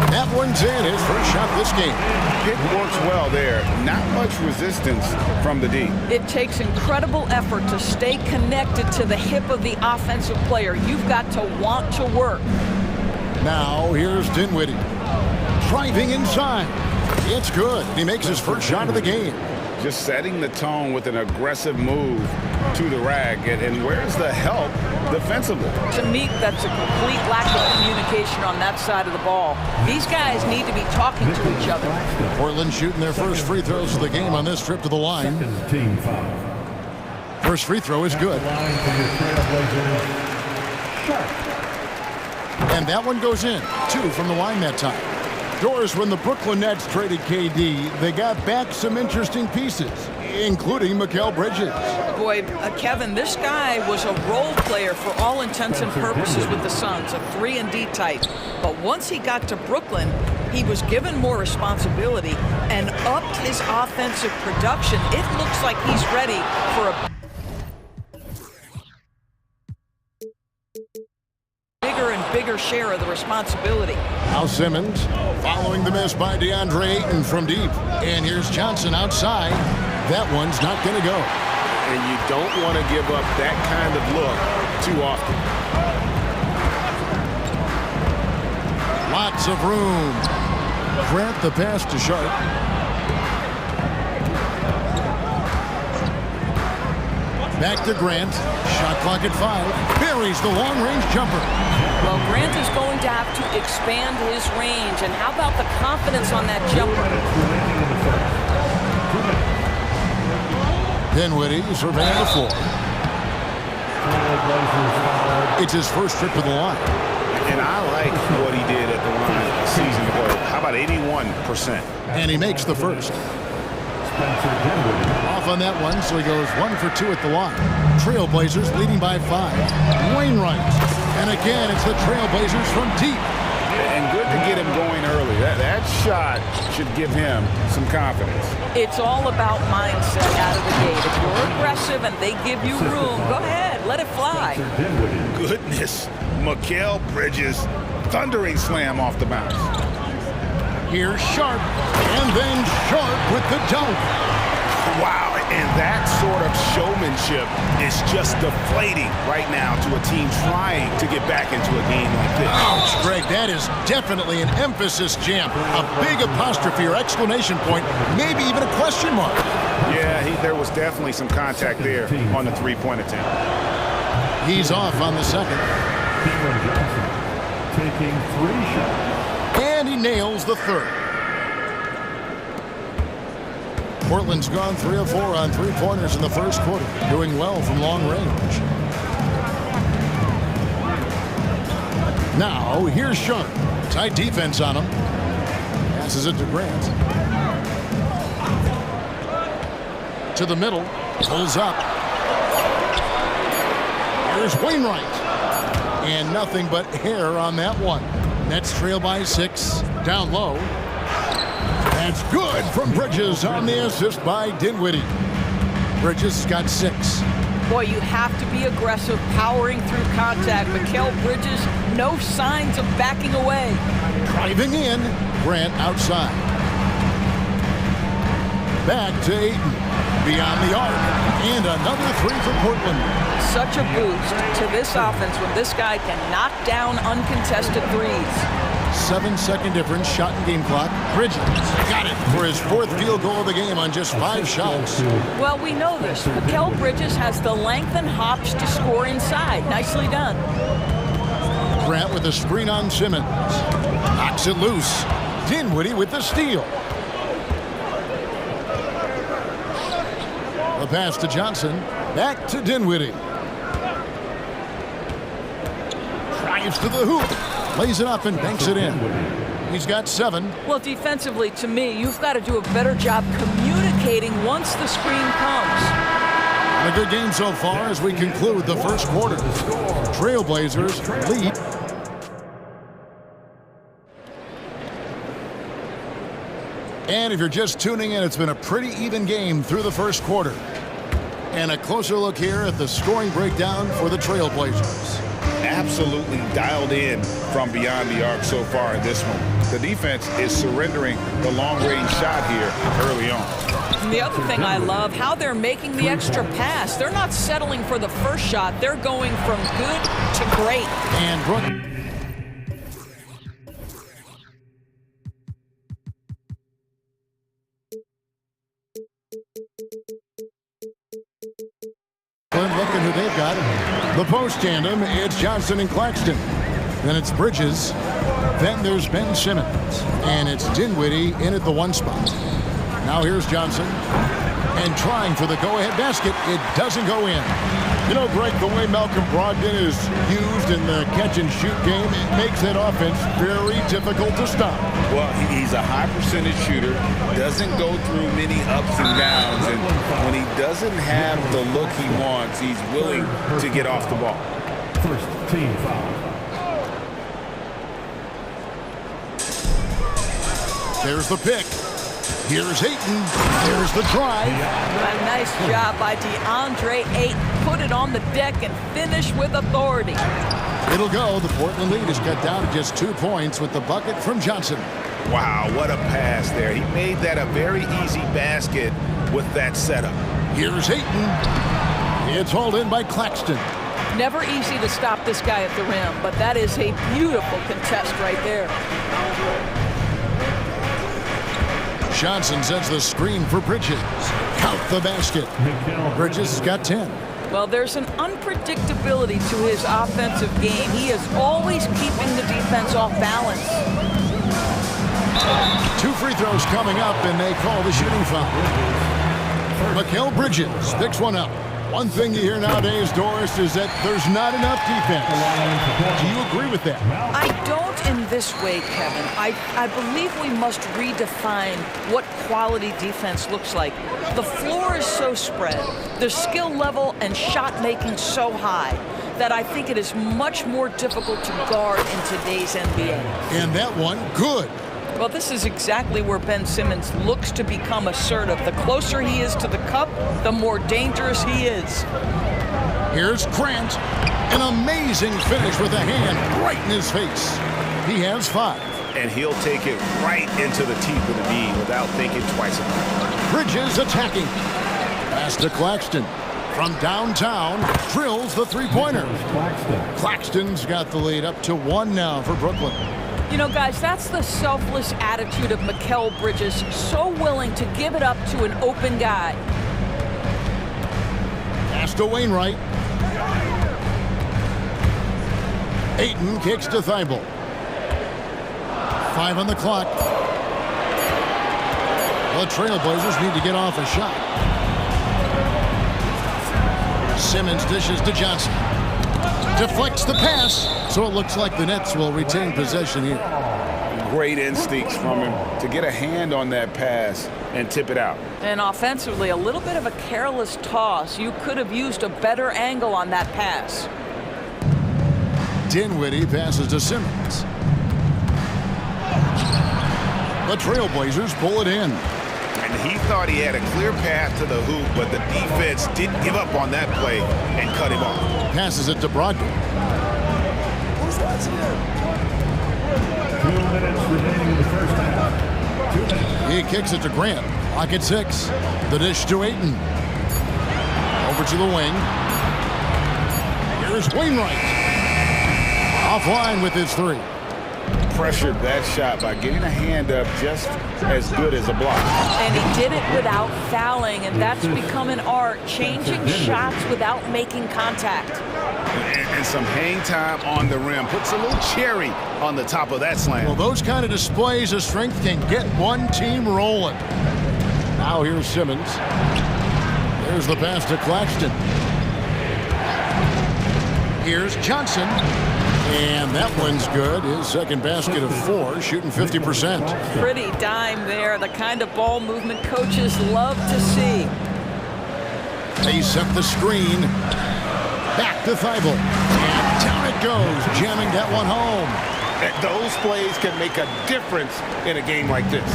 That one's in. His first shot this game. Pick works well there. Not much resistance from the D. It takes incredible effort to stay connected to the hip of the offensive player. You've got to want to work. Now here's Dinwiddie. Driving inside. It's good. He makes his first shot of the game. Just setting the tone with an aggressive move to the rag. And where's the help defensively? To me, that's a complete lack of communication on that side of the ball. These guys need to be talking to each other. Portland shooting their first free throws of the game on this trip to the line. Team foul. First free throw is good. And that one goes in. 2 from the line that time. Doris, when the Brooklyn Nets traded KD, they got back some interesting pieces, including Mikal Bridges. Boy, Kevin, this guy was a role player for all intents and purposes with the Suns, a 3-and-D type. But once he got to Brooklyn, he was given more responsibility and upped his offensive production. It looks like he's ready for a bigger share of the responsibility. Now Simmons following the miss by DeAndre Ayton from deep. And here's Johnson outside. That one's not going to go. And you don't want to give up that kind of look too often. Lots of room. Grant the pass to Sharp. Back to Grant. Shot clock at 5. Buries the long-range jumper. Well, Grant is going to have to expand his range. And how about the confidence on that jumper? Dinwiddie surveying the floor. It's his first trip to the line. And I like what he did at the line a season ago. How about 81%? And he makes the first. Off on that one, so he goes 1 for 2 at the line. Trailblazers leading by 5. Wainwright. And again, it's the Trailblazers from deep. And good to get him going early. That shot should give him some confidence. It's all about mindset out of the gate. If you're aggressive and they give you room, go ahead, let it fly. Goodness, Mikal Bridges thundering slam off the bounce. Here's Sharp, and then Sharp with the dunk. Wow, and that sort of showmanship is just deflating right now to a team trying to get back into a game like this. Ouch, Greg, that is definitely an emphasis jam. A big apostrophe or exclamation point, maybe even a question mark. Yeah, there was definitely some contact there on the three-point attempt. He's off on the second. Taking 3 shots. And he nails the third. Portland's gone 3 of 4 on three-pointers in the first quarter, doing well from long range. Now, here's Sharp. Tight defense on him. Passes it to Grant. To the middle. Pulls up. Here's Wainwright. And nothing but hair on that one. Nets trail by 6. Down low. That's good from Bridges on the assist by Dinwiddie. Bridges got 6. Boy, you have to be aggressive, powering through contact. Mikal Bridges, no signs of backing away. Driving in, Grant outside. Back to Ayton. Beyond the arc. And another 3 for Portland. Such a boost to this offense when this guy can knock down uncontested threes. 7-second difference, shot and game clock. Bridges got it for his 4th field goal of the game on just 5 shots. Well, we know this. Mikal Bridges has the length and hops to score inside. Nicely done. Grant with a screen on Simmons. Knocks it loose. Dinwiddie with the steal. The pass to Johnson. Back to Dinwiddie. Drives to the hoop. Lays it up and banks it in. He's got 7. Well, defensively, to me, you've got to do a better job communicating once the screen comes. A good game so far as we conclude the first quarter. Trailblazers lead. And if you're just tuning in, it's been a pretty even game through the first quarter. And a closer look here at the scoring breakdown for the Trailblazers. Absolutely dialed in from beyond the arc so far in this one. The defense is surrendering the long-range shot here early on. And the other thing I love, how they're making the extra pass. They're not settling for the first shot. They're going from good to great. And Brooklyn. Look at who they've got. The post tandem, it's Johnson and Claxton. Then it's Bridges. Then there's Ben Simmons. And it's Dinwiddie in at the 1 spot. Now here's Johnson. And trying for the go-ahead basket. It doesn't go in. You know, Greg, the way Malcolm Brogdon is used in the catch-and-shoot game, it makes that offense very difficult to stop. Well, he's a high-percentage shooter, doesn't go through many ups and downs, and when he doesn't have the look he wants, he's willing to get off the ball. First team foul. There's the pick. Here's Ayton. There's the drive. A nice job by DeAndre Ayton. Put it on the deck and finish with authority. It'll go. The Portland lead is cut down to just 2 points with the bucket from Johnson. Wow, what a pass there. He made that a very easy basket with that setup. Here's Ayton. It's hauled in by Claxton. Never easy to stop this guy at the rim, but that is a beautiful contest right there. Johnson sets the screen for Bridges. Count the basket. Bridges has got 10. Well, there's an unpredictability to his offensive game. He is always keeping the defense off balance. 2 free throws coming up, and they call the shooting foul. Mikal Bridges picks one up. One thing you hear nowadays, Doris, is that there's not enough defense. Do you agree with that? I don't in this way, Kevin. I believe we must redefine what quality defense looks like. The floor is so spread, the skill level and shot making so high that I think it is much more difficult to guard in today's NBA. And that one, good. Well, this is exactly where Ben Simmons looks to become assertive. The closer he is to the cup, the more dangerous he is. Here's Grant. An amazing finish with a hand right in his face. He has 5. And he'll take it right into the teeth of the knee without thinking twice about it. Bridges attacking. Pass to Claxton. From downtown, drills the three-pointer. Claxton's got the lead up to 1 now for Brooklyn. You know, guys, that's the selfless attitude of Mikal Bridges. So willing to give it up to an open guy. Pass to Wainwright. Ayton kicks to Thibault. 5 on the clock. The Trailblazers need to get off a shot. Simmons dishes to Johnson. Deflects the pass, so it looks like the Nets will retain possession here. Great instincts from him to get a hand on that pass and tip it out. And offensively, a little bit of a careless toss. You could have used a better angle on that pass. Dinwiddie passes to Simmons. The Trailblazers pull it in. And he thought he had a clear path to the hoop, but the defense didn't give up on that play and cut him off. Passes it to Brogdon. Who's watching it? 2 minutes remaining in the first half. 2 minutes. He kicks it to Grant. Lock at 6. The dish to Ayton. Over to the wing. Here's Wainwright. Offline with his 3. Pressured that shot by getting a hand up just as good as a block. And he did it without fouling, and that's become an art, changing shots without making contact. And some hang time on the rim. Puts a little cherry on the top of that slam. Well, those kind of displays of strength can get one team rolling. Now here's Simmons. There's the pass to Claxton. Here's Johnson. And that one's good. His second basket of 4, shooting 50%. Pretty dime there. The kind of ball movement coaches love to see. They set the screen. Back to Thibault. And down it goes, jamming that one home. Those plays can make a difference in a game like this.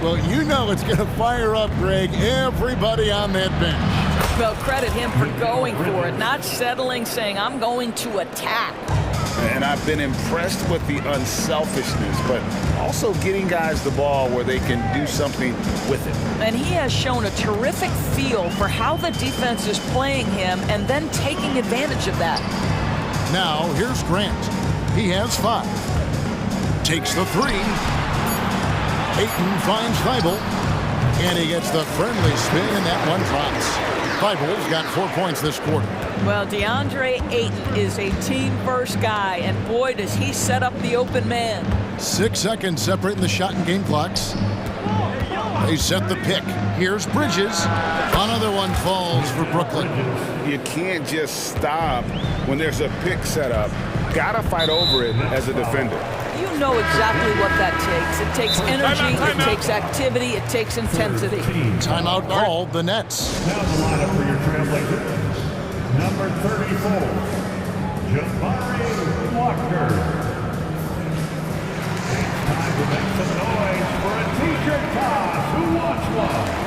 Well, you know it's going to fire up, Greg, everybody on that bench. Well, credit him for going for it, not settling, saying, I'm going to attack. And I've been impressed with the unselfishness, but also getting guys the ball where they can do something with it. And he has shown a terrific feel for how the defense is playing him and then taking advantage of that. Now, here's Grant. He has 5. Takes the 3. Ayton finds Thibault. And he gets the friendly spin, and that one drops. Thibault's got 4 points this quarter. Well, DeAndre Ayton is a team-first guy, and boy, does he set up the open man. 6 seconds separating the shot and game clocks. They set the pick. Here's Bridges. Another one falls for Brooklyn. You can't just stop when there's a pick set up. Gotta fight over it as a defender. You know exactly what that takes. It takes energy, it takes activity, it takes intensity. Timeout called the Nets. Now the lineup for your Trailblazers. Number 34, Jabari Walker. It's time to make some noise for a t-shirt toss. Who wants one?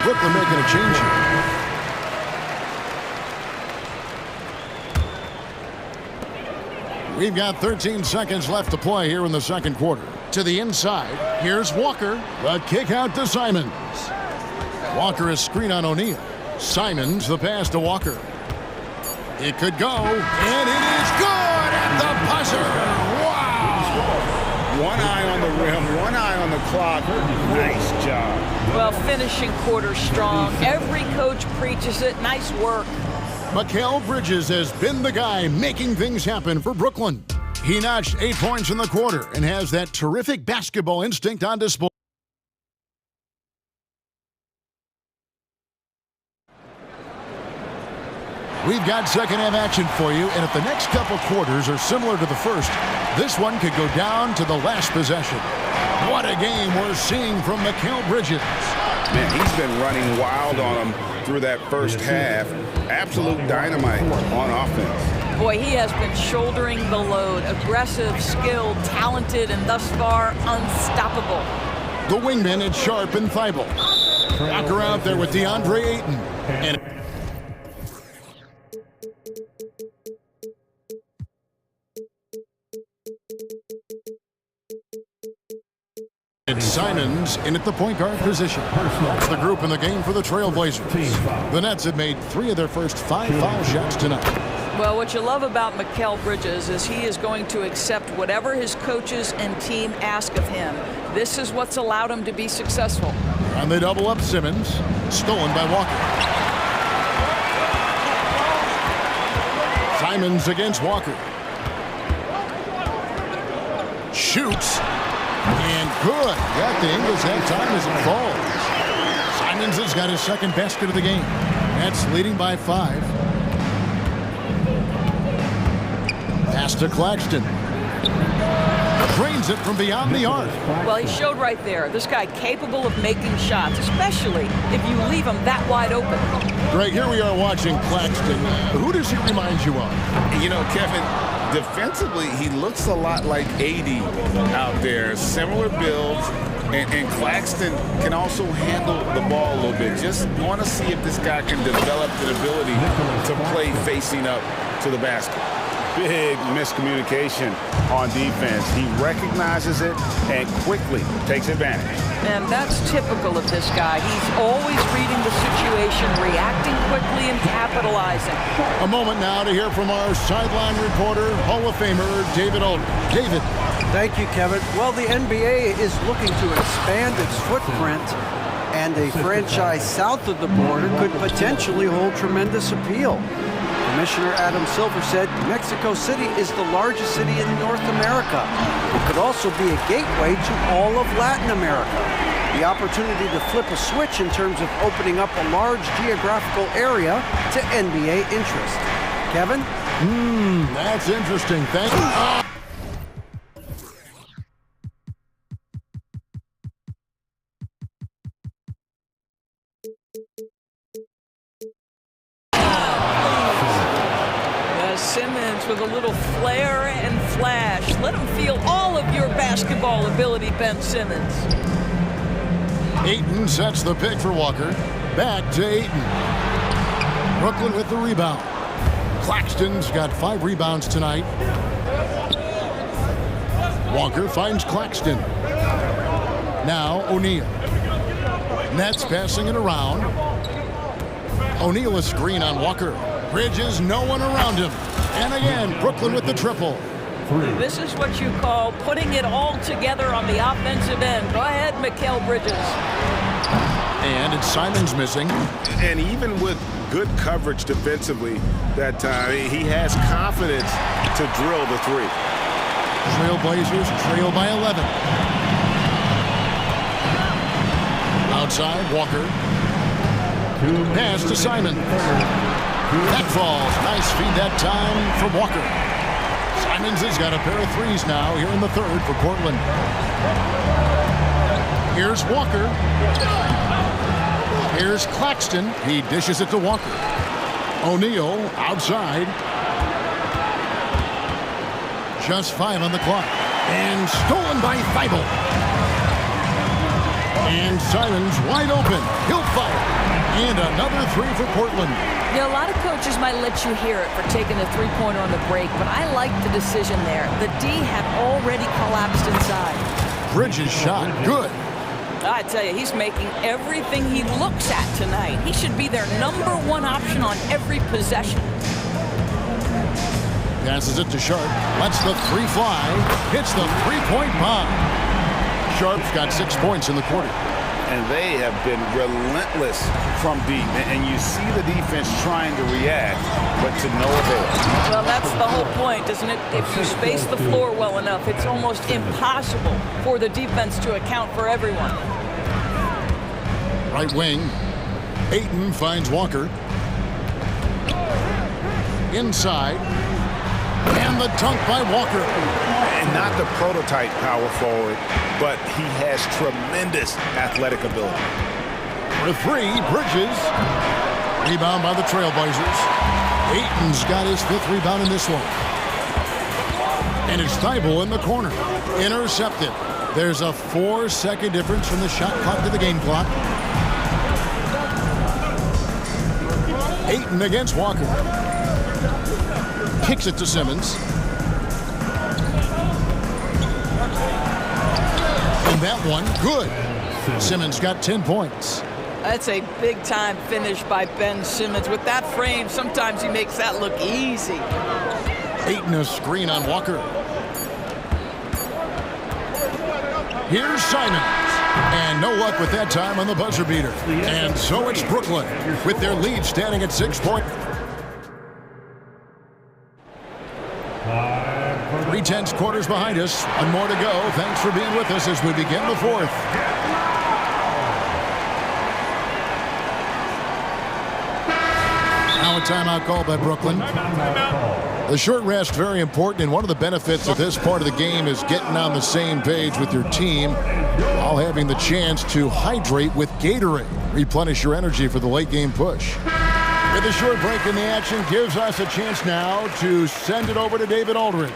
Brooklyn making a change here. We've got 13 seconds left to play here in the second quarter. To the inside, here's Walker. The kick out to Simons. Walker is screen on O'Neal. Simons the pass to Walker. It could go, and it is good at the buzzer. Wow! One eye on the rim, one eye on the clock. Nice job. Well, finishing quarter strong. Every coach preaches it. Nice work. Mikal Bridges has been the guy making things happen for Brooklyn. He notched 8 points in the quarter and has that terrific basketball instinct on display. We've got second half action for you, and if the next couple quarters are similar to the first, this one could go down to the last possession. What a game we're seeing from Mikal Bridges. Man, he's been running wild on him through that first half. Absolute dynamite on offense. Boy, he has been shouldering the load. Aggressive, skilled, talented, and thus far unstoppable. The wingman is Sharp and Thibault. Walker out there with DeAndre Ayton. And Simons in at the point guard position. That's the group in the game for the Trailblazers. The Nets have made 3 of their first 5 foul shots tonight. Well, what you love about Mikal Bridges is he is going to accept whatever his coaches and team ask of him. This is what's allowed him to be successful. And they double up Simmons. Stolen by Walker. Simons against Walker. Shoots. And good. Got the Ingles that time as it falls. Simons has got his second basket of the game. Nets leading by 5. Pass to Claxton. Drains it from beyond the arc. Well, he showed right there. This guy capable of making shots, especially if you leave him that wide open. Greg, here we are watching Claxton. Who does he remind you of? You know, Kevin, defensively, he looks a lot like AD out there. Similar builds, and Claxton can also handle the ball a little bit. Just want to see if this guy can develop the ability to play facing up to the basket. Big miscommunication on defense. He recognizes it and quickly takes advantage. And that's typical of this guy. He's always reading the situation, reacting quickly and capitalizing. A moment now to hear from our sideline reporter, Hall of Famer David Alden. David. Thank you, Kevin. Well, the NBA is looking to expand its footprint, and a franchise south of the border could potentially hold tremendous appeal. Commissioner Adam Silver said Mexico City is the largest city in North America. It could also be a gateway to all of Latin America. The opportunity to flip a switch in terms of opening up a large geographical area to NBA interest. Kevin? That's interesting. Thank you. Simmons with a little flair and flash. Let him feel all of your basketball ability, Ben Simmons. Ayton sets the pick for Walker. Back to Ayton. Brooklyn with the rebound. Claxton's got 5 rebounds tonight. Walker finds Claxton. Now O'Neal. Nets passing it around. O'Neal a screen on Walker. Bridges, no one around him. And again, Brooklyn with the triple. This is what you call putting it all together on the offensive end. Go ahead, Mikal Bridges. And it's Simons missing. And even with good coverage defensively that time, he has confidence to drill the 3. Trailblazers trail by 11. Outside, Walker. Pass to Simon. That falls. Nice feed that time from Walker. Simons has got a pair of 3s now here in the 3rd for Portland. Here's Walker. Here's Claxton. He dishes it to Walker. O'Neal outside. Just 5 on the clock. And stolen by Thibault. And Simons wide open. He'll fire. And another 3 for Portland. You know, a lot of coaches might let you hear it for taking a 3-pointer on the break, but I like the decision there. The D had already collapsed inside. Bridges shot good. I tell you, he's making everything he looks at tonight. He should be their #1 option on every possession. Passes it to Sharp. Lets the 3 fly. Hits the 3-point bomb. Sharp's got 6 points in the quarter. And they have been relentless from deep. And you see the defense trying to react, but to no avail. Well, that's the whole point, isn't it? If you space the floor well enough, it's almost impossible for the defense to account for everyone. Right wing. Ayton finds Walker. Inside. And the dunk by Walker. And not the prototype power forward, but he has tremendous athletic ability. For 3, Bridges. Rebound by the Trailblazers. Ayton's got his 5th rebound in this one. And it's Thibault in the corner. Intercepted. There's a 4-second difference from the shot clock to the game clock. Ayton against Walker. Kicks it to Simmons. And that one, good. Simmons got 10 points. That's a big-time finish by Ben Simmons. With that frame, sometimes he makes that look easy. Ayton a screen on Walker. Here's Simons. And no luck with that time on the buzzer beater. And so it's Brooklyn with their lead standing at 6 points. 3/10 quarters behind us. One more to go. Thanks for being with us as we begin the 4th. Now a timeout called by Brooklyn. The short rest, very important, and one of the benefits of this part of the game is getting on the same page with your team while having the chance to hydrate with Gatorade. Replenish your energy for the late game push. With a short break in the action gives us a chance now to send it over to David Aldridge.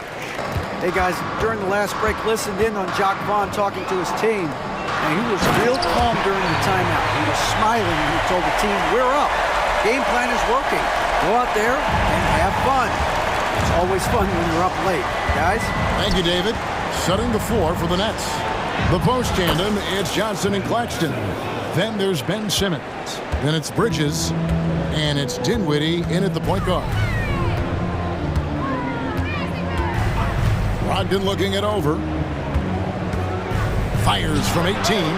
Hey guys, during the last break, listened in on Jacques Vaughn talking to his team, and he was real calm during the timeout. He was smiling and he told the team, "We're up. Game plan is working. Go out there and have fun." It's always fun when you're up late, guys. Thank you, David. Setting the floor for the Nets. The post tandem, it's Johnson and Claxton. Then there's Ben Simmons. Then it's Bridges. And it's Dinwiddie in at the point guard. Brogdon looking it over. Fires from 18.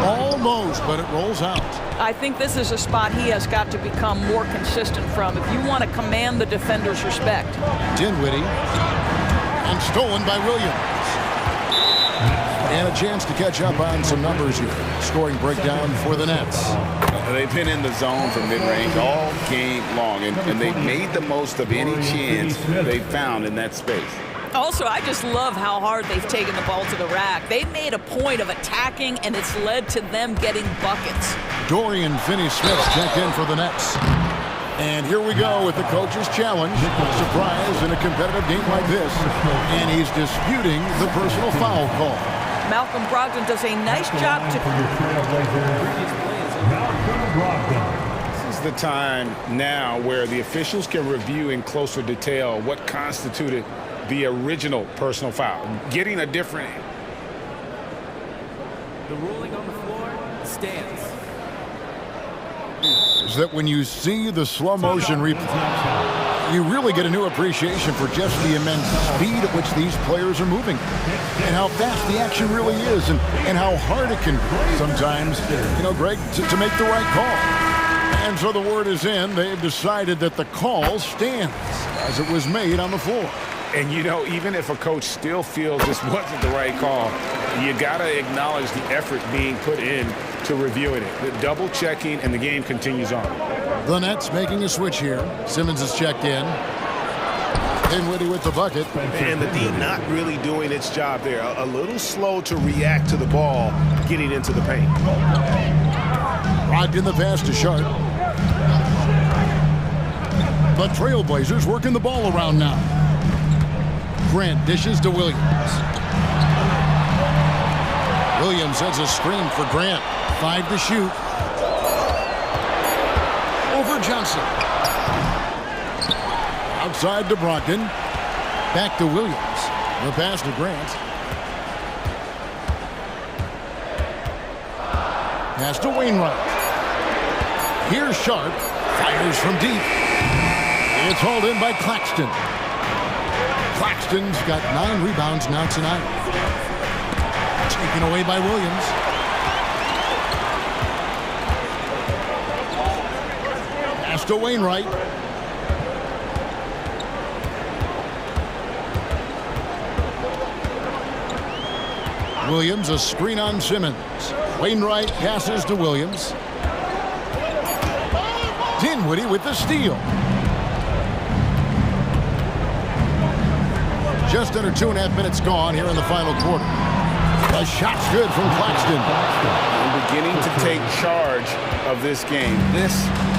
Almost, but it rolls out. I think this is a spot he has got to become more consistent from if you want to command the defender's respect. Dinwiddie. And stolen by Williams. And a chance to catch up on some numbers here. Scoring breakdown for the Nets. They've been in the zone from mid-range all game long, and they've made the most of any chance they found in that space. Also, I just love how hard they've taken the ball to the rack. They made a point of attacking, and it's led to them getting buckets. Dorian Finney-Smith checked in for the Nets. And here we go with the coach's challenge. Surprise in a competitive game like this. And he's disputing the personal foul call. Malcolm Brogdon does a nice job to... This is the time now where the officials can review in closer detail what constituted the original personal foul. Getting a different... The ruling on the floor stands. Is that when you see the slow motion replay, you really get a new appreciation for just the immense speed at which these players are moving and how fast the action really is and how hard it can be sometimes, you know, Greg, to make the right call. And so the word is in. They've decided that the call stands as it was made on the floor. And, you know, even if a coach still feels this wasn't the right call, you got to acknowledge the effort being put in to reviewing it. The double checking, and the game continues on. The Nets making a switch here. Simmons is checked in. Dinwiddie with the bucket. And the D not really doing its job there. A little slow to react to the ball getting into the paint. Brogdon the pass to Sharp. The Trailblazers working the ball around now. Grant dishes to Williams. Williams sends a screen for Grant. 5 to shoot. Over Johnson. Outside to Brogdon. Back to Williams. The pass to Grant. Pass to Wainwright. Here's Sharp. Fires from deep. It's hauled in by Claxton. Claxton's got 9 rebounds now tonight. Taken away by Williams. Pass to Wainwright. Williams a screen on Simmons. Wainwright passes to Williams. Dinwiddie with the steal. Just under 2.5 minutes gone here in the final quarter. The shot's good from Claxton. And beginning to take charge of this game. This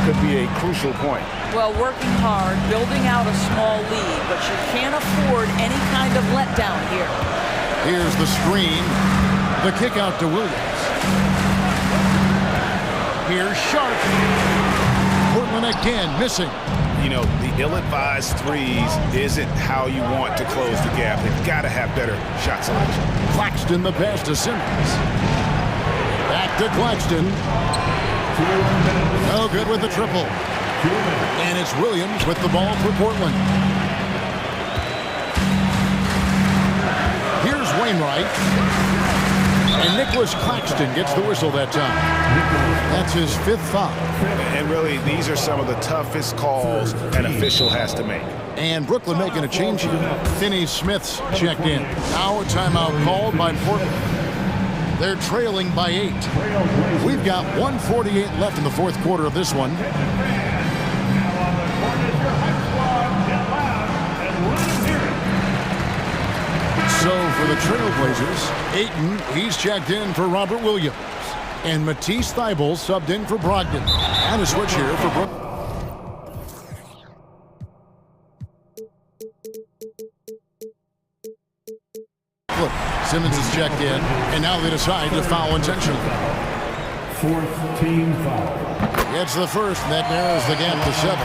could be a crucial point. Well, working hard, building out a small lead, but you can't afford any kind of letdown here. Here's the screen. The kick out to Williams. Here's Sharp. Portland again missing. You know, the ill-advised threes isn't how you want to close the gap. They've got to have better shot selection. Claxton the pass to Simmons. Back to Claxton. No good with the triple. And it's Williams with the ball for Portland. Here's Wainwright. And Nicholas Claxton gets the whistle that time. That's his 5th foul. And really, these are some of the toughest calls an official has to make. And Brooklyn making a change here. Finney-Smith's checked in. Now a timeout called by Portland. They're trailing by 8. We've got 1:48 left in the 4th quarter of this one. So for the Trailblazers, Ayton, he's checked in for Robert Williams. And Matisse Thybulle subbed in for Brogdon. And a switch here for Brooklyn. Simmons is checked in, and now they decide to foul intentionally. 4th team foul. It's the first, and that narrows the gap to 7.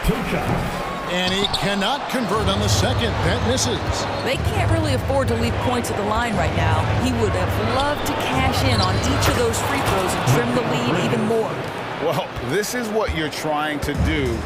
2 shots. And he cannot convert on the second. That misses. They can't really afford to leave points at the line right now. He would have loved to cash in on each of those free throws and trim the lead even more. Well, this is what you're trying to do.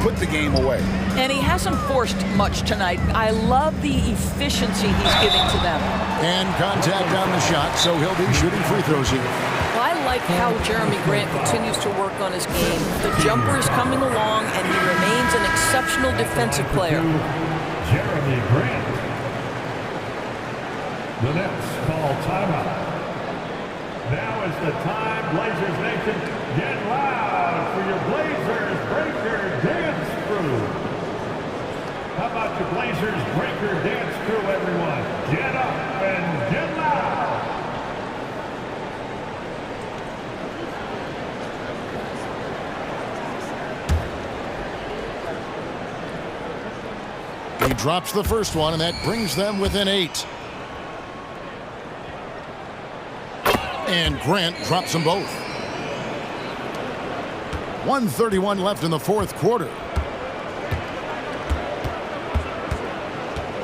Put the game away. And he hasn't forced much tonight. I love the efficiency he's giving to them. And contact on the shot, so he'll be shooting free throws here. Well, I like how Jeremy Grant continues to work on his game. The jumper is coming along, and he remains an exceptional defensive player. Jeremy Grant. The Nets call timeout. Now is the time, Blazers Nation. Get loud for your Blazers Breaker Dance Crew. How about your Blazers Breaker Dance Crew, everyone? Get up and get loud. He drops the first one, and that brings them within 8. And Grant drops them both. 1:31 left in the 4th quarter.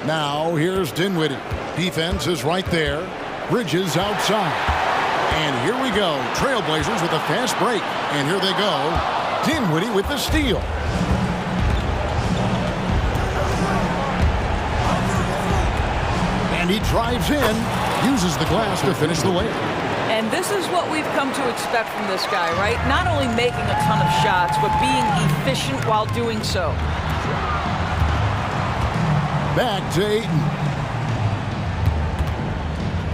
Now here's Dinwiddie. Defense is right there. Bridges outside. And here we go. Trailblazers with a fast break. And here they go. Dinwiddie with the steal. And he drives in, uses the glass to finish the layup. And this is what we've come to expect from this guy, right? Not only making a ton of shots, but being efficient while doing so. Back to Ayton.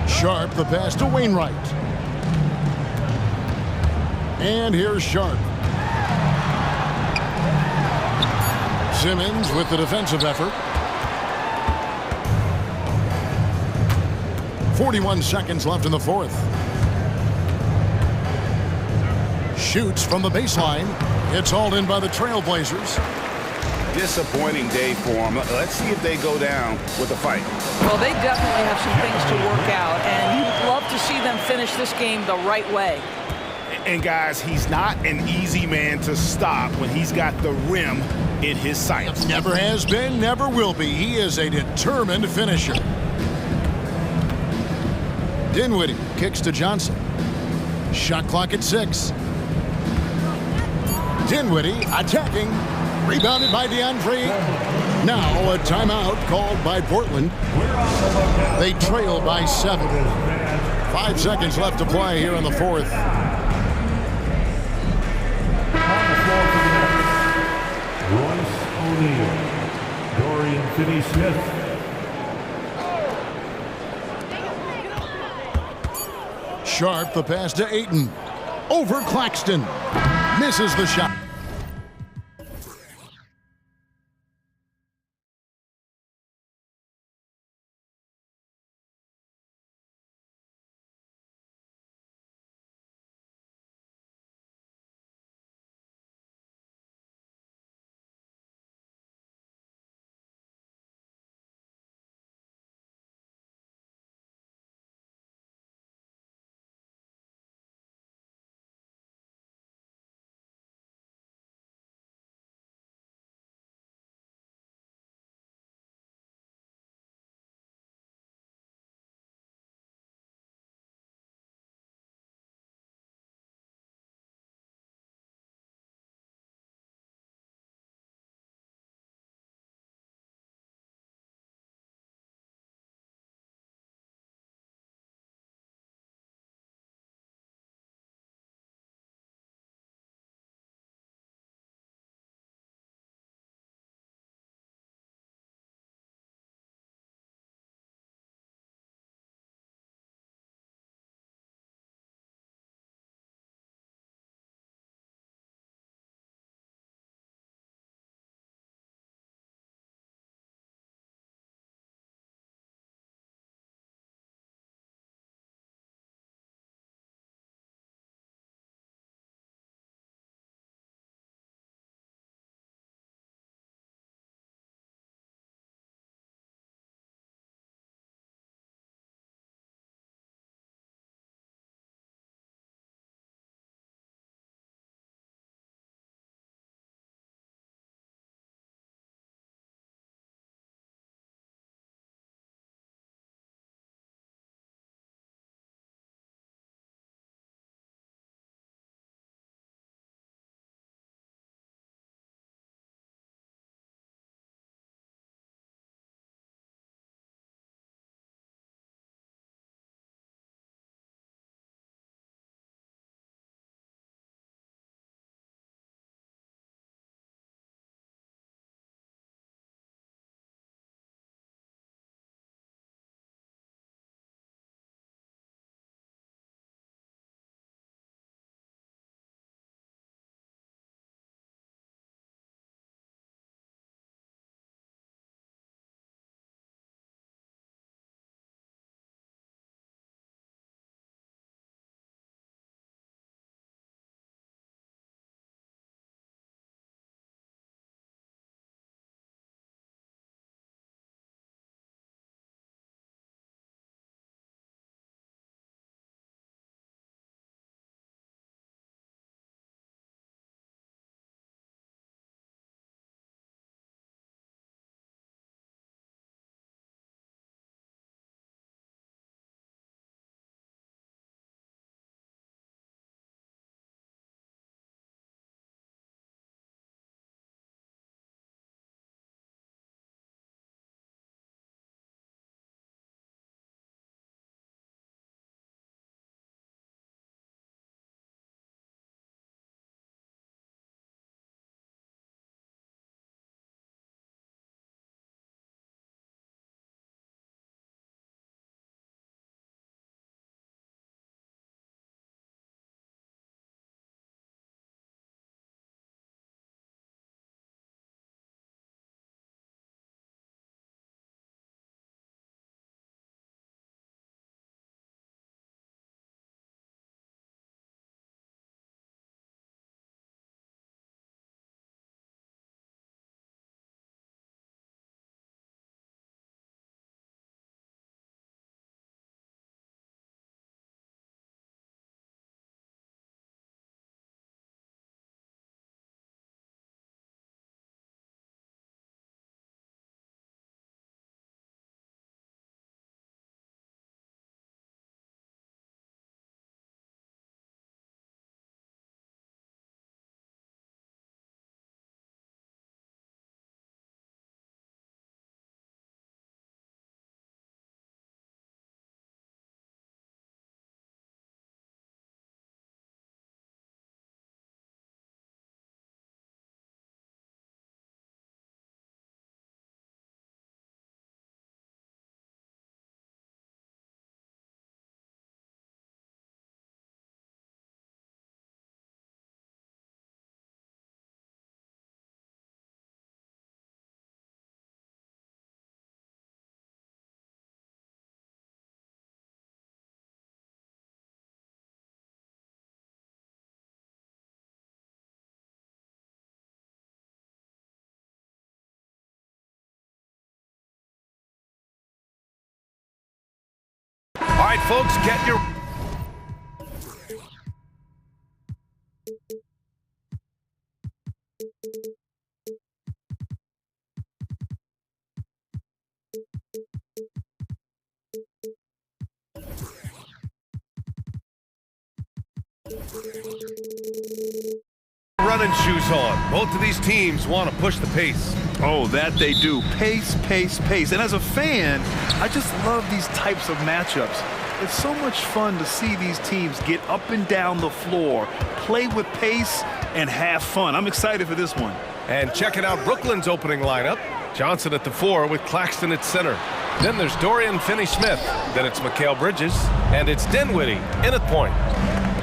Sharp, the pass to Wainwright. And here's Sharp. Simmons with the defensive effort. 41 seconds left in the 4th. Shoots from the baseline. It's hauled in by the Trailblazers. Disappointing day for them. Let's see if they go down with a fight. Well, they definitely have some things to work out, and you'd love to see them finish this game the right way. And guys, he's not an easy man to stop when he's got the rim in his sights. Never has been, never will be. He is a determined finisher. Dinwiddie kicks to Johnson. Shot clock at 6. Dinwiddie attacking. Rebounded by DeAndre. Now a timeout called by Portland. They trail by 7. 5 seconds left to play here in the 4th. Royce O'Neal. Dorian Finney-Smith. Sharp, the pass to Ayton. Over Claxton. Misses the shot. right, folks, get your... running shoes on. Both of these teams want to push the pace. Oh, that they do. Pace, pace, pace. And as a fan, I just love these types of matchups. It's so much fun to see these teams get up and down the floor, play with pace, and have fun. I'm excited for this one. And checking out Brooklyn's opening lineup. Johnson at the 4 with Claxton at center. Then there's Dorian Finney-Smith. Then it's Mikal Bridges. And it's Dinwiddie in at point.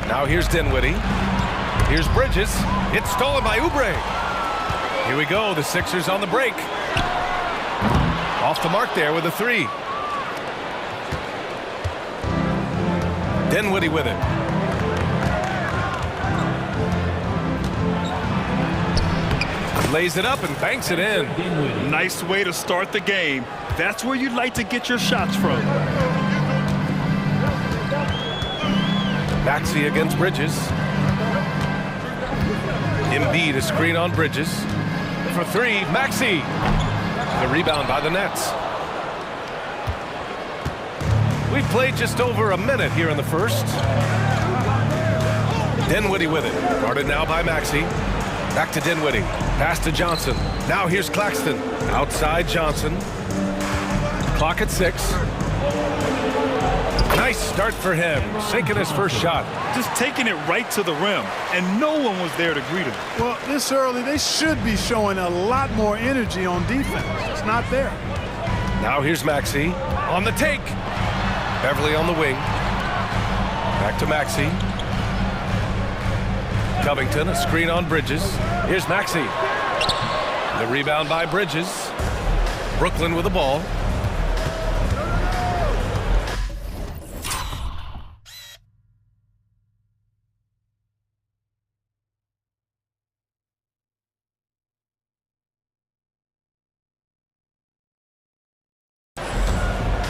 Now here's Dinwiddie. Here's Bridges. It's stolen by Oubre. Here we go. The Sixers on the break. Off the mark there with a 3. Dinwiddie with it. Lays it up and banks it in. Nice way to start the game. That's where you'd like to get your shots from. Maxey against Bridges. Embiid, a screen on Bridges. For 3, Maxey. The rebound by the Nets. We've played just over a minute here in the first. Dinwiddie with it. Guarded now by Maxey. Back to Dinwiddie. Pass to Johnson. Now here's Claxton. Outside Johnson. Clock at 6. Nice start for him. Sinking his first shot. Just taking it right to the rim, and no one was there to greet him. Well, this early, they should be showing a lot more energy on defense. It's not there. Now here's Maxey on the take. Beverly on the wing. Back to Maxey. Covington, a screen on Bridges. Here's Maxey. The rebound by Bridges. Brooklyn with the ball.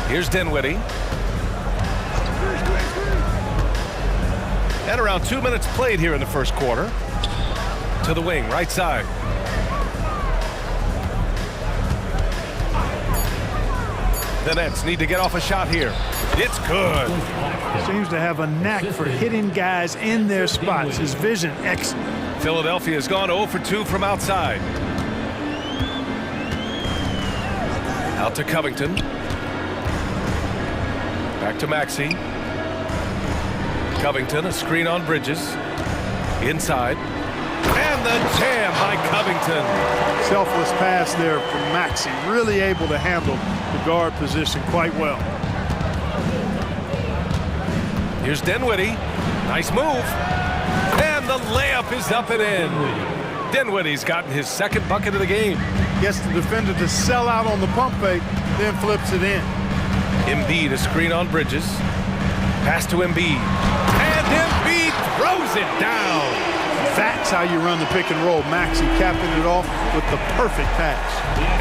Here's Dinwiddie. And around 2 minutes played here in the first quarter. To the wing, right side. The Nets need to get off a shot here. It's good. Seems to have a knack for hitting guys in their spots. His vision excellent. Philadelphia has gone 0 for 2 from outside. Out to Covington. Back to Maxey. Covington, a screen on Bridges. Inside. And the jam by Covington. Selfless pass there from Maxey. Really able to handle the guard position quite well. Here's Dinwiddie. Nice move. And the layup is up and in. Dinwiddie's gotten his second bucket of the game. Gets the defender to sell out on the pump fake, then flips it in. Embiid, a screen on Bridges. Pass to Embiid. And Embiid throws it down. That's how you run the pick and roll. Maxey capping it off with the perfect pass.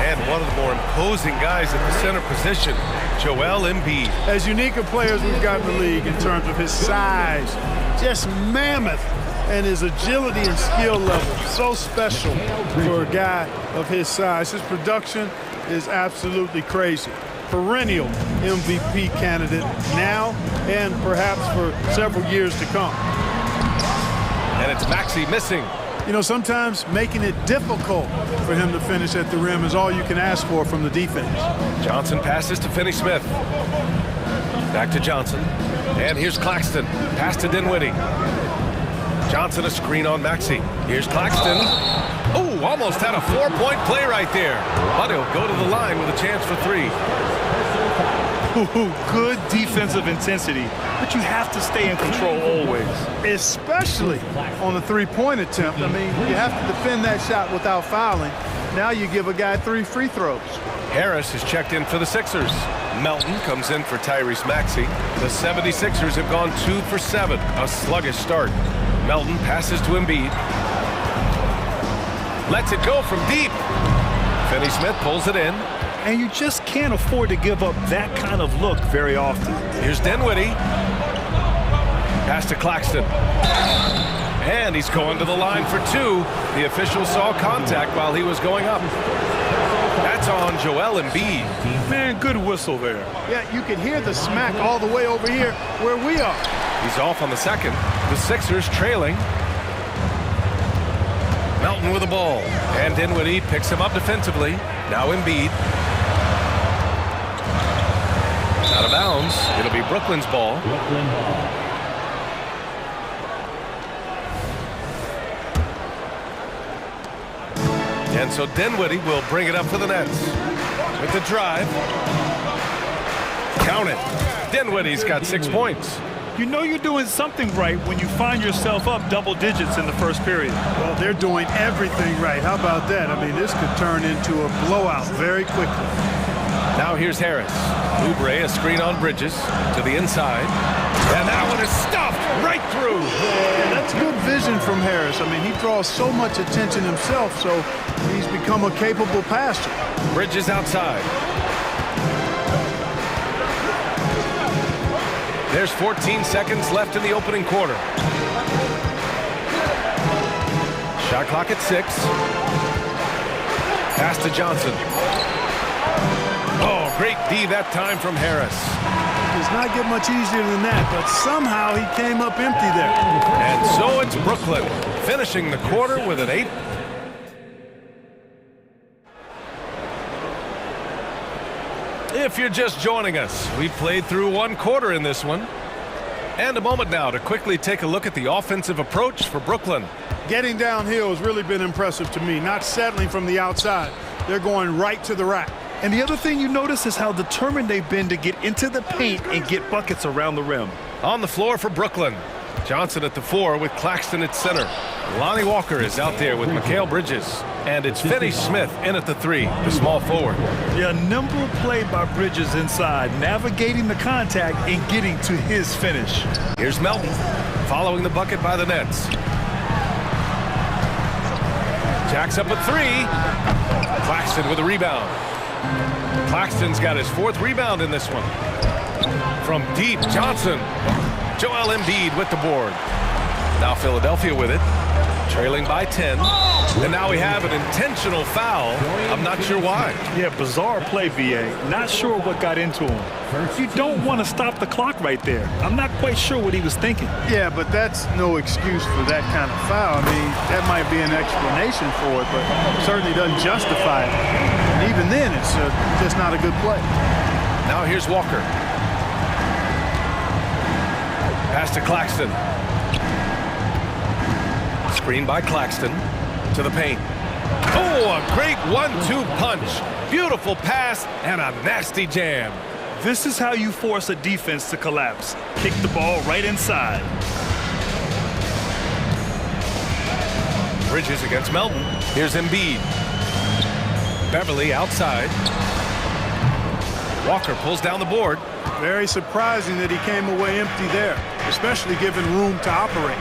And one of the more imposing guys at the center position, Joel Embiid. As unique a player as we've got in the league in terms of his size, just mammoth, and his agility and skill level. So special for a guy of his size. His production is absolutely crazy. Perennial MVP candidate now and perhaps for several years to come. And it's Maxey missing. You know, sometimes making it difficult for him to finish at the rim is all you can ask for from the defense. Johnson passes to Finney-Smith. Back to Johnson. And here's Claxton. Pass to Dinwiddie. Johnson, a screen on Maxey. Here's Claxton. Oh, almost had a 4-point play right there. But he'll go to the line with a chance for 3. Good defensive intensity, but you have to stay in control always. Especially on the three-point attempt. I mean, you have to defend that shot without fouling. Now you give a guy 3 free throws. Harris is checked in for the Sixers. Melton comes in for Tyrese Maxey. The 76ers have gone 2 for 7, a sluggish start. Melton passes to Embiid. Lets it go from deep. Finney-Smith pulls it in. and you just can't afford to give up that kind of look very often. Here's Dinwiddie. Pass to Claxton. And he's going to the line for two. The official saw contact while he was going up. That's on Joel Embiid. Man, good whistle there. Yeah, you can hear the smack all the way over here where we are. He's off on the second. The Sixers trailing. Melton with the ball. And Dinwiddie picks him up defensively. Now Embiid. Out of bounds. It'll be Brooklyn's ball. And so Dinwiddie will bring it up for the Nets. With the drive. Count it. Dinwiddie's got 6 points. You know you're doing something right when you find yourself up double digits in the first period. Well, they're doing everything right. How about that? I mean, this could turn into a blowout very quickly. Now here's Harris. Oubre, a screen on Bridges to the inside. And that one is stuffed right through. Yeah, that's good vision from Harris. I mean, he draws so much attention himself, so he's become a capable passer. Bridges outside. There's 14 seconds left in the opening quarter. Shot clock at 6. Pass to Johnson. Oh, great D that time from Harris. Does not get much easier than that, but somehow he came up empty there. And so it's Brooklyn finishing the quarter with an 8. If you're just joining us, we've played through one quarter in this one. And a moment now to quickly take a look at the offensive approach for Brooklyn. Getting downhill has really been impressive to me, not settling from the outside. They're going right to the rack. And the other thing you notice is how determined they've been to get into the paint and get buckets around the rim. On the floor for Brooklyn. Johnson at the 4 with Claxton at center. Lonnie Walker is out there with Mikal Bridges. And it's Finney-Smith in at the 3, the small forward. Yeah, nimble play by Bridges inside, navigating the contact and getting to his finish. Here's Melton, following the bucket by the Nets. Jacks up at 3. Claxton with a rebound. Claxton's got his 4th rebound in this one. From deep, Johnson. Joel Embiid with the board. Now Philadelphia with it, trailing by 10. And now we have an intentional foul. I'm not sure why. Yeah, bizarre play, VA. Not sure what got into him. You don't want to stop the clock right there. I'm not quite sure what he was thinking. Yeah, but that's no excuse for that kind of foul. I mean, that might be an explanation for it, but it certainly doesn't justify it. And even then, it's just not a good play. Now here's Walker. Pass to Claxton. Screen by Claxton to the paint. Oh, a great 1-2 punch. Beautiful pass and a nasty jam. This is how you force a defense to collapse. Kick the ball right inside. Bridges against Melton. Here's Embiid. Beverly outside. Walker pulls down the board. Very surprising that he came away empty there, especially given room to operate.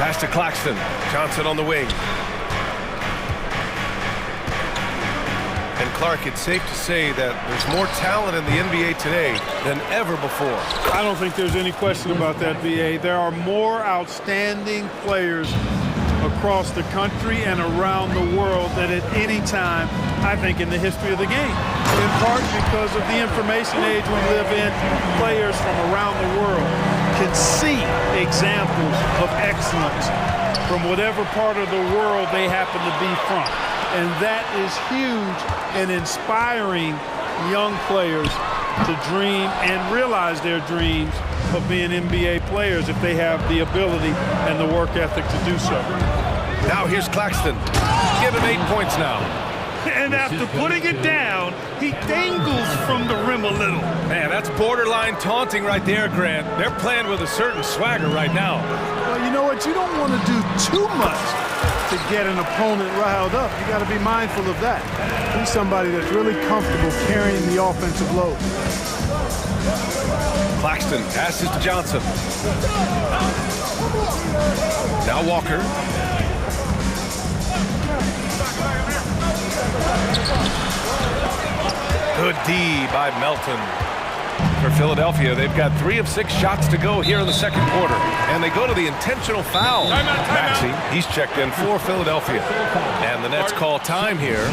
Pass to Claxton. Johnson on the wing. And Clark, it's safe to say that there's more talent in the NBA today than ever before. I don't think there's any question about that, VA. There are more outstanding players across the country and around the world than at any time, I think, in the history of the game. In part because of the information age we live in, players from around the world can see examples of excellence from whatever part of the world they happen to be from. And that is huge in inspiring young players to dream and realize their dreams of being NBA players if they have the ability and the work ethic to do so. Now here's Claxton. Give him 8 points now. And after putting it down, he dangles from the rim a little. Man, that's borderline taunting right there, Grant. They're playing with a certain swagger right now. Well, you know what? You don't want to do too much to get an opponent riled up. You got to be mindful of that. He's somebody that's really comfortable carrying the offensive load. Claxton passes to Johnson. Now Walker. D by Melton. For Philadelphia, they've got 3 of 6 shots to go here in the second quarter. And they go to the intentional foul. Maxey, he's checked in for Philadelphia. And the Nets call time here.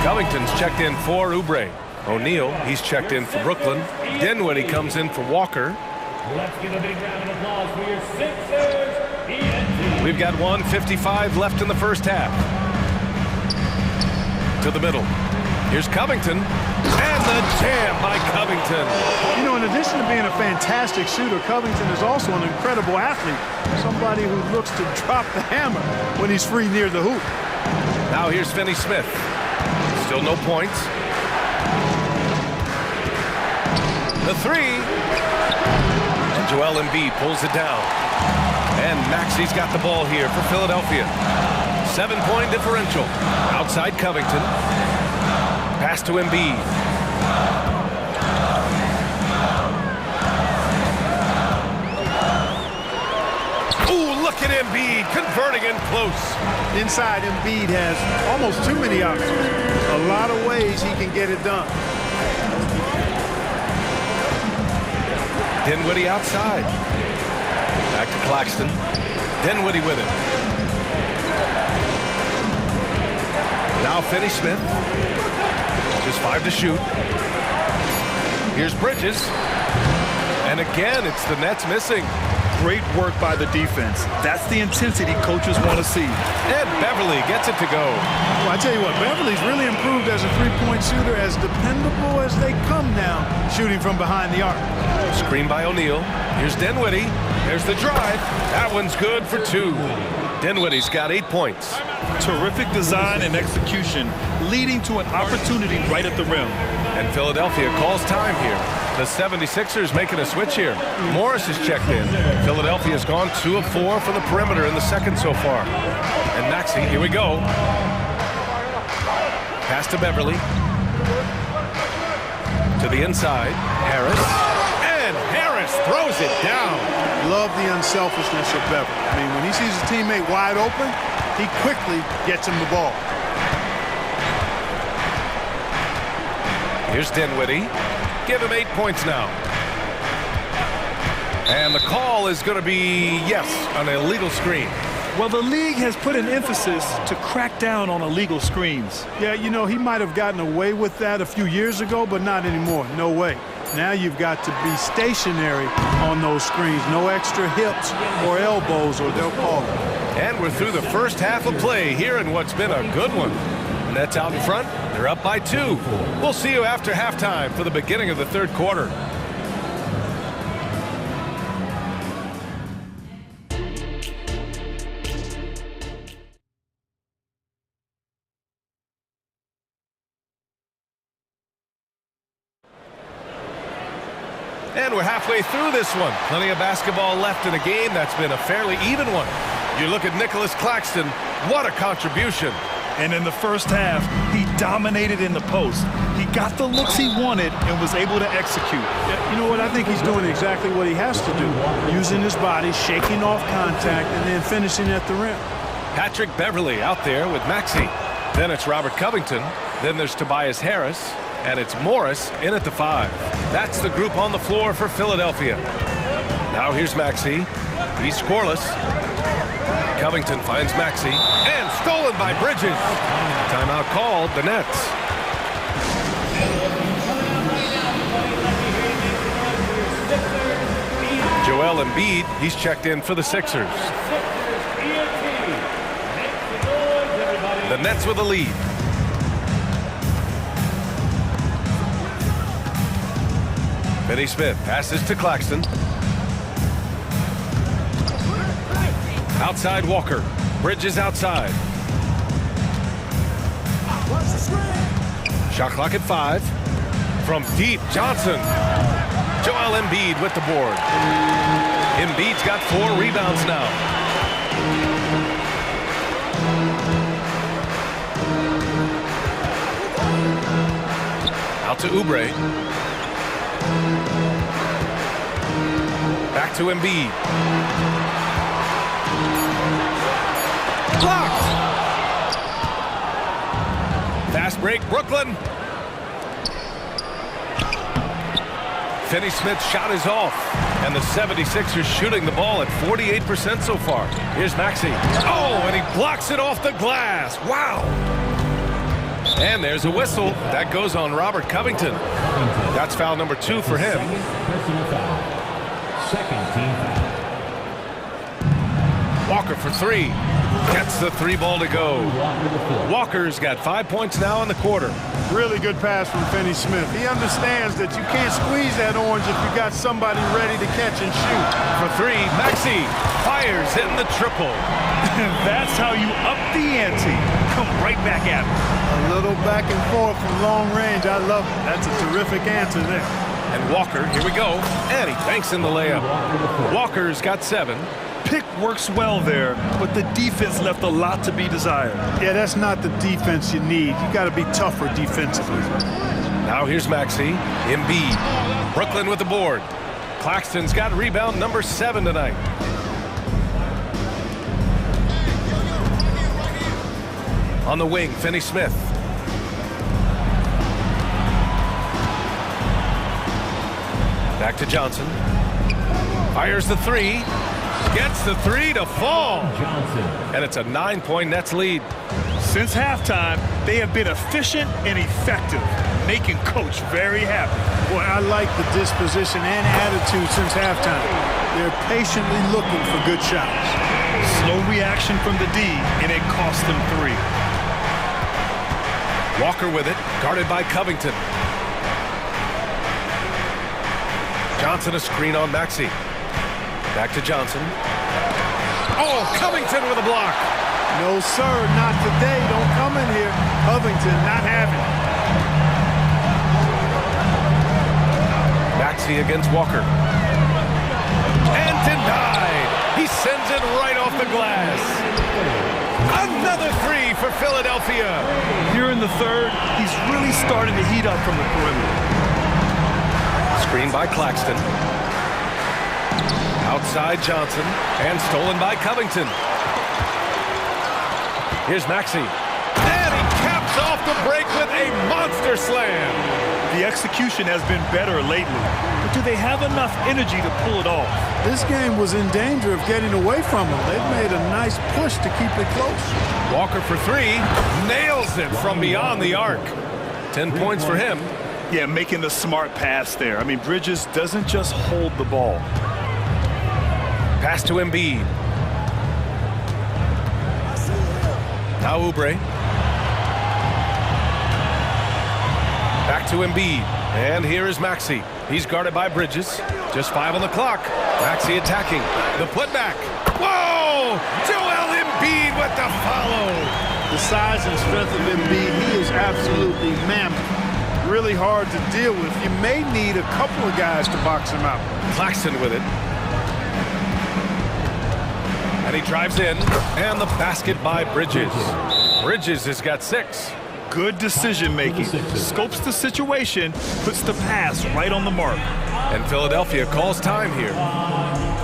Covington's checked in for Oubre. O'Neal, he's checked in for Brooklyn. Dinwiddie comes in for Walker. Let's give a big round of applause for your Sixers. We've got 1:55 left in the first half. To the middle. Here's Covington. And the jam by Covington. You know, in addition to being a fantastic shooter, Covington is also an incredible athlete. Somebody who looks to drop the hammer when he's free near the hoop. Now here's Finney Smith. Still no points. The three. And Joel Embiid pulls it down. And Maxey's got the ball here for Philadelphia. 7-point differential. Outside Covington. Pass to Embiid. Ooh, look at Embiid converting in close. Inside, Embiid has almost too many options. A lot of ways he can get it done. Dinwiddie outside. Back to Claxton. Dinwiddie with it. Now Finney Smith. Just 5 to shoot. Here's Bridges. And again, it's the Nets missing. Great work by the defense. That's the intensity coaches want to see. And Beverly gets it to go. Well, I tell you what, Beverly's really improved as a three-point shooter, as dependable as they come now, shooting from behind the arc. Screen by O'Neal. Here's Dinwiddie. There's the drive. That one's good for 2. Dinwiddie's got 8 points. Terrific design and execution, leading to an opportunity right at the rim. And Philadelphia calls time here. The 76ers making a switch here. Morris is checked in. Philadelphia's gone 2 of 4 from the perimeter in the second so far. And Maxey, here we go. Pass to Beverly. To the inside. Harris. And Harris throws it down. Love the unselfishness of Beverly. I mean, when he sees his teammate wide open, he quickly gets him the ball. Here's Dinwiddie. Give him 8 points now. And the call is going to be, yes, an illegal screen. Well, the league has put an emphasis to crack down on illegal screens. Yeah, you know, he might have gotten away with that a few years ago, but not anymore. No way. Now you've got to be stationary on those screens. No extra hips or elbows, or they'll call it. And we're through the first half of play here in what's been a good one. Nets out in front. They're up by 2. We'll see you after halftime for the beginning of the third quarter. And we're halfway through this one. Plenty of basketball left in a game that's been a fairly even one. You look at Nicholas Claxton. What a contribution. And in the first half, he dominated in the post. He got the looks he wanted and was able to execute. Yeah, you know what? I think he's doing exactly what he has to do. Using his body, shaking off contact, and then finishing at the rim. Patrick Beverly out there with Maxey. Then it's Robert Covington. Then there's Tobias Harris. And it's Morris in at the 5. That's the group on the floor for Philadelphia. Now here's Maxey. He's scoreless. Covington finds Maxey. And stolen by Bridges. Timeout called, the Nets. Joel Embiid, he's checked in for the Sixers. The Nets with a lead. Finney Smith passes to Claxton. Outside Walker. Bridges outside. Shot clock at 5. From deep, Johnson. Joel Embiid with the board. Embiid's got 4 rebounds now. Out to Oubre. Back to Embiid. Blocked. Fast break, Brooklyn. Finney-Smith's shot is off, and the 76ers shooting the ball at 48% so far. Here's Maxey. Oh, and he blocks it off the glass. Wow. And there's a whistle. That goes on Robert Covington. That's foul number 2 for him. Second team foul. Walker for 3. Gets the 3-ball to go. Walker's got 5 points now in the quarter. Really good pass from Finney-Smith. He understands that you can't squeeze that orange if you got somebody ready to catch and shoot. For 3, Maxey fires in the triple. That's how you up the ante. Come right back at him. A little back and forth from long range. I love it. That's a terrific answer there. And Walker, here we go. And he banks in the layup. Walker's got 7. Pick works well there, but the defense left a lot to be desired. Yeah, that's not the defense you need. You got to be tougher defensively. Now here's Maxey. Embiid. Brooklyn with the board. Claxton's got rebound number 7 tonight. On the wing, Finney-Smith. Back to Johnson. Fires the 3. Gets the 3 to fall. And it's a 9-point Nets lead. Since halftime, they have been efficient and effective, making Coach very happy. Boy, I like the disposition and attitude since halftime. They're patiently looking for good shots. Slow reaction from the D, and it cost them 3. Walker with it, guarded by Covington. Johnson a screen on Maxey. Back to Johnson. Oh, Covington with a block. No, sir, not today. Don't come in here. Covington not having it. Maxey against Walker. And denied. He sends it right off the glass. Another 3 for Philadelphia. Here in the third, he's really starting to heat up from the perimeter. Screen by Claxton. Outside Johnson, and stolen by Covington. Here's Maxey. And he caps off the break with a monster slam. The execution has been better lately, but do they have enough energy to pull it off? This game was in danger of getting away from them. They've made a nice push to keep it close. Walker for 3, nails it from beyond the arc. 10 points for him. Yeah, making the smart pass there. I mean, Bridges doesn't just hold the ball. Pass to Embiid. Now Oubre. Back to Embiid. And here is Maxey. He's guarded by Bridges. Just 5 on the clock. Maxey attacking. The putback. Whoa! Joel Embiid with the follow. The size and strength of Embiid, he is absolutely mammoth. Really hard to deal with. You may need a couple of guys to box him out. Claxton with it. And he drives in, and the basket by Bridges. Bridges has got 6. Good decision making. Scopes the situation, puts the pass right on the mark. And Philadelphia calls time here.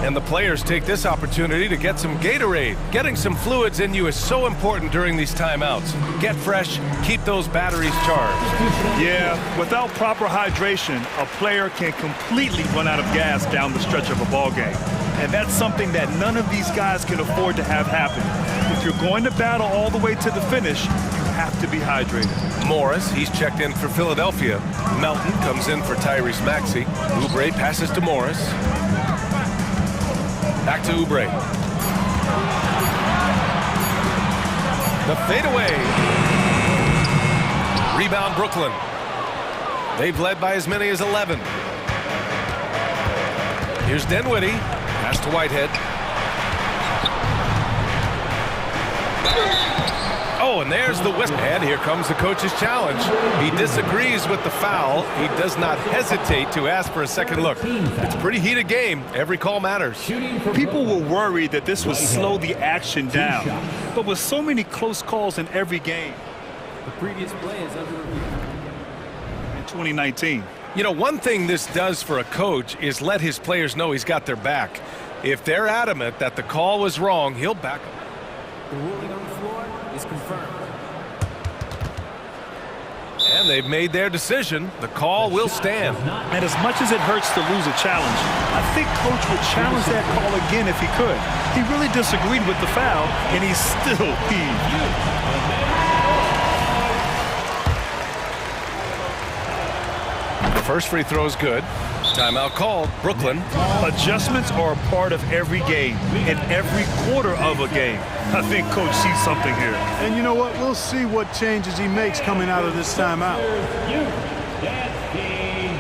And the players take this opportunity to get some Gatorade. Getting some fluids in you is so important during these timeouts. Get fresh, keep those batteries charged. Yeah, without proper hydration, a player can completely run out of gas down the stretch of a ball game. And that's something that none of these guys can afford to have happen. If you're going to battle all the way to the finish, you have to be hydrated. Morris, he's checked in for Philadelphia. Melton comes in for Tyrese Maxey. Oubre passes to Morris. Back to Oubre. The fadeaway. Rebound Brooklyn. They've led by as many as 11. Here's Dinwiddie. Pass to Whitehead. Oh, and there's the whistle. And here comes the coach's challenge. He disagrees with the foul. He does not hesitate to ask for a second look. It's a pretty heated game. Every call matters. People were worried that this would slow the action down. But with so many close calls in every game, the previous play is under review. in 2019, You know, one thing this does for a coach is let his players know he's got their back. If they're adamant that the call was wrong, he'll back them. The ruling on the floor is confirmed. And they've made their decision. The call will stand. And as much as it hurts to lose a challenge, I think Coach would challenge that call again if he could. He really disagreed with the foul, and he's still peeved. The first free throw is good. Timeout called. Brooklyn. Adjustments are a part of every game, and every quarter of a game. I think Coach sees something here. And you know what? We'll see what changes he makes coming out of this timeout. Dance team.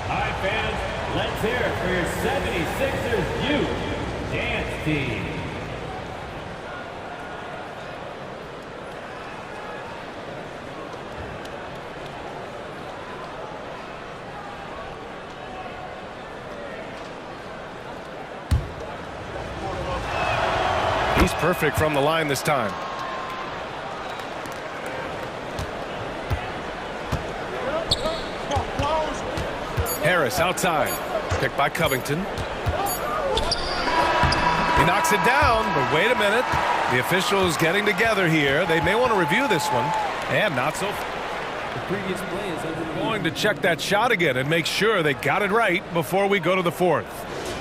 All right, fans, let's hear it for your 76ers youth dance team. He's perfect from the line this time. Harris outside. Picked by Covington. He knocks it down, but wait a minute. The officials getting together here. They may want to review this one. And not so far. The previous play is under going to check that shot again and make sure they got it right before we go to the fourth.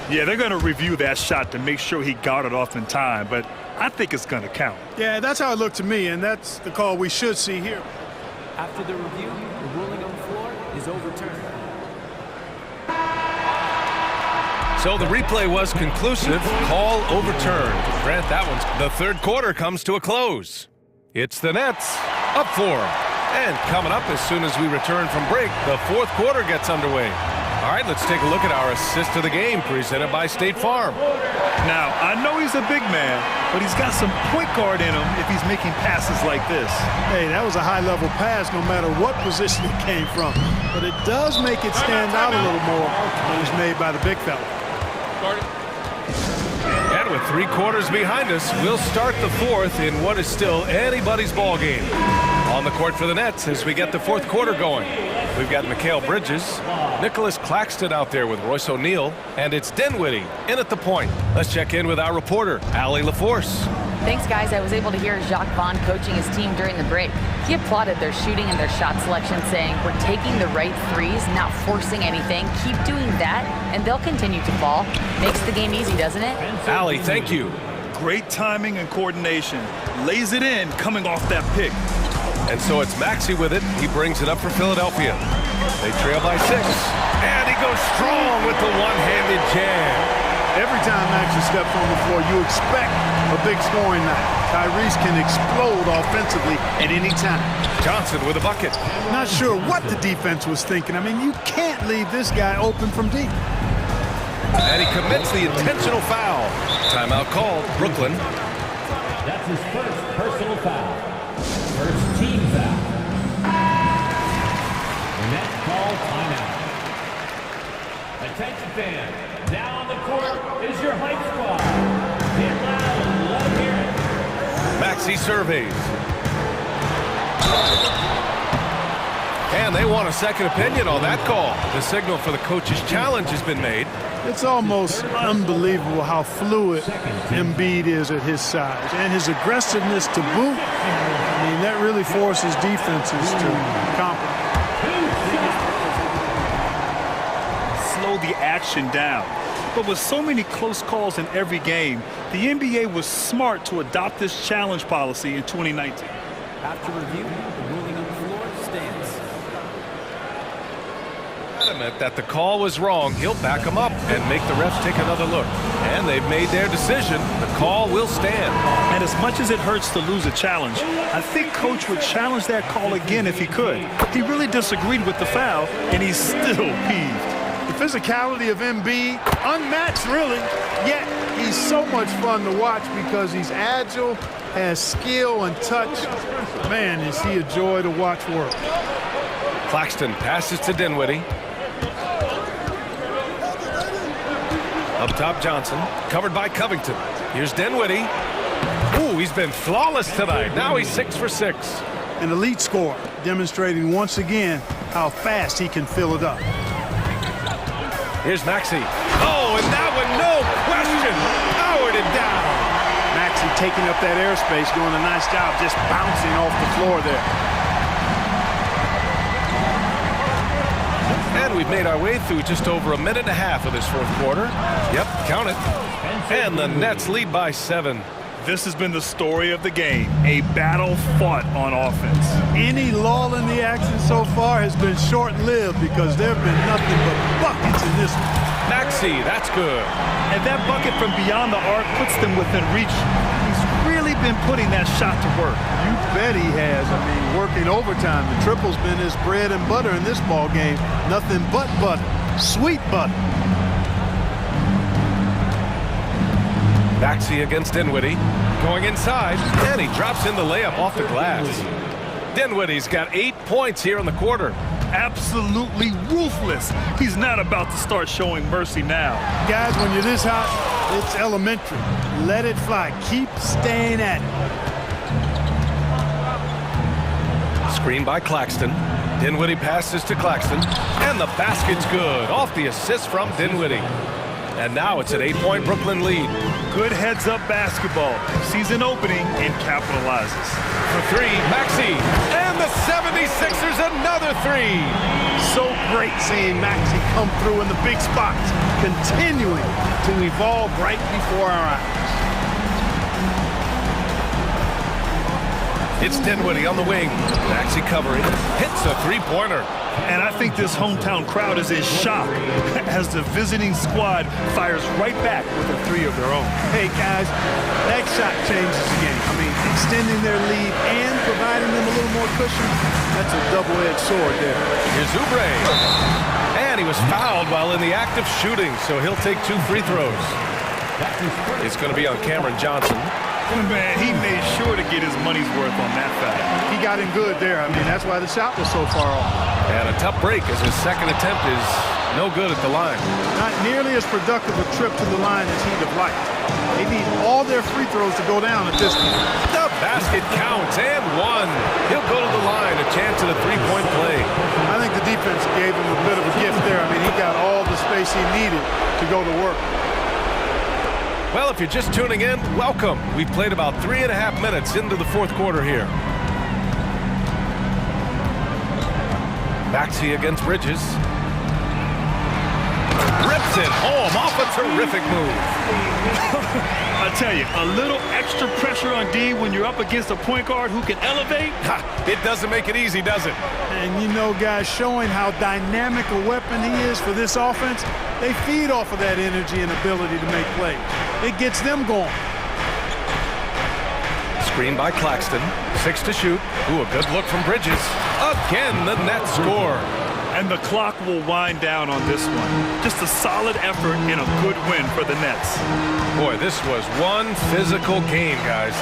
Yeah, they're going to review that shot to make sure he got it off in time, but I think it's going to count. Yeah, that's how it looked to me, and that's the call we should see here. After the review, the ruling on the floor is overturned. So the replay was conclusive. Call overturned. Grant that one. The third quarter comes to a close. It's the Nets up 4. And coming up as soon as we return from break, the fourth quarter gets underway. All right, let's take a look at our assist to the game presented by State Farm. Now, I know he's a big man, but he's got some point guard in him if he's making passes like this. Hey, that was a high-level pass no matter what position it came from. But it does make it stand out a little more when it's made by the big fella. And with 3 quarters behind us, we'll start the fourth in what is still anybody's ball game. On the court for the Nets as we get the fourth quarter going. We've got Mikal Bridges, Nicholas Claxton out there with Royce O'Neal, and it's Dinwiddie in at the point. Let's check in with our reporter, Allie LaForce. Thanks, guys. I was able to hear Jacques Vaughn coaching his team during the break. He applauded their shooting and their shot selection, saying, "We're taking the right threes, not forcing anything. Keep doing that, and they'll continue to fall." Makes the game easy, doesn't it? Allie, thank you. Great timing and coordination. Lays it in coming off that pick. And so it's Maxey with it. He brings it up for Philadelphia. They trail by 6. And he goes strong with the one-handed jam. Every time Maxey steps on the floor, you expect a big scoring night. Tyrese can explode offensively at any time. Johnson with a bucket. Not sure what the defense was thinking. I mean, you can't leave this guy open from deep. And he commits the intentional foul. Timeout called. Brooklyn. That's his first personal foul. First team foul. And that's called timeout. Attention fans, now on the court is your hype squad. Get loud and let them hear it. Maxey surveys. And they want a second opinion on that call. The signal for the coach's challenge has been made. It's almost unbelievable how fluid Embiid is at his size. And his aggressiveness to boot, I mean, that really forces defenses to compromise. Slow the action down. But with so many close calls in every game, the NBA was smart to adopt this challenge policy in 2019. After review, the ruling on the floor stands. Adamant that the call was wrong, he'll back him up and make the refs take another look. And they've made their decision. The call will stand. And as much as it hurts to lose a challenge, I think Coach would challenge that call again if he could. He really disagreed with the foul, and he's still peeved. The physicality of Embiid, unmatched really, yet he's so much fun to watch because he's agile, has skill and touch. Man, is he a joy to watch work. Claxton passes to Dinwiddie. Up top, Johnson, covered by Covington. Here's Dinwiddie. Ooh, he's been flawless tonight. Now he's 6 for 6. An elite scorer, demonstrating once again how fast he can fill it up. Here's Maxey. Oh, and that one, no question, powered it down. Maxey taking up that airspace, doing a nice job just bouncing off the floor there. And we've made our way through just over a minute and a half of this fourth quarter. Yep, count it. And the Nets lead by 7. This has been the story of the game, a battle fought on offense. Any lull in the action so far has been short-lived because there have been nothing but buckets in this one. Maxey, that's good. And that bucket from beyond the arc puts them within reach. He's really been putting that shot to work. You bet he has. I mean, working overtime. The triple's been his bread and butter in this ball game. Nothing but butter. Sweet butter. Maxey against Dinwiddie. Going inside, and he drops in the layup off the glass. Dinwiddie's got 8 points here in the quarter. Absolutely ruthless. He's not about to start showing mercy now. Guys, when you're this hot, it's elementary. Let it fly. Keep staying at it. Screen by Claxton. Dinwiddie passes to Claxton, and the basket's good off the assist from Dinwiddie. And now it's an 8-point Brooklyn lead. Good heads-up basketball. Sees an opening and capitalizes. For 3, Maxey. And the 76ers another 3. So great seeing Maxey come through in the big spots, continuing to evolve right before our eyes. It's Dinwiddie on the wing. Maxey covering. Hits a three-pointer. And I think this hometown crowd is in shock as the visiting squad fires right back with a 3 of their own. Hey, guys, that shot changes the game. I mean, extending their lead and providing them a little more cushion, that's a double-edged sword there. Here's Oubre. And he was fouled while in the act of shooting, so he'll take 2 free throws. It's going to be on Cameron Johnson. Man, he made sure to get his money's worth on that foul. He got him good there. I mean, that's why the shot was so far off. And a tough break as his second attempt is no good at the line. Not nearly as productive a trip to the line as he'd have liked. They need all their free throws to go down at this point. The basket counts and 1. He'll go to the line, a chance at a 3-point play. I think the defense gave him a bit of a gift there. I mean, he got all the space he needed to go to work. Well, if you're just tuning in, welcome. We've played about 3.5 minutes into the fourth quarter here. Maxey against Bridges. Rips it home off a terrific move. I tell you, a little extra pressure on D when you're up against a point guard who can elevate. It doesn't make it easy, does it? And you know, guys, showing how dynamic a weapon he is for this offense, they feed off of that energy and ability to make plays. It gets them going. Screen by Claxton. 6 to shoot. Ooh, a good look from Bridges. Again, the net score. And the clock will wind down on this one. Just a solid effort and a good win for the Nets. Boy, this was one physical game, guys.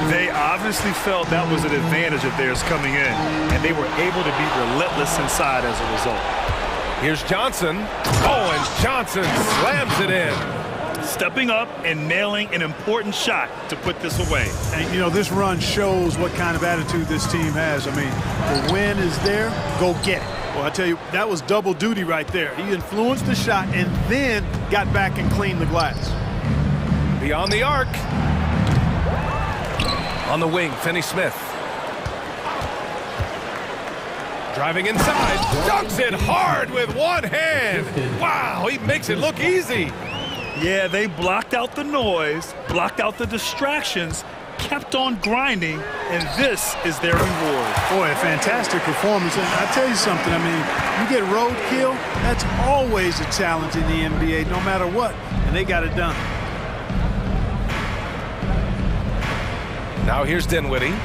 They obviously felt that was an advantage of theirs coming in, and they were able to be relentless inside as a result. Here's Johnson. Oh, and Johnson slams it in. Stepping up and nailing an important shot to put this away. And, you know, this run shows what kind of attitude this team has. I mean, the win is there, go get it. Well, I tell you, that was double duty right there. He influenced the shot and then got back and cleaned the glass. Beyond the arc. On the wing, Finney Smith. Driving inside, dunks it hard with one hand. Wow, he makes it look easy. Yeah, they blocked out the noise, blocked out the distractions, kept on grinding, and this is their reward. Boy, a fantastic performance. And I tell you something, I mean, you get roadkill, that's always a challenge in the NBA, no matter what, and they got it done. Now here's Dinwiddie.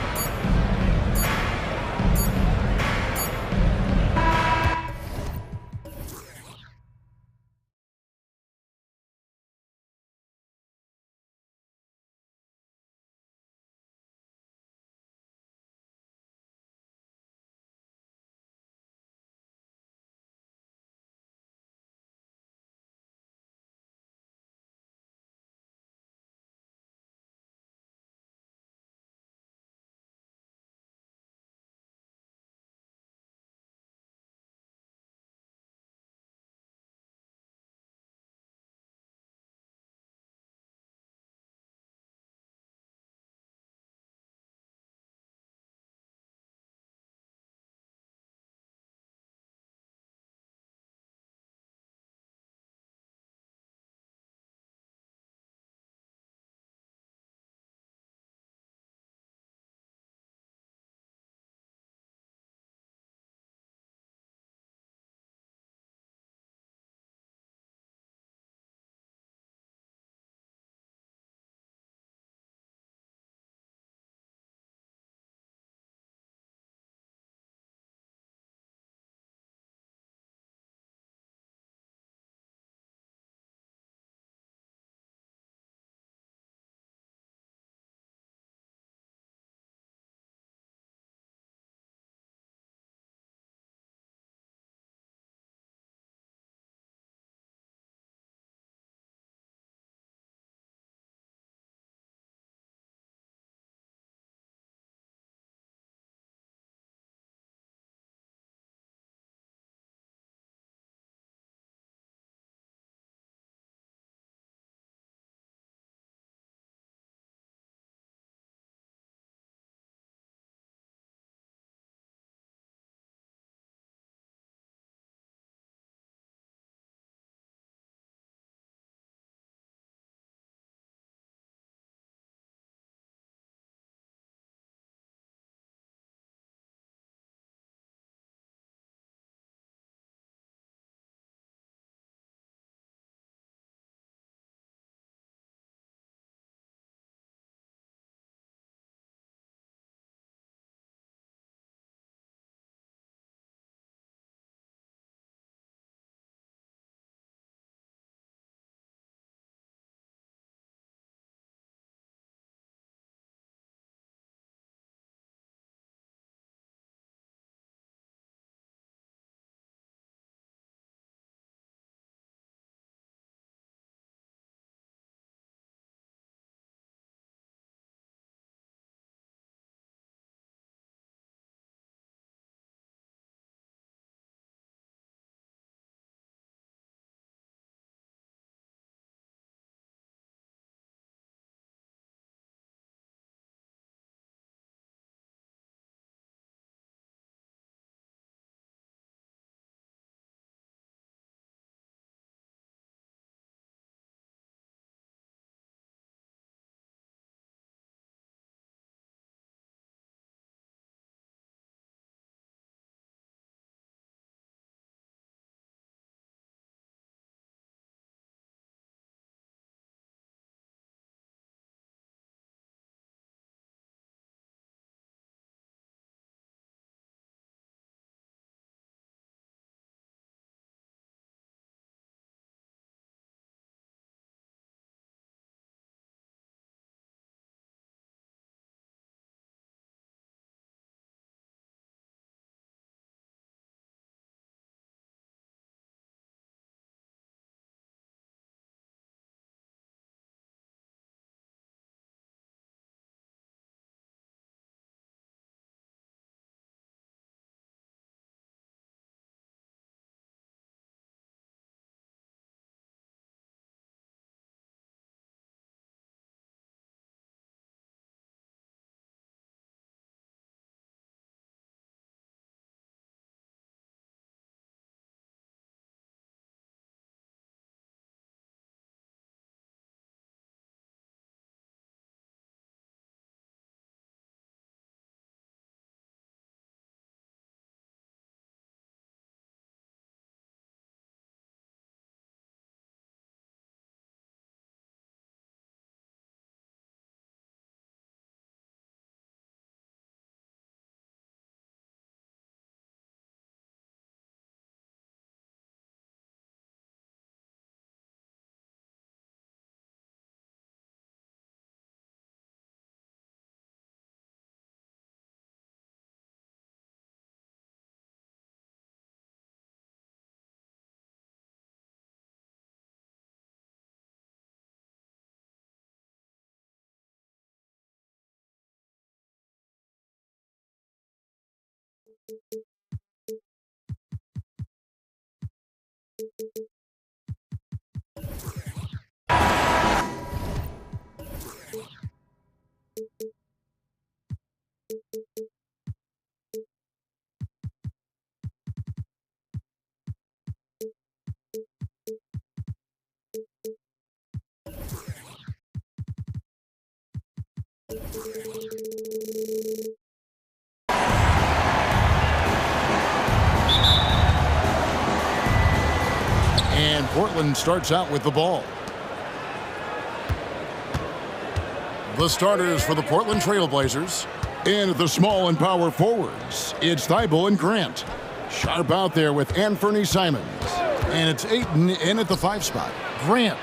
And Portland starts out with the ball. The starters for the Portland Trailblazers. And at the small and power forwards, it's Thibault and Grant. Sharp out there with Anthony Simons. And it's Ayton in at the 5 spot. Grant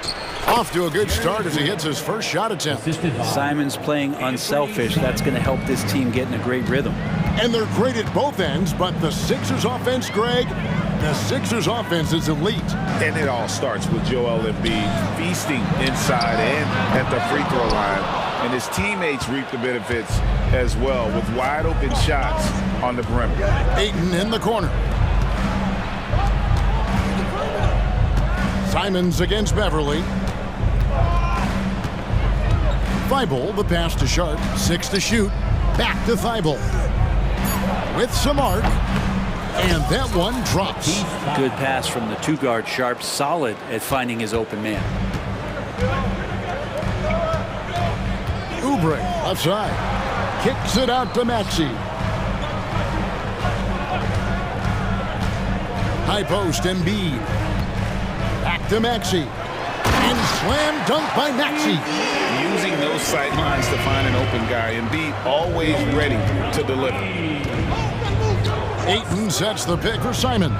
off to a good start as he hits his first shot attempt. Simons playing unselfish. That's going to help this team get in a great rhythm. And they're great at both ends, but the Sixers offense, Greg, the Sixers offense is elite. And it all starts with Joel Embiid feasting inside and at the free throw line. And his teammates reap the benefits as well with wide open shots on the perimeter. Ayton in the corner. Simons against Beverly. Thibault, the pass to Sharp. 6 to shoot. Back to Thibault. With some arc. And that one drops. Good pass from the 2-guard Sharp. Solid at finding his open man. Oubre, left side. Kicks it out to Maxey. High post, Embiid. Back to Maxey. And slam dunk by Maxey. Using those sight lines to find an open guy. Embiid always ready to deliver. Ayton sets the pick for Simons.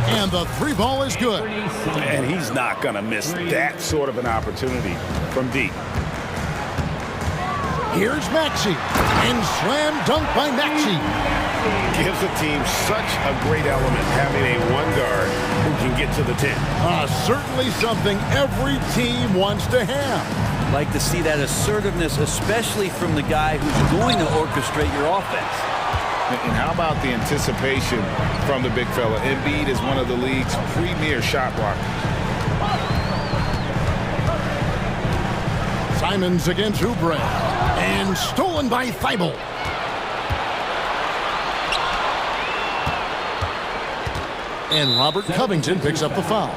And the 3 ball is good. And he's not going to miss that sort of an opportunity from deep. Here's Maxey. And slam dunk by Maxey. Gives the team such a great element having a 1 guard who can get to the 10. Certainly something every team wants to have. Like to see that assertiveness, especially from the guy who's going to orchestrate your offense. And how about the anticipation from the big fella? Embiid is one of the league's premier shot blockers. Simons against Oubre. And stolen by Thibault. And Robert Covington picks up the foul.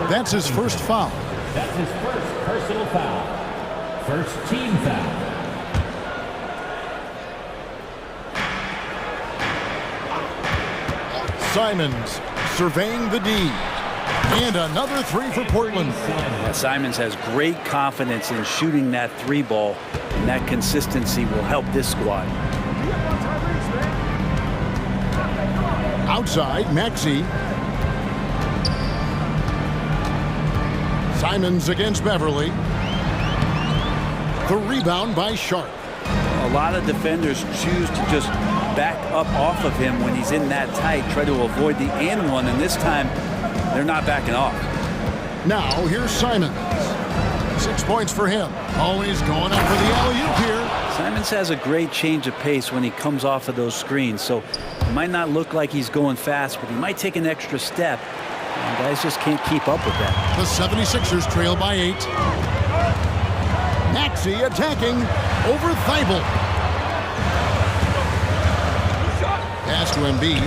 That's his first foul. That's his first personal foul. First team foul. Simons surveying the D. And another 3 for Portland. Yeah, Simons has great confidence in shooting that 3 ball, and that consistency will help this squad. Outside, Maxey. Simons against Beverly. The rebound by Sharp. A lot of defenders choose to just back up off of him when he's in that tight, try to avoid the and one, and this time they're not backing off. Now here's Simons. 6 points for him. Always going up for the alley-oop here. Simons has a great change of pace when he comes off of those screens, so it might not look like he's going fast, but he might take an extra step, and guys just can't keep up with that. The 76ers trail by 8. Maxey attacking over Thibault. Pass to Embiid.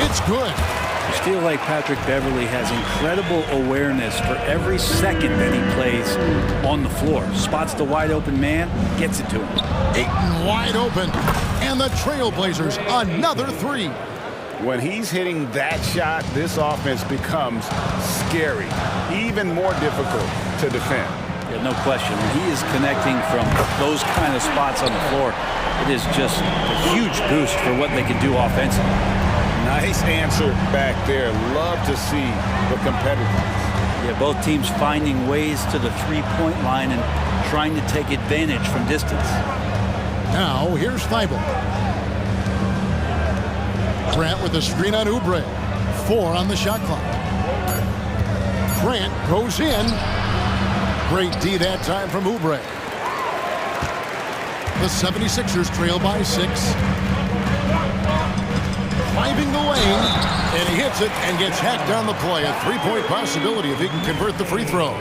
It's good. I feel like Patrick Beverly has incredible awareness for every second that he plays on the floor. Spots the wide open man, gets it to him. Ayton wide open. And the Trailblazers another 3. When he's hitting that shot, this offense becomes scary, even more difficult to defend. Yeah, no question. When he is connecting from those kind of spots on the floor, it is just a huge boost for what they can do offensively. Nice answer back there. Love to see the competitiveness. Yeah, both teams finding ways to the 3-point line and trying to take advantage from distance. Now here's Thibault. Grant with a screen on Oubre. 4 on the shot clock. Grant goes in. Great D that time from Oubre. The 76ers trail by 6. Driving the lane, and he hits it and gets hacked on the play. A three-point possibility if he can convert the free throw.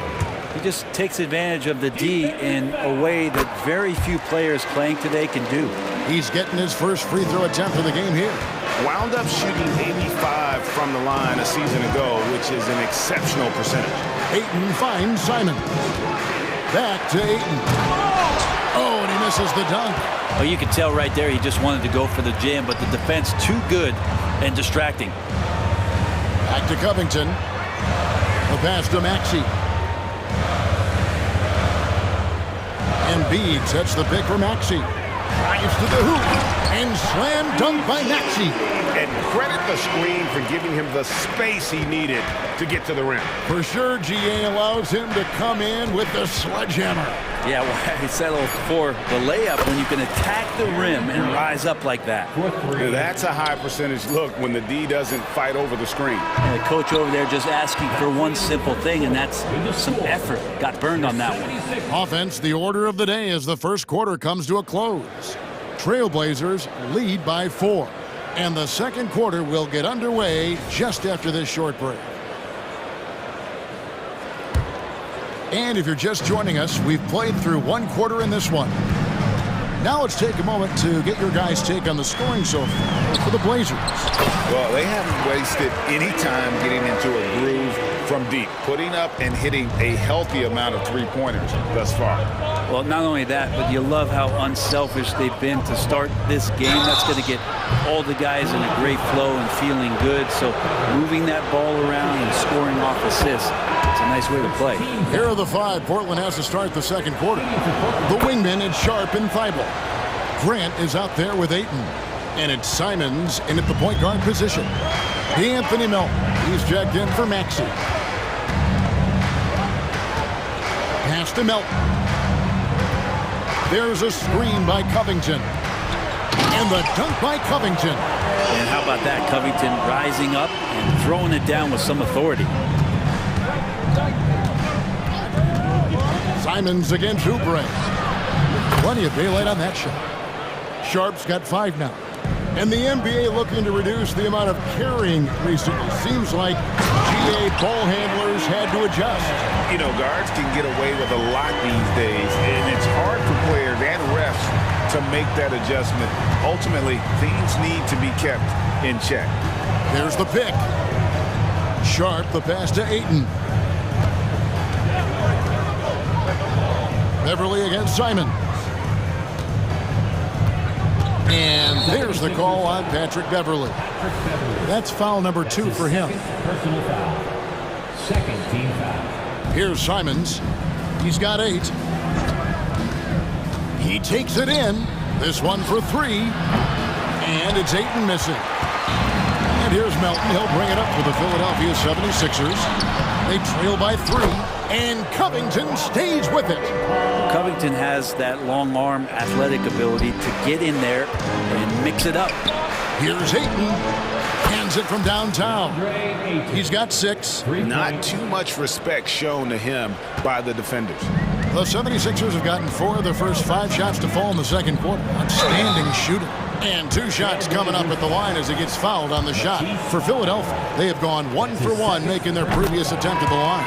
He just takes advantage of the D in a way that very few players playing today can do. He's getting his first free throw attempt of the game here. Wound up shooting 85 from the line a season ago, which is an exceptional percentage. Ayton finds Simon. Back to Ayton. Oh, and he misses the dunk. Oh, you can tell right there he just wanted to go for the jam, but the defense too good and distracting. Back to Covington. The pass to Maxey. Embiid sets the pick for Maxey. Drives to the hoop. And slam dunk by Maxey. And credit the screen for giving him the space he needed to get to the rim. For sure, GA allows him to come in with the sledgehammer. Yeah, well, he settled for the layup when you can attack the rim and rise up like that. That's a high percentage look when the D doesn't fight over the screen. And the coach over there just asking for one simple thing, and that's some effort. Got burned on that one. Offense, the order of the day as the first quarter comes to a close. Trailblazers lead by 4. And the second quarter will get underway just after this short break. And if you're just joining us, we've played through one quarter in this one. Now let's take a moment to get your guys' take on the scoring so far for the Blazers. Well, they haven't wasted any time getting into a groove from deep, putting up and hitting a healthy amount of three-pointers thus far. Well, not only that, but you love how unselfish they've been to start this game. That's going to get all the guys in a great flow and feeling good. So moving that ball around and scoring off assists, it's a nice way to play. Here are the 5 Portland has to start the second quarter. The wingman is Sharp and Thibault. Grant is out there with Ayton. And it's Simons in at the point guard position. Anthony Melton. He's checked in for Maxey. Pass to Melton. There's a screen by Covington. And the dunk by Covington. And how about that? Covington rising up and throwing it down with some authority. Simons against Oubre. Plenty of daylight on that shot. Sharp's got 5 now. And the NBA looking to reduce the amount of carrying recently. Seems like GA ball handlers had to adjust. You know, guards can get away with a lot these days, and it's hard for players and refs to make that adjustment. Ultimately, things need to be kept in check. There's the pick. Sharp, the pass to Ayton. Beverly against Simon. And there's the call on Patrick Beverly. That's foul number 2 for him. Personal foul. Second team foul. Here's Simons. He's got 8. He takes it in. This one for 3. And it's Ayton missing. And here's Melton. He'll bring it up for the Philadelphia 76ers. They trail by 3. And Covington stays with it. Covington has that long arm athletic ability to get in there and mix it up. Here's Ayton. Hands it from downtown. He's got 6. Not too much respect shown to him by the defenders. The 76ers have gotten 4 of their first 5 shots to fall in the second quarter. Outstanding shooting. And 2 shots coming up at the line as he gets fouled on the shot. For Philadelphia, they have gone 1 for 1, making their previous attempt at the line.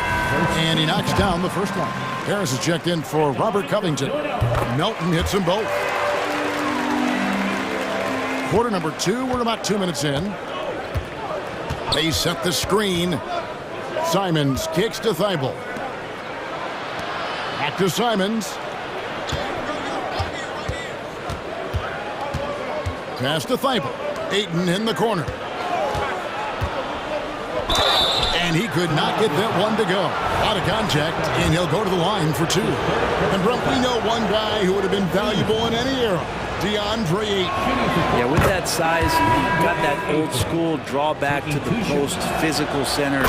And he knocks down the first one. Harris is checked in for Robert Covington. Melton hits them both. Quarter number 2, we're about 2 minutes in. They set the screen. Simons kicks to Thibault. Back to Simons. Pass to Thibault. Ayton in the corner. And he could not get that one to go. Out of contact, and he'll go to the line for 2. And Brump, we know one guy who would have been valuable in any era. DeAndre Ayton. Yeah, with that size, he got that old school drawback to the post, physical center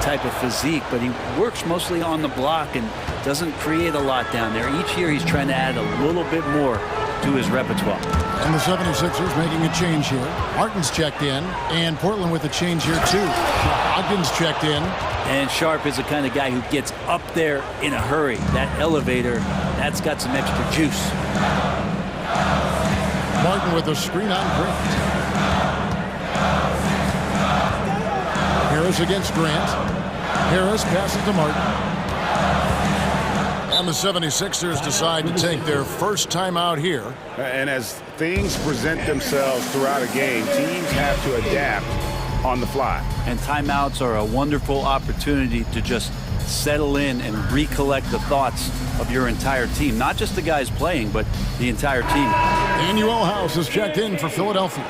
type of physique, but he works mostly on the block and doesn't create a lot down there. Each year he's trying to add a little bit more to his repertoire. And the 76ers making a change here. Martin's checked in, and Portland with a change here too. Ogden's checked in. And Sharp is the kind of guy who gets up there in a hurry. That elevator, that's got some extra juice. Martin with a screen on Grant. Harris against Grant. Harris passes to Martin. And the 76ers decide to take their first timeout here. And as things present themselves throughout a game, teams have to adapt on the fly. And timeouts are a wonderful opportunity to just settle in and recollect the thoughts of your entire team. Not just the guys playing, but the entire team. Daniel House is checked in for Philadelphia.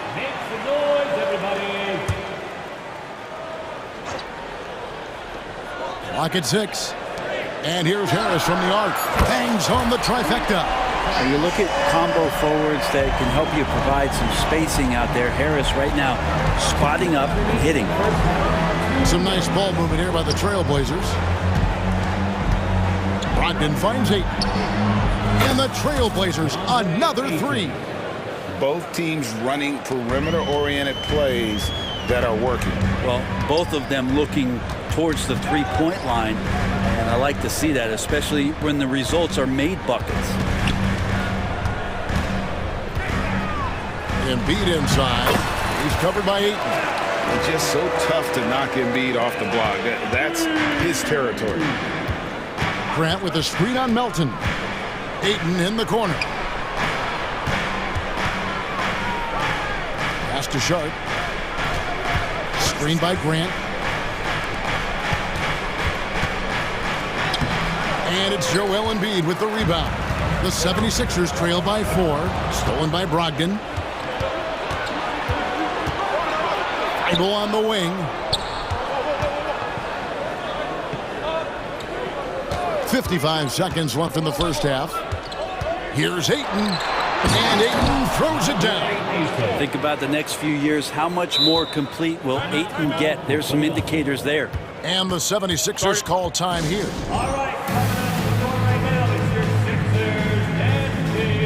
Clock at 6. And here's Harris from the arc. Bangs home the trifecta. And you look at combo forwards that can help you provide some spacing out there. Harris right now spotting up and hitting. Some nice ball movement here by the Trailblazers. Brogdon finds 8. And the Trailblazers another 3. Both teams running perimeter-oriented plays that are working. Well, both of them looking towards the three-point line. And I like to see that, especially when the results are made buckets. Embiid inside. He's covered by Ayton. It's just so tough to knock Embiid off the block. That's his territory. Grant with a screen on Melton. Ayton in the corner. Pass to Sharp. Screen by Grant. And it's Joel Embiid with the rebound. The 76ers trail by 4. Stolen by Brogdon. Idle on the wing. 55 seconds left in the first half. Here's Ayton. And Ayton throws it down. Think about the next few years. How much more complete will Ayton get? There's some indicators there. And the 76ers call time here. All right. Right now, it's your Sixers and team.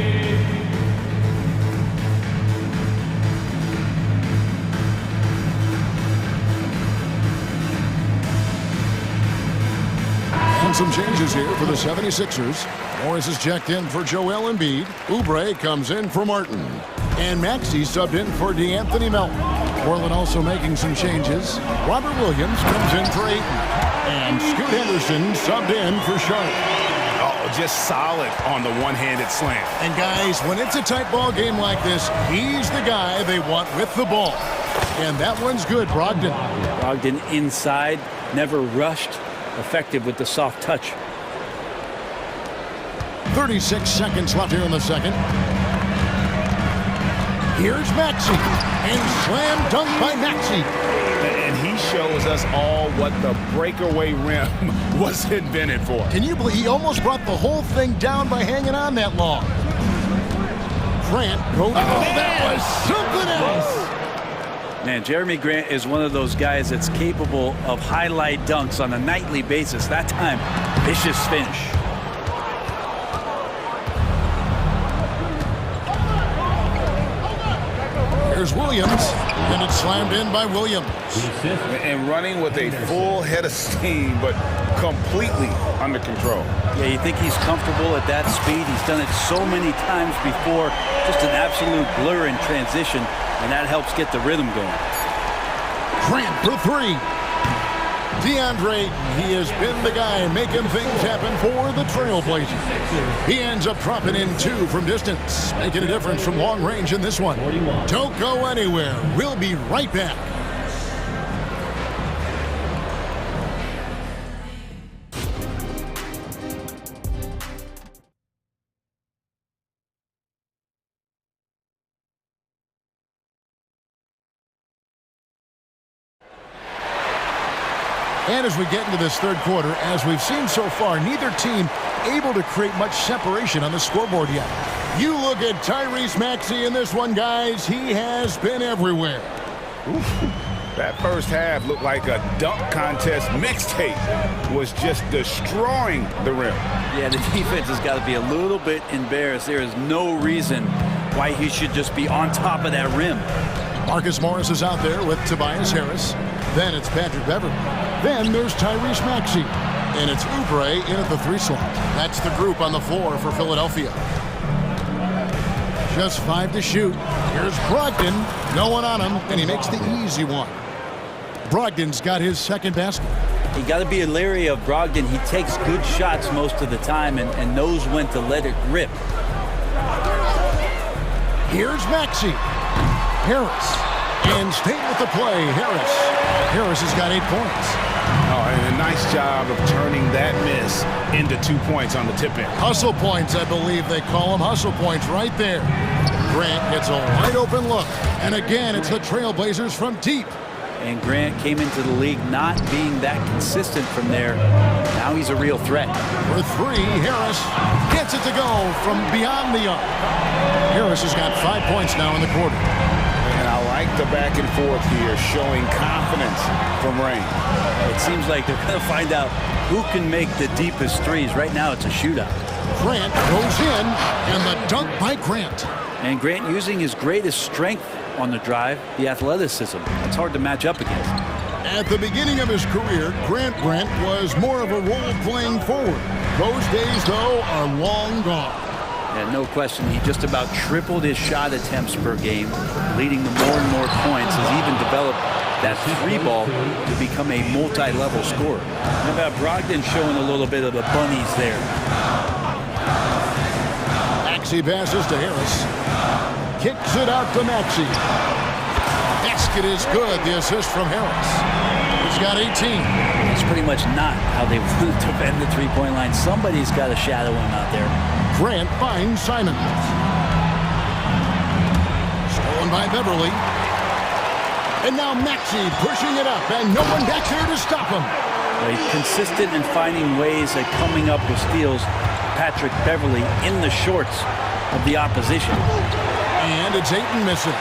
And some changes here for the 76ers. Morris is checked in for Joel Embiid. Oubre comes in for Martin. And Maxey subbed in for DeAnthony Melton. Portland also making some changes. Robert Williams comes in for Ayton. And Scoot Henderson subbed in for Sharp. Oh, just solid on the one-handed slam. And guys, when it's a tight ball game like this, he's the guy they want with the ball. And that one's good, Brogdon. Brogdon inside, never rushed, effective with the soft touch. 36 seconds left here in the second. Here's Maxey. And slam dunk by Maxey. And he shows us all what the breakaway rim was invented for. Can you believe he almost brought the whole thing down by hanging on that long? Grant goes. Oh, that was something else. Man, Jeremy Grant is one of those guys that's capable of highlight dunks on a nightly basis. That time, vicious finish. There's Williams, and it's slammed in by Williams. And running with a full head of steam, but completely under control. Yeah, you think he's comfortable at that speed. He's done it so many times before. Just an absolute blur in transition, and that helps get the rhythm going. Grant for 3. DeAndre, he has been the guy making things happen for the Trailblazers. He ends up dropping in 2 from distance, making a difference from long range in this one. Don't go anywhere. We'll be right back. And as we get into this third quarter, as we've seen so far, neither team able to create much separation on the scoreboard yet. You look at Tyrese Maxey in this one, guys. He has been everywhere. That first half looked like a dunk contest mixtape. Was just destroying the rim. Yeah, the defense has got to be a little bit embarrassed. There is no reason why he should just be on top of that rim. Marcus Morris is out there with Tobias Harris. Then it's Patrick Beverly. Then there's Tyrese Maxey. And it's Oubre in at the 3 slot. That's the group on the floor for Philadelphia. Just 5 to shoot. Here's Brogdon. No one on him, and he makes the easy one. Brogdon's got his second basket. You got to be leery of Brogdon. He takes good shots most of the time and knows when to let it rip. Here's Maxey. Harris. And staying with the play, Harris has got 8 points. Oh, and a nice job of turning that miss into 2 points on the tip-in. Hustle points, I believe they call them. Hustle points right there. Grant gets a wide-open look. And again, it's the Trailblazers from deep. And Grant came into the league not being that consistent from there. Now he's a real threat. For 3, Harris gets it to go from beyond the arc. Harris has got 5 points now in the quarter. And I like the back and forth here, showing confidence from Rain. It seems like they're going to find out who can make the deepest threes. Right now it's a shootout. Grant goes in, and the dunk by Grant. And Grant using his greatest strength on the drive, the athleticism. It's hard to match up against. At the beginning of his career, Grant was more of a role-playing forward. Those days, though, are long gone. And no question, he just about tripled his shot attempts per game, leading to more and more points. Has even developed that 3-ball to become a multi-level scorer. How about Brogdon showing a little bit of the bunnies there? Maxey passes to Harris. Kicks it out to Maxey. Basket is good. The assist from Harris. He's got 18. It's pretty much not how they want to defend the three-point line. Somebody's got to shadow him out there. Grant finds Simon. Stolen by Beverly. And now Maxey pushing it up, and no one back there to stop him. He's consistent in finding ways at coming up with steals. Patrick Beverly in the shorts of the opposition. And it's Ayton missing.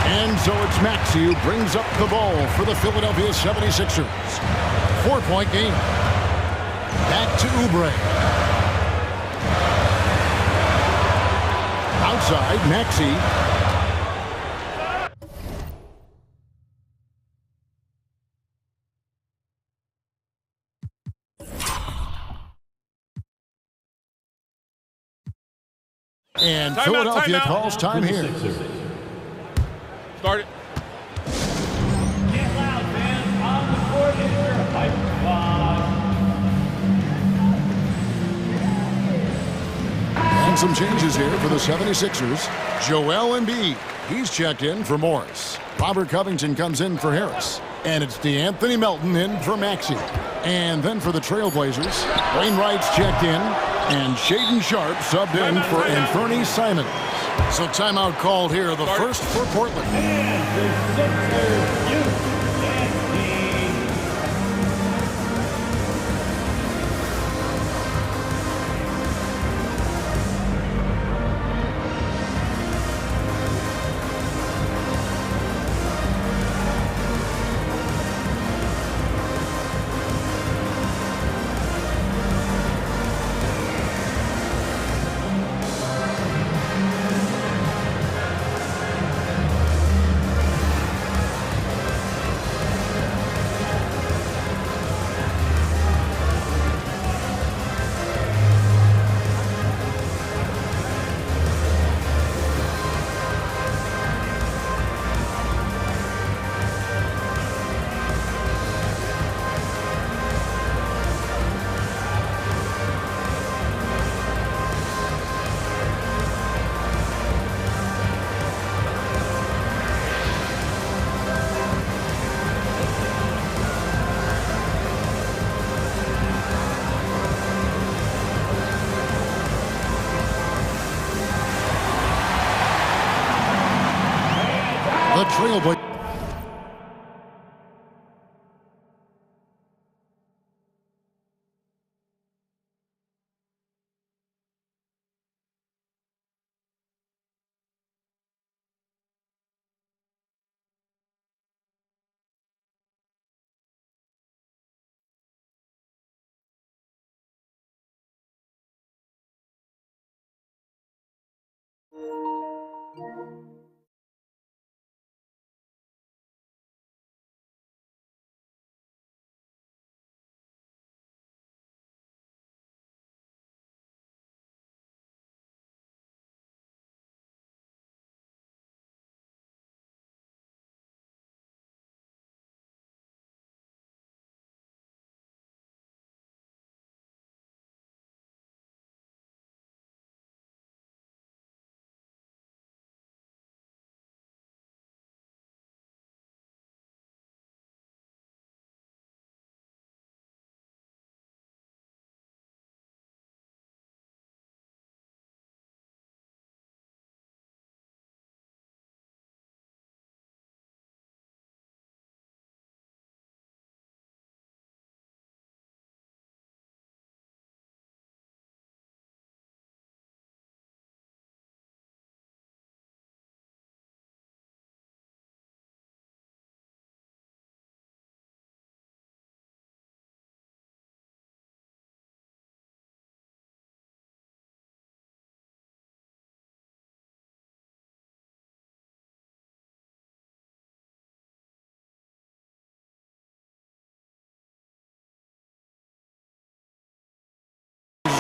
And so it's Maxey who brings up the ball for the Philadelphia 76ers. 4-point game. Back to Oubre. Outside, Maxey. And Philadelphia calls time here. Start it. Get loud, fans. On the court is your hype squad. And some changes here for the 76ers. Joel Embiid, he's checked in for Morris. Robert Covington comes in for Harris. And it's DeAnthony Melton in for Maxey. And then for the Trailblazers, Wainwright's checked in. And Shaden Sharp subbed in for Anthony Simons. So timeout called here, the first for Portland. The Trailblazers.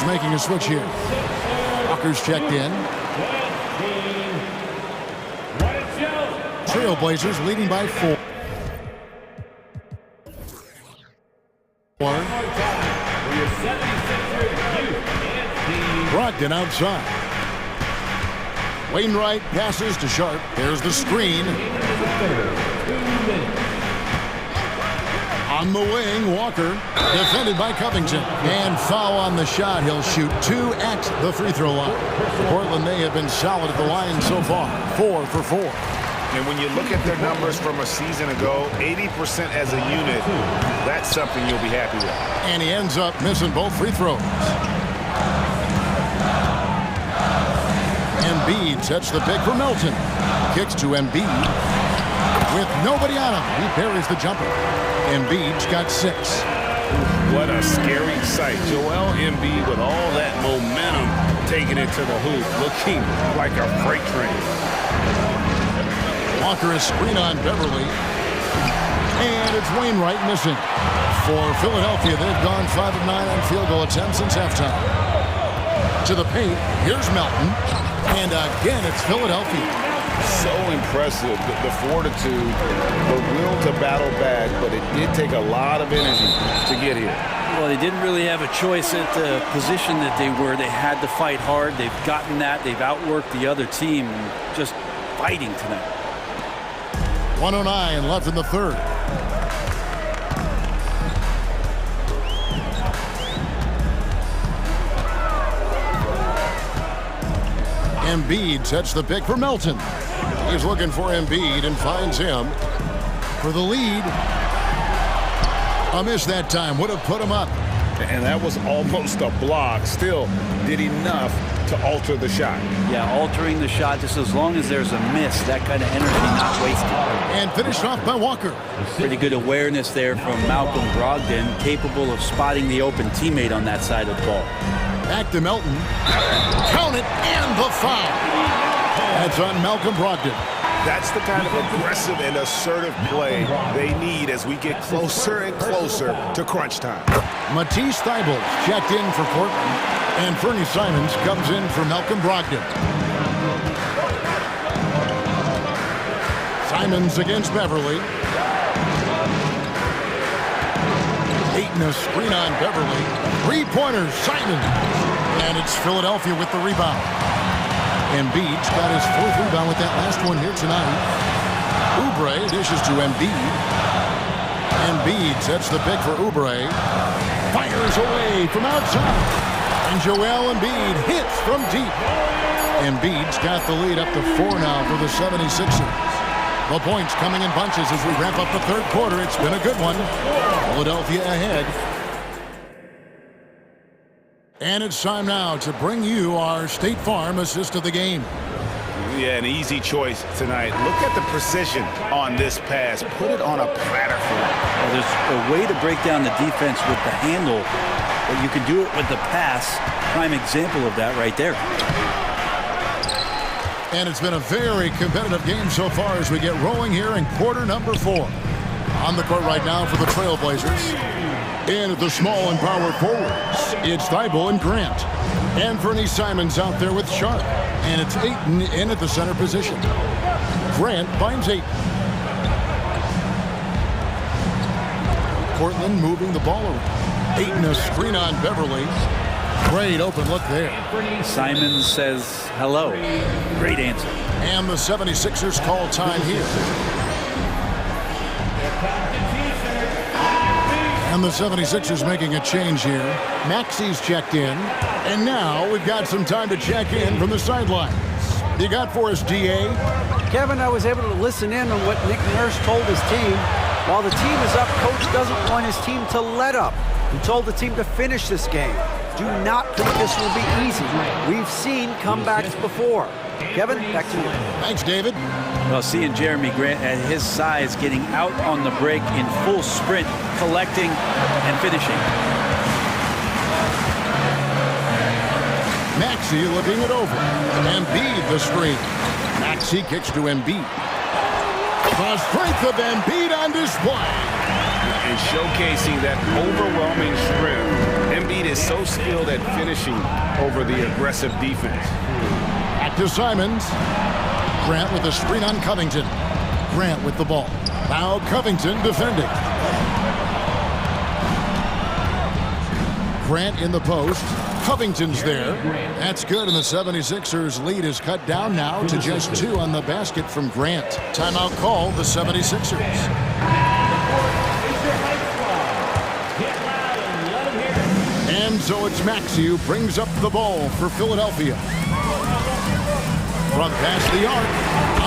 making a switch here. Walker's checked in. Trailblazers leading by 4. Brogdon outside. Wainwright passes to Sharp. There's the screen. On the wing, Walker, defended by Covington. And foul on the shot. He'll shoot 2 at the free throw line. Portland, they have been solid at the line so far. 4 for 4. And when you look at their numbers from a season ago, 80% as a unit, that's something you'll be happy with. And he ends up missing both free throws. Embiid sets the pick for Melton. Kicks to Embiid. With nobody on him, he buries the jumper. Embiid's got 6. What a scary sight. Joel Embiid with all that momentum taking it to the hoop, looking like a freight train. Walker is screen on Beverly. And it's Wainwright missing. For Philadelphia, they've gone 5 of 9 on field goal attempts since halftime. To the paint, here's Melton. And again, it's Philadelphia. So impressive, the fortitude, the will to battle back, but it did take a lot of energy to get here. Well, they didn't really have a choice at the position that they were. They had to fight hard. They've gotten that. They've outworked the other team. Just fighting tonight. 1:09 left in the third. Embiid sets the pick for Melton. He's looking for Embiid and finds him for the lead. A miss that time would have put him up. And that was almost a block. Still did enough to alter the shot. Yeah, altering the shot just as long as there's a miss. That kind of energy not wasted. And finished off by Walker. Pretty good awareness there from Malcolm Brogdon, capable of spotting the open teammate on that side of the ball. Back to Melton. Count it, and the foul. That's on Malcolm Brogdon. That's the kind of aggressive and assertive play they need as we get closer and closer to crunch time. Matisse Thybulle checked in for Portland, and Fernie Simons comes in for Malcolm Brogdon. Simons against Beverly. Ayton a screen on Beverly. 3-pointers, Simons. And it's Philadelphia with the rebound. Embiid's got his 4th rebound with that last one here tonight. Oubre dishes to Embiid. Embiid sets the pick for Oubre. Fires away from outside. And Joel Embiid hits from deep. Embiid's got the lead up to 4 now for the 76ers. The points coming in bunches as we wrap up the third quarter. It's been a good one. Philadelphia ahead. And it's time now to bring you our State Farm assist of the game. Yeah, an easy choice tonight. Look at the precision on this pass. Put it on a platter for him. Well, there's a way to break down the defense with the handle, but you can do it with the pass. Prime example of that right there. And it's been a very competitive game so far as we get rolling here in quarter number 4. On the court right now for the Trailblazers. In at the small and power forwards, it's Thybulle and Grant. And Fernie Simons out there with Sharp. And it's Ayton in at the center position. Grant finds Ayton. Portland moving the ball around. Ayton a screen on Beverly. Great open look there. Simons says hello. Great answer. And the 76ers call time here. And the 76ers making a change here. Maxey's checked in. And now we've got some time to check in from the sidelines. You got for us, DA? Kevin, I was able to listen in on what Nick Nurse told his team. While the team is up, Coach doesn't want his team to let up. He told the team to finish this game. Do not think this will be easy. We've seen comebacks before. Kevin, back to you. Thanks, David. Well, seeing Jeremy Grant at his size getting out on the break in full sprint, collecting and finishing. Maxey looking it over. Embiid the screen. Maxey kicks to Embiid. The strength of Embiid on display. And showcasing that overwhelming strength. Embiid is so skilled at finishing over the aggressive defense. Back to Simons. Grant with a screen on Covington. Grant with the ball. Now Covington defending. Grant in the post. Covington's there. That's good, and the 76ers lead is cut down now to just 2 on the basket from Grant. Timeout called the 76ers. And so it's Maxey who brings up the ball for Philadelphia. From past the arc,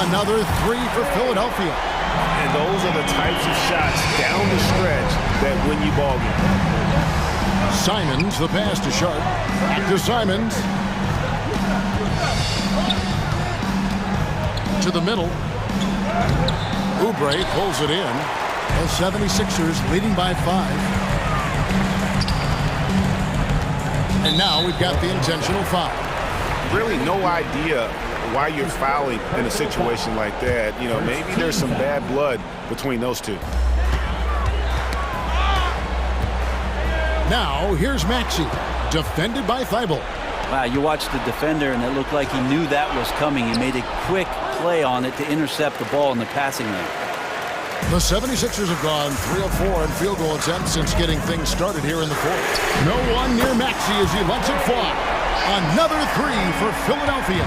another 3 for Philadelphia. And those are the types of shots down the stretch that win you ball games. Simons, the pass to Sharp. Back to Simons. To the middle. Oubre pulls it in. The 76ers leading by 5. And now we've got the intentional foul. Really no idea why you're fouling in a situation like that. You know, maybe there's some bad blood between those two. Now, here's Maxey, defended by Thibault. Wow, you watched the defender, and it looked like he knew that was coming. He made a quick play on it to intercept the ball in the passing lane. The 76ers have gone 3 of 4 in field goal attempts since getting things started here in the fourth. No one near Maxey as he lets it fly. Another 3 for Philadelphia.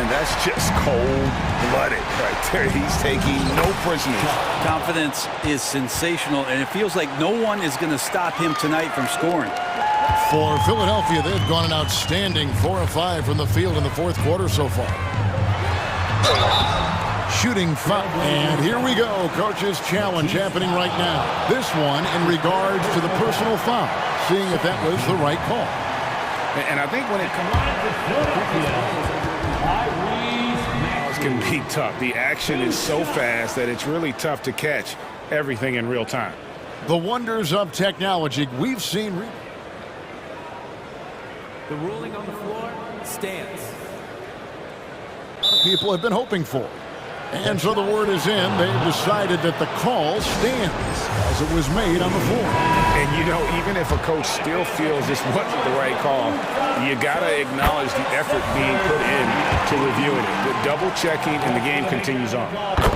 And that's just cold-blooded right there. He's taking no prisoners. Confidence is sensational, and it feels like no one is going to stop him tonight from scoring. For Philadelphia, they've gone an outstanding 4 of 5 from the field in the fourth quarter so far. Shooting foul. And here we go. Coach's challenge happening right now. This one in regards to the personal foul. Seeing if that was the right call. And I think when it comes can be tough. The action is so fast that it's really tough to catch everything in real time. The wonders of technology we've seen. The ruling on the floor stands. People have been hoping for. And so the word is in. They've decided that the call stands as it was made on the floor. And, you know, even if a coach still feels this wasn't the right call, you got to acknowledge the effort being put in to reviewing it. The double-checking, and the game continues on.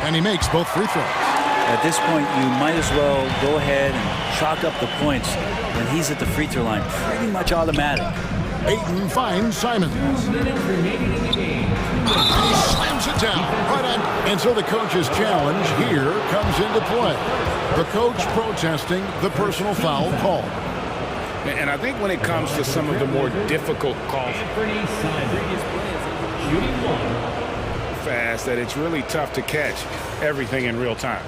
And he makes both free throws. At this point, you might as well go ahead and chalk up the points when he's at the free throw line. Pretty much automatic. Ayton finds Simons. He slams it down right on. And so the coach's challenge here comes into play. The coach protesting the personal foul call. And I think when it comes to some of the more difficult calls, fast, that it's really tough to catch everything in real time.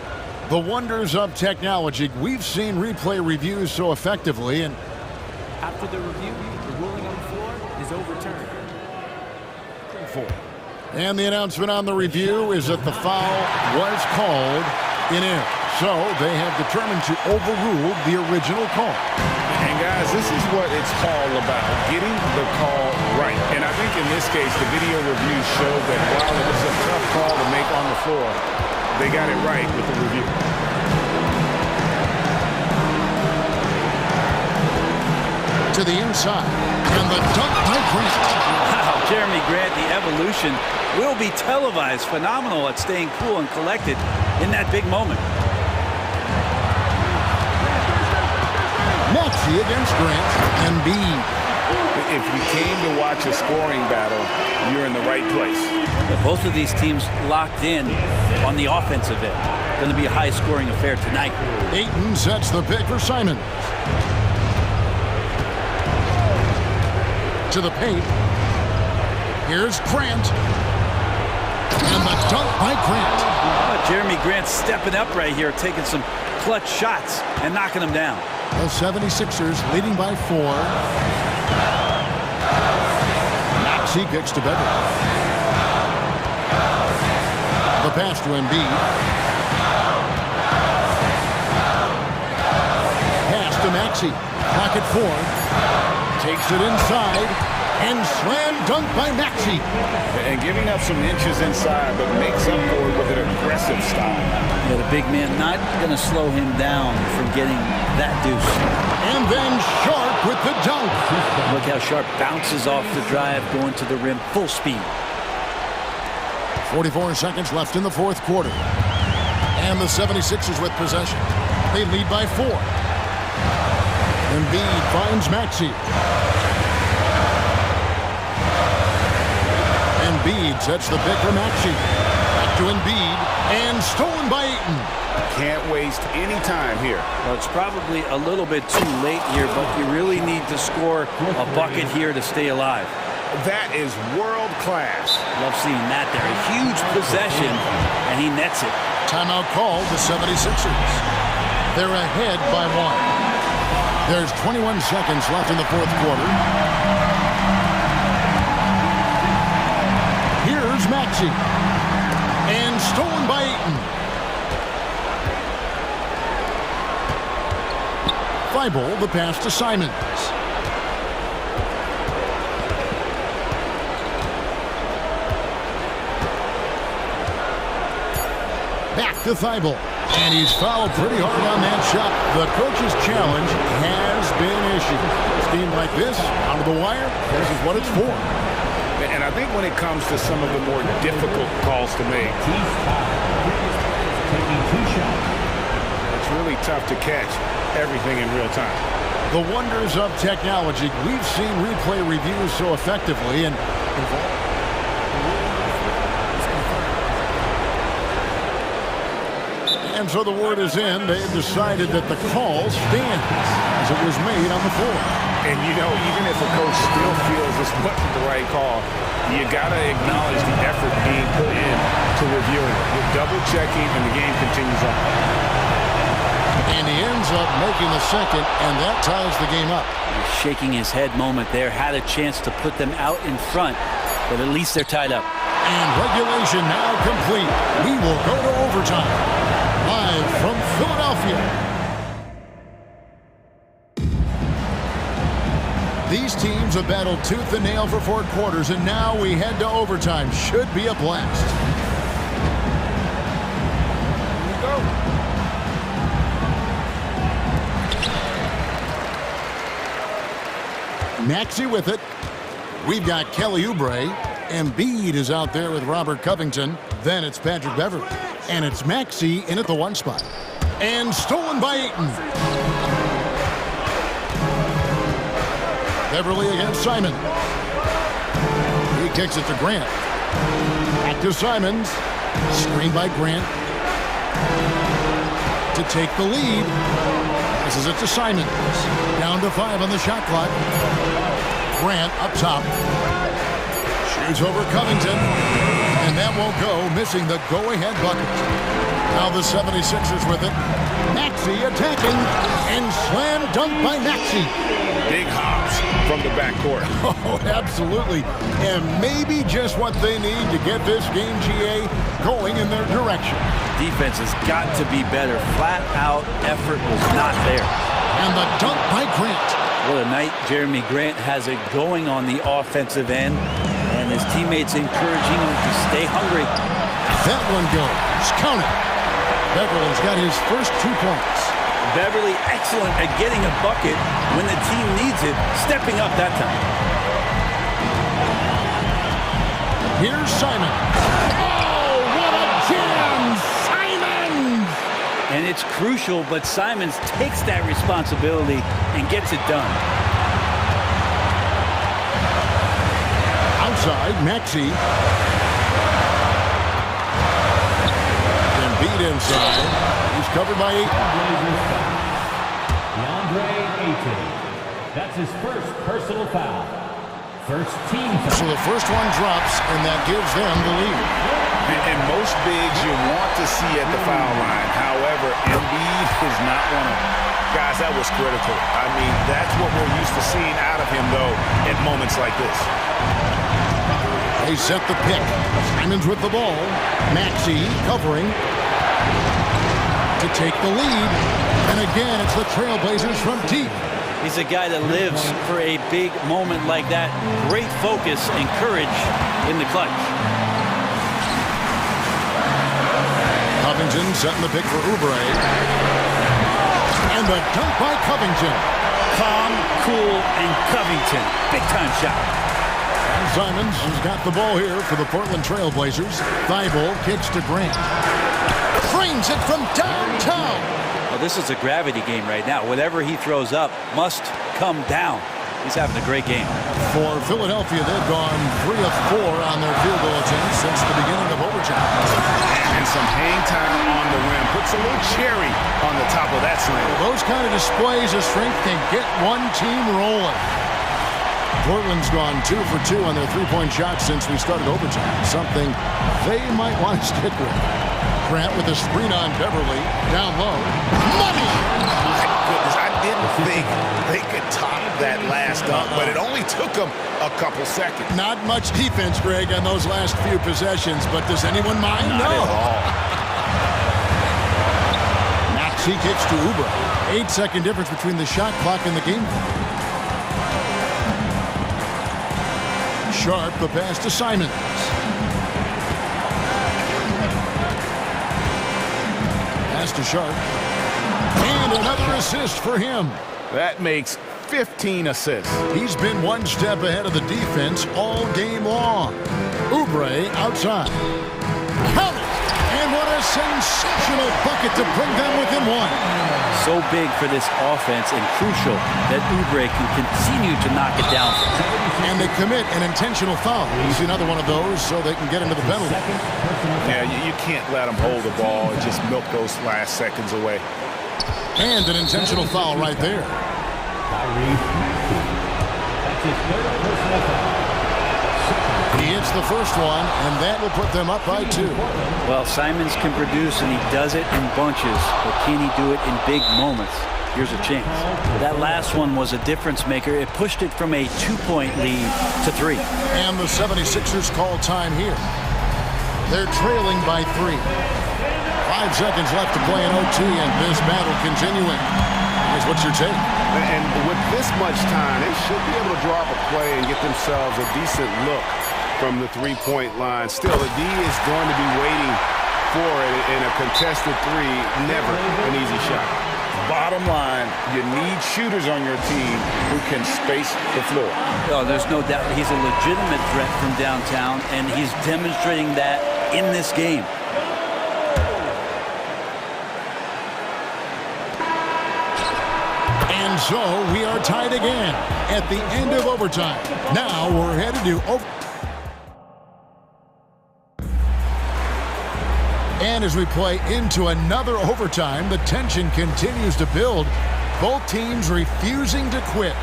The wonders of technology. We've seen replay reviews so effectively, and after the review, the ruling on the floor is overturned. And the announcement on the review is that the foul was called in error. So they have determined to overrule the original call. And guys, this is what it's all about, getting the call right. And I think in this case, the video review showed that while it was a tough call to make on the floor, they got it right with the review. To the inside, and the dunk by Grant. Wow, Jeremy Grant, the evolution will be televised. Phenomenal at staying cool and collected in that big moment. Maxey against Grant and Embiid. If you came to watch a scoring battle, you're in the right place. Both of these teams locked in on the offensive end. Going to be a high-scoring affair tonight. Ayton sets the pick for Simons. To the paint. Here's Grant. And the dunk by Grant. Oh, Jeremy Grant stepping up right here, taking some clutch shots and knocking them down. The 76ers leading by 4. Maxey kicks to Beverly. The pass to Embiid. Pass to Maxey. Pocket 4. Takes it inside. And slam dunk by Maxey. And giving up some inches inside, but makes up for it with an aggressive style. Yeah, the big man not going to slow him down from getting that deuce. And then Sharp with the dunk. Look how Sharp bounces off the drive, going to the rim, full speed. 44 seconds left in the fourth quarter. And the 76ers with possession. They lead by 4. Embiid finds Maxey. Embiid sets the pick for Maxey. Back to Embiid. And stolen by Ayton. Can't waste any time here. Well, it's probably a little bit too late here, but you really need to score a bucket here to stay alive. That is world class. Love seeing that there. A huge possession, and he nets it. Timeout called the 76ers. They're ahead by 1. There's 21 seconds left in the fourth quarter. Here's Maxey. And stolen by Ayton. Thibault, the pass to Simons. Back to Thibault. And he's fouled pretty hard on that shot. The coach's challenge has been issued. A scheme like this, out of the wire, this is what it's for. And I think when it comes to some of the more difficult calls to make, it's really tough to catch everything in real time. The wonders of technology. We've seen replay reviews so effectively and so the word is in. They've decided that the call stands as it was made on the floor. And you know, even if a coach still feels this wasn't the right call, you got to acknowledge the effort being put in to reviewing it. You're double checking and the game continues on. And he ends up making the second, and that ties the game up. Shaking his head moment there. Had a chance to put them out in front, but at least they're tied up. And regulation now complete. We will go to overtime. Live from Philadelphia. These teams have battled tooth and nail for 4 quarters, and now we head to overtime. Should be a blast. Here we go. Maxey with it. We've got Kelly Oubre. Embiid is out there with Robert Covington. Then it's Patrick Beverley. And it's Maxey in at the 1 spot. And stolen by Ayton. Beverley against Simon. He kicks it to Grant. Back to Simons. Screen by Grant. To take the lead. Passes it to Simons. Down to 5 on the shot clock. Grant up top. Shoots over Covington. And that won't go, missing the go-ahead bucket. Now the 76ers with it. Maxey attacking, and slam dunk by Maxey. Big hops from the backcourt. Oh, absolutely. And maybe just what they need to get this game, GA, going in their direction. Defense has got to be better. Flat out effort was not there. And the dunk by Grant. What a night Jeremy Grant has it going on the offensive end. And his teammates encouraging him to stay hungry. That one goes. Count it. Beverly's got his first 2 points. Beverley excellent at getting a bucket when the team needs it, stepping up that time. Here's Simon. Oh, what a jam! Simon! And it's crucial, but Simons takes that responsibility and gets it done. Outside, Maxey. Embiid inside. He's covered by Ayton. DeAndre Ayton. That's his first personal foul. First team foul. So the first one drops, and that gives them the lead. And most bigs you want to see at the foul line. However, Embiid is not one of them. Guys, that was critical. I mean, that's what we're used to seeing out of him, though, at moments like this. They set the pick. Simons with the ball. Maxey covering to take the lead. And again, it's the Trailblazers from deep. He's a guy that lives for a big moment like that. Great focus and courage in the clutch. Covington setting the pick for Oubre. And the dunk by Covington. Calm, cool, and Covington. Big time shot. And Simons has got the ball here for the Portland Trail Blazers. Thibault kicks to Grant. Frames it from downtown. Well, this is a gravity game right now. Whatever he throws up must come down. He's having a great game. For Philadelphia, they've gone 3 of 4 on their field goal attempts since the beginning of overtime. And some hang time on the rim. Puts a little cherry on the top of that slam. Well, those kind of displays of strength can get one team rolling. Portland's gone 2 for 2 on their three-point shots since we started overtime. Something they might want to stick with. Grant with a screen on Beverly. Down low. Money! My goodness, I didn't think they could top that last dunk, but it only took them a couple seconds. Not much defense, Greg, on those last few possessions, but does anyone mind? Not no. at all. Maxey kicks to Oubre. 8-second difference between the shot clock and the game clock. Sharp, the pass to Simons. Pass to Sharp. And another assist for him. That makes 15 assists. He's been one step ahead of the defense all game long. Oubre outside. Count it! And what a sensational bucket to bring them within one. So big for this offense and crucial that Oubre can continue to knock it down. And they commit an intentional foul. You see another one of those so they can get into the penalty. Yeah, you can't let them hold the ball and just milk those last seconds away. And an intentional foul right there. He hits the first one, and that will put them up by 2. Well, Simons can produce, and he does it in bunches, but can he do it in big moments? Here's a chance. That last one was a difference maker. It pushed it from a 2-point lead to 3. And the 76ers call time here. They're trailing by 3. 5 seconds left to play in OT, and this battle continuing. Here's what's your take? And with this much time, they should be able to draw up a play and get themselves a decent look from the three-point line. Still, the D is going to be waiting for it in a contested 3. Never an easy shot. Bottom line, you need shooters on your team who can space the floor. Oh, there's no doubt he's a legitimate threat from downtown, and he's demonstrating that in this game. And so we are tied again at the end of overtime. Now we're headed to And as we play into another overtime, the tension continues to build. Both teams refusing to quit.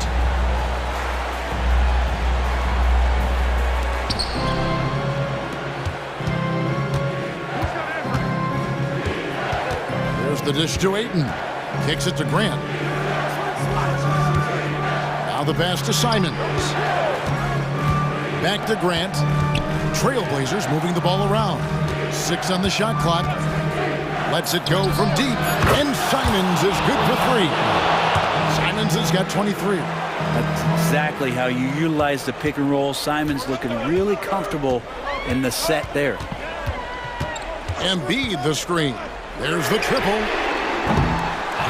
There's the dish to Ayton. Kicks it to Grant. Now the pass to Simons. Back to Grant. Trailblazers moving the ball around. 6 on the shot clock. Lets it go from deep. And Simons is good for 3. Simons has got 23. That's exactly how you utilize the pick and roll. Simons looking really comfortable in the set there. Embiid the screen. There's the triple.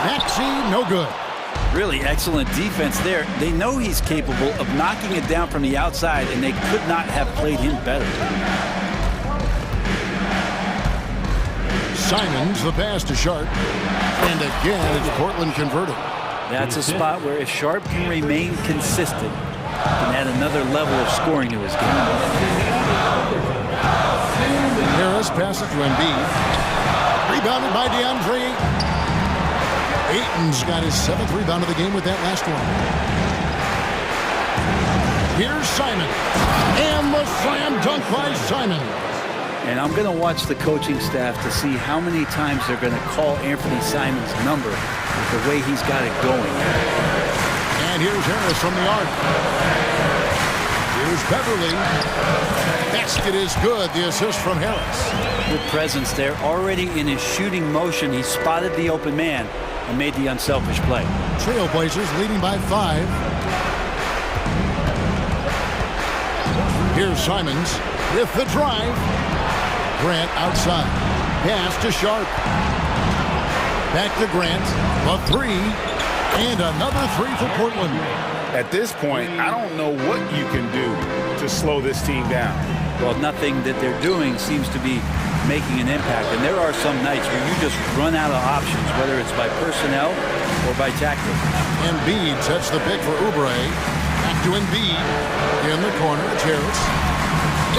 Maxey, no good. Really excellent defense there. They know he's capable of knocking it down from the outside, and they could not have played him better. Simons, the pass to Sharp. And again, it's Portland converted. That's a spot where if Sharp can remain consistent, he can add another level of scoring to his game. Harris passes to Embiid. Rebounded by DeAndre Ayton. Ayton's got his 7th rebound of the game with that last one. Here's Simon. And the slam dunk by Simon. And I'm going to watch the coaching staff to see how many times they're going to call Anthony Simons' number with the way he's got it going. And here's Harris from the arc. Here's Beverly. Basket is good. The assist from Harris. Good presence there. Already in his shooting motion, he spotted the open man and made the unselfish play. Trailblazers leading by 5. Here's Simons with the drive. Grant outside. Pass to Sharp. Back to Grant. A 3. And another 3 for Portland. At this point, I don't know what you can do to slow this team down. Well, nothing that they're doing seems to be making an impact. And there are some nights where you just run out of options, whether it's by personnel or by tactics. Embiid sets the pick for Oubre. Back to Embiid. In the corner, it's Harris.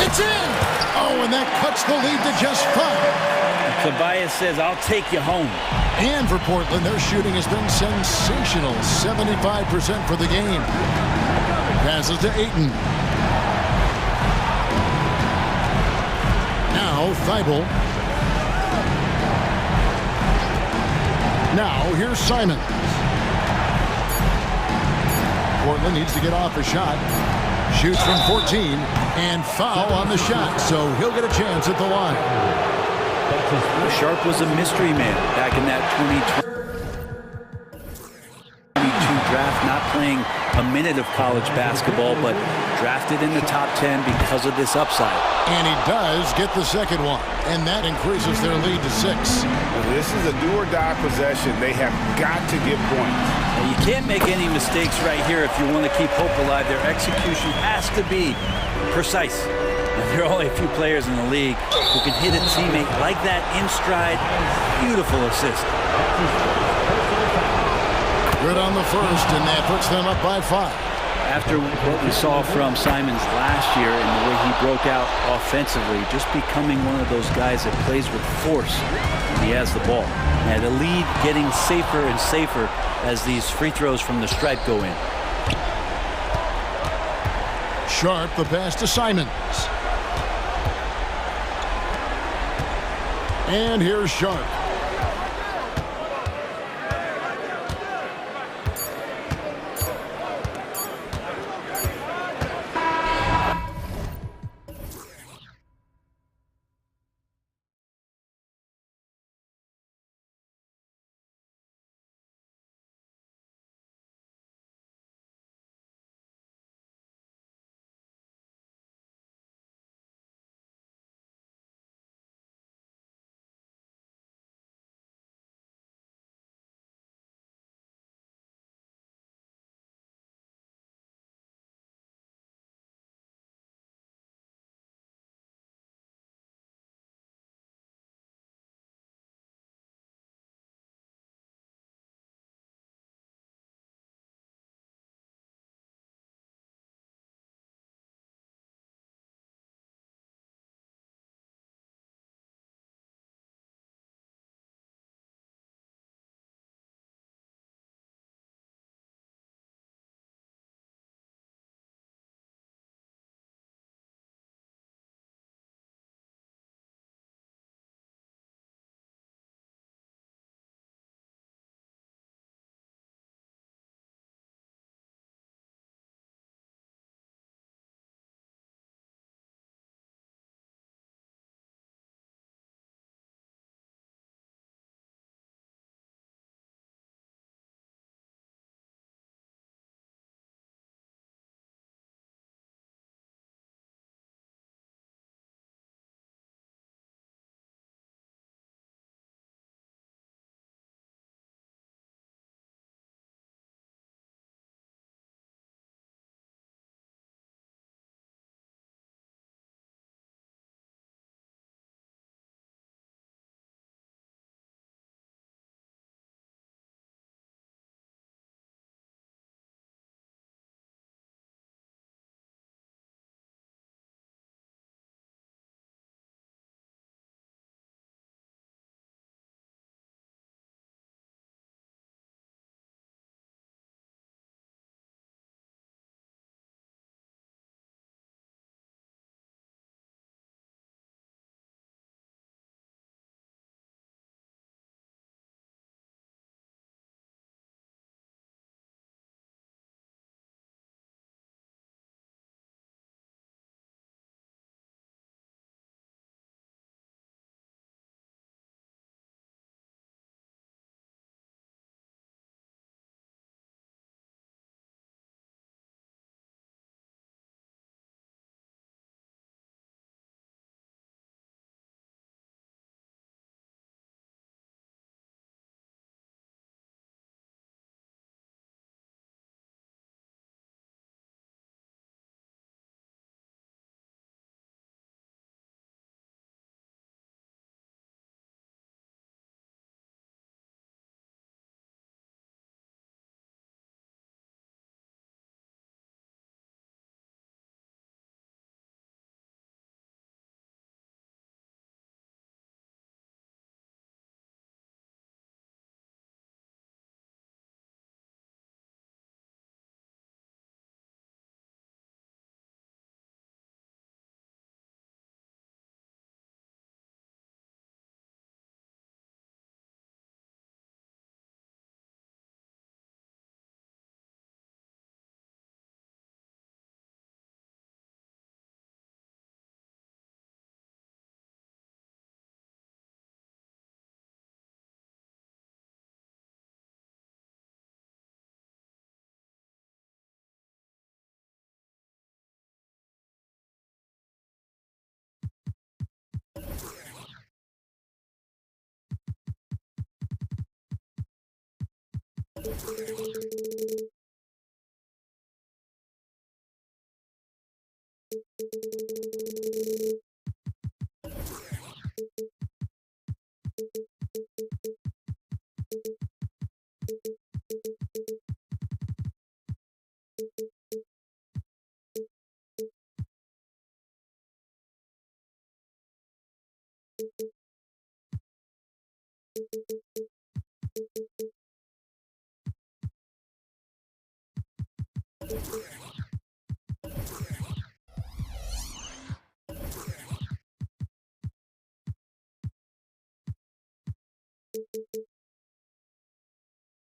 It's in! Oh, and that cuts the lead to just 5. Tobias says, I'll take you home. And for Portland, their shooting has been sensational. 75% for the game. Passes to Ayton. Now, Thibault. Now, here's Simon. Portland needs to get off a shot. Shoots from 14 and foul on the shot, so he'll get a chance at the line. Sharp was a mystery man back in that 2022 draft, not playing a minute of college basketball, but drafted in the top 10 because of this upside. And he does get the second one, and that increases their lead to 6. This is a do-or-die possession. They have got to get points. And you can't make any mistakes right here if you want to keep hope alive. Their execution has to be precise. And there are only a few players in the league who can hit a teammate like that in stride. Beautiful assist. Good on the first, and that puts them up by 5. After what we saw from Simons last year and the way he broke out offensively, just becoming one of those guys that plays with force when he has the ball. And the lead getting safer and safer as these free throws from the stripe go in. Sharp, the pass to Simons. And here's Sharp.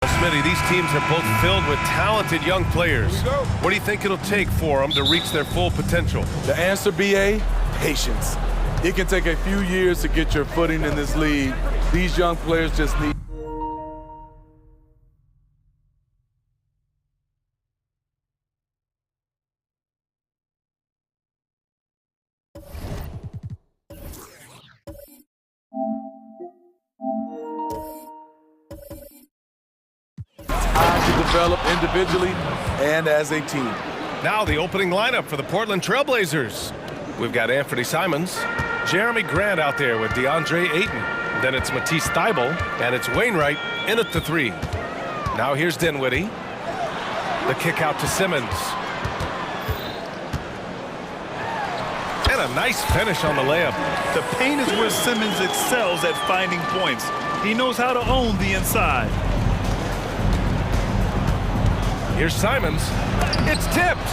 Smitty, these teams are both filled with talented young players. What do you think it'll take for them to reach their full potential? The answer, BA, patience. It can take a few years to get your footing in this league. These young players just need... time to develop individually and as a team. Now the opening lineup for the Portland Trailblazers. We've got Anthony Simons, Jeremy Grant out there with DeAndre Ayton. Then it's Matisse Thybulle, and it's Wainwright in at the 3. Now here's Dinwiddie. The kick out to Simmons. And a nice finish on the layup. The paint is where Simmons excels at finding points. He knows how to own the inside. Here's Simons. It's tipped.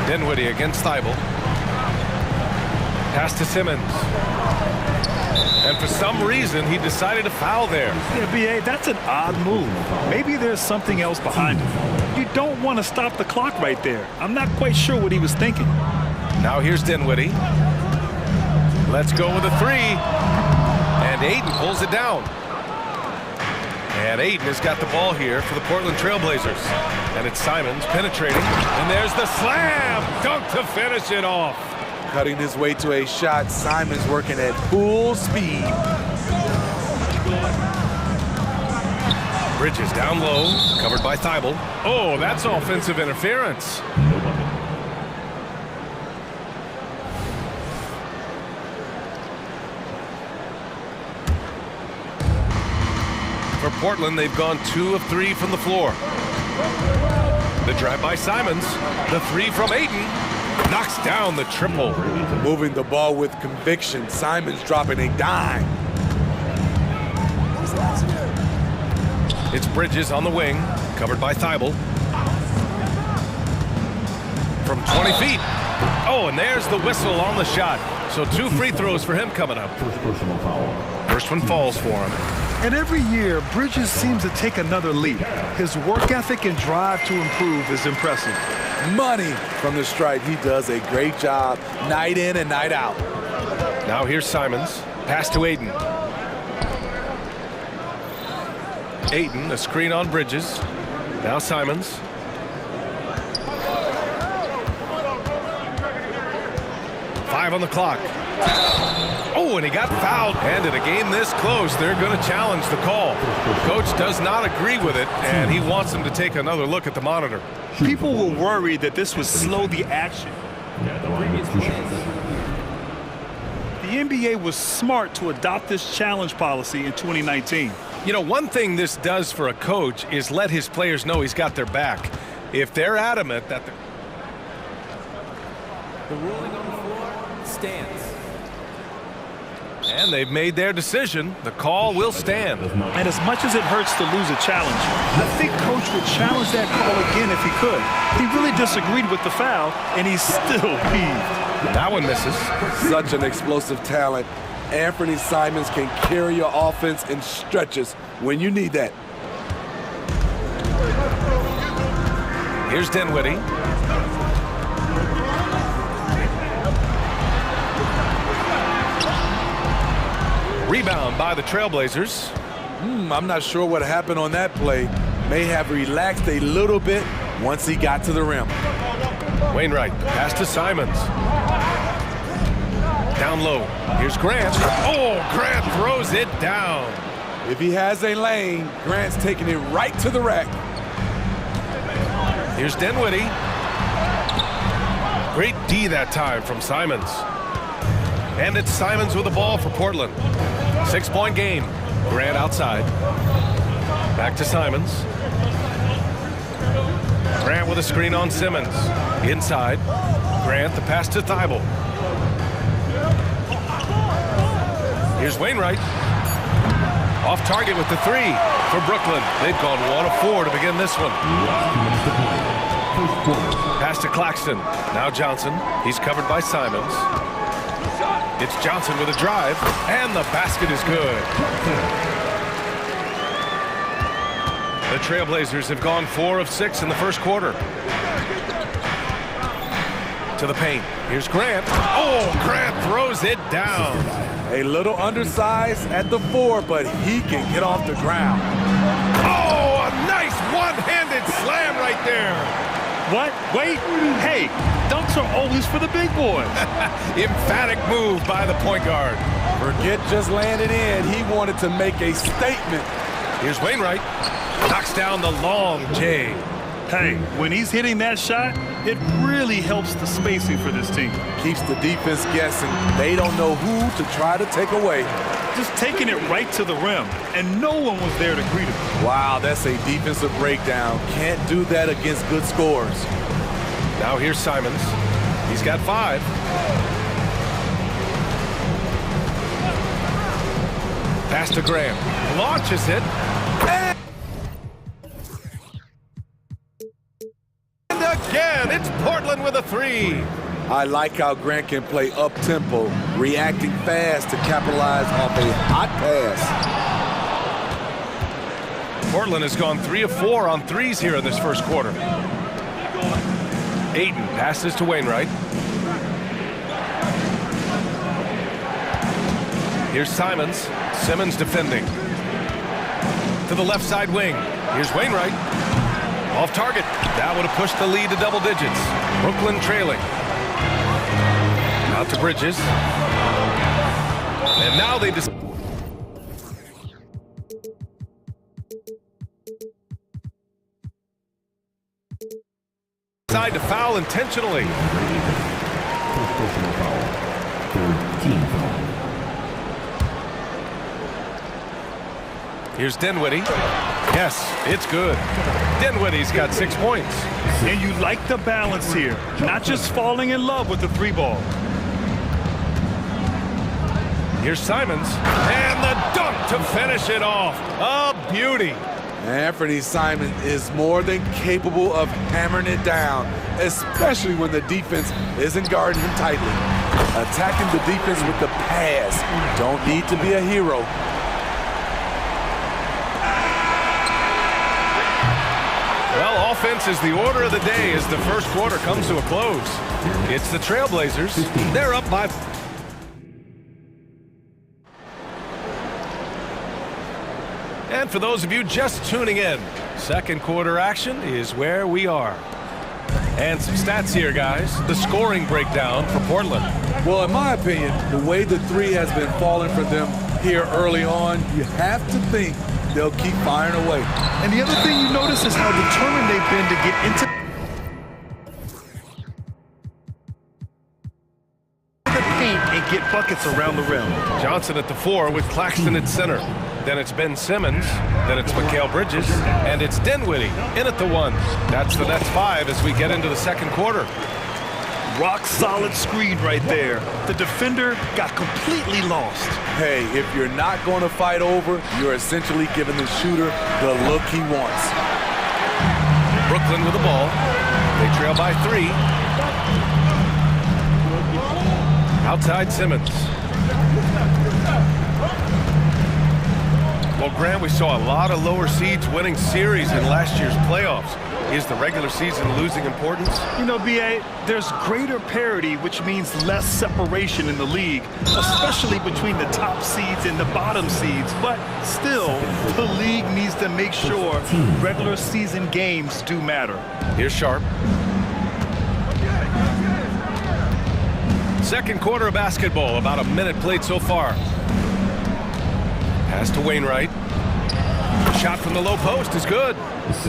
Dinwiddie against Thybulle. Pass to Simmons. And for some reason, he decided to foul there. Yeah, B.A., that's an odd move. Maybe there's something else behind it. You don't want to stop the clock right there. I'm not quite sure what he was thinking. Now here's Dinwiddie. Let's go with a 3. And Ayton pulls it down. And Ayton has got the ball here for the Portland Trailblazers. And it's Simons penetrating. And there's the slam! Dunk to finish it off. Cutting his way to a shot. Simons working at full speed. Bridges down low, covered by Thybulle. Oh, that's offensive interference. For Portland, they've gone 2 of 3 from the floor. The drive by Simons. The 3 from Ayton. Knocks down the triple. Moving the ball with conviction. Simons dropping a dime. It's Bridges on the wing, covered by Thybulle. From 20 feet. Oh, and there's the whistle on the shot. So 2 free throws for him coming up. First one falls for him. And every year, Bridges seems to take another leap. His work ethic and drive to improve is impressive. Money from the stripe. He does a great job night in and night out. Now here's Simons. Pass to Ayton. Ayton, a screen on Bridges. Now Simons. Five on the clock. Oh, and he got fouled. And in a game this close, they're going to challenge the call. Coach does not agree with it, and he wants him to take another look at the monitor. People were worried that this would slow the action. The NBA was smart to adopt this challenge policy in 2019. You know, one thing this does for a coach is let his players know he's got their back. If they're adamant that the ruling on the floor stands. And they've made their decision. The call will stand. And as much as it hurts to lose a challenge, I think Coach would challenge that call again if he could. He really disagreed with the foul, and he's still peeved. That one misses. Such an explosive talent. Anthony Simons can carry your offense in stretches when you need that. Here's Dinwiddie. Rebound by the Trailblazers. I'm not sure what happened on that play. May have relaxed a little bit once he got to the rim. Wainwright, pass to Simons. Down low. Here's Grant. Oh, Grant throws it down. If he has a lane, Grant's taking it right to the rack. Here's Dinwiddie. Great D that time from Simons. And it's Simons with the ball for Portland. 6-point game. Grant outside. Back to Simons. Grant with a screen on Simmons. Inside. Grant, the pass to Thibault. Here's Wainwright. Off target with the three for Brooklyn. They've gone 1 of 4 to begin this one. Pass to Claxton. Now Johnson. He's covered by Simons. It's Johnson with a drive, and the basket is good. The Trailblazers have gone 4 of 6 in the first quarter. To the paint. Here's Grant. Oh, Grant throws it down. A little undersized at the 4, but he can get off the ground. Oh, a nice one-handed slam right there. What? Wait. Hey, dunks are always for the big boys. Emphatic move by the point guard. Forget just laying it in. He wanted to make a statement. Here's Wainwright. Knocks down the long J. Hey, when he's hitting that shot, it really helps the spacing for this team. Keeps the defense guessing. They don't know who to try to take away. Just taking it right to the rim, and no one was there to greet him. Wow, that's a defensive breakdown. Can't do that against good scores. Now here's Simons. He's got 5. Pass to Graham. Launches it. And again, it's Portland with a 3. I like how Grant can play up-tempo, reacting fast to capitalize off a hot pass. Portland has gone 3 of 4 on threes here in this first quarter. Ayton passes to Wainwright. Here's Simons. Simmons defending. To the left side wing. Here's Wainwright. Off target. That would have pushed the lead to double digits. Brooklyn trailing. Out to Bridges. And now they decide to foul intentionally. Here's Dinwiddie. Yes, it's good. Dinwiddie's got 6 points. And you like the balance here. Not just falling in love with the 3-ball. Here's Simons. And the dunk to finish it off. A beauty. Anthony Simons is more than capable of hammering it down, especially when the defense isn't guarding him tightly. Attacking the defense with the pass. Don't need to be a hero. Well, offense is the order of the day as the first quarter comes to a close. It's the Trailblazers. They're up by... And for those of you just tuning in, second quarter action is where we are. And some stats here, guys. The scoring breakdown for Portland. Well, in my opinion, the way the 3 has been falling for them here early on, you have to think they'll keep firing away. And the other thing you notice is how determined they've been to get into the paint and get buckets around the rim. Johnson at the 4 with Claxton at center. Then it's Ben Simmons. Then it's Mikal Bridges. And it's Dinwiddie in at the 1. That's the Nets 5 as we get into the second quarter. Rock solid screen right there. The defender got completely lost. Hey, if you're not going to fight over, you're essentially giving the shooter the look he wants. Brooklyn with the ball. They trail by 3. Outside Simmons. Well, Grant, we saw a lot of lower seeds winning series in last year's playoffs. Is the regular season losing importance? You know, B.A., there's greater parity, which means less separation in the league, especially between the top seeds and the bottom seeds. But still, the league needs to make sure regular season games do matter. Here's Sharp. Second quarter of basketball, about a minute played so far. Pass to Wainwright. Shot from the low post is good.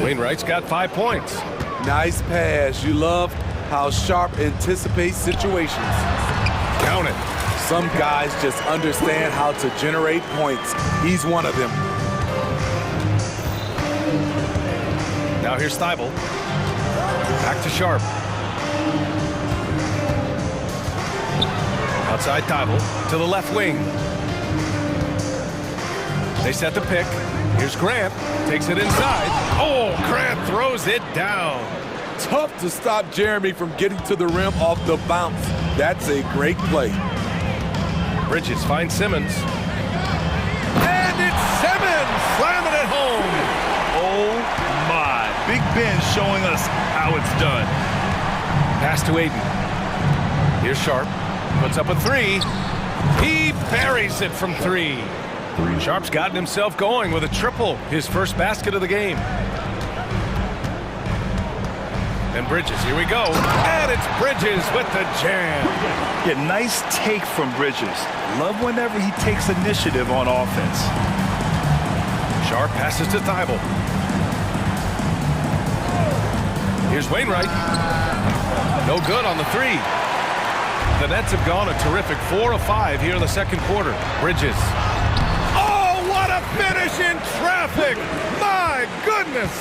Wainwright's got 5 points. Nice pass. You love how Sharp anticipates situations. Count it. Some guys just understand how to generate points. He's one of them. Now here's Thibault. Back to Sharp. Outside Thibault to the left wing. They set the pick. Here's Grant. Takes it inside. Oh, Grant throws it down. Tough to stop Jeremy from getting to the rim off the bounce. That's a great play. Bridges finds Simmons. And it's Simmons slamming it home. Oh, my. Big Ben showing us how it's done. Pass to Aiden. Here's Sharp. Puts up a three. He buries it from three. Sharp's gotten himself going with a triple, his first basket of the game. And Bridges, here we go. And it's Bridges with the jam. Yeah, nice take from Bridges. Love whenever he takes initiative on offense. Sharp passes to Thibault. Here's Wainwright. No good on the three. The Nets have gone a terrific 4 of 5 here in the second quarter. Bridges. Oh, what a finish in traffic! My goodness!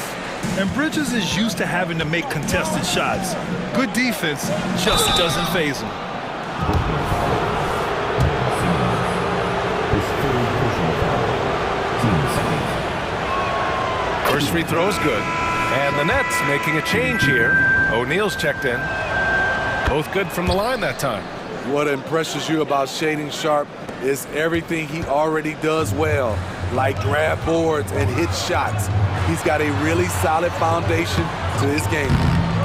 And Bridges is used to having to make contested shots. Good defense just doesn't faze him. First free throw is good. And the Nets making a change here. O'Neal's checked in. Both good from the line that time. What impresses you about Shaedon Sharp is everything he already does well, like grab boards and hit shots. He's got a really solid foundation to his game.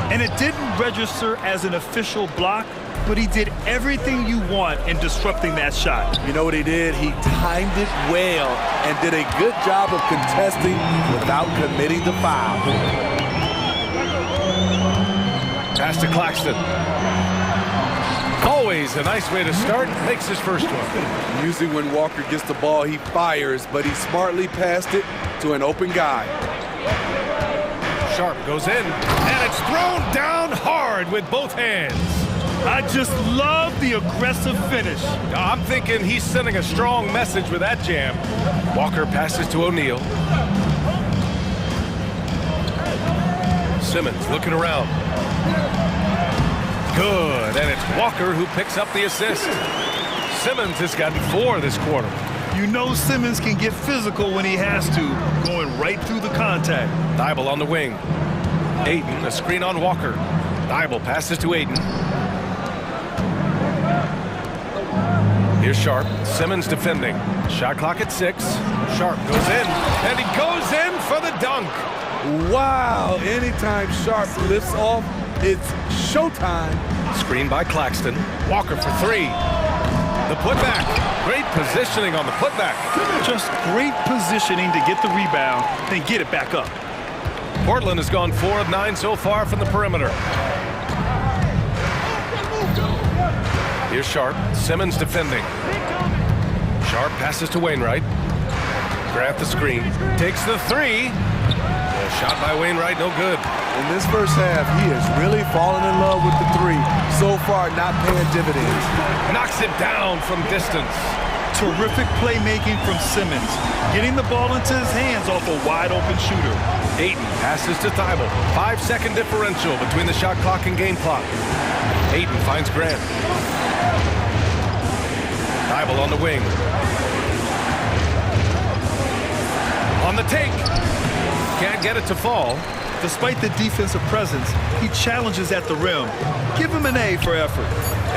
And it didn't register as an official block, but he did everything you want in disrupting that shot. You know what he did? He timed it well and did a good job of contesting without committing the foul. Pass to Claxton. Always a nice way to start. Makes his first one. Usually when Walker gets the ball, he fires, but he smartly passed it to an open guy. Sharp goes in, and it's thrown down hard with both hands. I just love the aggressive finish. I'm thinking he's sending a strong message with that jam. Walker passes to O'Neal. Simmons looking around. Good, and it's Walker who picks up the assist. Simmons has gotten 4 this quarter. You know Simmons can get physical when he has to, going right through the contact. Thibault on the wing. Aiden, a screen on Walker. Thibault passes to Aiden. Here's Sharp. Simmons defending. Shot clock at 6. Sharp goes in, and he goes in for the dunk. Wow, anytime Sharp lifts off, it's showtime. Screen by Claxton. Walker for 3. The putback. Great positioning on the putback. Just great positioning to get the rebound, then get it back up. Portland has gone 4 of 9 so far from the perimeter. Here's Sharp. Simmons defending. Sharp passes to Wainwright. Grant the screen. Takes the 3. Shot by Wainwright, no good. In this first half, he has really fallen in love with the 3. So far, not paying dividends. Knocks it down from distance. Terrific playmaking from Simmons, getting the ball into his hands off a wide-open shooter. Aiden passes to Thibault. 5-second differential between the shot clock and game clock. Aiden finds Grant. Thibault on the wing. On the take. Can't get it to fall. Despite the defensive presence, he challenges at the rim. Give him an A for effort.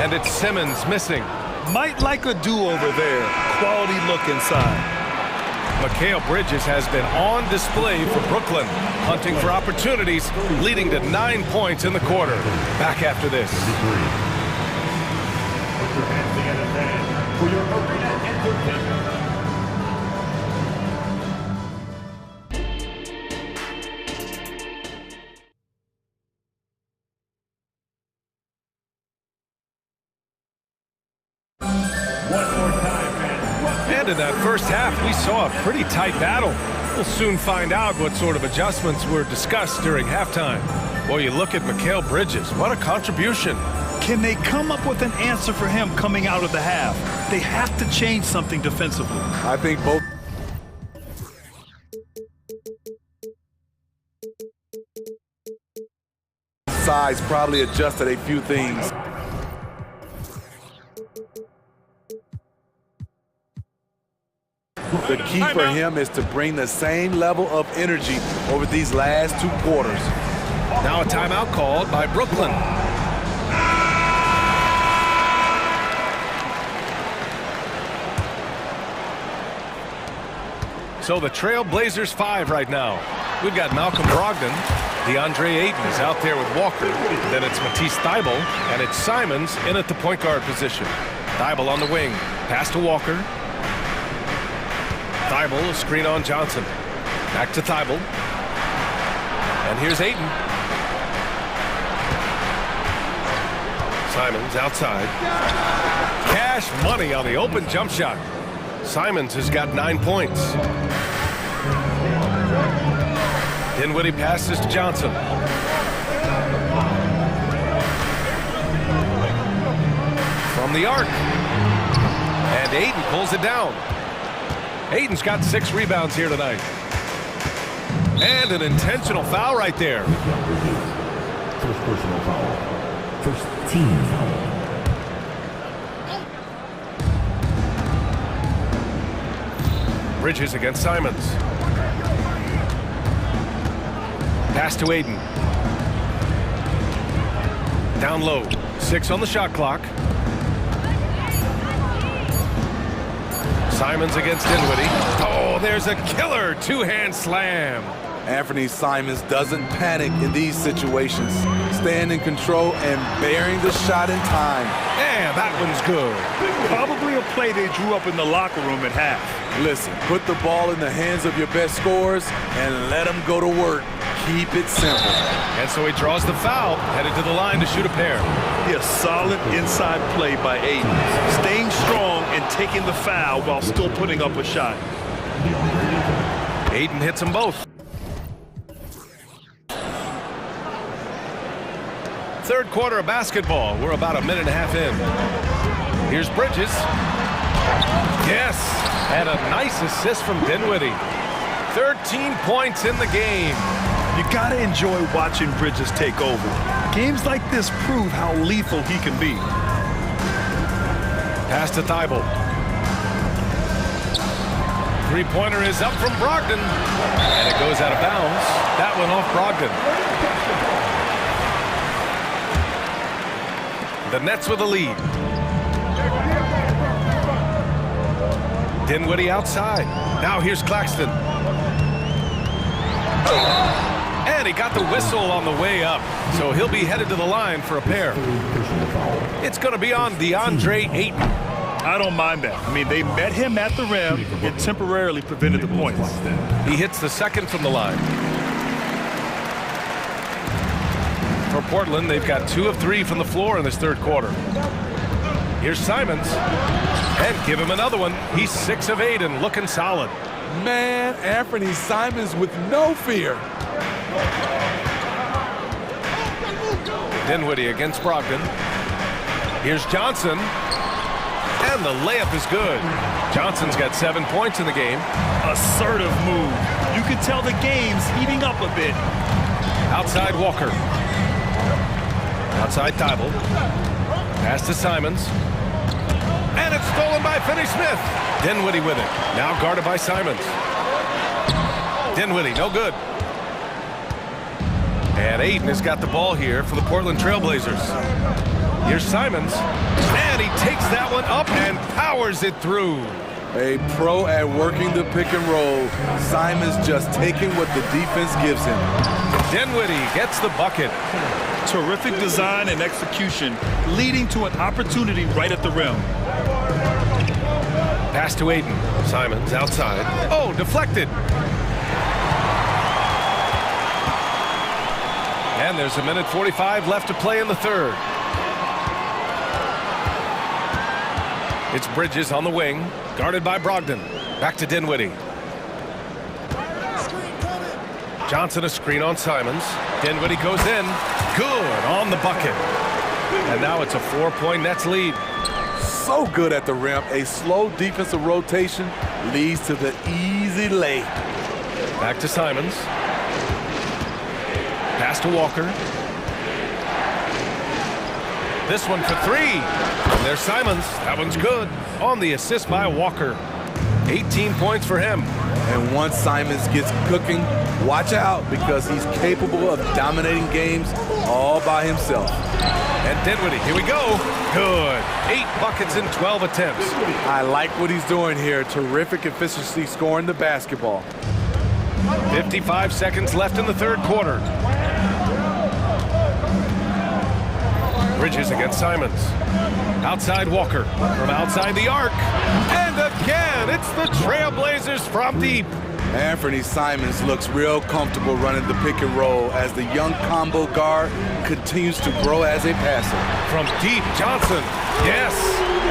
And it's Simmons missing. Might like a do-over there. Quality look inside. Mikal Bridges has been on display for Brooklyn, hunting for opportunities, leading to 9 points in the quarter. Back after this. in that first half, we saw a pretty tight battle. We'll soon find out what sort of adjustments were discussed during halftime. Well, you look at Mikal Bridges. What a contribution. Can they come up with an answer for him coming out of the half? They have to change something defensively. I think both. Sides probably adjusted a few things. The key for him is to bring the same level of energy over these last 2 quarters. Now a timeout called by Brooklyn. So the Trail Blazers 5 right now. We've got Malcolm Brogdon. DeAndre Ayton is out there with Walker. Then it's Matisse Thybulle, and it's Simons in at the point guard position. Thybulle on the wing. Pass to Walker. Thybulle, a screen on Johnson. Back to Thybulle. And here's Ayton. Simons outside. Cash money on the open jump shot. Simons has got 9 points. Dinwiddie passes to Johnson. From the arc. And Ayton pulls it down. Ayton's got 6 rebounds here tonight. And an intentional foul right there. First personal foul. First team foul. Bridges against Simons. Pass to Ayton. Down low. 6 on the shot clock. Simons against Dinwiddie. Oh, there's a killer 2-hand slam. Anthony Simons doesn't panic in these situations. Staying in control and bearing the shot in time. Yeah, that one's good. Probably a play they drew up in the locker room at half. Listen, put the ball in the hands of your best scorers and let them go to work. Keep it simple. And so he draws the foul, headed to the line to shoot a pair. A solid inside play by Ayton. Staying strong and taking the foul while still putting up a shot. Ayton hits them both. Third quarter of basketball. We're about a minute and a half in. Here's Bridges. Yes, and a nice assist from Dinwiddie. 13 points in the game. You gotta enjoy watching Bridges take over. Games like this prove how lethal he can be. Pass to Thybulle. Three-pointer is up from Brogdon. And it goes out of bounds. That one off Brogdon. The Nets with a lead. Dinwiddie outside. Now here's Claxton. And he got the whistle on the way up. So he'll be headed to the line for a pair. It's going to be on DeAndre Ayton. I don't mind that. I mean, they met him at the rim. It temporarily prevented the points. He hits the second from the line. For Portland, they've got 2 of 3 from the floor in this third quarter. Here's Simons. And give him another one. He's 6 of 8 and looking solid. Man, Anthony Simons with no fear. Dinwiddie against Brogdon. Here's Johnson. And the layup is good. Johnson's got 7 points in the game. Assertive move. You can tell the game's heating up a bit. Outside Walker. Outside Thybulle. Pass to Simons. And it's stolen by Finney-Smith. Dinwiddie with it. Now guarded by Simons. Dinwiddie, no good. And Ayton has got the ball here for the Portland Trail Blazers. Here's Simons. And he takes that one up and powers it through. A pro at working the pick and roll. Simons just taking what the defense gives him. Dinwiddie gets the bucket. Terrific design and execution, leading to an opportunity right at the rim. Pass to Ayton. Simons outside. Oh, deflected. And there's a minute 45 left to play in the third. It's Bridges on the wing. Guarded by Brogdon. Back to Dinwiddie. Johnson a screen on Simons. Dinwiddie goes in. Good on the bucket. And now it's a 4-point Nets lead. So good at the rim. A slow defensive rotation leads to the easy lay. Back to Simons. Pass to Walker. This one for three. And there's Simons. That one's good. On the assist by Walker. 18 points for him. And once Simons gets cooking, watch out, because he's capable of dominating games all by himself. And Dinwiddie, here we go. Good. 8 buckets in 12 attempts. I like what he's doing here. Terrific efficiency scoring the basketball. 55 seconds left in the third quarter. Bridges against Simons. Outside Walker from outside the arc. And again, it's the Trailblazers from deep. Anthony Simons looks real comfortable running the pick and roll as the young combo guard continues to grow as a passer. From deep, Johnson. Yes.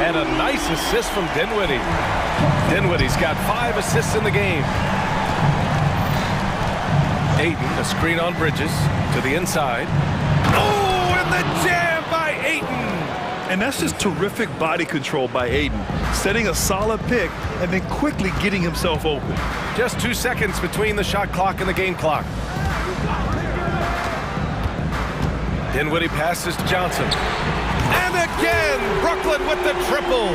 And a nice assist from Dinwiddie. Dinwiddie's got 5 assists in the game. Ayton, a screen on Bridges to the inside. Oh, and the jam by Ayton. And that's just terrific body control by Ayton, setting a solid pick and then quickly getting himself open. Just 2 seconds between the shot clock and the game clock. Dinwiddie passes to Johnson. And again, Brooklyn with the triple.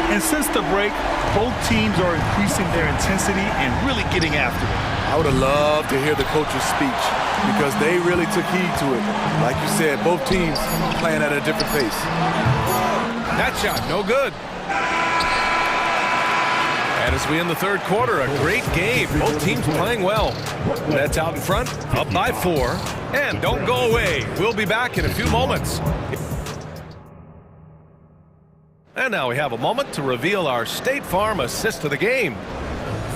And since the break, both teams are increasing their intensity and really getting after it. I would have loved to hear the coach's speech because they really took heed to it. Like you said, both teams playing at a different pace. That shot, no good. And as we end the third quarter, a great game. Both teams playing well. Nets out in front, up by 4. And don't go away. We'll be back in a few moments. And now we have a moment to reveal our State Farm assist of the game.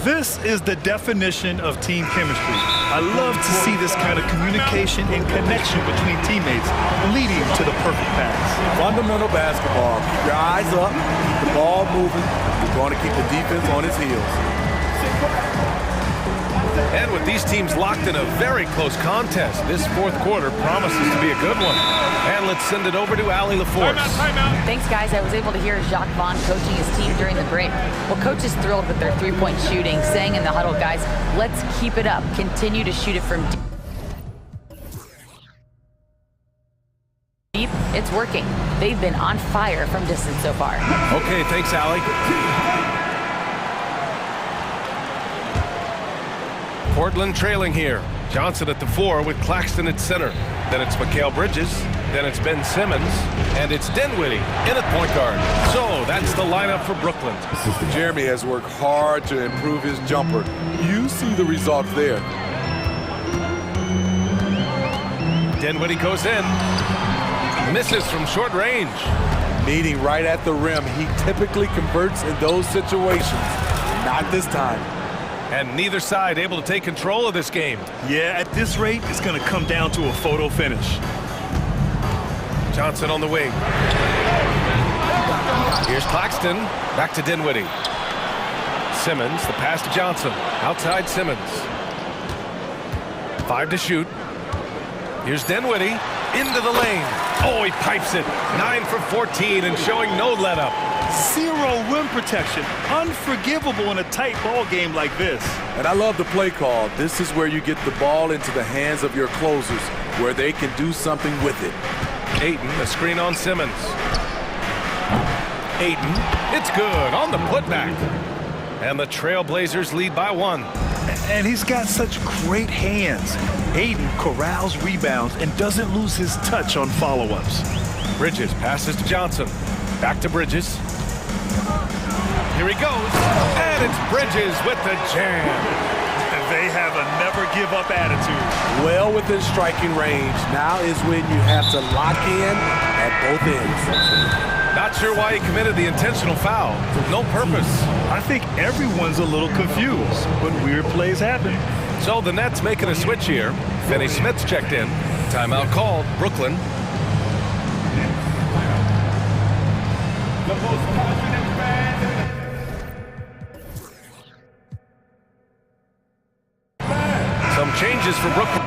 This is the definition of team chemistry. I love to see this kind of communication and connection between teammates leading to the perfect pass. Fundamental basketball. Keep your eyes up, keep the ball moving. You're going to keep the defense on its heels. And with these teams locked in a very close contest, this fourth quarter promises to be a good one. And let's send it over to Allie LaForce. Thanks, guys. I was able to hear Jacques Vaughn coaching his team during the break. Well, coach is thrilled with their three-point shooting, saying in the huddle, guys, let's keep it up. Continue to shoot it from deep. It's working. They've been on fire from distance so far. Okay, thanks, Allie. Portland trailing here. Johnson at the 4 with Claxton at center. Then it's Mikal Bridges. Then it's Ben Simmons. And it's Dinwiddie in at point guard. So that's the lineup for Brooklyn. Jeremy has worked hard to improve his jumper. You see the results there. Dinwiddie goes in. Misses from short range. Meeting right at the rim. He typically converts in those situations. Not this time. And neither side able to take control of this game. Yeah, at this rate, it's going to come down to a photo finish. Johnson on the wing. Here's Claxton. Back to Dinwiddie. Simmons, the pass to Johnson. Outside Simmons. 5 to shoot. Here's Dinwiddie. Into the lane. Oh, he pipes it. 9 for 14 and showing no let-up. 0 rim protection. Unforgivable in a tight ball game like this. And I love the play call. This is where you get the ball into the hands of your closers, where they can do something with it. Ayton, the screen on Simmons. Ayton, it's good on the putback. And the Trailblazers lead by 1. And he's got such great hands. Ayton corrals rebounds and doesn't lose his touch on follow-ups. Bridges passes to Johnson. Back to Bridges. Here he goes. And it's Bridges with the jam. They have a never-give-up attitude. Well within striking range. Now is when you have to lock in at both ends. Not sure why he committed the intentional foul. No purpose. I think everyone's a little confused, but weird plays happen. So the Nets making a switch here. Finney Smith's checked in. Timeout called. Brooklyn. changes for Brooklyn.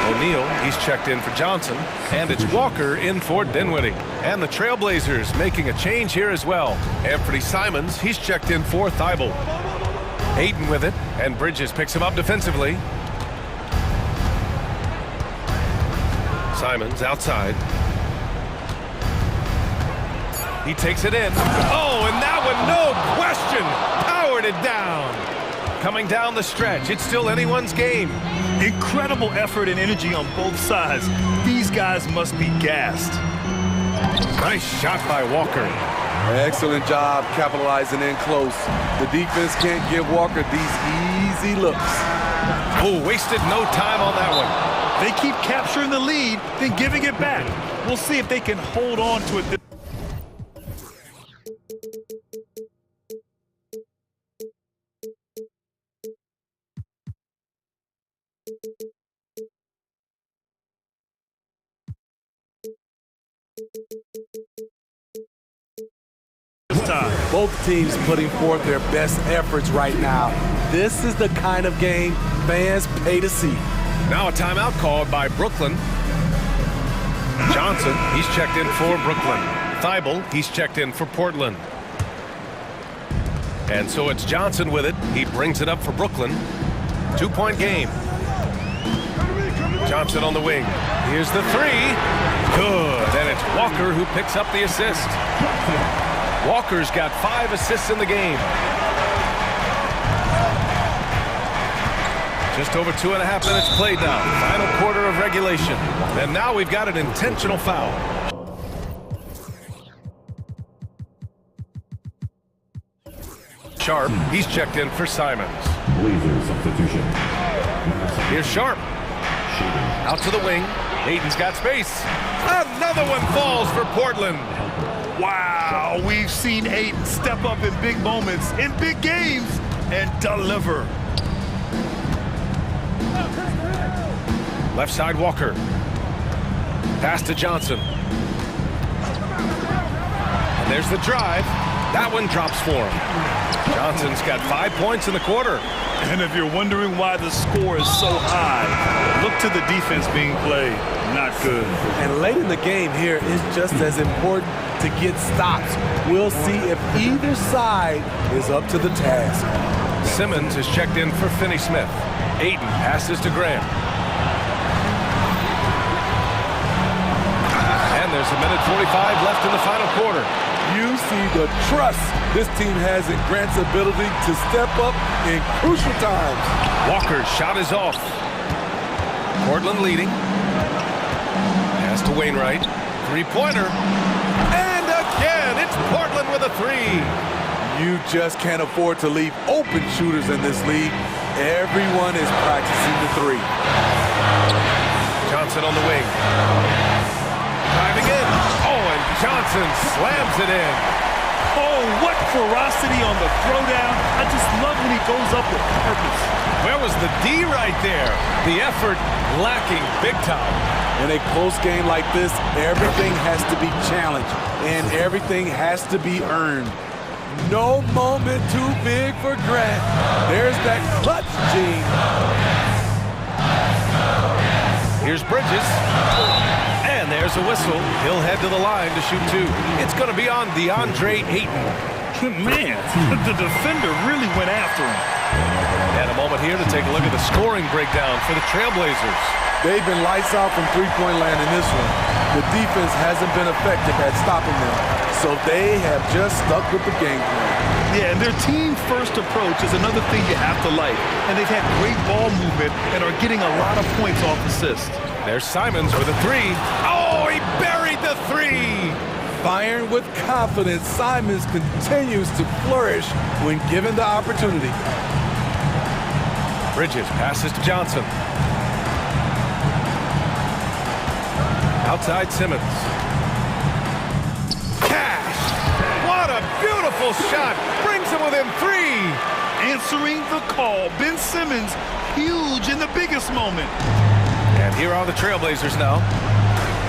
O'Neal, he's checked in for Johnson, and it's Walker in for Dinwiddie. And the Trailblazers making a change here as well. Anthony Simons, he's checked in for Thibault. Ayton with it, and Bridges picks him up defensively. Simons outside. He takes it in. Oh, and that one, no question, powered it down. Coming down the stretch, it's still anyone's game. Incredible effort and energy on both sides. These guys must be gassed. Nice shot by Walker. Excellent job capitalizing in close. The defense can't give Walker these easy looks. Oh, wasted no time on that one. They keep capturing the lead, then giving it back. We'll see if they can hold on to it. Both teams putting forth their best efforts right now. This is the kind of game fans pay to see. Now a timeout called by Brooklyn. Johnson, he's checked in for Brooklyn. Thibault, he's checked in for Portland. And so it's Johnson with it. He brings it up for Brooklyn. 2-point game. Johnson on the wing. Here's the three. Good. And it's Walker who picks up the assist. Walker's got 5 assists in the game. Just over 2.5 minutes played now. Final quarter of regulation. And now we've got an intentional foul. Sharp, he's checked in for Simons. Substitution. Here's Sharp. Out to the wing. Ayton's got space. Another one falls for Portland. Wow, we've seen Ayton step up in big moments, in big games, and deliver. Left side, Walker. Pass to Johnson. And there's the drive. That one drops for him. Johnson's got 5 points in the quarter. And if you're wondering why the score is so high, look to the defense being played. Not good. And late in the game here is just as important to get stops. We'll see if either side is up to the task. Simmons is checked in for Finney-Smith. Ayton passes to Graham. And there's a minute 45 left in the final quarter. You see the trust this team has in Grant's ability to step up in crucial times. Walker's shot is off. Portland leading. Pass to Wainwright. Three-pointer. And again, it's Portland with a three. You just can't afford to leave open shooters in this league. Everyone is practicing the three. Johnson on the wing. Driving in. Oh, and Johnson slams it in. Oh, what ferocity on the throwdown. I just love when he goes up with purpose. Where was the D right there? The effort lacking big time. In a close game like this, everything has to be challenged, and everything has to be earned. No moment too big for Grant. There's that clutch gene. Here's Bridges. And there's a whistle. He'll head to the line to shoot two. It's going to be on DeAndre Ayton. Man, the defender really went after him. And a moment here to take a look at the scoring breakdown for the Trailblazers. They've been lights out from three-point land in this one. The defense hasn't been effective at stopping them, so they have just stuck with the game plan. Yeah, and their team-first approach is another thing you have to like. And they've had great ball movement and are getting a lot of points off assists. There's Simons with a three. Oh, he buried the three! Firing with confidence, Simons continues to flourish when given the opportunity. Bridges passes to Johnson. Outside Simmons. Cash! What a beautiful shot! Brings it within 3. Answering the call. Ben Simmons, huge in the biggest moment. And here are the Trailblazers now.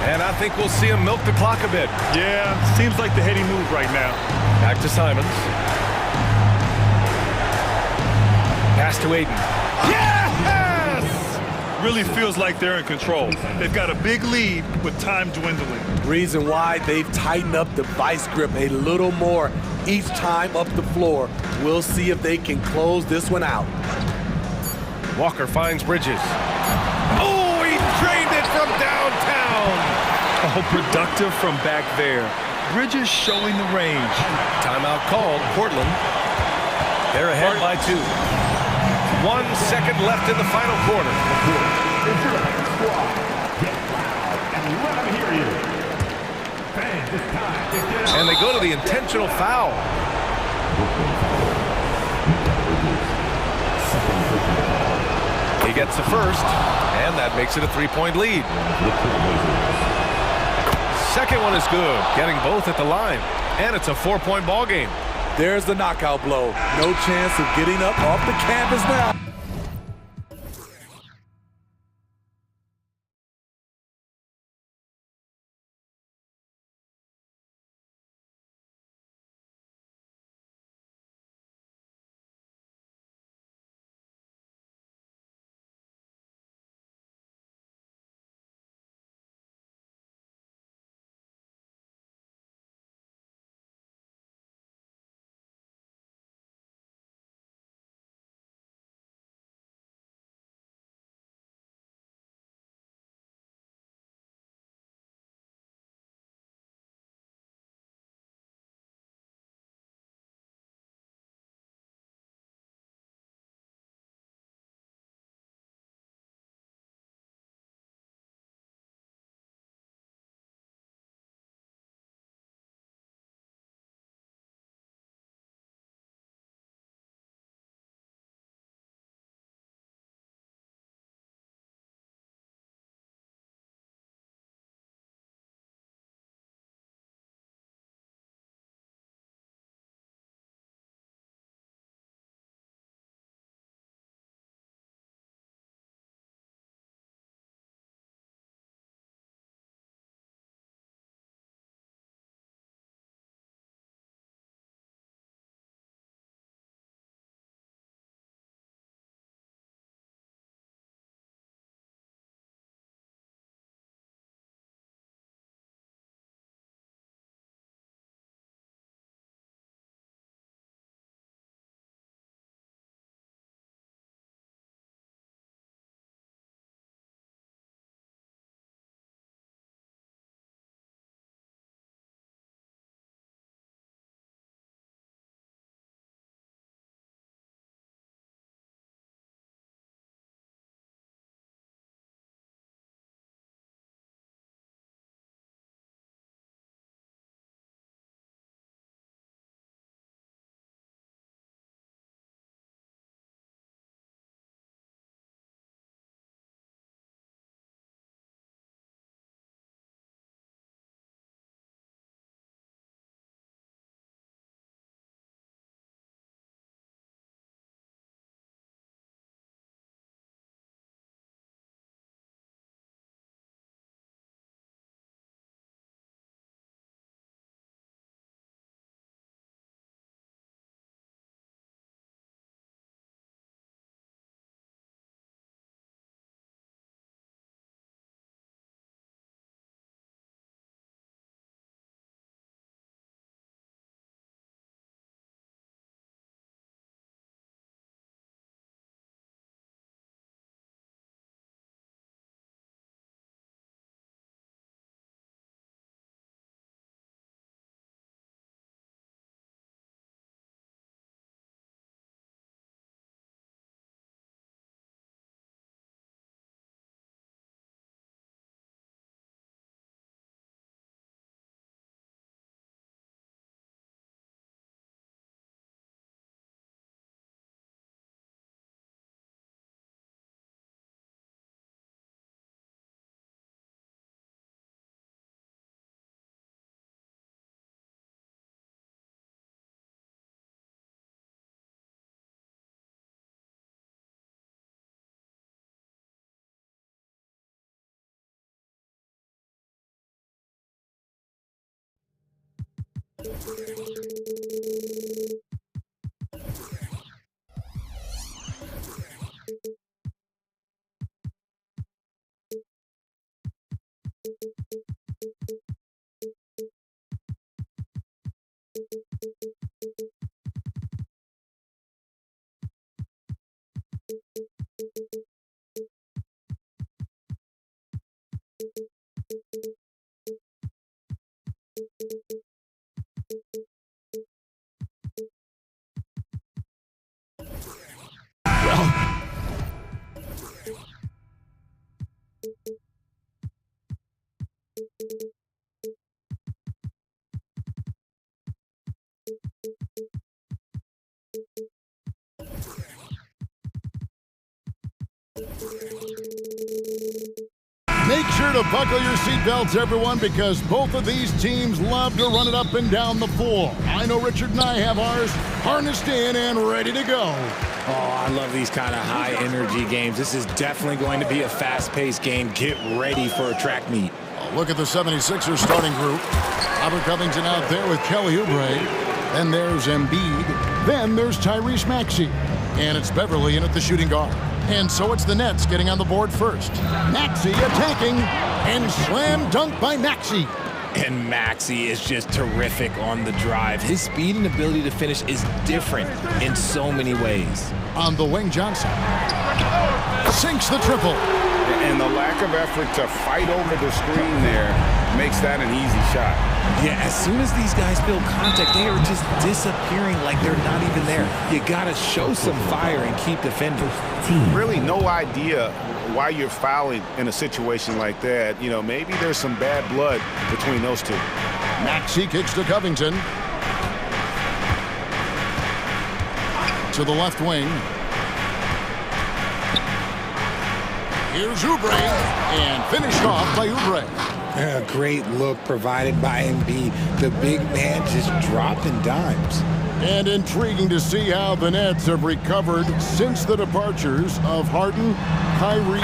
And I think we'll see him milk the clock a bit. Yeah, seems like the heady move right now. Back to Simons. Pass to Aiden. Yes! Really feels like they're in control. They've got a big lead with time dwindling. Reason why they've tightened up the vice grip a little more each time up the floor. We'll see if they can close this one out. Walker finds Bridges. Oh, he drained it from downtown. Oh, productive from back there. Bridges showing the range. Timeout called. Portland. They're ahead by 2. 1 second left in the final quarter. And they go to the intentional foul. He gets the first, and that makes it a 3-point lead. Second one is good, getting both at the line. And it's a 4-point ball game. There's the knockout blow. No chance of getting up off the canvas now. Make sure to buckle your seatbelts, everyone, because both of these teams love to run it up and down the floor. I know Richard and I have ours harnessed in and ready to go. Oh, I love these kind of high-energy games. This is definitely going to be a fast-paced game. Get ready for a track meet. Look at the 76ers starting group. Robert Covington out there with Kelly Oubre. Then there's Embiid. Then there's Tyrese Maxey. And it's Beverly in at the shooting guard. And so it's the Nets getting on the board first. Maxey attacking, and slam dunk by Maxey. And Maxey is just terrific on the drive. His speed and ability to finish is different in so many ways. On the wing, Johnson sinks the triple. And the lack of effort to fight over the screen there makes that an easy shot. Yeah, as soon as these guys feel contact, they are just disappearing like they're not even there. You got to show some fire and keep defending. Really no idea why you're fouling in a situation like that. You know, maybe there's some bad blood between those two. Maxey kicks to Covington. To the left wing. Here's Oubre, and finished off by Oubre. A great look provided by Embiid. The big man just dropping dimes. And intriguing to see how the Nets have recovered since the departures of Harden, Kyrie,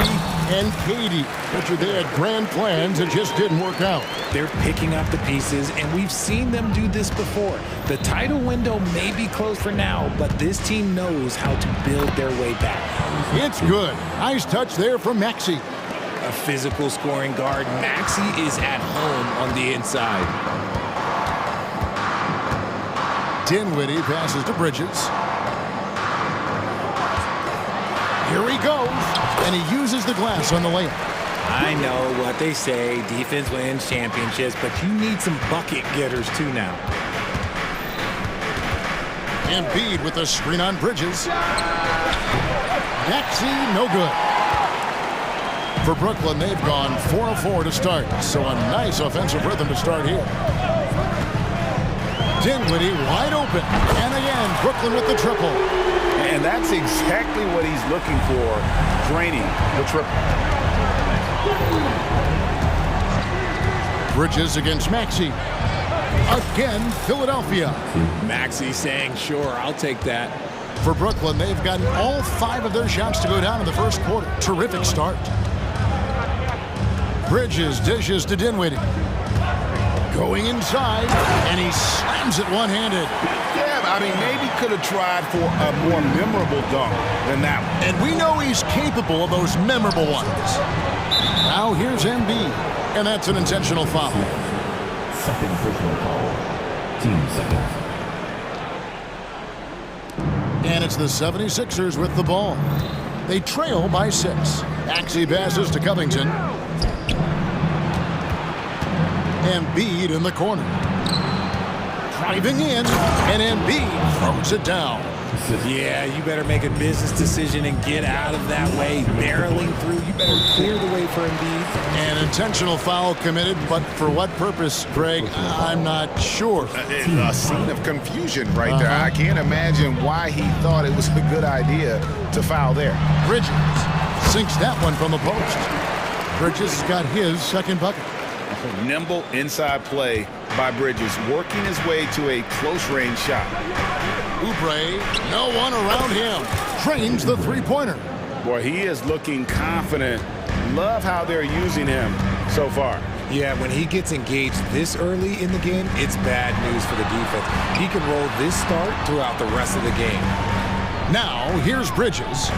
and KD. Richard, they had grand plans, it just didn't work out. They're picking up the pieces, and we've seen them do this before. The title window may be closed for now, but this team knows how to build their way back. It's good. Nice touch there from Maxey. A physical scoring guard, Maxey is at home on the inside. Dinwiddie passes to Bridges. Here he goes, and he uses the glass on the layup. I know what they say, defense wins championships, but you need some bucket getters too now. Embiid with the screen on Bridges. Maxey, no good. For Brooklyn, they've gone 4 of 4 to start, so a nice offensive rhythm to start here. Dinwiddie wide open, and again, Brooklyn with the triple. And that's exactly what he's looking for, draining the triple. Bridges against Maxey. Again, Philadelphia. Maxey saying, sure, I'll take that. For Brooklyn, they've gotten all 5 of their shots to go down in the first quarter. Terrific start. Bridges dishes to Dinwiddie. Going inside, and he slams it one-handed. Yeah, I mean, maybe could have tried for a more memorable dunk than that one. And we know he's capable of those memorable ones. Now here's Embiid, and that's an intentional foul. Second personal foul. Team seconds. And it's the 76ers with the ball. They trail by 6. Maxey passes to Covington. Embiid in the corner. Driving in, and Embiid throws it down. Yeah, you better make a business decision and get out of that way. Barreling through, you better clear the way for Embiid. An intentional foul committed, but for what purpose, Greg? I'm not sure. A scene of confusion right there. I can't imagine why he thought it was a good idea to foul there. Bridges sinks that one from the post. Bridges has got his second bucket. Nimble inside play by Bridges, working his way to a close-range shot. Oubre, no one around him. Trains the three-pointer. Boy, he is looking confident. Love how they're using him so far. Yeah, when he gets engaged this early in the game, it's bad news for the defense. He can roll this start throughout the rest of the game. Now, here's Bridges.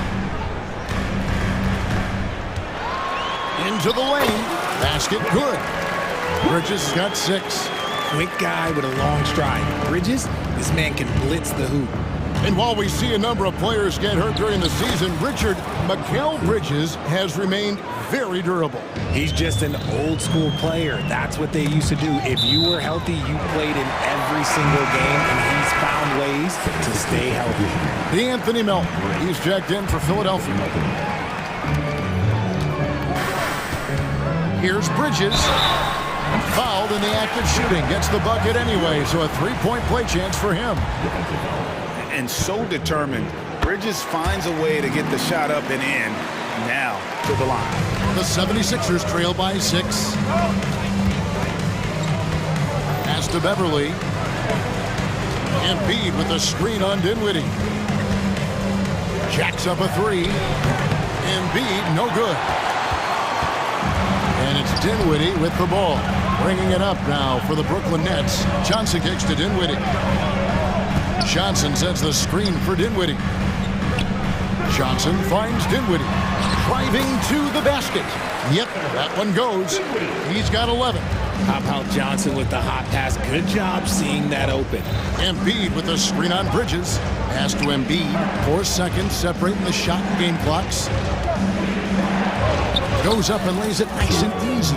Into the lane. Basket good. Bridges has got 6. Quick guy with a long stride. Bridges, this man can blitz the hoop. And while we see a number of players get hurt during the season, Richard, Mikal Bridges has remained very durable. He's just an old school player. That's what they used to do. If you were healthy, you played in every single game, and he's found ways to stay healthy. The Anthony Melton, he's checked in for Philadelphia. Here's Bridges. Fouled in the act of shooting. Gets the bucket anyway, so a 3-point play chance for him. And so determined, Bridges finds a way to get the shot up and in. Now to the line. The 76ers trail by 6. Pass to Beverly. Embiid with the screen on Dinwiddie. Jacks up a 3. Embiid, no good. And it's Dinwiddie with the ball. Bringing it up now for the Brooklyn Nets. Johnson kicks to Dinwiddie. Johnson sets the screen for Dinwiddie. Johnson finds Dinwiddie. Driving to the basket. Yep, that one goes. He's got 11. How about Johnson with the hot pass? Good job seeing that open. Embiid with the screen on Bridges. Pass to Embiid. 4 seconds separating the shot and game clocks. Goes up and lays it nice and easy.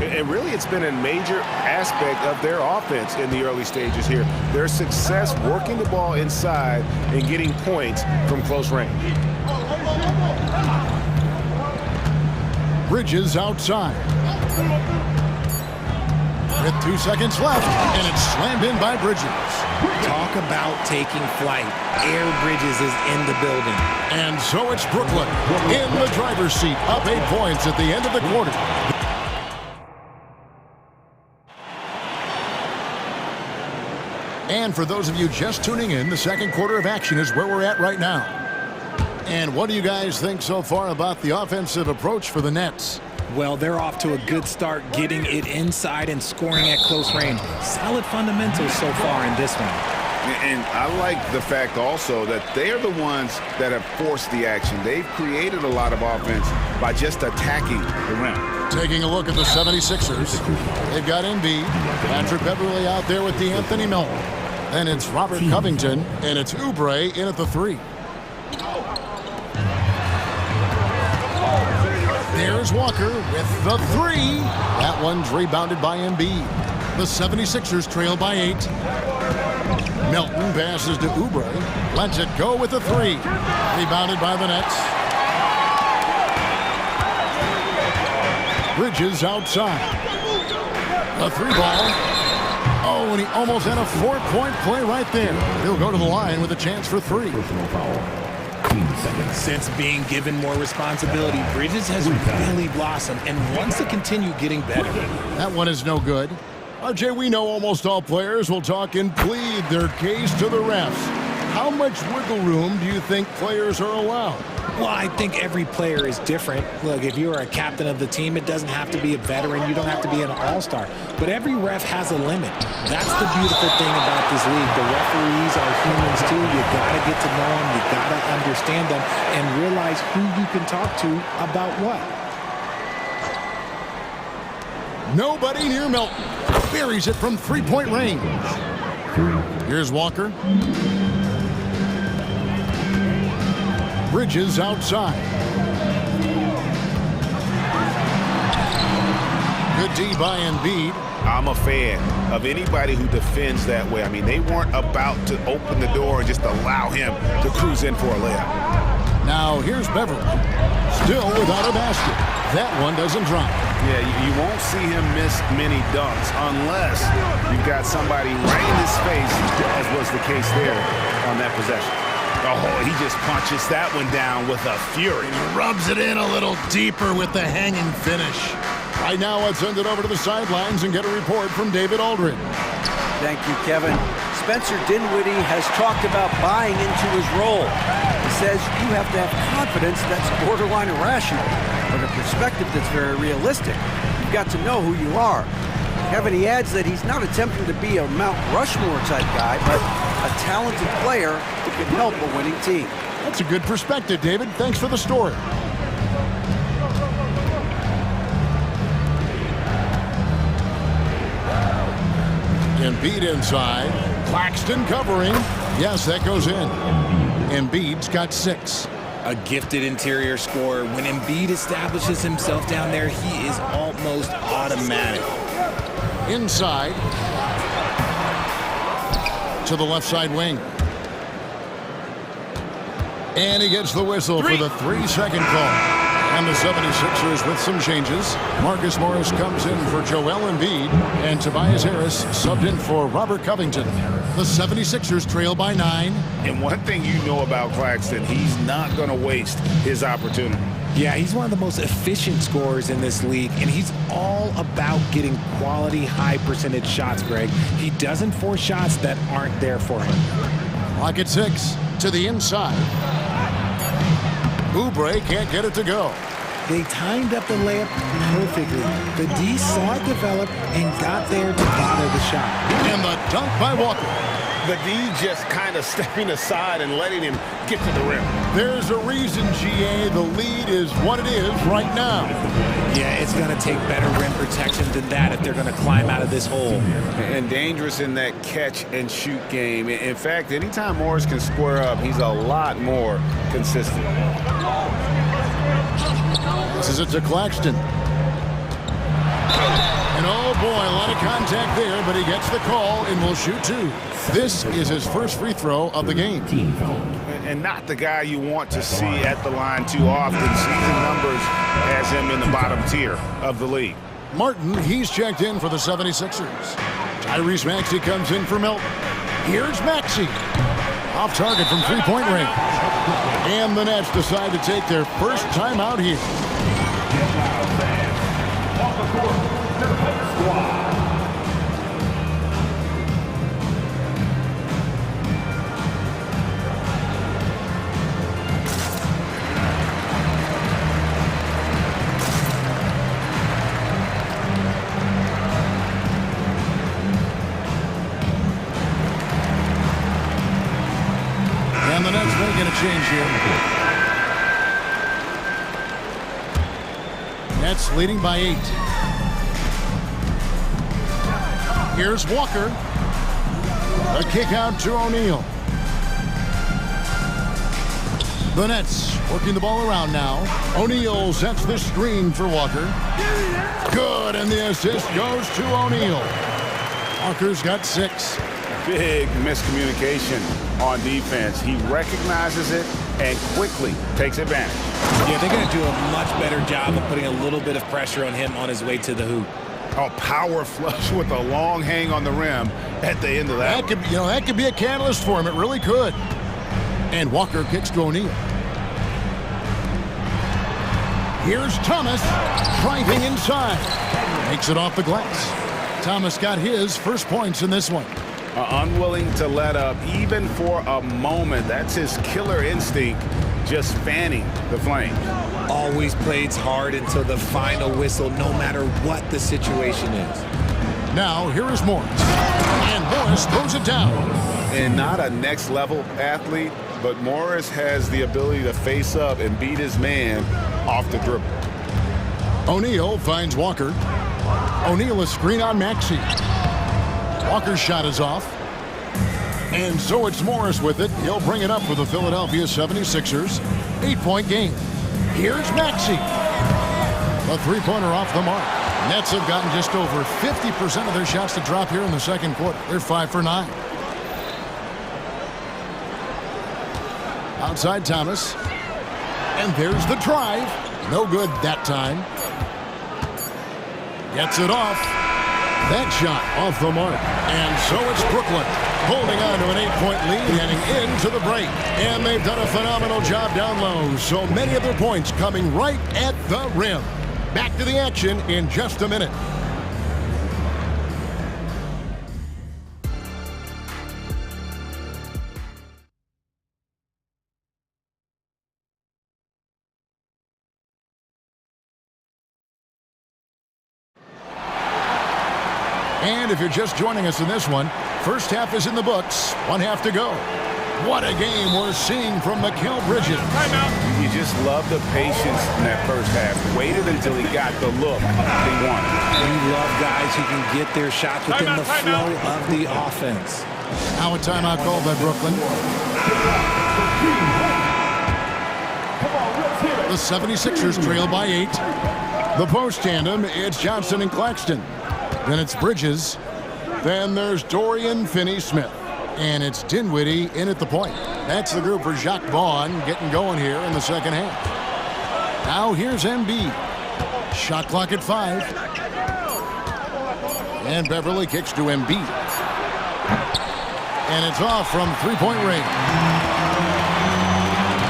And really, it's been a major aspect of their offense in the early stages here. Their success working the ball inside and getting points from close range. Bridges outside. With 2 seconds left, and it's slammed in by Bridges. Talk about taking flight. Air Bridges is in the building. And so it's Brooklyn in the driver's seat, up 8 points at the end of the quarter. And for those of you just tuning in, the second quarter of action is where we're at right now. And what do you guys think so far about the offensive approach for the Nets? Well, they're off to a good start getting it inside and scoring at close range. Solid fundamentals so far in this one. And I like the fact also that they're the ones that have forced the action. They've created a lot of offense by just attacking the rim. Taking a look at the 76ers. They've got Embiid, Patrick Beverly out there with the Anthony Melton. Then it's Robert Covington, and it's Oubre in at the 3. There's Walker with the 3. That one's rebounded by Embiid. The 76ers trail by 8. Melton passes to Oubre. Lets it go with the 3. Rebounded by the Nets. Bridges outside. The 3 ball. Oh, and he almost had a 4-point play right there. He'll go to the line with a chance for 3. Since being given more responsibility, Bridges has really blossomed and wants to continue getting better. That one is no good. RJ, we know almost all players will talk and plead their case to the refs. How much wiggle room do you think players are allowed? Well, I think every player is different. Look, if you're a captain of the team, it doesn't have to be a veteran. You don't have to be an all-star. But every ref has a limit. That's the beautiful thing about this league. The referees are humans too. You gotta get to know them. You gotta understand them and realize who you can talk to about what. Nobody near Melton. Buries it from 3-point range. Here's Walker. Bridges outside. Good D by Embiid. I'm a fan of anybody who defends that way. I mean, they weren't about to open the door and just allow him to cruise in for a layup. Now here's Beverly. Still without a basket. That one doesn't drop. Yeah, you won't see him miss many dunks unless you've got somebody right in his face, as was the case there on that possession. Oh, he just punches that one down with a fury. Rubs it in a little deeper with the hanging finish. Right now, let's send it over to the sidelines and get a report from David Aldridge. Thank you, Kevin. Spencer Dinwiddie has talked about buying into his role. He says you have to have confidence that's borderline irrational, but a perspective that's very realistic. you've got to know who you are. Kevin, he adds that he's not attempting to be a Mount Rushmore type guy, but a talented player who can help a winning team. That's a good perspective, David. Thanks for the story. Embiid inside. Claxton covering. Yes, that goes in. Embiid's got 6. A gifted interior scorer. When Embiid establishes himself down there, he is almost automatic. Inside. To the left side wing. And he gets the whistle for the 3-second call. And the 76ers with some changes. Marcus Morris comes in for Joel Embiid. And Tobias Harris subbed in for Robert Covington. The 76ers trail by 9. And one thing you know about Claxton, he's not going to waste his opportunity. Yeah, he's one of the most efficient scorers in this league, and he's all about getting quality, high-percentage shots, Greg. He doesn't force shots that aren't there for him. Clock at 6. To the inside. Oubre can't get it to go. They timed up the layup perfectly. The D saw it develop and got there to bother the shot. And the dunk by Walker. The D just kind of stepping aside and letting him get to the rim. There's a reason, GA, the lead is what it is right now. Yeah, it's going to take better rim protection than that if they're going to climb out of this hole. And dangerous in that catch-and-shoot game. In fact, anytime Morris can square up, he's a lot more consistent. This is it to Claxton. And oh boy, a lot of contact there, but he gets the call and will shoot 2. This is his first free throw of the game. And not the guy you want to see at the line too often. Season numbers has him in the bottom tier of the league. Martin, he's checked in for the 76ers. Tyrese Maxey comes in for Milton. Here's Maxey. Off target from three-point range. And the Nets decide to take their first time out here. And the Nets making a change here. Nets leading by 8. Here's Walker. A kick out to O'Neal. The Nets working the ball around now. O'Neal sets the screen for Walker. Good, and the assist goes to O'Neal. Walker's got 6. Big miscommunication on defense. He recognizes it and quickly takes advantage. Yeah, they're going to do a much better job of putting a little bit of pressure on him on his way to the hoop. A power flush with a long hang on the rim at the end of that. That could be a catalyst for him. It really could. And Walker kicks to O'Neal. Here's Thomas driving inside. Makes it off the glass. Thomas got his first points in this one. Unwilling to let up even for a moment. That's his killer instinct, just fanning the flame. Always plays hard until the final whistle, no matter what the situation is. Now, here is Morris. And Morris throws it down. And not a next-level athlete, but Morris has the ability to face up and beat his man off the dribble. O'Neal finds Walker. O'Neal a screen on Maxey. Walker's shot is off. And so it's Morris with it. He'll bring it up for the Philadelphia 76ers. 8-point game. Here's Maxey. A three-pointer off the mark. Nets have gotten just over 50% of their shots to drop here in the second quarter. They're 5 for 9. Outside Thomas. And there's the drive. No good that time. Gets it off. That shot off the mark. And so it's Brooklyn holding on to an 8-point lead heading into the break. And they've done a phenomenal job down low. So many of their points coming right at the rim. Back to the action in just a minute. And if you're just joining us in this one, first half is in the books, 1 half to go. What a game we're seeing from Mikal Bridges. You just love the patience in that first half. Waited until he got the look he wanted. We love guys who can get their shots within the flow of the offense. Now a timeout called by Brooklyn. The 76ers trail by 8. The post tandem, it's Johnson and Claxton. Then it's Bridges. Then there's Dorian Finney-Smith. And it's Dinwiddie in at the point. That's the group for Jacques Vaughn getting going here in the second half. Now here's Embiid. Shot clock at 5. And Beverly kicks to Embiid. And it's off from three-point range.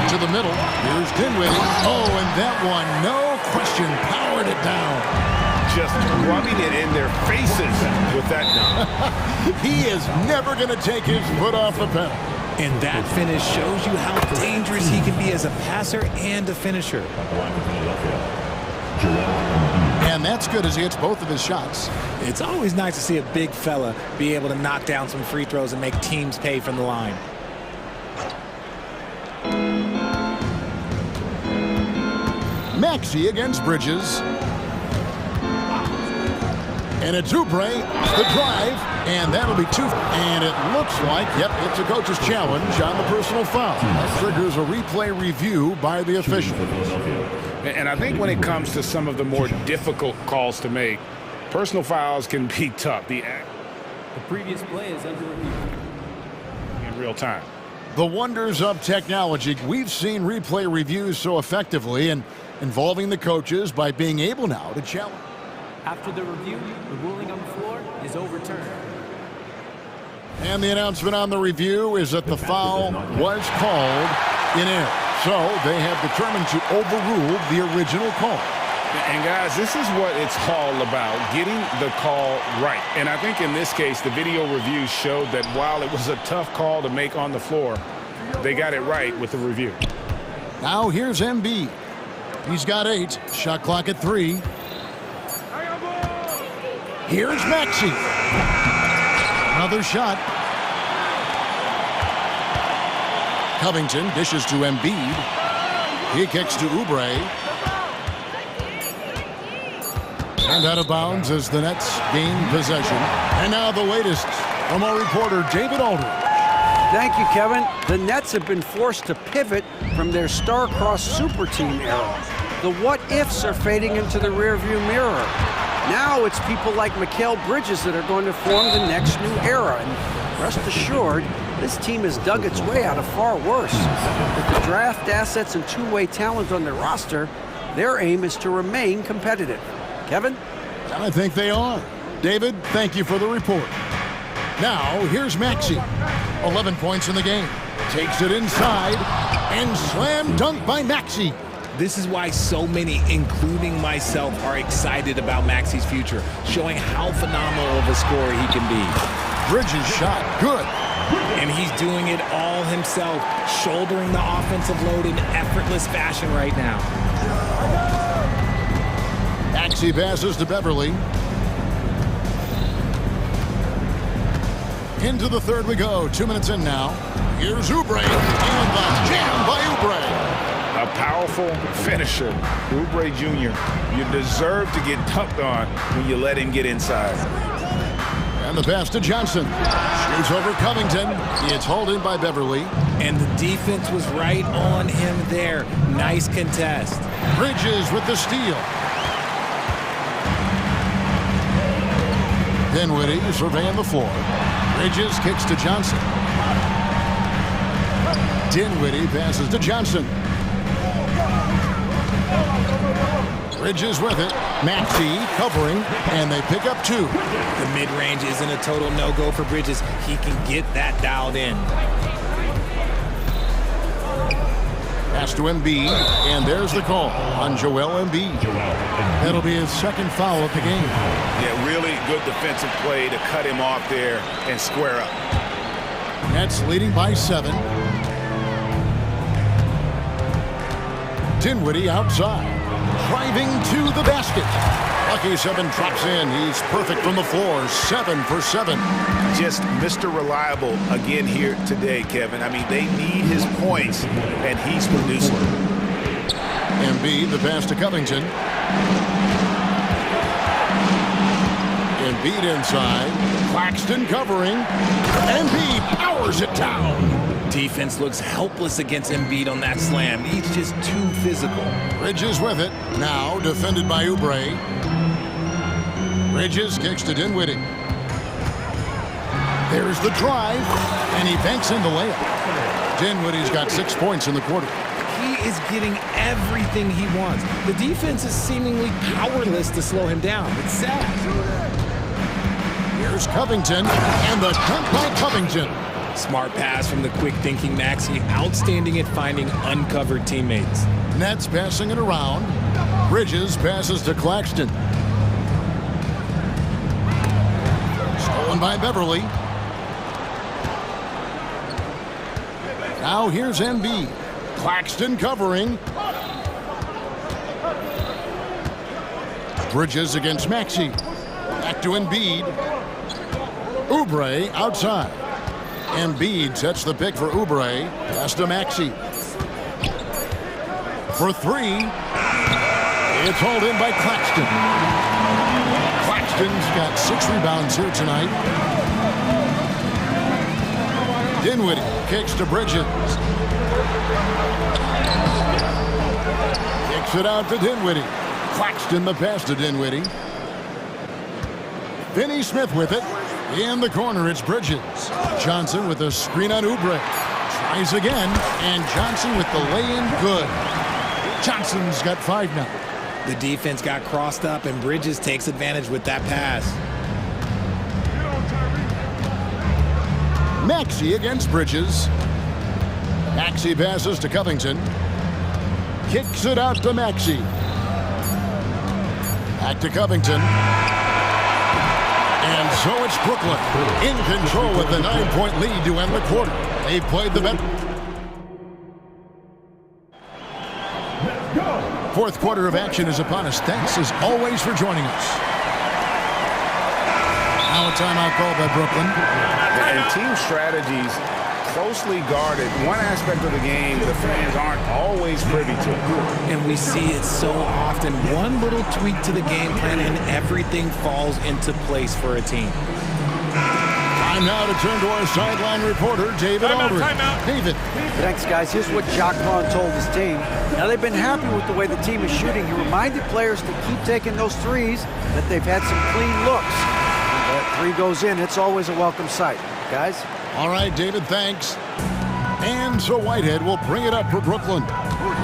To the middle. Here's Dinwiddie. Oh, and that one, no question, powered it down. Just rubbing it in their faces with that dunk. He is never going to take his foot off the pedal. And that finish shows you how dangerous he can be as a passer and a finisher. And that's good as he hits both of his shots. It's always nice to see a big fella be able to knock down some free throws and make teams pay from the line. Maxey against Bridges. And it's Oubre, the drive, and that'll be 2. And it looks like, yep, it's a coach's challenge on the personal foul. That triggers a replay review by the official. And I think when it comes to some of the more difficult calls to make, personal fouls can be tough. The previous play is under review. In real time. The wonders of technology. We've seen replay reviews so effectively and involving the coaches by being able now to challenge. After the review, the ruling on the floor is overturned. And the announcement on the review is that the foul was called in error. So they have determined to overrule the original call. And guys, this is what it's all about, getting the call right. And I think in this case, the video review showed that while it was a tough call to make on the floor, they got it right with the review. Now here's Embiid. He's got 8. Shot clock at 3. Here's Maxey. Another shot. Covington dishes to Embiid. He kicks to Oubre. And out of bounds as the Nets gain possession. And now the latest from our reporter, David Aldridge. Thank you, Kevin. The Nets have been forced to pivot from their star-crossed super team era. The what-ifs are fading into the rearview mirror. Now it's people like Mikal Bridges that are going to form the next new era. And rest assured, this team has dug its way out of far worse. With the draft assets and two-way talent on their roster, their aim is to remain competitive. Kevin? I think they are. David, thank you for the report. Now, here's Maxey. 11 points in the game. Takes it inside, and slam dunk by Maxey. This is why so many, including myself, are excited about Maxey's future, showing how phenomenal of a scorer he can be. Bridges shot, good. And he's doing it all himself, shouldering the offensive load in effortless fashion right now. Maxey passes to Beverly. Into the third we go. 2 minutes in now. Here's Oubre, and the jam by Oubre. A powerful finisher, Oubre Jr. You deserve to get dunked on when you let him get inside. And the pass to Johnson. Shoots over Covington. It's hauled in by Beverly. And the defense was right on him there. Nice contest. Bridges with the steal. Dinwiddie surveying the floor. Bridges kicks to Johnson. Dinwiddie passes to Johnson. Bridges with it. Maxey covering, and they pick up 2. The mid-range isn't a total no-go for Bridges. He can get that dialed in. Pass to Embiid, and there's the call on Joel Embiid. That'll be his second foul of the game. Yeah, really good defensive play to cut him off there and square up. Nets leading by 7. Dinwiddie outside. driving to the basket. Lucky 7 drops in. He's perfect from the floor. 7 for 7. Just Mr. Reliable again here today, Kevin. I mean, they need his points, and he's producing. Embiid, the pass to Covington. Embiid inside. Claxton covering. Embiid powers it down. Defense looks helpless against Embiid on that slam. He's just too physical. Bridges with it. Now defended by Oubre. Bridges kicks to Dinwiddie. There's the drive, and he banks in the layup. Dinwiddie's got 6 points in the quarter. He is getting everything he wants. The defense is seemingly powerless to slow him down. It's sad. Here's Covington, and the dunk by Covington. Smart pass from the quick-thinking Maxey. Outstanding at finding uncovered teammates. Nets passing it around. Bridges passes to Claxton. Stolen by Beverly. Now here's Embiid. Claxton covering. Bridges against Maxey. Back to Embiid. Oubre outside. Embiid sets the pick for Oubre. Pass to Maxey. For 3. It's hauled in by Claxton. Claxton's got 6 rebounds here tonight. Dinwiddie kicks to Bridges. Kicks it out to Dinwiddie. Claxton the pass to Dinwiddie. Finney Smith with it. In the corner, it's Bridges. Johnson with a screen on Oubre. Tries again, and Johnson with the lay-in good. Johnson's got 5 now. The defense got crossed up, and Bridges takes advantage with that pass. Maxey against Bridges. Maxey passes to Covington. Kicks it out to Maxey. Back to Covington. And so it's Brooklyn in control with the 9-point lead to end the quarter. They've played the better. Fourth quarter of action is upon us. Thanks as always for joining us. Now a timeout call by Brooklyn. And team strategies closely guarded. One aspect of the game the fans aren't always privy to. And we see it so often. One little tweak to the game plan and everything falls into place for a team. Time now to turn to our sideline reporter, David Aldridge. David. Thanks, guys. Here's what Jacques Vaughn told his team. Now, they've been happy with the way the team is shooting. He reminded players to keep taking those threes, that they've had some clean looks. When that 3 goes in, it's always a welcome sight. Guys? All right, David, thanks. And so Whitehead will bring it up for Brooklyn.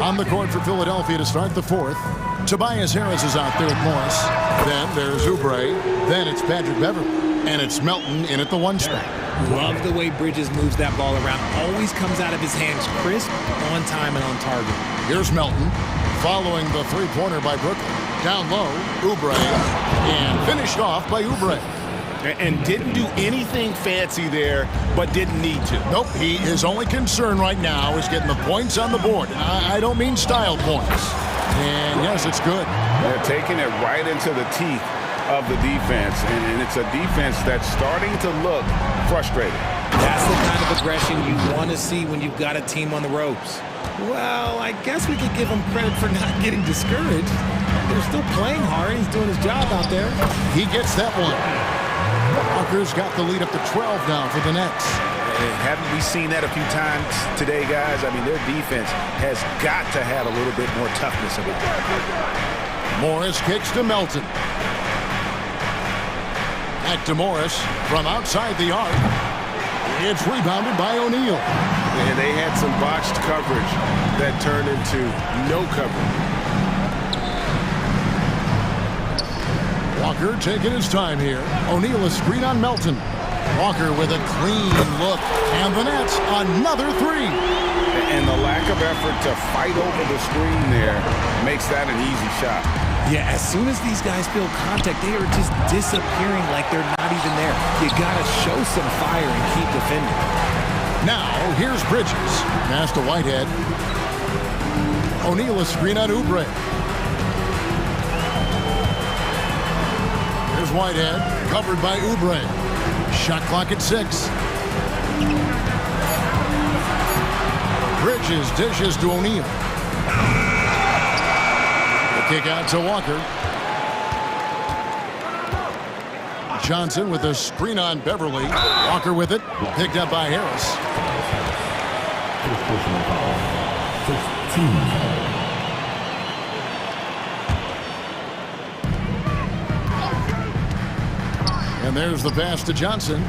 On the court for Philadelphia to start the 4th. Tobias Harris is out there with Morris. Then there's Oubre. Then it's Patrick Beverly. And it's Melton in at the 1 spot. Love the way Bridges moves that ball around. Always comes out of his hands crisp, on time, and on target. Here's Melton following the 3-pointer by Brooklyn. Down low, Oubre. And finished off by Oubre. And didn't do anything fancy there, but didn't need to. Nope, his only concern right now is getting the points on the board. I don't mean style points. And yes, it's good. They're taking it right into the teeth of the defense, and it's a defense that's starting to look frustrated. That's the kind of aggression you want to see when you've got a team on the ropes. Well, I guess we could give him credit for not getting discouraged. They're still playing hard. He's doing his job out there. He gets that one. Walker's got the lead up to 12 now for the Nets. Haven't we seen that a few times today, guys? I mean, their defense has got to have a little bit more toughness about it. Morris kicks to Melton. Back to Morris from outside the arc. It's rebounded by O'Neal. And they had some botched coverage that turned into no coverage. Walker taking his time here. O'Neal a screen on Melton. Walker with a clean look. And the Nets, another 3. And the lack of effort to fight over the screen there makes that an easy shot. Yeah, as soon as these guys feel contact, they are just disappearing like they're not even there. You got to show some fire and keep defending. Now, here's Bridges. Pass to Whitehead. O'Neal a screen on Oubre. Whitehead, covered by Oubre. Shot clock at 6. Bridges dishes to O'Neal. The kick out to Walker. Johnson with a screen on Beverly. Walker with it. Picked up by Harris. And there's the pass to Johnson.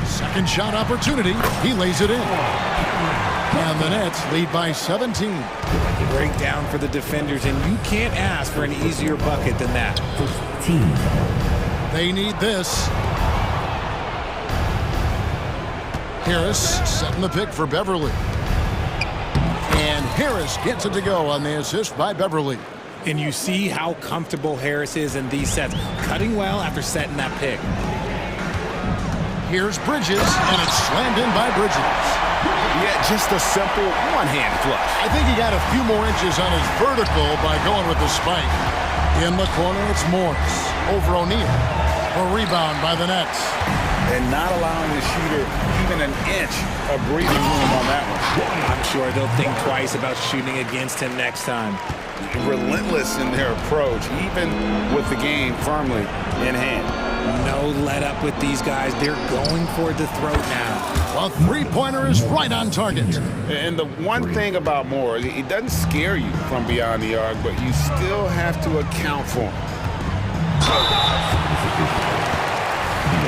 Second shot opportunity. He lays it in. And the Nets lead by 17. Breakdown for the defenders, and you can't ask for an easier bucket than that. They need this. Harris setting the pick for Beverly. And Harris gets it to go on the assist by Beverly. And you see how comfortable Harris is in these sets, cutting well after setting that pick. Here's Bridges, and it's slammed in by Bridges. Yeah, just a simple one-hand flush. I think he got a few more inches on his vertical by going with the spike. In the corner, it's Morris over O'Neal. A rebound by the Nets. And not allowing the shooter even an inch of breathing room on that one. I'm sure they'll think twice about shooting against him next time. Relentless in their approach, even with the game firmly in hand. No let up with these guys. They're going for the throat now. A three-pointer is right on target. And the one thing about Moore, it doesn't scare you from beyond the arc, but you still have to account for him.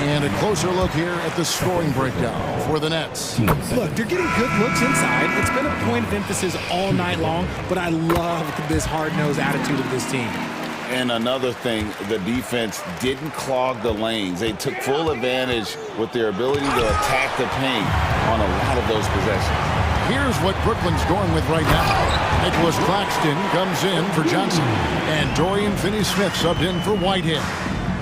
And a closer look here at the scoring breakdown for the Nets. Look, they're getting good looks inside. It's been a point of emphasis all night long, but I love this hard-nosed attitude of this team. And another thing, the defense didn't clog the lanes. They took full advantage with their ability to attack the paint on a lot of those possessions. Here's what Brooklyn's going with right now. Nicholas Claxton comes in for Johnson, and Dorian Finney-Smith subbed in for Whitehead.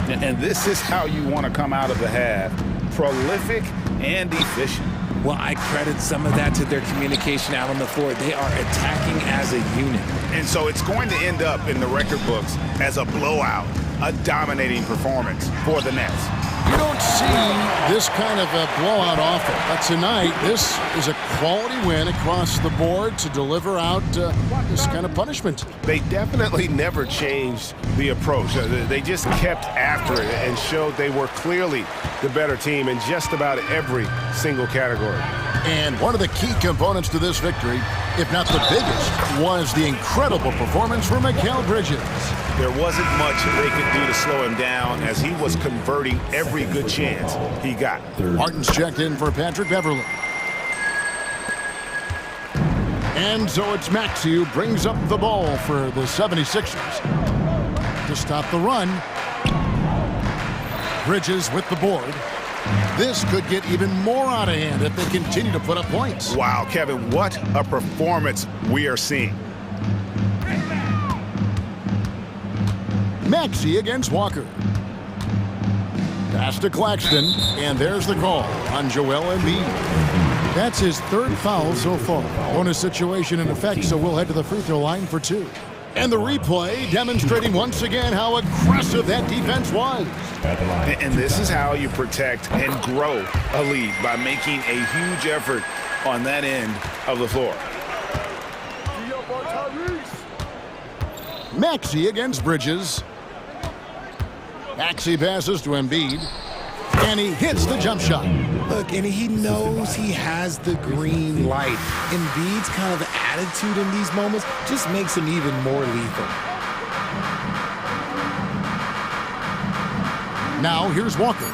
And this is how you want to come out of the half. Prolific and efficient. Well, I credit some of that to their communication out on the floor. They are attacking as a unit. And so it's going to end up in the record books as a blowout, a dominating performance for the Nets. You don't see this kind of a blowout often, but tonight this is a quality win across the board to deliver out this kind of punishment. They definitely never changed the approach. They just kept after it and showed they were clearly the better team in just about every single category. And one of the key components to this victory, if not the biggest, was the incredible performance from Mikal Bridges. There wasn't much they could do to slow him down as he was converting every good chance he got. Martin's checked in for Patrick Beverly. And so it's Maxey who brings up the ball for the 76ers. To stop the run, Bridges with the board. This could get even more out of hand if they continue to put up points. Wow, Kevin, what a performance we are seeing. Maxey against Walker. Pass to Claxton, and there's the call on Joel Embiid. That's his third foul so far. Bonus situation in effect, so we'll head to the free throw line for 2. And the replay demonstrating once again how aggressive that defense was. And this is how you protect and grow a lead, by making a huge effort on that end of the floor. Maxey against Bridges. Maxey passes to Embiid, and he hits the jump shot. Look, and he knows he has the green light. Embiid's kind of attitude in these moments just makes him even more lethal. Now here's Walker.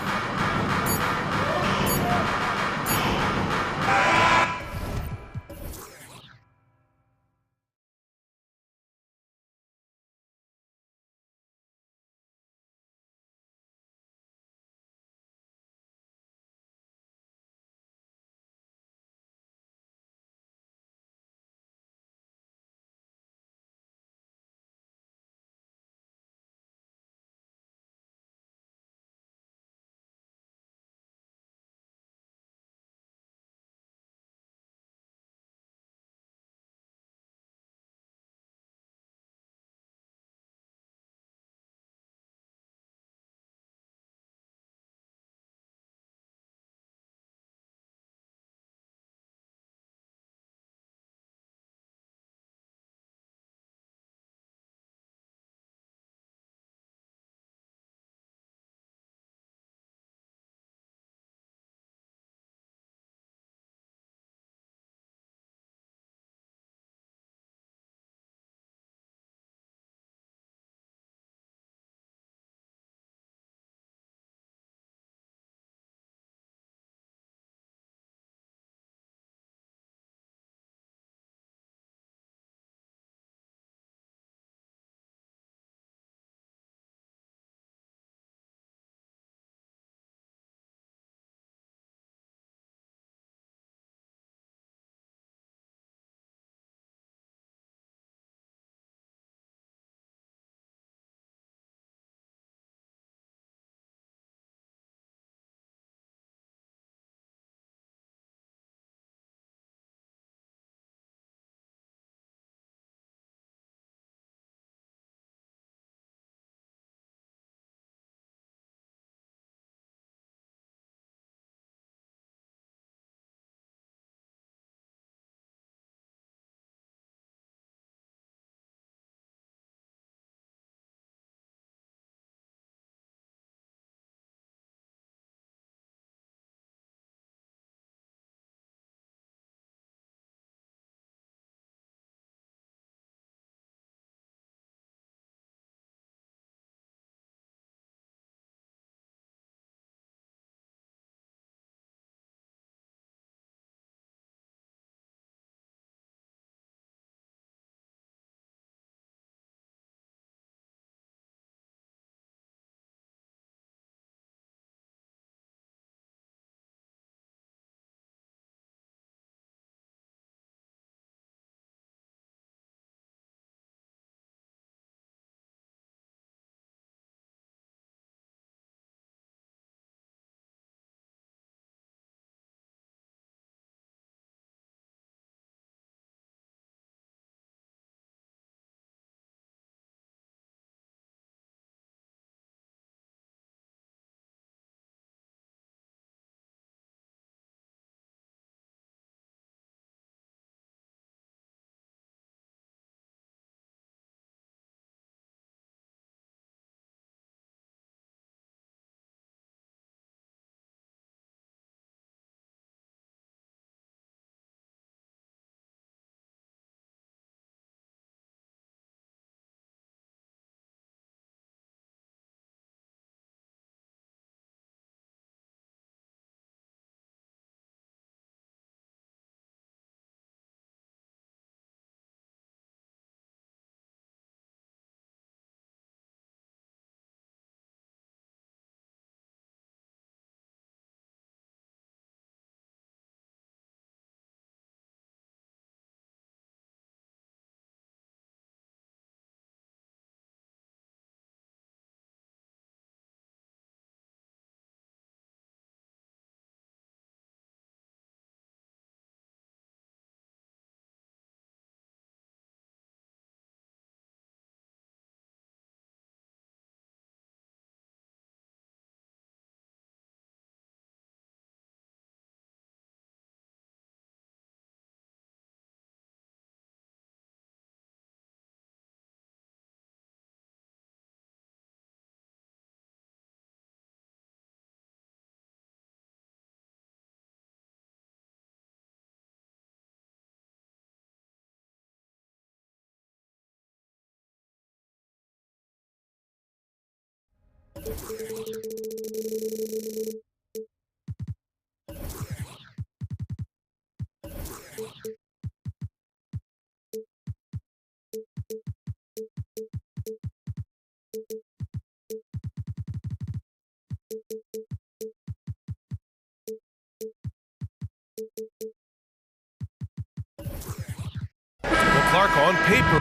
Clark on paper.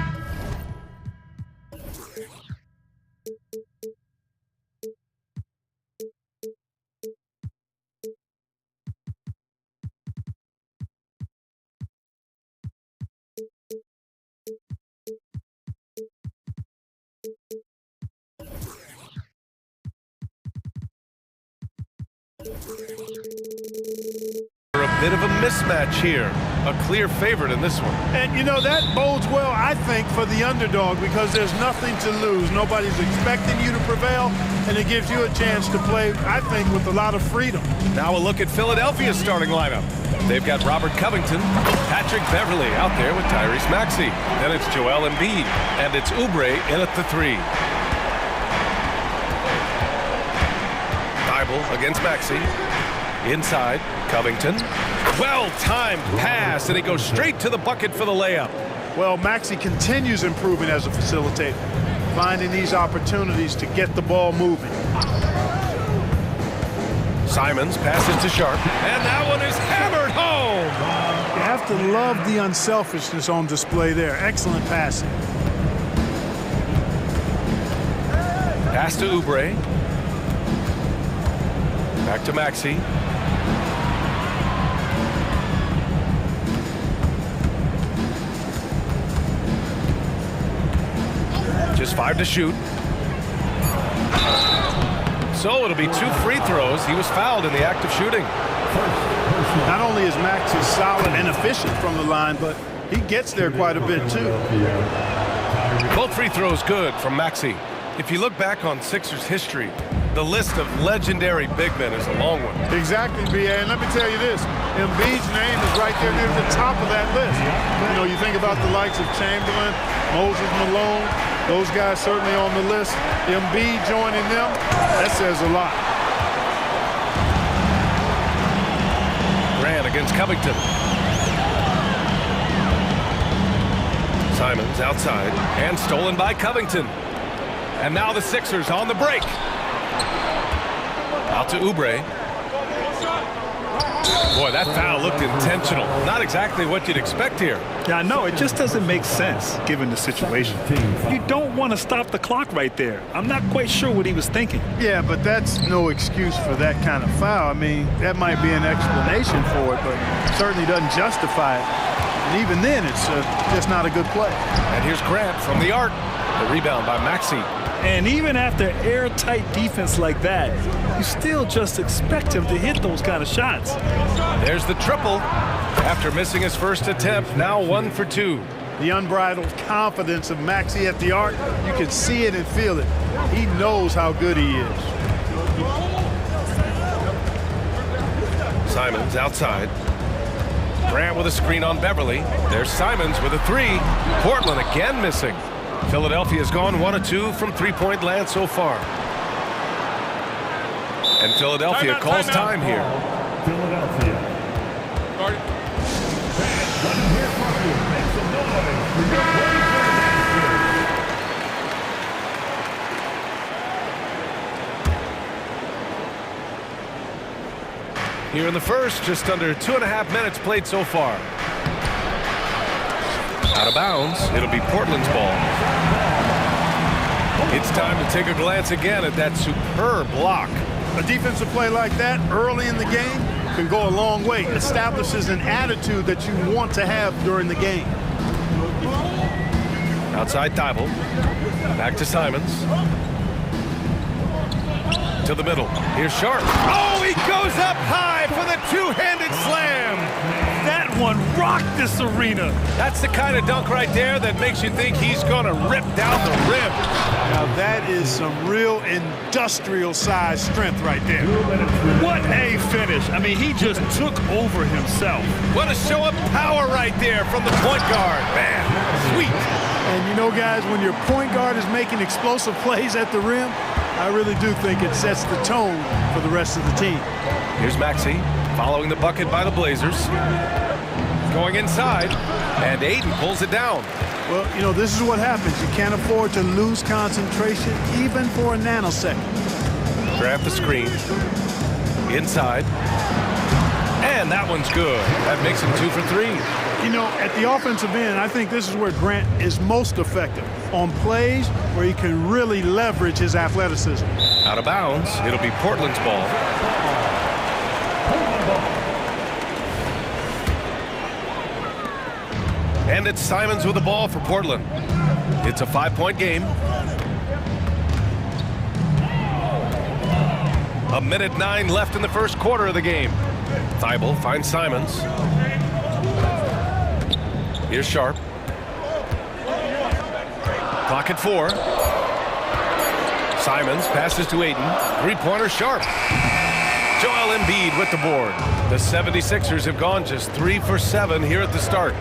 A bit of a mismatch here. A clear favorite in this one. And, you know, that bodes well, I think, for the underdog because there's nothing to lose. Nobody's expecting you to prevail, and it gives you a chance to play, I think, with a lot of freedom. Now a look at Philadelphia's starting lineup. They've got Robert Covington, Patrick Beverley out there with Tyrese Maxey. Then it's Joel Embiid, and it's Oubre in at the 3. Bible against Maxey. Inside, Covington. Well-timed pass, and he goes straight to the bucket for the layup. Well, Maxey continues improving as a facilitator, finding these opportunities to get the ball moving. Simons passes to Sharp, and that one is hammered home. You have to love the unselfishness on display there. Excellent passing. Pass to Oubre. Back to Maxey. Just 5 to shoot. So it'll be 2 free throws. He was fouled in the act of shooting. Not only is Maxey solid and efficient from the line, but he gets there quite a bit too. Both free throws good from Maxey. If you look back on Sixers history, the list of legendary big men is a long one. Exactly, B.A. And let me tell you this, Embiid's name is right there near the top of that list. You know, you think about the likes of Chamberlain, Moses Malone, those guys certainly on the list. Embiid joining them, that says a lot. Grant against Covington. Simons outside and stolen by Covington. And now the Sixers on the break. Out to Oubre. Boy, that foul looked intentional. Not exactly what you'd expect here. Yeah, I know. It just doesn't make sense given the situation. You don't want to stop the clock right there. I'm not quite sure what he was thinking. Yeah, but that's no excuse for that kind of foul. I mean, that might be an explanation for it, but certainly doesn't justify it. And even then, it's just not a good play. And here's Grant from the arc. The rebound by Maxey. And even after airtight defense like that, you still just expect him to hit those kind of shots. There's the triple. After missing his first attempt, now 1 for 2. The unbridled confidence of Maxey at the arc, you can see it and feel it. He knows how good he is. Simons outside. Grant with a screen on Beverley. There's Simons with a 3. Portland again missing. Philadelphia's gone 1 of 2 from three-point land so far. And Philadelphia calls time here. Philadelphia. Let him hear from you. Make some noise for your Blazers. Here in the first, just under 2.5 minutes played so far. Out of bounds, it'll be Portland's ball. It's time to take a glance again at that superb block. A defensive play like that early in the game can go a long way. It establishes an attitude that you want to have during the game. Outside Thibault. Back to Simons. To the middle. Here's Sharp. Oh, he goes up high for the two-handed slam. That one rocked this arena. That's the kind of dunk right there that makes you think he's going to rip down the rim. Now that is some real industrial size strength right there. What a finish. I mean, he just took over himself. What a show of power right there from the point guard. Man, sweet. And you know, guys, when your point guard is making explosive plays at the rim, I really do think it sets the tone for the rest of the team. Here's Maxey following the bucket by the Blazers. Going inside, and Aiden pulls it down. Well, you know, this is what happens. You can't afford to lose concentration even for a nanosecond. Grab the screen. Inside. And that one's good. That makes him 2 for 3. You know, at the offensive end, I think this is where Grant is most effective, on plays where he can really leverage his athleticism. Out of bounds. It'll be Portland's ball. And it's Simons with the ball for Portland. It's a 5-point game. 1:09 left in the first quarter of the game. Thibault finds Simons. Here's Sharp. Clock at 4. Simons passes to Aiden. Three-pointer Sharp. Joel Embiid with the board. The 76ers have gone just 3 for 7 here at the start.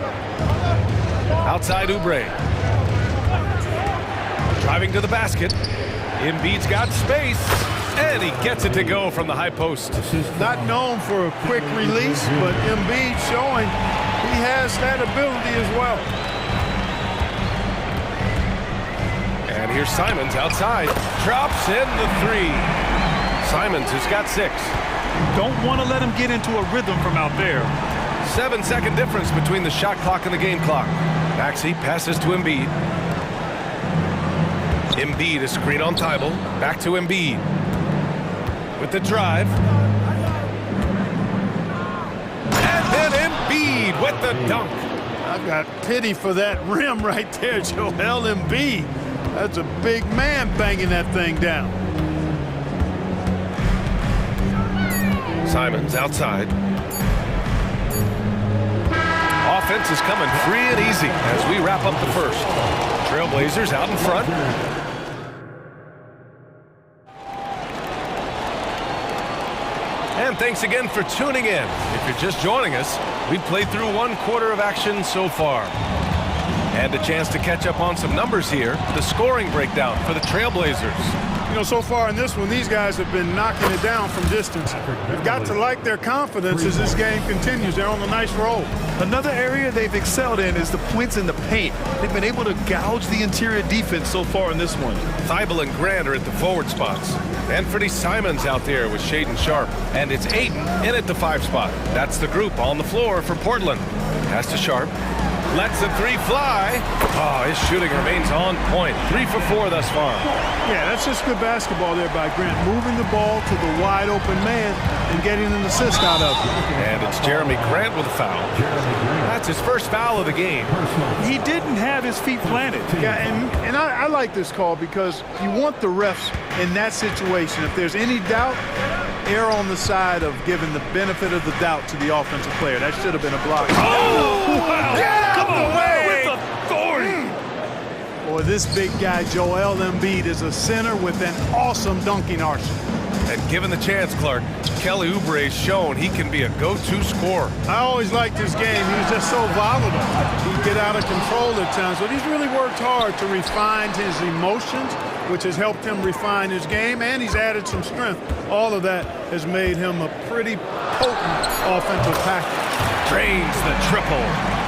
Outside Oubre. Driving to the basket. Embiid's got space. And he gets it to go from the high post. Not known for a quick release, but Embiid showing he has that ability as well. And here's Simons outside. Drops in the 3. Simons has got 6. Don't want to let him get into a rhythm from out there. 7-second difference between the shot clock and the game clock. Maxey passes to Embiid. Embiid, a screen on Thibault. Back to Embiid. With the drive. And then Embiid with the dunk. I've got pity for that rim right there, Joel Embiid. That's a big man banging that thing down. Simons outside. Offense is coming free and easy as we wrap up the first. Trailblazers out in front. And thanks again for tuning in. If you're just joining us, we've played through 1 quarter of action so far. And a chance to catch up on some numbers here. The scoring breakdown for the Trailblazers. You know, so far in this one, these guys have been knocking it down from distance. They've got to like their confidence as this game continues. They're on a nice roll. Another area they've excelled in is the points in the paint. They've been able to gouge the interior defense so far in this one. Thibault and Grant are at the forward spots. Anthony Simons out there with Shaedon Sharpe. And it's Aiden in at the 5 spot. That's the group on the floor for Portland. Pass to Sharpe. Lets the 3 fly. Oh, his shooting remains on point. 3 for 4 thus far. Yeah, that's just good basketball there by Grant. Moving the ball to the wide open man and getting an assist out of it. And it's Jeremy Grant with a foul. That's his first foul of the game. He didn't have his feet planted. Yeah, and I like this call because you want the refs in that situation. If there's any doubt, err on the side of giving the benefit of the doubt to the offensive player. That should have been a block. Oh, wow. Get out of the way! With authority. Boy, this big guy, Joel Embiid, is a center with an awesome dunking arsenal. And given the chance, Clark, Kelly Oubre has shown he can be a go-to scorer. I always liked his game. He was just so volatile. He'd get out of control at times, but he's really worked hard to refine his emotions, which has helped him refine his game, and he's added some strength. All of that has made him a pretty potent offensive package. Drains the triple.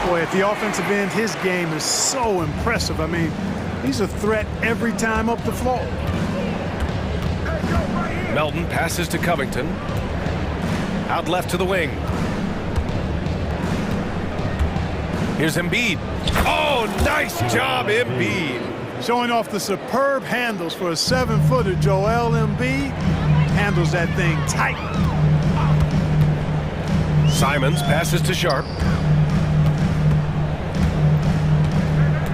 Boy, at the offensive end, his game is so impressive. I mean, he's a threat every time up the floor. Melton passes to Covington. Out left to the wing. Here's Embiid. Oh, nice job, Embiid. Showing off the superb handles for a 7-footer, Joel Embiid handles that thing tight. Simons passes to Sharpe.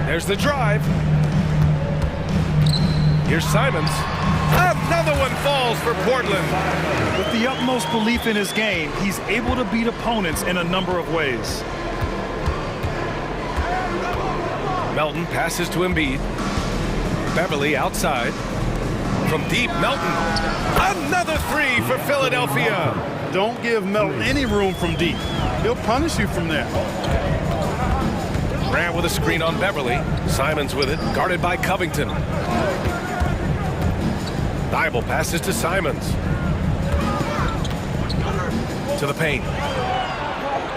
There's the drive. Here's Simons. Another one falls for Portland. With the utmost belief in his game, he's able to beat opponents in a number of ways. Melton passes to Embiid. Beverly outside. From deep, Melton. Another 3 for Philadelphia. Don't give Melton any room from deep. He'll punish you from there. Grant with a screen on Beverly. Simons with it, guarded by Covington. Thibault passes to Simons. To the paint.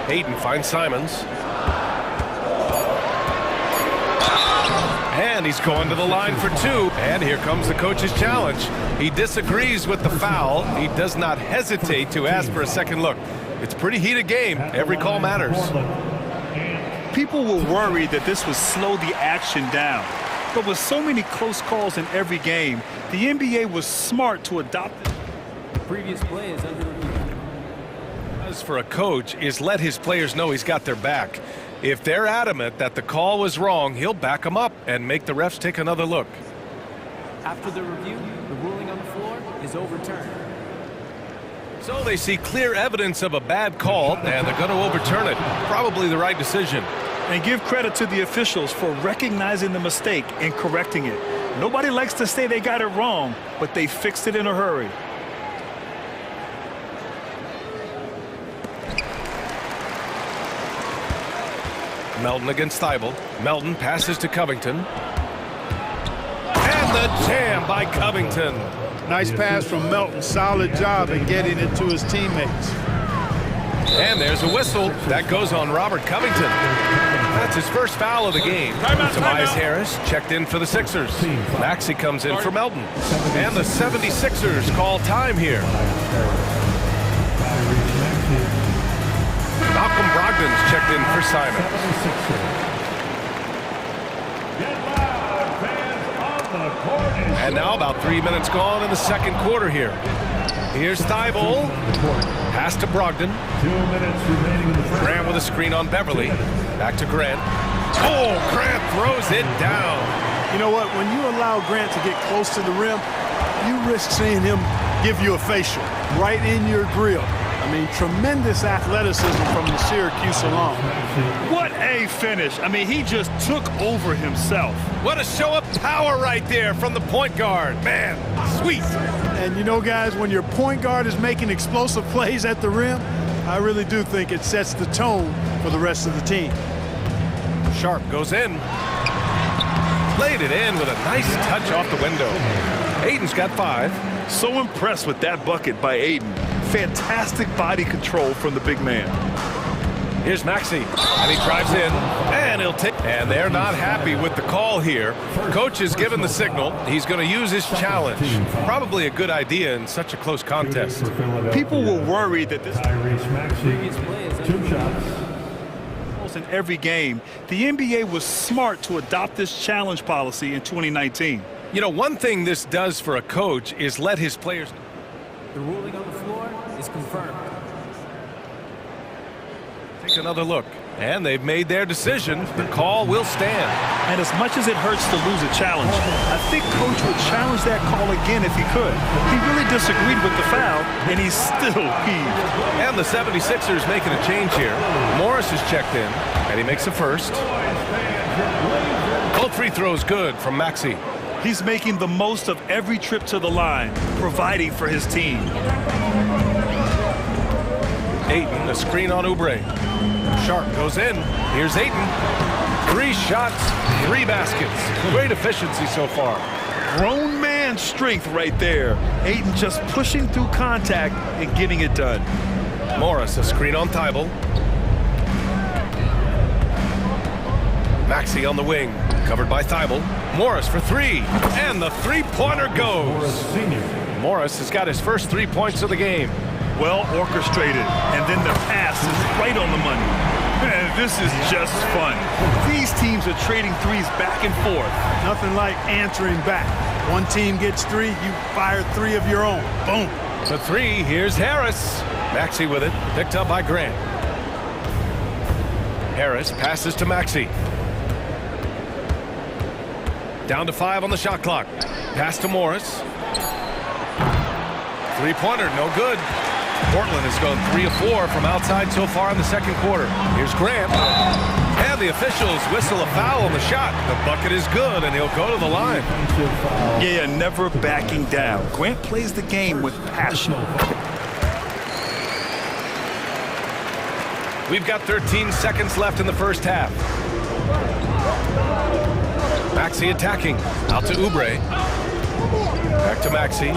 Hayden finds Simons. And he's going to the line for two. And here comes the coach's challenge. He disagrees with the foul. He does not hesitate to ask for a second look. It's a pretty heated game. Every call matters. People were worried that this would slow the action down. But with so many close calls in every game, the NBA was smart to adopt it. The previous play is under review. As for a coach is let his players know he's got their back. If they're adamant that the call was wrong, he'll back them up and make the refs take another look. After the review, the ruling on the floor is overturned. So they see clear evidence of a bad call, and they're going to overturn it. Probably the right decision. And give credit to the officials for recognizing the mistake and correcting it. Nobody likes to say they got it wrong, but they fixed it in a hurry. Melton against Thibault. Melton passes to Covington. And the jam by Covington. Nice pass from Melton. Solid job in getting it to his teammates. And there's a whistle. That goes on Robert Covington. That's his first foul of the game. Tobias Harris checked in for the Sixers. Maxey comes in for Melton. And the 76ers call time here. Malcolm Brogdon's checked in for Simons. And now about 3 minutes gone in the second quarter here. Here's Thibault. Pass to Brogdon. 2 minutes remaining in the first. Grant with a screen on Beverly. Back to Grant. Oh, Grant throws it down. You know what? When you allow Grant to get close to the rim, you risk seeing him give you a facial right in your grill. I mean, tremendous athleticism from the Syracuse alum. What a finish. I mean, he just took over himself. What a show of power right there from the point guard. Man, sweet. And you know, guys, when your point guard is making explosive plays at the rim, I really do think it sets the tone for the rest of the team. Sharp goes in. Played it in with a nice touch off the window. Aiden's got 5. So impressed with that bucket by Aiden. Fantastic body control from the big man. Here's Maxey, and he drives in, and he'll take. And they're not happy with the call here. Coach has given the signal. He's going to use his challenge. Probably a good idea in such a close contest. People were worried that this Previous play is 2 shots. in every game. The NBA was smart to adopt this challenge policy in 2019. You know, one thing this does for a coach is let his players. The ruling on the floor is confirmed. Take another look. And they've made their decision. The call will stand. And as much as it hurts to lose a challenge, I think Coach would challenge that call again if he could. He really disagreed with the foul, and he's still heaved. And the 76ers making a change here. Morris is checked in, and he makes a first. Both free throws good from Maxey. He's making the most of every trip to the line, providing for his team. Ayton, a screen on Oubre. Sharp goes in. Here's Ayton. 3 shots, 3 baskets. Great efficiency so far. Grown man strength right there. Ayton just pushing through contact and getting it done. Morris, a screen on Thibault. Maxey on the wing, covered by Thibault. Morris for 3, and the three-pointer goes. Morris has got his first 3 points of the game. Well orchestrated, and then the pass is right on the money. Man, this is just fun. These teams are trading threes back and forth. Nothing like answering back. One team gets 3, you fire 3 of your own. Boom. The 3, here's Harris. Maxey with it, picked up by Grant. Harris passes to Maxey. Down to 5 on the shot clock. Pass to Morris. Three-pointer, no good. Portland has gone 3 of 4 from outside so far in the second quarter. Here's Grant. And the officials whistle a foul on the shot. The bucket is good, and he'll go to the line. Yeah, never backing down. Grant plays the game with passion. We've got 13 seconds left in the first half. Maxey attacking. Out to Oubre. Back to Maxey.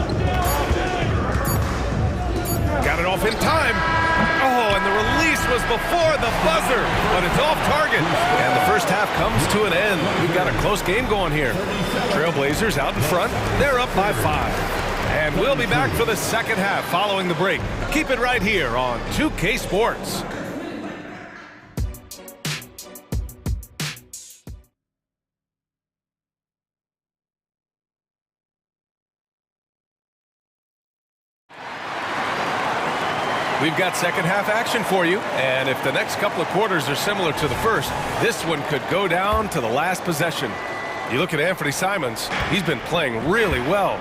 Got it off in time. Oh, and the release was before the buzzer, but it's off target. And the first half comes to an end. We've got a close game going here. Trailblazers out in front. They're up by 5. And we'll be back for the second half following the break. Keep it right here on 2K Sports. We've got second half action for you, and if the next couple of quarters are similar to the first, this one could go down to the last possession. You look at Anthony Simons, he's been playing really well.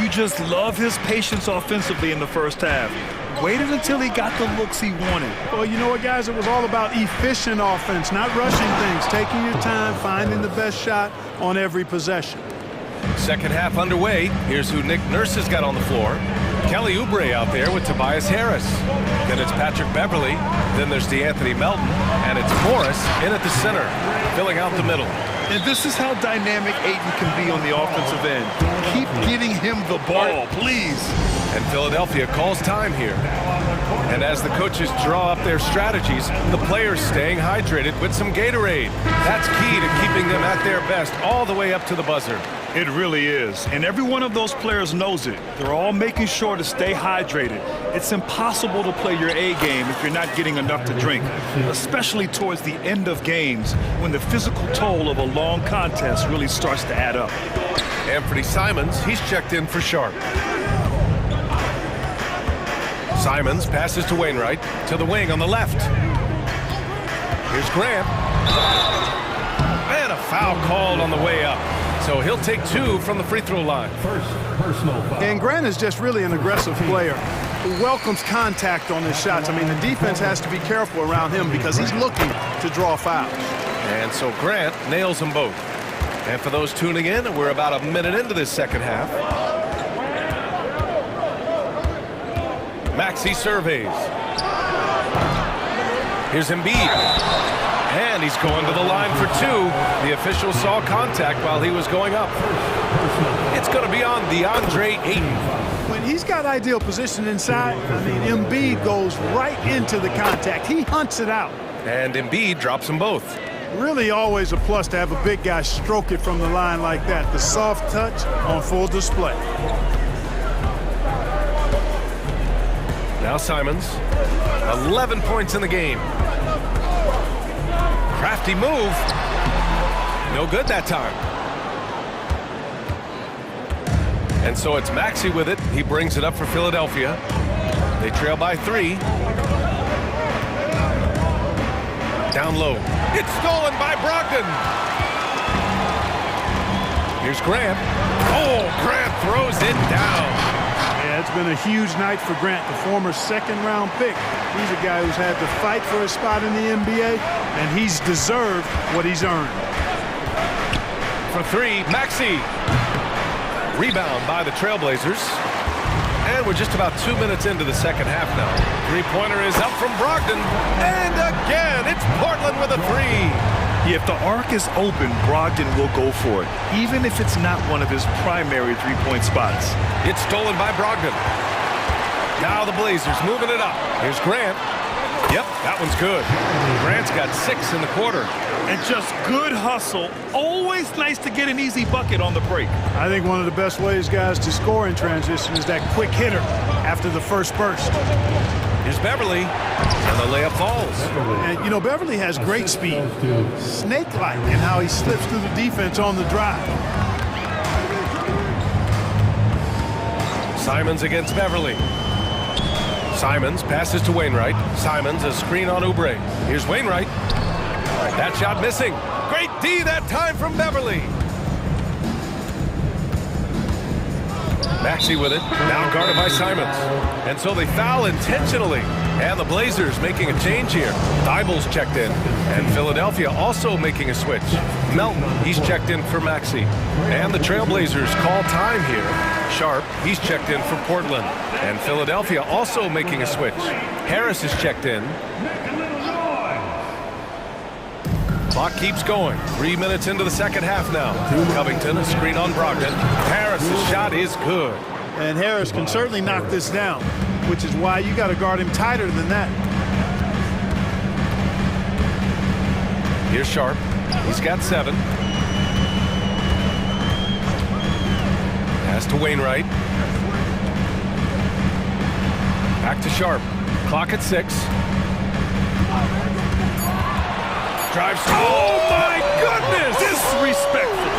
You just love his patience offensively in the first half. Waited until he got the looks he wanted. Well, you know what, guys? It was all about efficient offense, not rushing things, taking your time, finding the best shot on every possession. Second half underway. Here's who Nick Nurse has got on the floor. Kelly Oubre out there with Tobias Harris. Then it's Patrick Beverly. Then there's DeAnthony Melton. And it's Morris in at the center, filling out the middle. And this is how dynamic Ayton can be on the offensive end. Keep getting him the ball, please. And Philadelphia calls time here. And as the coaches draw up their strategies, the players staying hydrated with some Gatorade. That's key to keeping them at their best all the way up to the buzzer. It really is. And every one of those players knows it. They're all making sure to stay hydrated. It's impossible to play your A game if you're not getting enough to drink, especially towards the end of games when the physical toll of a long contest really starts to add up. Anthony Simons, he's checked in for Sharp. Simons passes to Wainwright, to the wing on the left. Here's Grant. And a foul called on the way up. So he'll take 2 from the free throw line. First personal foul. And Grant is just really an aggressive player who welcomes contact on his shots. I mean, the defense has to be careful around him because he's looking to draw fouls. And so Grant nails them both. And for those tuning in, we're about a minute into this second half. Maxey surveys. Here's Embiid. And he's going to the line for 2. The official saw contact while he was going up. It's going to be on DeAndre Ayton. When he's got ideal position inside, I mean, Embiid goes right into the contact. He hunts it out. And Embiid drops them both. Really always a plus to have a big guy stroke it from the line like that. The soft touch on full display. Now Simons, 11 points in the game. Crafty move. No good that time. And so it's Maxey with it. He brings it up for Philadelphia. They trail by 3. Down low. It's stolen by Brogdon. Here's Grant. Oh, Grant throws it down. Yeah, it's been a huge night for Grant, the former second-round pick. He's a guy who's had to fight for a spot in the NBA, and he's deserved what he's earned. For 3, Maxey. Rebound by the Trailblazers. And we're just about 2 minutes into the second half now. Three-pointer is up from Brogdon. And again, it's Portland with a 3. Yeah, if the arc is open, Brogdon will go for it, even if it's not one of his primary three-point spots. It's stolen by Brogdon. Now the Blazers moving it up. Here's Grant. Yep, that one's good. Grant's got 6 in the quarter. And just good hustle. Always nice to get an easy bucket on the break. I think one of the best ways, guys, to score in transition is that quick hitter after the first burst. Here's Beverly, and the layup falls. And, you know, Beverly has great speed. Snake-like in how he slips through the defense on the drive. Simons against Beverly. Simons passes to Wainwright. Simons a screen on Oubre. Here's Wainwright. That shot missing. Great D that time from Beverly. Maxey with it. Now guarded by Simons. And so they foul intentionally. And the Blazers making a change here. Thibault's checked in. And Philadelphia also making a switch. Melton, he's checked in for Maxey. And the Trailblazers call time here. Sharp, he's checked in for Portland. And Philadelphia also making a switch. Harris is checked in. Clock keeps going. 3 minutes into the second half now. Covington, a screen on Brogdon. Harris's shot is good. And Harris can certainly knock this down, which is why you got to guard him tighter than that. Here's Sharp. He's got 7. Pass to Wainwright. Back to Sharp. Clock at 6. Drives. Oh my goodness! Disrespectful.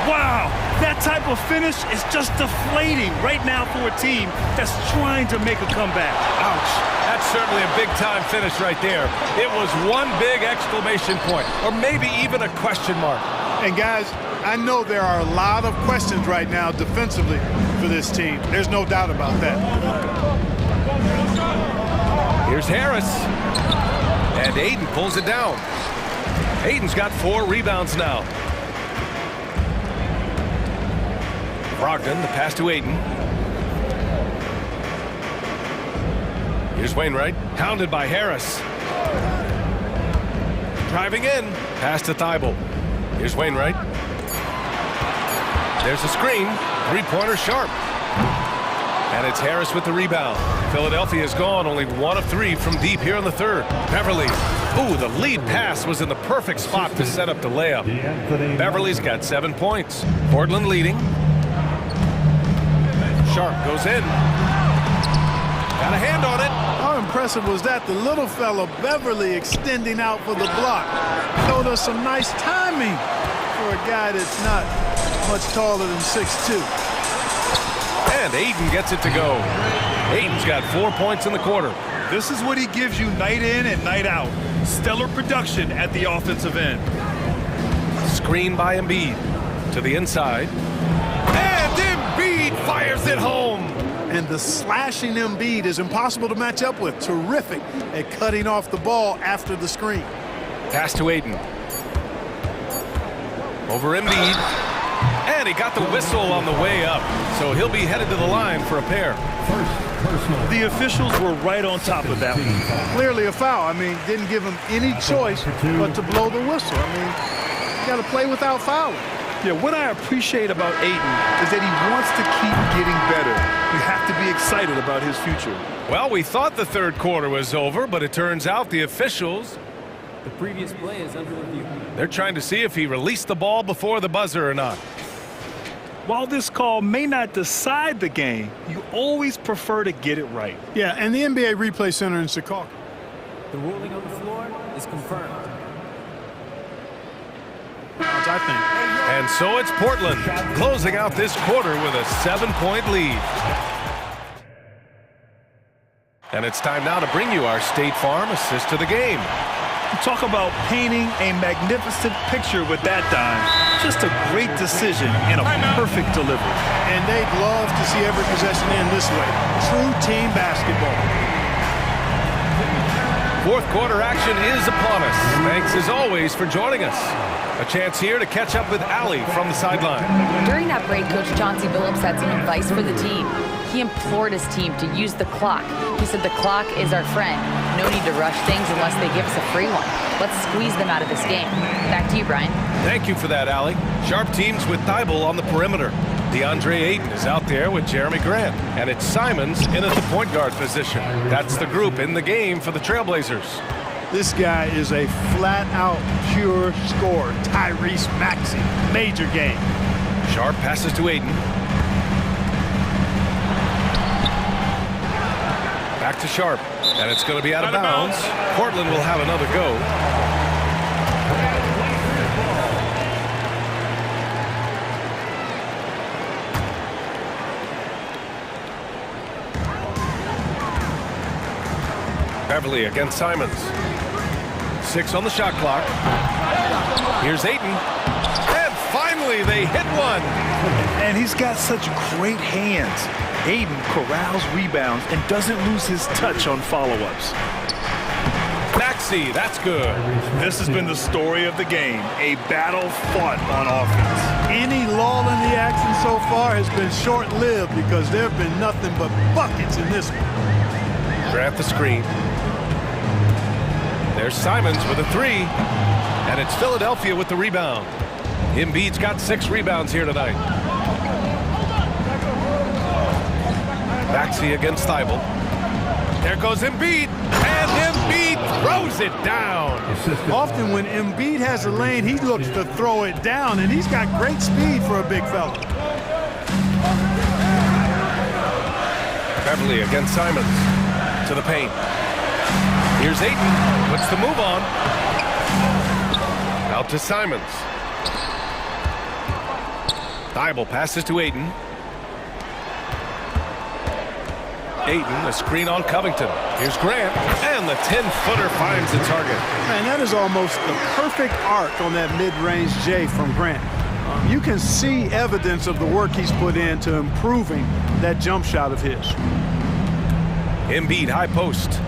Wow, that type of finish is just deflating right now for a team that's trying to make a comeback. Ouch. That's certainly a big-time finish right there. It was one big exclamation point, or maybe even a question mark. And guys, I know there are a lot of questions right now defensively for this team. There's no doubt about that. Here's Harris. And Aiden pulls it down. Aiden's got 4 rebounds now. Brogdon, the pass to Aiden. Here's Wainwright, hounded by Harris. Driving in, pass to Thibault. Here's Wainwright. There's a screen, 3-pointer Sharp. And it's Harris with the rebound. Philadelphia is gone, only 1 of 3 from deep here in the third. Beverly. Ooh, the lead pass was in the perfect spot to set up the layup. Beverly's got 7 points. Portland leading. Sharp goes in. Got a hand on it. How impressive was that? The little fella, Beverly, extending out for the block. Showed us some nice timing for a guy that's not much taller than 6'2". And Aiden gets it to go. Aiden's got 4 points in the quarter. This is what he gives you night in and night out. Stellar production at the offensive end. Screen by Embiid. To the inside. And Embiid fires it home. And the slashing Embiid is impossible to match up with. Terrific at cutting off the ball after the screen. Pass to Aiden. Over Embiid. And he got the whistle on the way up. So he'll be headed to the line for a pair. The officials were right on top of that one. Clearly a foul. I mean, didn't give him any choice but to blow the whistle. I mean, you got to play without fouling. Yeah, what I appreciate about Aiden is that he wants to keep getting better. You have to be excited about his future. Well, we thought the third quarter was over, but it turns out the officials... The previous play is under review. They're trying to see if he released the ball before the buzzer or not. While this call may not decide the game, you always prefer to get it right. Yeah, and the NBA Replay Center in Chicago. The ruling on the floor is confirmed. I think. And so it's Portland closing out this quarter with a 7-point lead. And it's time now to bring you our State Farm assist to the game. Talk about painting a magnificent picture with that dime. Just a great decision and a perfect delivery. And they'd love to see every possession end this way. True team basketball. Fourth quarter action is upon us. Thanks as always for joining us. A chance here to catch up with Allie from the sideline. During that break, Coach Chauncey Billups had some advice for the team. He implored his team to use the clock. He said the clock is our friend. No need to rush things unless they give us a free one. Let's squeeze them out of this game. Back to you, Brian. Thank you for that, Allie. Sharp teams with Thibault on the perimeter. DeAndre Ayton is out there with Jeremy Grant. And it's Simons in at the point guard position. That's the group in the game for the Trailblazers. This guy is a flat-out pure scorer. Tyrese Maxey. Major game. Sharp passes to Ayton. Back to Sharp. And it's going to be out of bounds. Portland will have another go. Beverly against Simons. 6 on the shot clock. Here's Ayton. And finally they hit one. And he's got such great hands. Ayton corrals rebounds and doesn't lose his touch on follow-ups. Maxey, that's good. This has been the story of the game, a battle fought on offense. Any lull in the action so far has been short-lived because there have been nothing but buckets in this one. Grant the screen. There's Simons with a three. And it's Philadelphia with the rebound. Embiid's got 6 rebounds here tonight. Maxey against Thibault. There goes Embiid, and Embiid throws it down. Often when Embiid has a lane, he looks to throw it down, and he's got great speed for a big fella. Beverly against Simons to the paint. Here's Ayton, puts the move on. Out to Simons. Thibault passes to Ayton. Ayton, a screen on Covington. Here's Grant, and the 10-footer finds the target. Man, that is almost the perfect arc on that mid-range J from Grant. You can see evidence of the work he's put into improving that jump shot of his. Embiid, high post.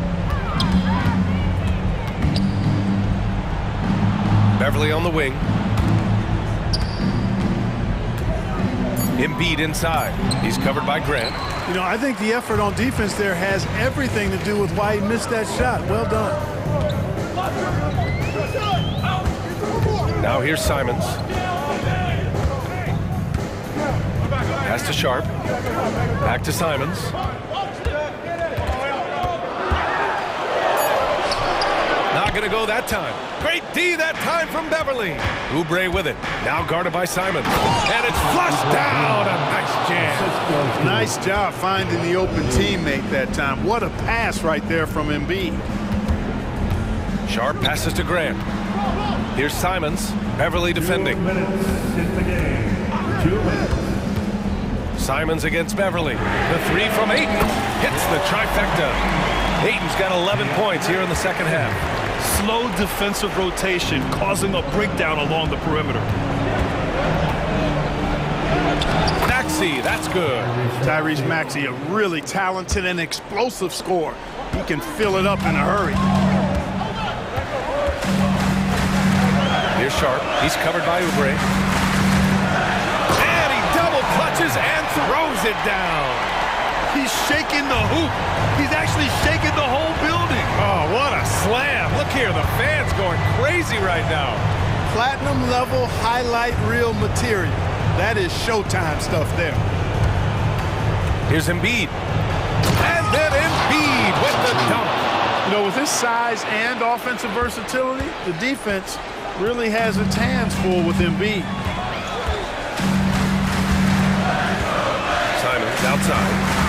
Beverly on the wing. Embiid inside. He's covered by Grant. You know, I think the effort on defense there has everything to do with why he missed that shot. Well done. Now here's Simons. Pass to Sharp. Back to Simons. Not going to go that time. Great D that time from Beverly. Oubre with it. Now guarded by Simons. And it's flushed down. A nice jam. Nice job finding the open teammate that time. What a pass right there from Embiid. Sharp passes to Grant. Here's Simons. Beverly defending. 2 minutes in the game. 2 minutes. Simons against Beverly. The three from Ayton hits the trifecta. Ayton's got 11 points here in the second half. Slow defensive rotation causing a breakdown along the perimeter. Maxey, that's good. Tyrese Maxey, a really talented and explosive scorer. He can fill it up in a hurry. Here's Sharp. He's covered by Oubre. And he double clutches and throws it down. He's shaking the hoop. He's actually shaking the whole building. Oh, what a slam. Look here, the fans going crazy right now. Platinum level highlight reel material. That is Showtime stuff there. Here's Embiid. And then Embiid with the dunk. You know, with his size and offensive versatility, the defense really has its hands full with Embiid. Simons outside.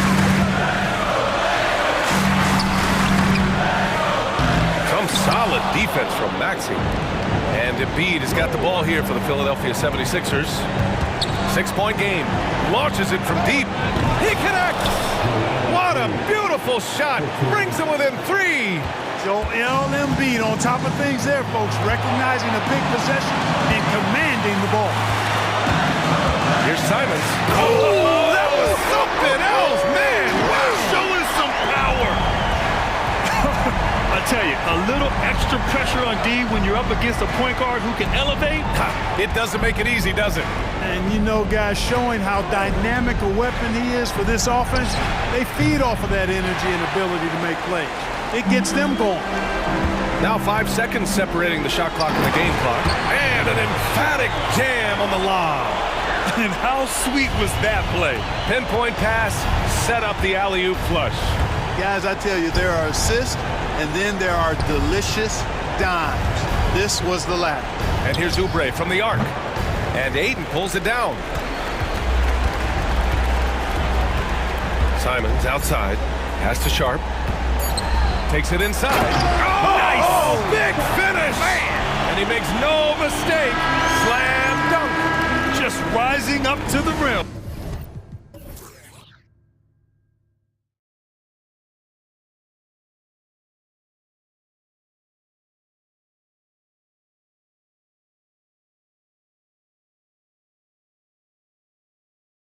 Some solid defense from Maxey. And Embiid has got the ball here for the Philadelphia 76ers. 6-point game. Launches it from deep. He connects. What a beautiful shot. Brings him within 3. Joel Embiid on top of things there, folks. Recognizing a big possession and commanding the ball. Here's Simons. Oh, that was something else, man. Showing some power. I tell you, a little extra pressure on D when you're up against a point guard who can elevate. It doesn't make it easy, does it? And you know, guys, showing how dynamic a weapon he is for this offense, they feed off of that energy and ability to make plays. It gets them going. Now 5 seconds separating the shot clock and the game clock. And an emphatic jam on the lob. And how sweet was that play? Pinpoint pass, set up the alley-oop flush. Guys, I tell you, there are assists, and then there are delicious dimes. This was the latter. And here's Oubre from the arc. And Ayton pulls it down. Simons outside. Pass to Sharp. Takes it inside. Oh, nice! Big finish! Man. And he makes no mistake. Slam dunk. Just rising up to the rim.